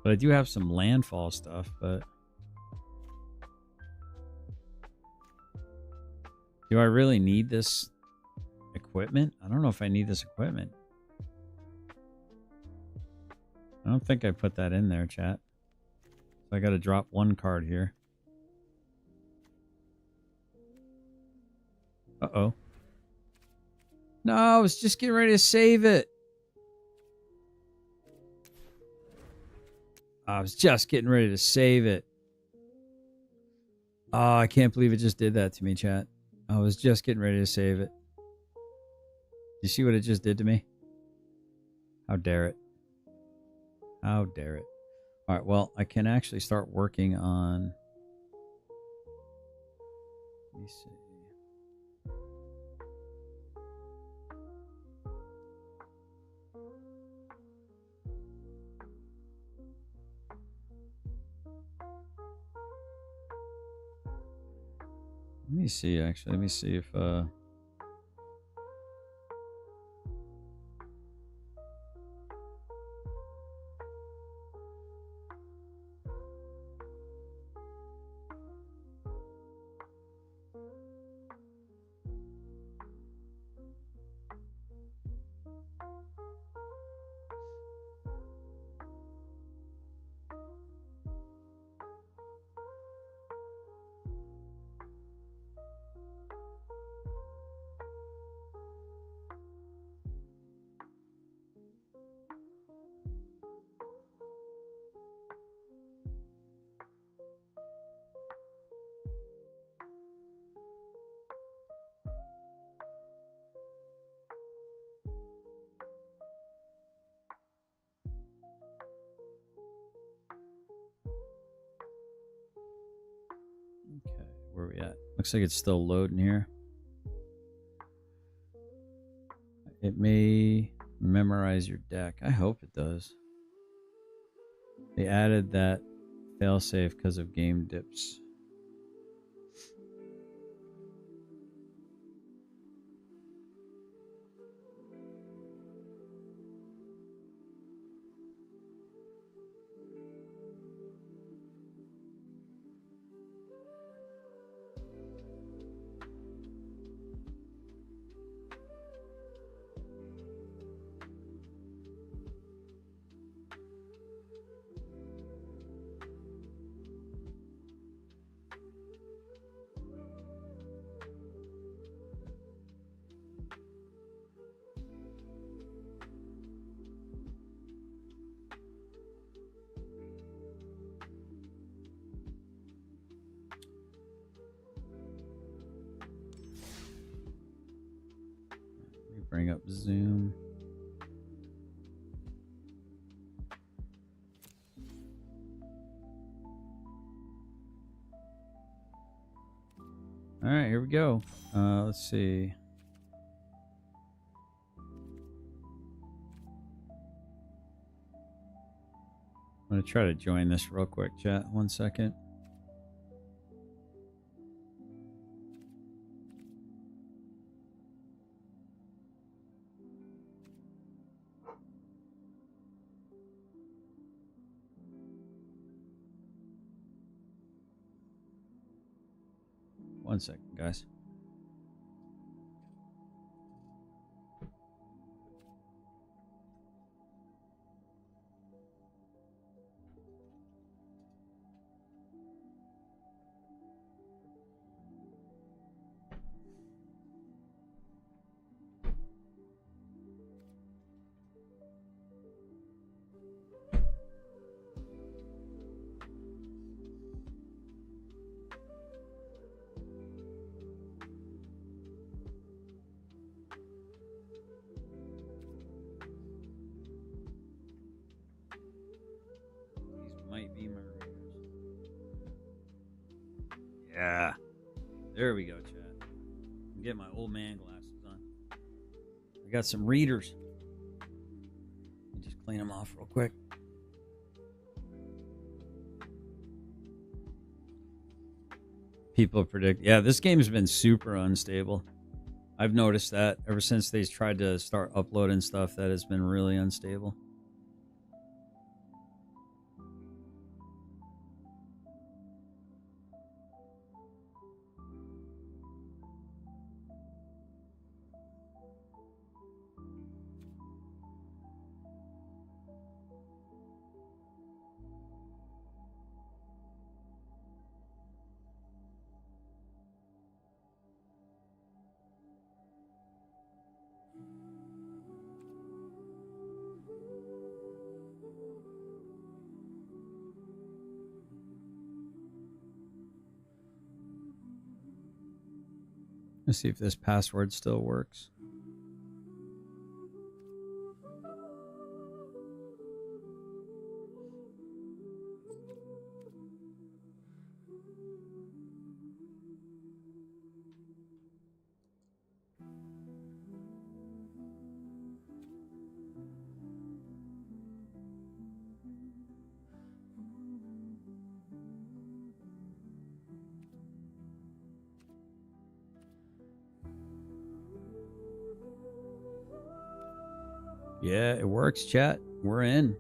But I do have some landfall stuff, but... Do I really need this equipment? I don't know if I need this equipment. I don't think I put that in there, chat. So I got to drop one card here. Uh-oh. No, I was just getting ready to save it. I was just getting ready to save it. Oh, I can't believe it just did that to me, chat. I was just getting ready to save it. You see what it just did to me? How dare it? How dare it? All right, well, I can actually start working on... Let me see. Let me see, actually. Let me see if... Okay, where are we at? Looks like it's still loading here. It may memorize your deck. I hope it does. They added that failsafe because of game dips. Bring up Zoom. All right, here we go. Let's see. I'm going to try to join this real quick, chat. 1 second. One second, guys. Might be my readers. Yeah. There we go, chat. I'm getting my old man glasses on. I got some readers. Let me just clean them off real quick. People predict. Yeah, this game's been super unstable. I've noticed that ever since they tried to start uploading stuff that has been really unstable. Let's see if this password still works. Yeah, it works, chat. We're in.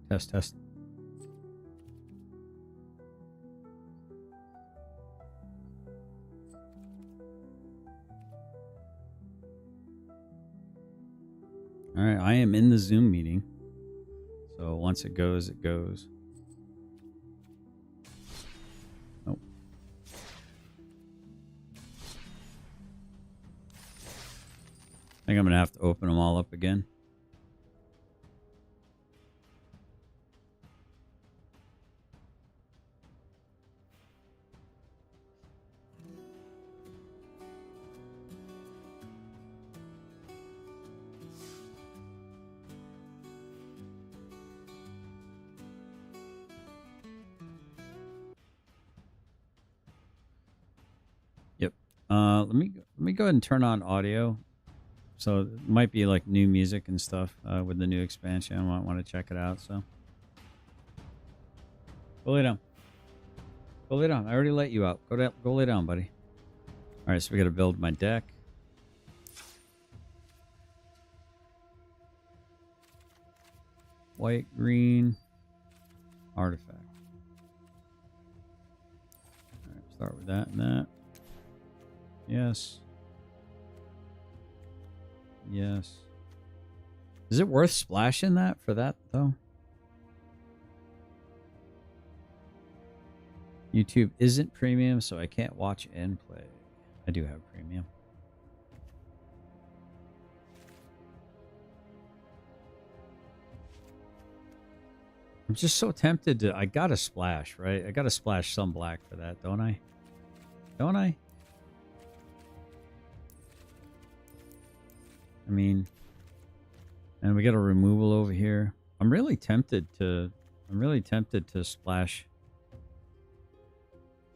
Test. Test. All right, I am in the Zoom meeting. So once it goes, it goes. Oh. I think I'm going to have to open them all up again. Let me go ahead and turn on audio. So it might be like new music and stuff with the new expansion. I might want to check it out. So go lay down. Go lay down. I already let you out. Go lay down, buddy. All right, so we got to build my deck. White, green, artifact. All right, start with that and that. Yes. Yes. Is it worth splashing that for that, though? YouTube isn't premium, so I can't watch and play. I do have premium. I'm just so tempted to... I gotta splash, right? I gotta splash some black for that, don't I? Don't I? I mean... And we got a removal over here. I'm really tempted to splash.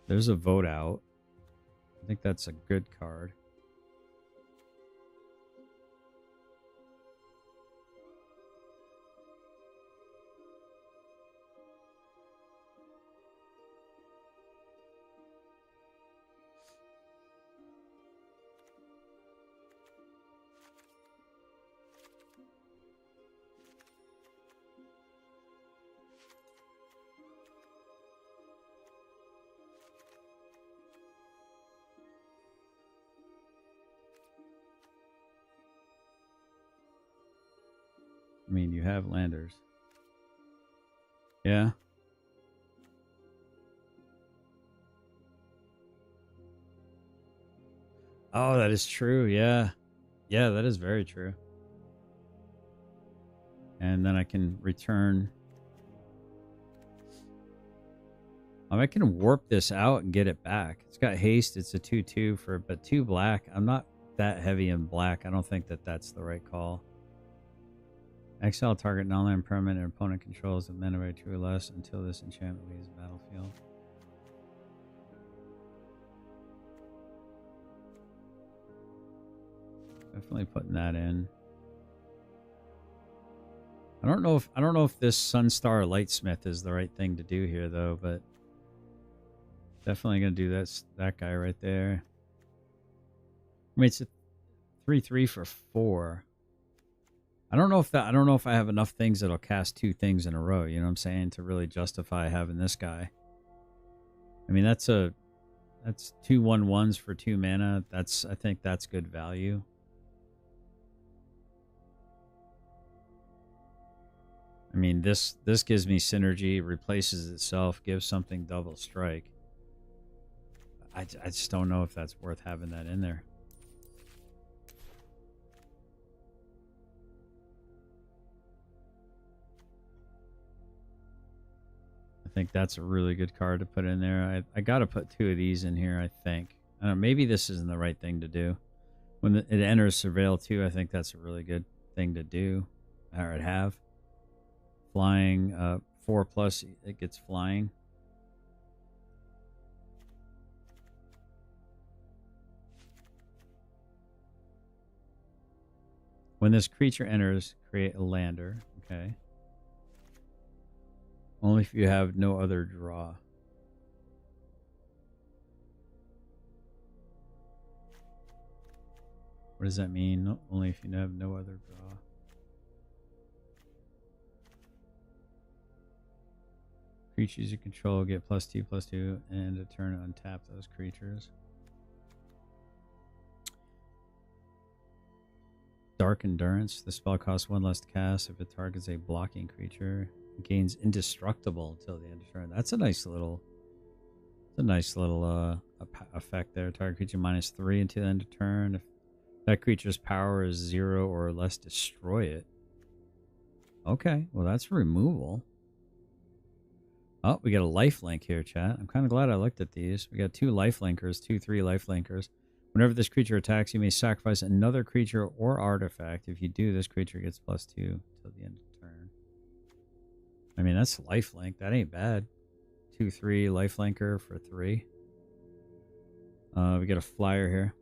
There's a vote out. I think that's a good card. I mean, you have landers. Yeah. Oh, that is true. Yeah. Yeah, that is very true. And then I can return. I can warp this out and get it back. It's got haste. It's a 2/2 for, but 2 black. I'm not that heavy in black. I don't think that that's the right call. Exile target non-land permanent and opponent controls of mana by 2 or less until this enchantment leaves the battlefield. Definitely putting that in. I don't know if this Sunstar Lightsmith is the right thing to do here though, but definitely gonna do that guy right there. I mean, it's a 3/3 for 4. I don't know if I have enough things that'll cast 2 things in a row, you know what I'm saying, to really justify having this guy. I mean, that's 2 1/1s for 2 mana. I think that's good value. I mean, this gives me synergy, replaces itself, gives something double strike. I just don't know if that's worth having that in there. I think that's a really good card to put in there. I got to put 2 of these in here, I think. I don't know, maybe this isn't the right thing to do. When it enters Surveil 2, I think that's a really good thing to do. Or to have. Flying, 4+, it gets flying. When this creature enters, create a lander. Okay. Only if you have no other draw. What does that mean? Only if you have no other draw. Creatures you control get +2/+2 and a turn untap those creatures. Dark Endurance. The spell costs 1 less to cast if it targets a blocking creature. It gains indestructible until the end of turn. That's a nice little effect there. Target creature -3 until the end of turn. If that creature's power is 0 or less, destroy it. Okay, well that's removal. Oh, we got a lifelink here, chat. I'm kind of glad I looked at these. We got 2 lifelinkers, 2/3 lifelinkers. Whenever this creature attacks, you may sacrifice another creature or artifact. If you do, this creature gets +2 till the end of the turn. I mean, that's lifelink. That ain't bad. 2/3 lifelinker for 3. We got a flyer here.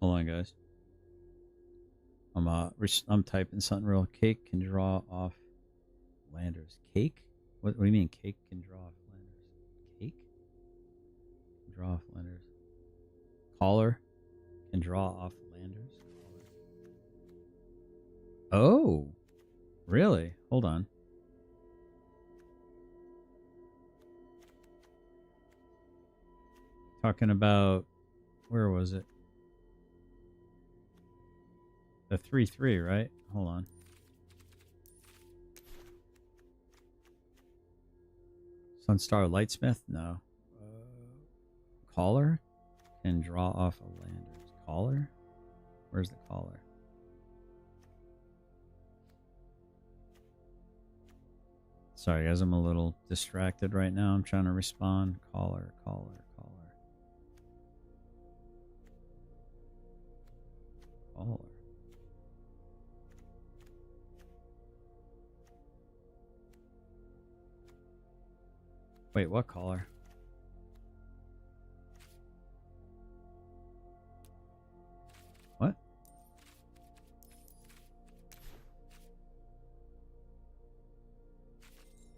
Hold on, guys. I'm typing something real. Cake can draw off landers. Cake? What do you mean? Cake can draw off landers. Cake? Draw off landers. Caller can draw off landers. Oh, really? Hold on. Talking about, where was it? The 3/3, right? Hold on. Sunstar Lightsmith? No. Caller can draw off a landers. Caller? Where's the caller? Sorry, guys, I'm a little distracted right now. I'm trying to respond. Caller. Wait, what caller? What?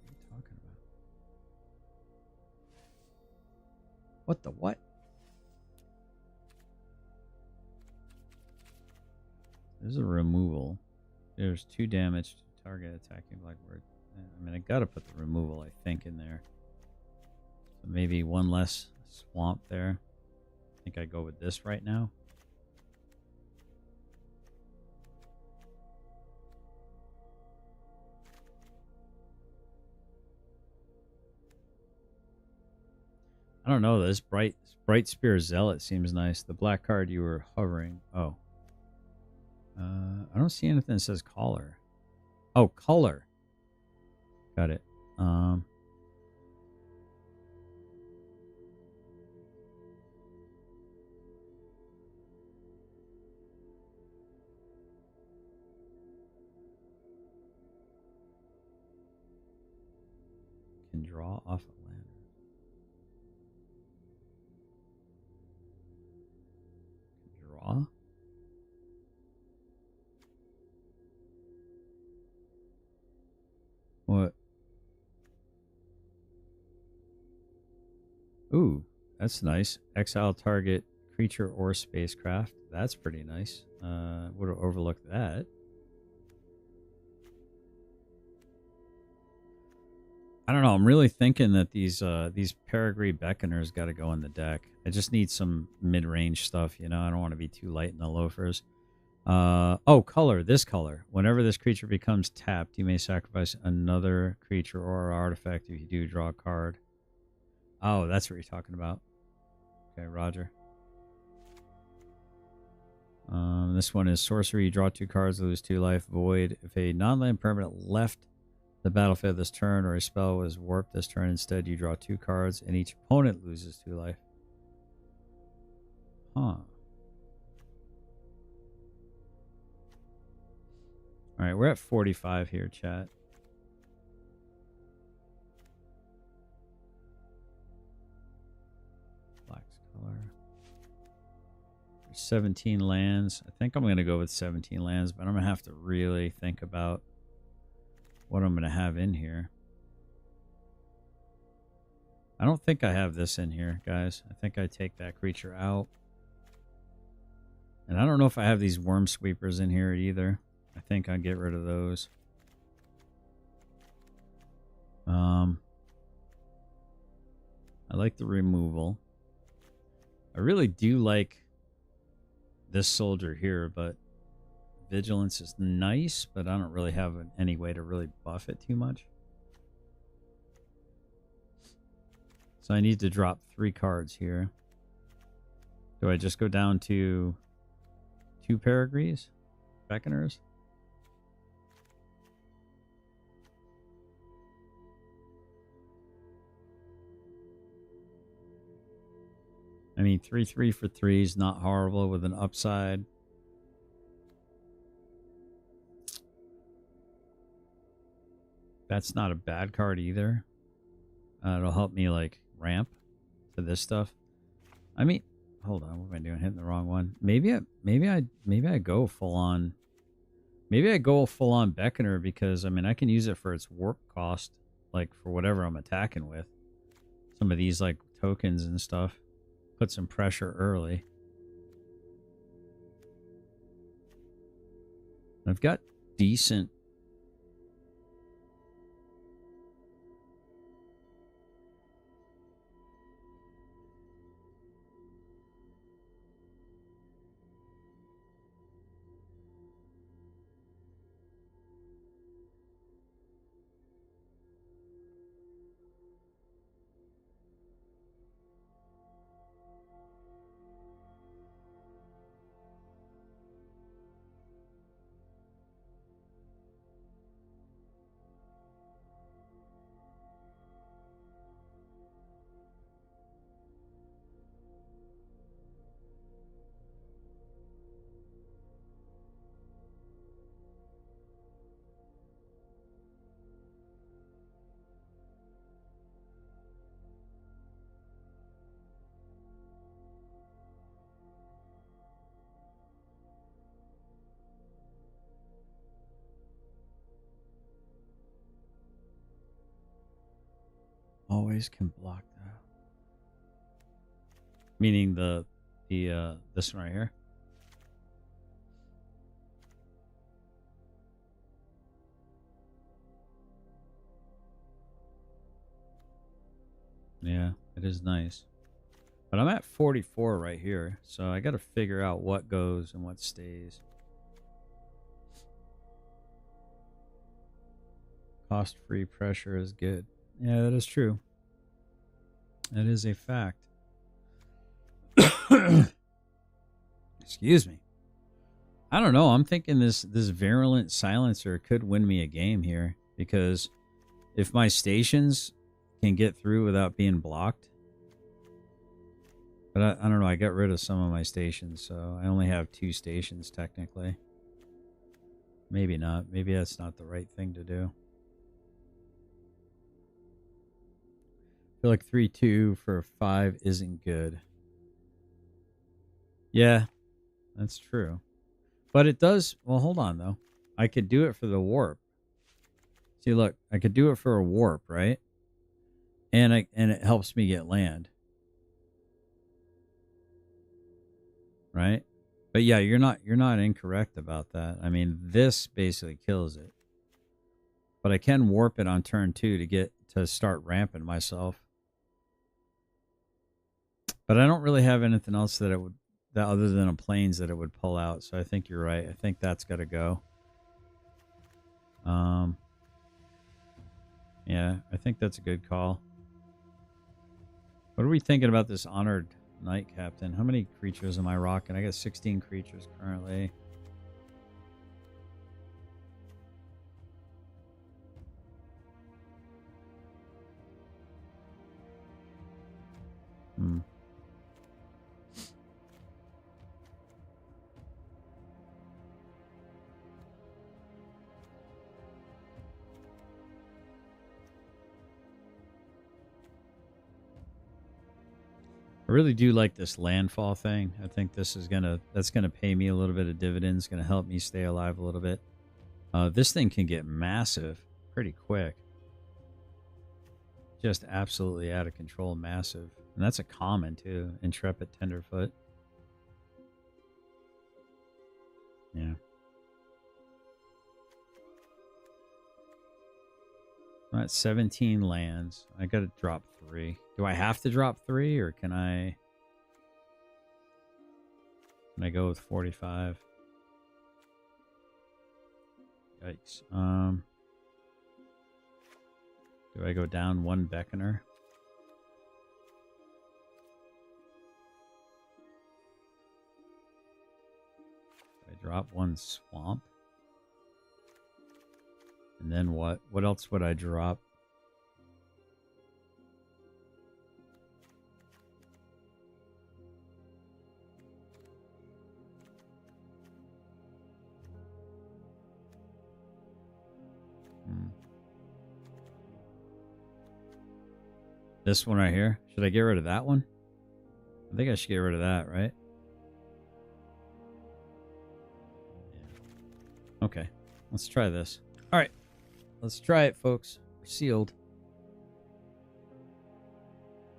What are you talking about? What the what? There's a removal. There's 2 damage to target attacking Blackbird. I mean, I gotta put the removal, I think, in there. So maybe 1 less swamp there. I think I go with this right now. I don't know. This bright spear zealot seems nice. The black card you were hovering. Oh. I don't see anything that says caller. Oh, color. Got it. Can draw off a land. Draw. What? Ooh, that's nice. Exile target creature or spacecraft. That's pretty nice. Would have overlooked that. I don't know. I'm really thinking that these Peregrine Beckoners got to go in the deck. I just need some mid-range stuff, you know. I don't want to be too light in the loafers. Oh, color. This color. Whenever this creature becomes tapped, you may sacrifice another creature or artifact. If you do, draw a card. Oh, that's what you're talking about. Okay, Roger. This one is sorcery. You draw 2 cards, lose 2 life. Void. If a non-land permanent left the battlefield this turn or a spell was warped this turn, instead you draw 2 cards and each opponent loses 2 life. Huh. All right, we're at 45 here, chat. Black's color. There's 17 lands. I think I'm going to go with 17 lands, but I'm going to have to really think about what I'm going to have in here. I don't think I have this in here, guys. I think I take that creature out. And I don't know if I have these worm sweepers in here either. I think I'll get rid of those. I like the removal. I really do like this soldier here, but vigilance is nice, but I don't really have any way to really buff it too much. So I need to drop 3 cards here. Do I just go down to 2 Peregrines? Beckoners? I mean, 3/3 for 3 is not horrible with an upside. That's not a bad card either. It'll help me like ramp to this stuff. I mean, hold on. What am I doing? Hitting the wrong one. Maybe I go full on. Maybe I go full on Beckoner because I mean I can use it for its warp cost, like for whatever I'm attacking with. Some of these like tokens and stuff. Put some pressure early. I've got decent. Always can block that. Meaning this one right here. Yeah, it is nice. But I'm at 44 right here, so I got to figure out what goes and what stays. Cost-free pressure is good. Yeah, that is true. That is a fact. Excuse me. I don't know. I'm thinking this virulent silencer could win me a game here because if my stations can get through without being blocked. But I don't know. I got rid of some of my stations, so I only have 2 stations technically. Maybe not. Maybe that's not the right thing to do. I feel like 3-2 for 5 isn't good. Yeah, that's true. But it does... Well, hold on, though. I could do it for the warp. See, look. I could do it for a warp, right? And it helps me get land. Right? But yeah, you're not incorrect about that. I mean, this basically kills it. But I can warp it on turn 2 to start ramping myself. But I don't really have anything else that other than a planes that it would pull out. So I think you're right. I think that's got to go. Yeah, I think that's a good call. What are we thinking about this Honored Knight Captain? How many creatures am I rocking? I got 16 creatures currently. I really do like this landfall thing. I think that's gonna pay me a little bit of dividends, gonna help me stay alive a little bit. This thing can get massive pretty quick. Just absolutely out of control massive. And that's a common too. Intrepid Tenderfoot. Yeah. I'm at 17 lands. I gotta drop 3. Do I have to drop 3 or can I go with 45? Yikes. Do I go down 1 Beckoner? Do I drop 1 Swamp? And then what? What else would I drop? This one right here. Should I get rid of that one? I think I should get rid of that, right? Yeah. Okay. Let's try this. All right. Let's try it, folks. We're sealed.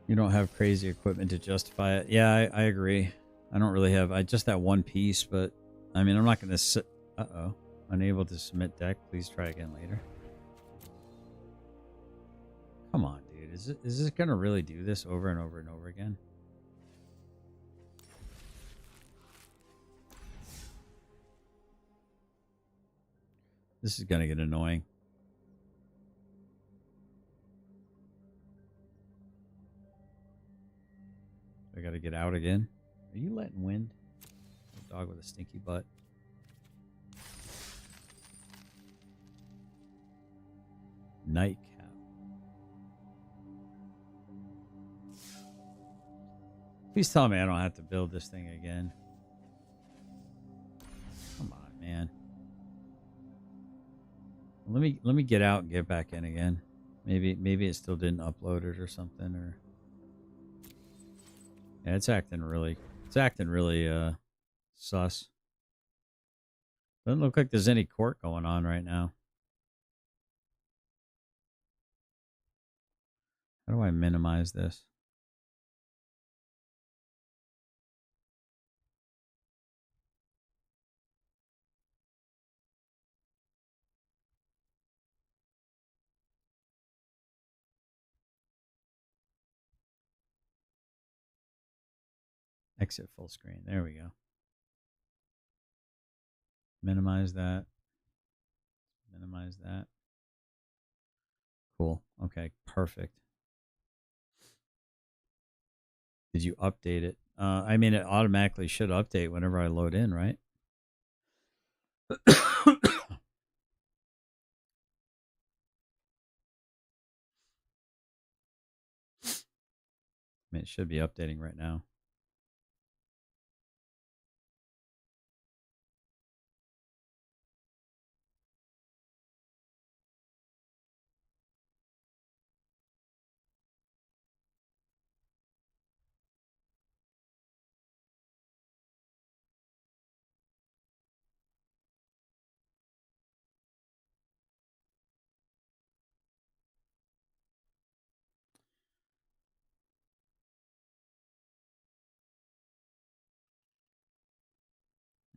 You don't have crazy equipment to justify it. Yeah, I agree. I don't really have... just that one piece, but... I mean, I'm not going to sit... Uh-oh. Unable to submit deck. Please try again later. Come on, dude. Is this going to really do this over and over and over again? This is going to get annoying. I got to get out again. Are you letting wind? A dog with a stinky butt. Nightcap. Please tell me I don't have to build this thing again. Come on, man. Let me get out and get back in again. Maybe it still didn't upload it or something, or yeah, it's acting really sus. Doesn't look like there's any court going on right now. How do I minimize this? Exit full screen. There we go. Minimize that. Minimize that. Cool. Okay, perfect. Did you update it? I mean, it automatically should update whenever I load in, right? I mean, it should be updating right now.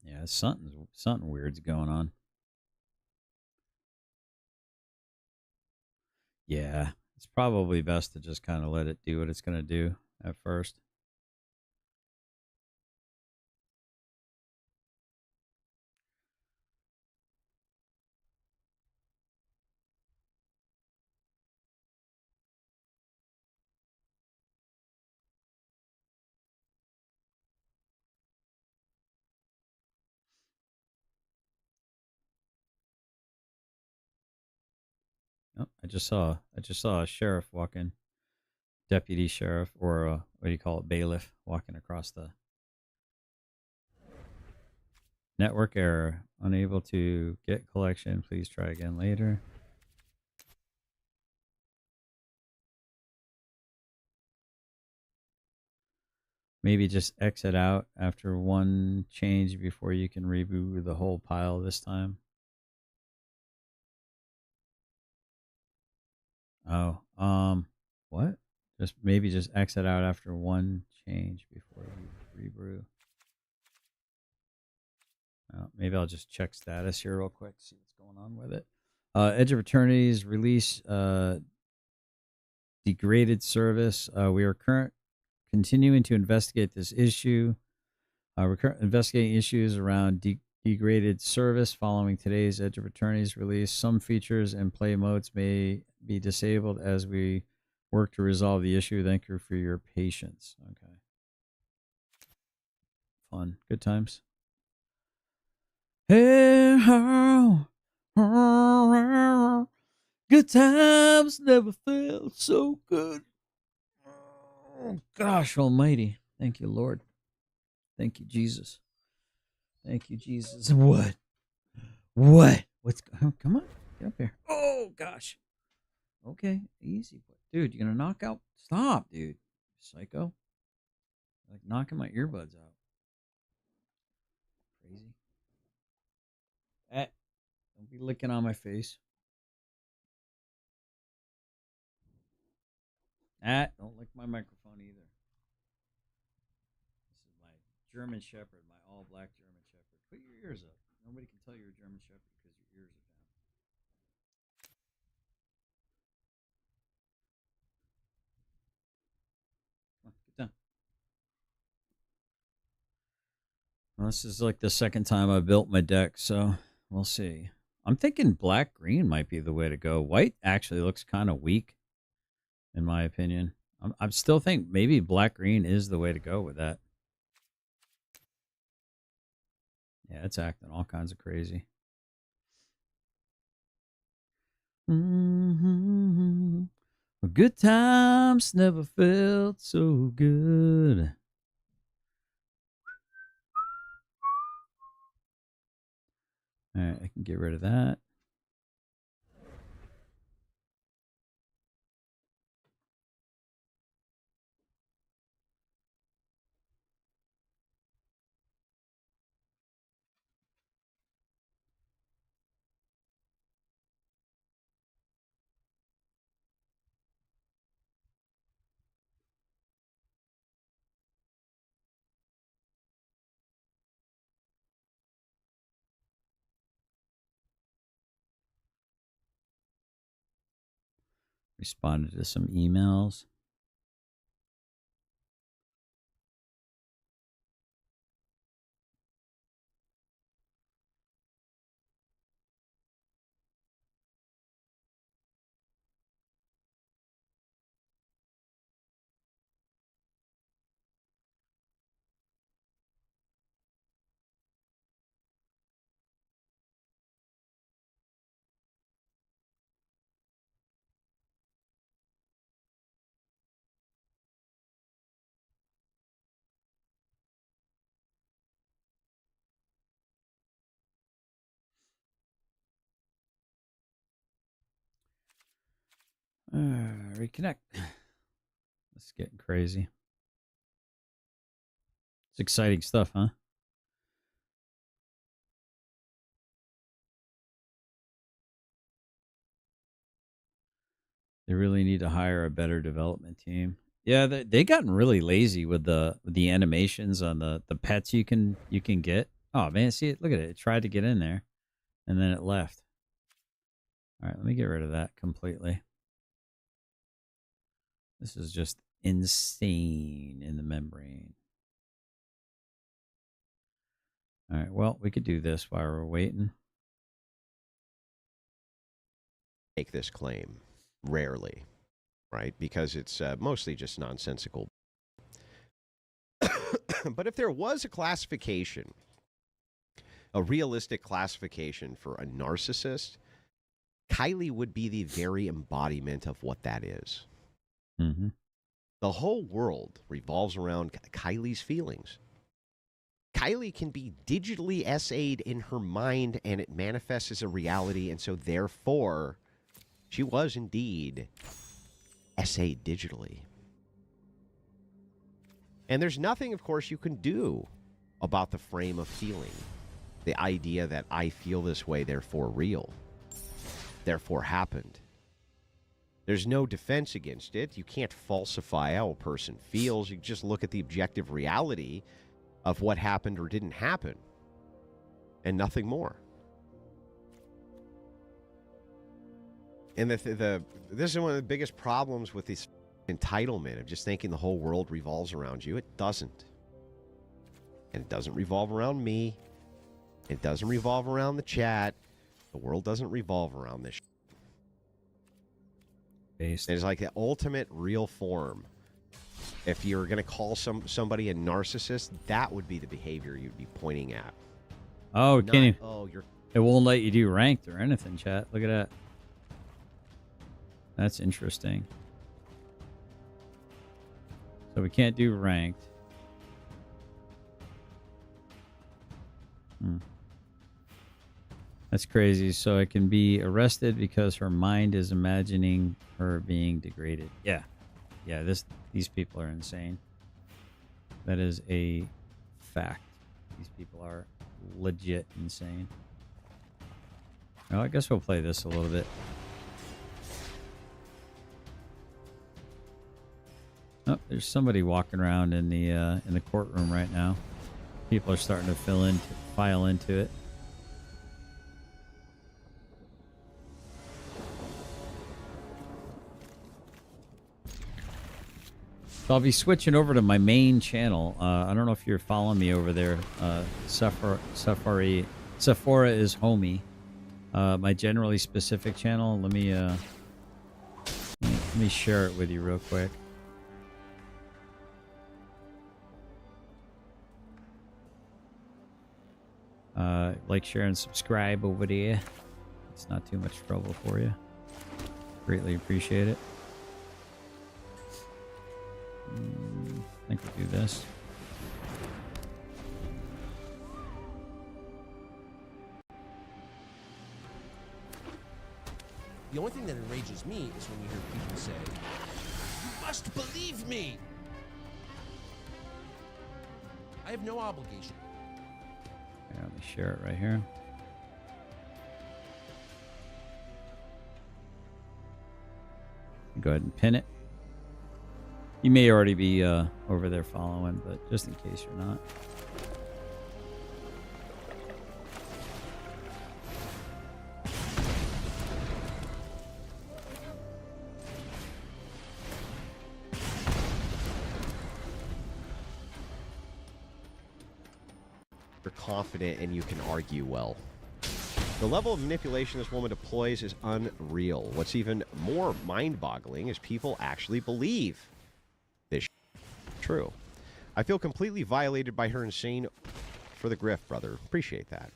Yeah, something weird's going on. Yeah, it's probably best to just kind of let it do what it's going to do at first. Oh, I just saw a sheriff walking, deputy sheriff, or what do you call it, bailiff, walking across the network error. Unable to get collection. Please try again later. Maybe just exit out after one change before you can reboot the whole pile this time. Oh, what? Maybe just exit out after one change before you rebrew. Maybe I'll just check status here real quick, see what's going on with it. Edge of Eternity's release degraded service. We are continuing to investigate this issue. We're investigating issues around degraded service following today's Edge of Eternity's release. Some features and play modes may be disabled as we work to resolve the issue. Thank you for your patience. Okay. Fun. Good times. Hey, how? Good times never felt so good. Oh, gosh almighty. Thank you, Lord. Thank you, Jesus. Thank you, Jesus. What? What's... Oh, come on. Get up here. Oh, gosh. Okay. Easy. Dude, you're going to knock out... Stop, dude. Psycho. Like knocking my earbuds out. Crazy. Don't be licking on my face. Don't lick my microphone either. This is my German Shepherd, my all-black German Shepherd. Put your ears up. Nobody can tell you're a German Shepherd because your ears are down. Come on, get down. Well, this is like the second time I built my deck, so we'll see. I'm thinking black-green might be the way to go. White actually looks kind of weak, in my opinion. I'm still think maybe black-green is the way to go with that. Yeah, it's acting all kinds of crazy. Good times never felt so good. All right, I can get rid of that. Responded to some emails. Reconnect. This is getting crazy. It's exciting stuff, huh? They really need to hire a better development team. Yeah, they gotten really lazy with the animations on the pets you can get. Oh man, see it? Look at it. It tried to get in there, and then it left. All right, let me get rid of that completely. This is just insane in the membrane. All right, well, we could do this while we're waiting. Make this claim. Rarely, right? Because it's mostly just nonsensical. But if there was a classification, a realistic classification for a narcissist, Kylie would be the very embodiment of what that is. Mm-hmm. The whole world revolves around Kylie's feelings. Kylie can be digitally essayed in her mind, and it manifests as a reality, and so therefore, she was indeed essayed digitally. And there's nothing, of course, you can do about the frame of feeling. The idea that I feel this way, therefore real, therefore happened. There's no defense against it. You can't falsify how a person feels. You just look at the objective reality of what happened or didn't happen, and nothing more. And this is one of the biggest problems with this entitlement of just thinking the whole world revolves around you. It doesn't. And it doesn't revolve around me. It doesn't revolve around the chat. The world doesn't revolve around this. It's like the ultimate real form. If you're going to call somebody a narcissist, that would be the behavior you'd be pointing at. Oh, Not, can you? Oh, It won't let you do ranked or anything, chat. Look at that. That's interesting. So we can't do ranked. That's crazy. So I can be arrested because her mind is imagining her being degraded. Yeah. Yeah, these people are insane. That is a fact. These people are legit insane. Oh, I guess we'll play this a little bit. Oh, there's somebody walking around in the courtroom right now. People are starting to file into it. So I'll be switching over to my main channel. I don't know if you're following me over there. Sephora is homie. My generally specific channel. Let me share it with you real quick. Like, share, and subscribe over there. It's not too much trouble for you. Greatly appreciate it. I think we'll do this. The only thing that enrages me is when you hear people say, "You must believe me." I have no obligation. Yeah, let me share it right here. Go ahead and pin it. You may already be over there following, but just in case you're not. You're confident and you can argue well. The level of manipulation this woman deploys is unreal. What's even more mind-boggling is people actually believe this true. I feel completely violated by her insane for the grift, brother. Appreciate that.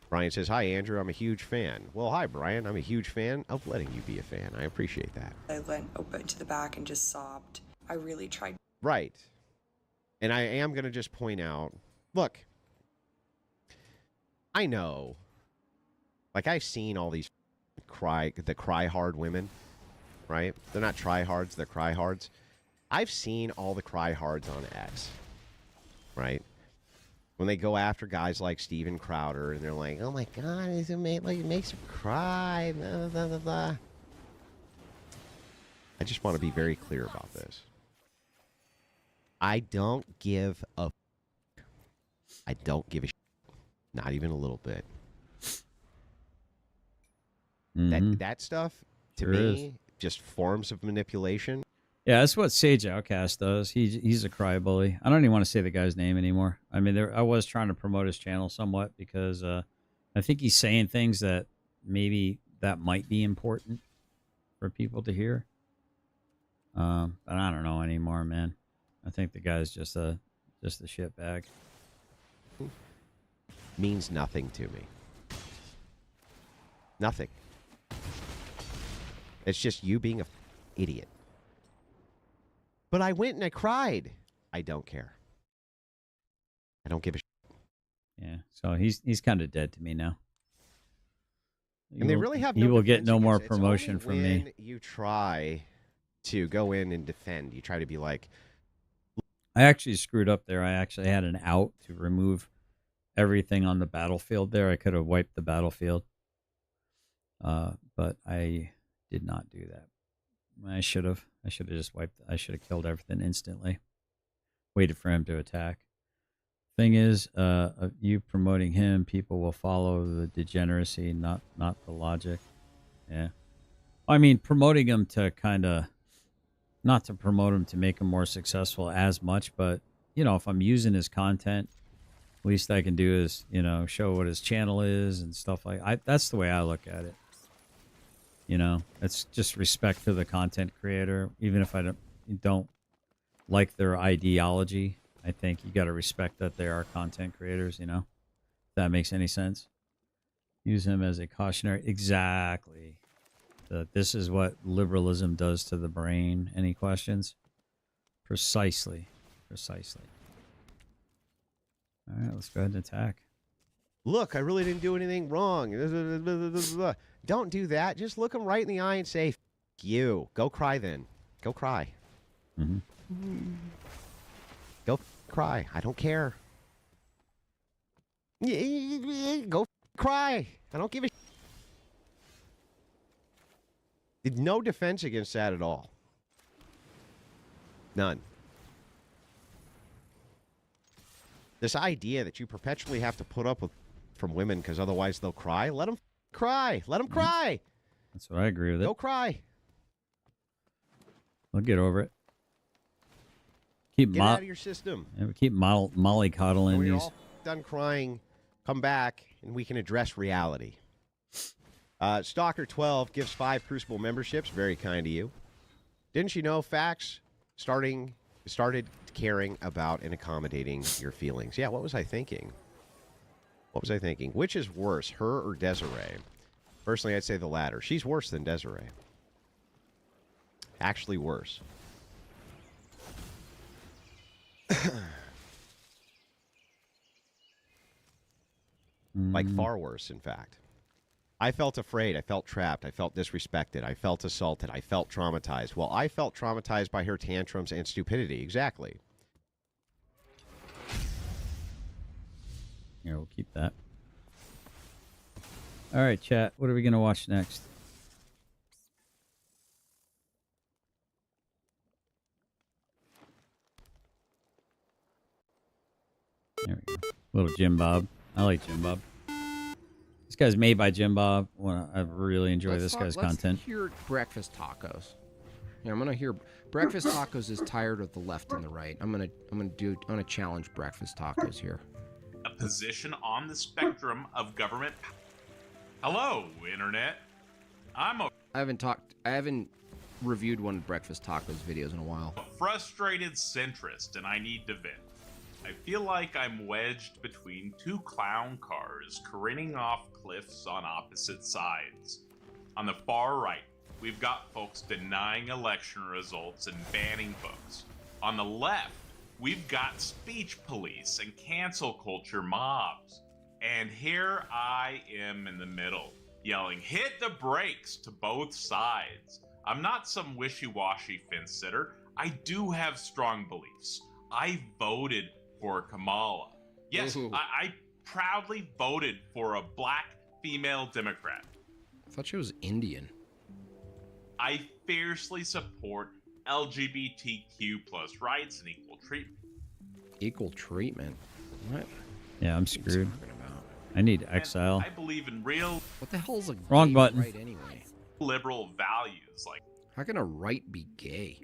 Brian says, "Hi, Andrew. I'm a huge fan." Well, hi, Brian. I'm a huge fan of letting you be a fan. I appreciate that. I went open to the back and just sobbed. I really tried. Right. And I am going to just point out, look, I know, like, I've seen all these cry hard women, right? They're not try hards, they're cry hards. I've seen all the cry hards on X, right? When they go after guys like Steven Crowder and they're like, "Oh my God, it makes him cry, blah, blah, blah, blah." I just want to be very clear about this. I don't give a I don't give a not even a little bit. That stuff, to me, just forms of manipulation. Yeah, that's what Sage Outcast does. He's a cry bully. I don't even want to say the guy's name anymore. I mean, I was trying to promote his channel somewhat because I think he's saying things that maybe that might be important for people to hear. But I don't know anymore, man. I think the guy's just a shitbag. Means nothing to me. Nothing. It's just you being an idiot. But I went and I cried. I don't care. I don't give a shit. Yeah, so he's kind of dead to me now. And they really have you no will get defense no more against it. It's promotion only from me. when you try to go in and defend. You try to be like, I actually screwed up there. I actually had an out to remove everything on the battlefield there. I could have wiped the battlefield. But I did not do that. I should have. I should have just wiped. I should have killed everything instantly. Waited for him to attack. Thing is, you promoting him, people will follow the degeneracy, not the logic. Yeah. I mean, promoting him to kind of, not to promote him to make him more successful as much, but, you know, if I'm using his content, least I can do is, you know, show what his channel is and stuff that's the way I look at it. You know, it's just respect to the content creator. Even if I don't like their ideology, I think you got to respect that they are content creators, you know, if that makes any sense. Use him as a cautionary. Exactly. This is what liberalism does to the brain. Any questions? Precisely. Precisely. All right, let's go ahead and attack. "Look, I really didn't do anything wrong." Don't do that. Just look them right in the eye and say, "F you." Go cry then. Go cry. Mm-hmm. Go cry. I don't care. Go cry. I don't give a No defense against that at all. None. This idea that you perpetually have to put up with from women because otherwise they'll cry. Let them cry. Let them cry. That's what I agree with it. Go cry. I'll get over it. Get out of your system. Yeah, we keep mollycoddling When you're these. all done crying, come back and we can address reality. Stalker12 gives 5 Crucible memberships. Very kind of you. Didn't you know Facts started caring about and accommodating your feelings? Yeah, what was I thinking? Which is worse, her or Desiree? Personally, I'd say the latter. She's worse than Desiree. Actually worse. Like far worse, in fact. I felt afraid. I felt trapped. I felt disrespected. I felt assaulted. I felt traumatized. Well, I felt traumatized by her tantrums and stupidity. Exactly. Here, we'll keep that. All right, chat. What are we going to watch next? There we go. Little Jim Bob. I like Jim Bob. This guy's made by Jim Bob. I really enjoy this guy's content. Let's hear breakfast tacos. Yeah, I'm gonna hear breakfast tacos is tired of the left and the right. I'm gonna challenge breakfast tacos here. A position on the spectrum of government. Hello, internet. I haven't reviewed one of breakfast tacos videos in a while. A frustrated centrist, and I need to vent. I feel like I'm wedged between 2 clown cars careening off cliffs on opposite sides. On the far right, we've got folks denying election results and banning books. On the left, we've got speech police and cancel culture mobs. And here I am in the middle, yelling, hit the brakes to both sides. I'm not some wishy-washy fence sitter. I do have strong beliefs. I voted for Kamala. Yes, I proudly voted for a black female Democrat. I thought she was Indian. I fiercely support LGBTQ plus rights and equal treatment. Equal treatment? What? Yeah, I'm screwed. I need exile. I believe in real. What the hell's a wrong gay button? right anyway? Liberal values like. How can a right be gay?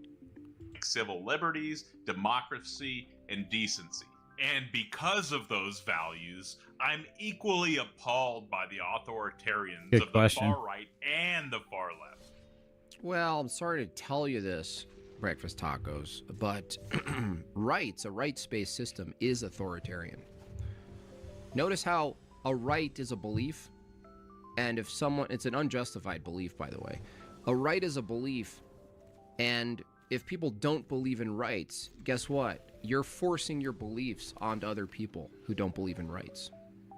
Civil liberties, democracy, and decency. And because of those values, I'm equally appalled by the authoritarians of the far right and the far left. Well, I'm sorry to tell you this, breakfast tacos, but rights, a rights-based system is authoritarian. Notice how a right is a belief, and if someone, it's an unjustified belief, by the way. A right is a belief, and if people don't believe in rights, guess what? You're forcing your beliefs onto other people who don't believe in rights.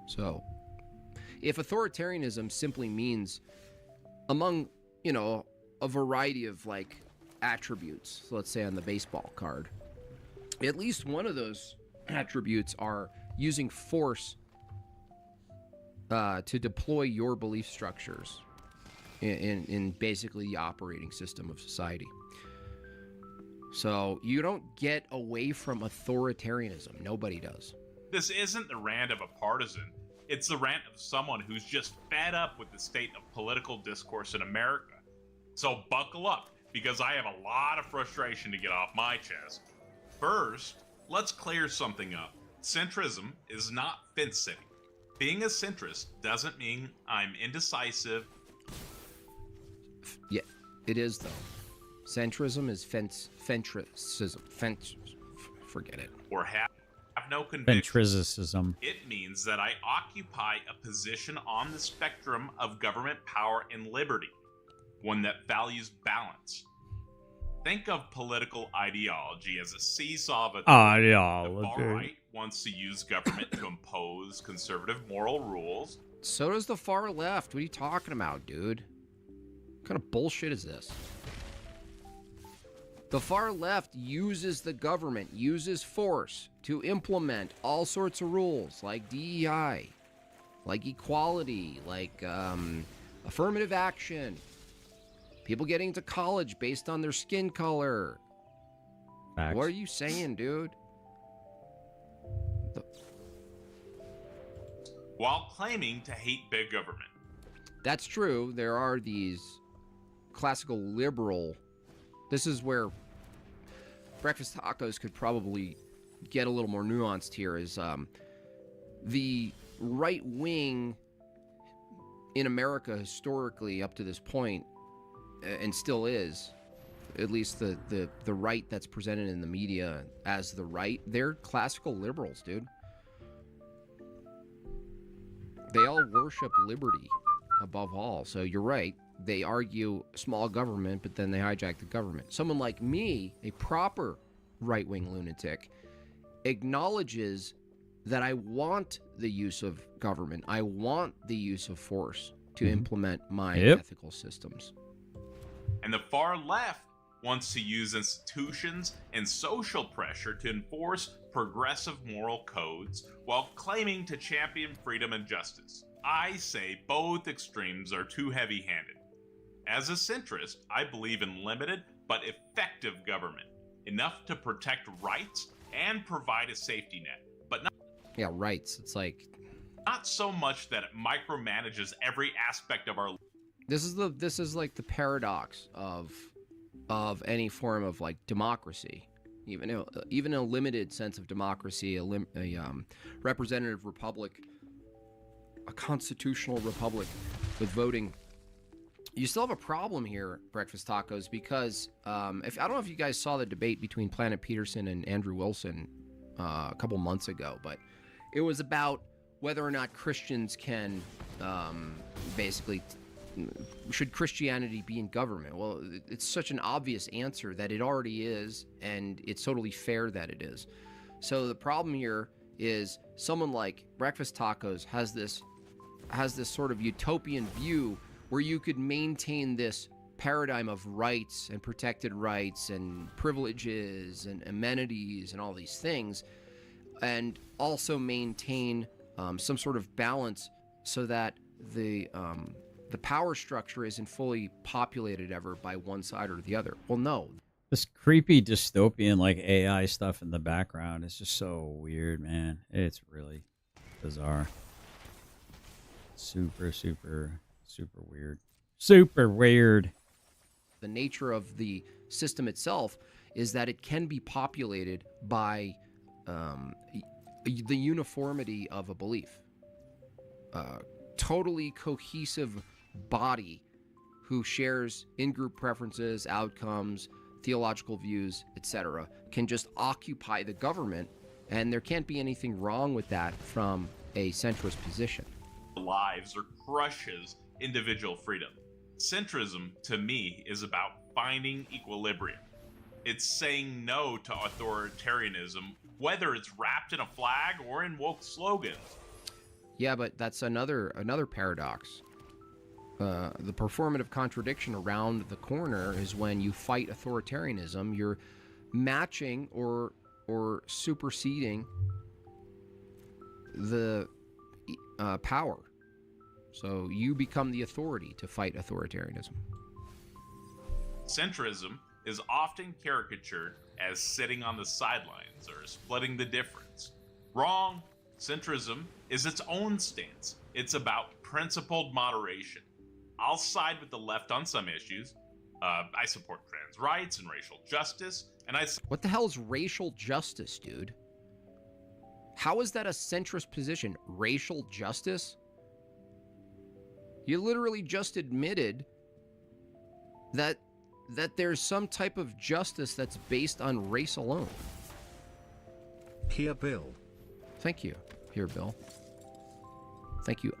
So, if authoritarianism simply means, among, a variety of, attributes, so let's say on the baseball card, at least one of those attributes are using force to deploy your belief structures in basically the operating system of society. So you don't get away from authoritarianism. Nobody does. This isn't the rant of a partisan. It's the rant of someone who's just fed up with the state of political discourse in America. So buckle up, because I have a lot of frustration to get off my chest. First, let's clear something up. Centrism is not fence sitting. Being a centrist doesn't mean I'm indecisive. Yeah, it is though. Centrism is fentrism. Forget it. Or have no conviction. Ventricism. It means that I occupy a position on the spectrum of government power and liberty, one that values balance. Think of political ideology as a seesaw of ideology. The far right wants to use government to impose conservative moral rules. So does the far left. What are you talking about, dude? What kind of bullshit is this? The far left uses the government, uses force to implement all sorts of rules like DEI, like equality, like affirmative action, people getting to college based on their skin color. Facts. What are you saying, dude? While claiming to hate big government. That's true. There are these classical liberal. This is where Breakfast Tacos could probably get a little more nuanced here. Is the right wing in America historically up to this point, and still is, at least the right that's presented in the media as the right, they're classical liberals, dude. They all worship liberty above all. So you're right. They argue small government, but then they hijack the government. Someone like me, a proper right-wing lunatic, acknowledges that I want the use of government. I want the use of force to implement my ethical systems. And the far left wants to use institutions and social pressure to enforce progressive moral codes while claiming to champion freedom and justice. I say both extremes are too heavy-handed. As a centrist, I believe in limited but effective government, enough to protect rights and provide a safety net, but not rights. It's like not so much that it micromanages every aspect of our. This is like the paradox of any form of like democracy, even a limited sense of democracy, a representative republic, a constitutional republic with voting. You still have a problem here, Breakfast Tacos, because I don't know if you guys saw the debate between Planet Peterson and Andrew Wilson a couple months ago, but it was about whether or not Christians can basically. Should Christianity be in government? Well, it's such an obvious answer that it already is, and it's totally fair that it is. So the problem here is someone like Breakfast Tacos has this sort of utopian view where you could maintain this paradigm of rights and protected rights and privileges and amenities and all these things, and also maintain some sort of balance so that the power structure isn't fully populated ever by one side or the other. Well, no. This creepy dystopian like AI stuff in the background is just so weird, man. It's really bizarre. Super, super, super weird. Super weird. The nature of the system itself is that it can be populated by the uniformity of a belief. Totally cohesive body who shares in-group preferences, outcomes, theological views, etc., can just occupy the government, and there can't be anything wrong with that from a centrist position. Lives or crushes individual freedom. Centrism, to me, is about finding equilibrium. It's saying no to authoritarianism, whether it's wrapped in a flag or in woke slogans. Yeah, but that's another paradox. The performative contradiction around the corner is when you fight authoritarianism, you're matching or superseding the power. So you become the authority to fight authoritarianism. Centrism is often caricatured as sitting on the sidelines or splitting the difference. Wrong. Centrism is its own stance. It's about principled moderation. I'll side with the left on some issues. I support trans rights and racial justice, and What the hell is racial justice, dude? How is that a centrist position? Racial justice? You literally just admitted that there's some type of justice that's based on race alone. Here, Bill. Thank you. Here, Bill. Thank you.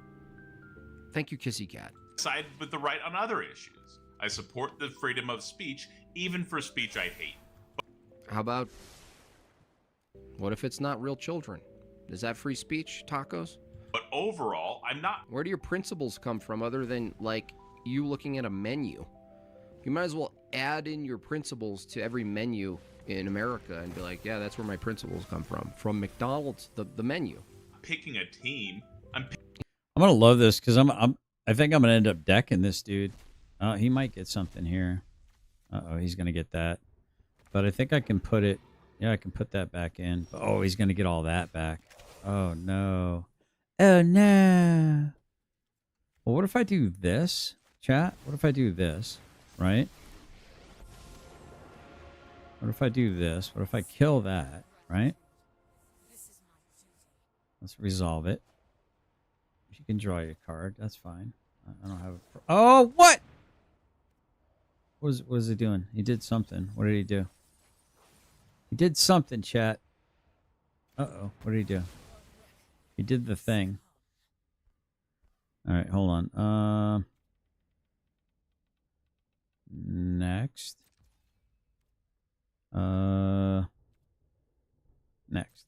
Thank you, Kissy Cat. side with the right on other issues. I support the freedom of speech, even for speech I hate. How about, what if it's not real children? Is that free speech, Tacos? But overall, I'm not... Where do your principles come from other than, like, you looking at a menu? You might as well add in your principles to every menu in America and be like, yeah, that's where my principles come from McDonald's, the menu. Picking a team. I'm gonna love this because I think I'm gonna end up decking this dude. He might get something here. Uh-oh, he's gonna get that. But I think I can put it. Yeah, I can put that back in. Oh, he's gonna get all that back. Oh no. Oh no. Well, what if I do this, chat? What if I do this, right? What if I do this? What if I kill that, right? Let's resolve it. You can draw your card. That's fine. I don't have a... Oh, what? What was he doing? He did something. What did he do? He did something, chat. Uh-oh. What did he do? He did the thing. All right, hold on. Next. Next.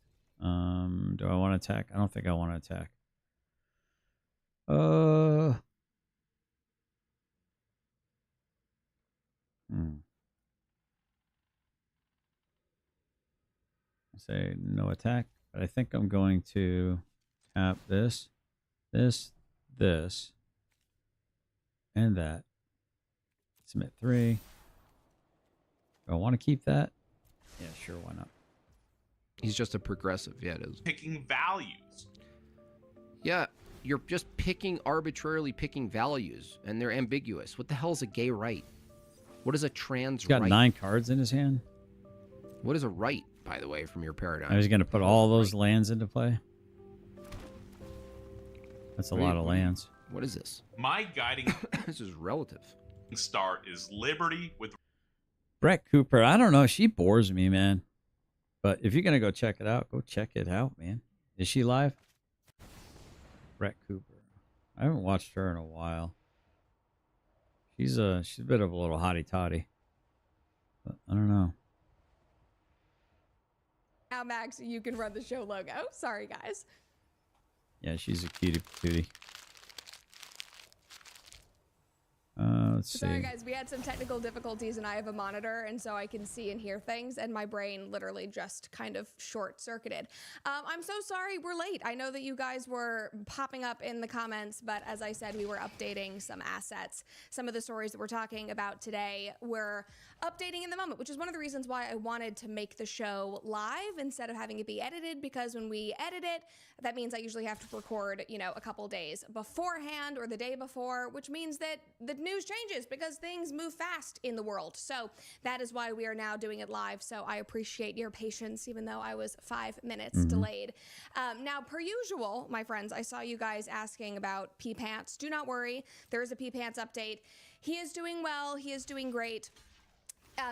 Do I want to attack? I don't think I want to attack. Say no attack, but I think I'm going to tap this, this, and that. Submit 3. Do I want to keep that? Yeah, sure, why not? He's just a progressive. Yeah, it is. Picking values. Yeah, you're just arbitrarily picking values, and they're ambiguous. What the hell is a gay right? What is a trans He's got right? 9 cards in his hand. What is a right, by the way, from your paradigm? I was going to put all those lands into play. That's a lot of lands. What is this? My guiding This is relative. star is liberty with Brett Cooper, I don't know. She bores me, man. But if you're going to go check it out, go check it out, man. Is she live? Brett Cooper. I haven't watched her in a while. She's a bit of a little hottie toddy. But I don't know. Now, Max, you can run the show logo. Sorry, guys. Yeah, she's a cutie patootie. Let's see. Sorry, guys. We had some technical difficulties, and I have a monitor, and so I can see and hear things, and my brain literally just kind of short-circuited. I'm so sorry we're late. I know that you guys were popping up in the comments, but as I said, we were updating some assets. Some of the stories that we're talking about today were updating in the moment, which is one of the reasons why I wanted to make the show live instead of having it be edited, because when we edit it, that means I usually have to record, a couple days beforehand or the day before, which means that the news changes because things move fast in the world. So that is why we are now doing it live. So I appreciate your patience, even though I was 5 minutes delayed. Now, per usual, my friends, I saw you guys asking about P Pants. Do not worry. There is a P Pants update. He is doing well. He is doing great.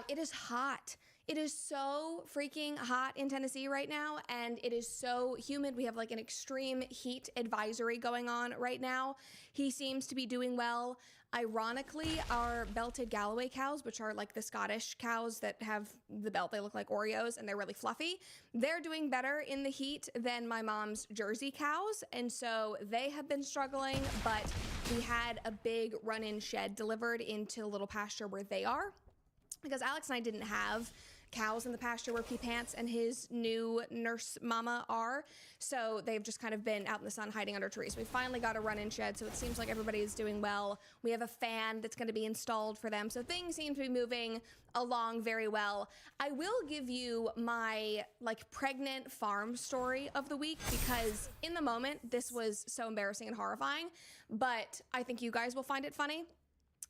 It is hot. It is so freaking hot in Tennessee right now, and it is so humid. We have like an extreme heat advisory going on right now. He seems to be doing well. Ironically, our belted Galloway cows, which are like the Scottish cows that have the belt, they look like Oreos and they're really fluffy. They're doing better in the heat than my mom's Jersey cows. And so they have been struggling, but we had a big run-in shed delivered into a little pasture where they are, because Alex and I didn't have cows in the pasture where P Pants and his new nurse mama are. So they've just kind of been out in the sun hiding under trees. We finally got a run-in shed, so it seems like everybody is doing well. We have a fan that's going to be installed for them. So things seem to be moving along very well. I will give you my pregnant farm story of the week, because in the moment, this was so embarrassing and horrifying, but I think you guys will find it funny.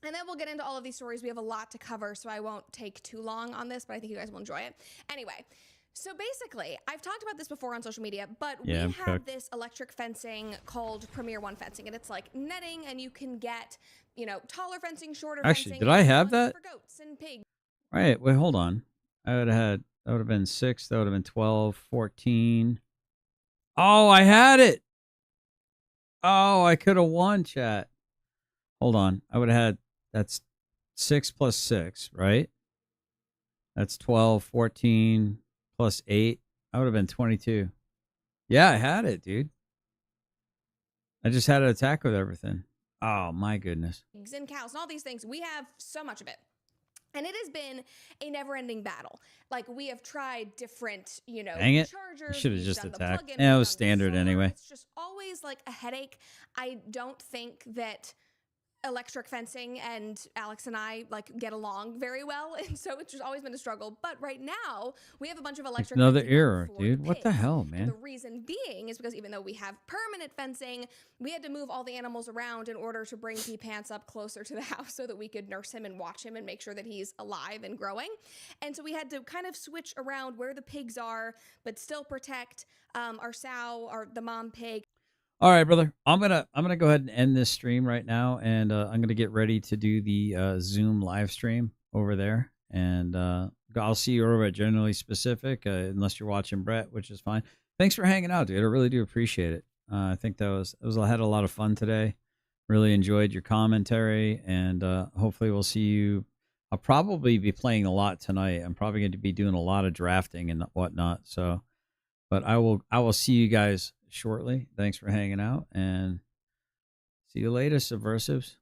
And then we'll get into all of these stories. We have a lot to cover, so I won't take too long on this, but I think you guys will enjoy it. Anyway, so basically, I've talked about this before on social media, but we have this electric fencing called Premier One Fencing, and it's like netting, and you can get, taller fencing, shorter fencing. Actually, did I have that? For goats and pigs. Right, wait, hold on. That would have been 6, that would have been 12, 14. Oh, I had it. Oh, I could have won, chat. Hold on. I would have had... That's 6 plus 6, right? That's 12, 14 plus 8. I would have been 22. Yeah, I had it, dude. I just had to attack with everything. Oh, my goodness. Pigs and cows and all these things. We have so much of it. And it has been a never-ending battle. Like, we have tried different, Dang it. chargers. Should have we've just done the attacked. plug-in, Yeah, it we've was done the standard solar. anyway. It's just always like a headache. I don't think that electric fencing and Alex and I get along very well, and so it's just always been a struggle. But right now we have a bunch of electric Another fencing error, for dude. the What the pigs. hell, And man? the reason being is because even though we have permanent fencing, we had to move all the animals around in order to bring Pee Pants up closer to the house so that we could nurse him and watch him and make sure that he's alive and growing. And so we had to kind of switch around where the pigs are, but still protect our sow, the mom pig. All right, brother. I'm gonna go ahead and end this stream right now, and I'm gonna get ready to do the Zoom live stream over there, and I'll see you over at Generally Specific, unless you're watching Brett, which is fine. Thanks for hanging out, dude. I really do appreciate it. I think I had a lot of fun today. Really enjoyed your commentary, and hopefully we'll see you. I'll probably be playing a lot tonight. I'm probably going to be doing a lot of drafting and whatnot. So, but I will see you guys shortly. Thanks for hanging out, and see you later, Subversives.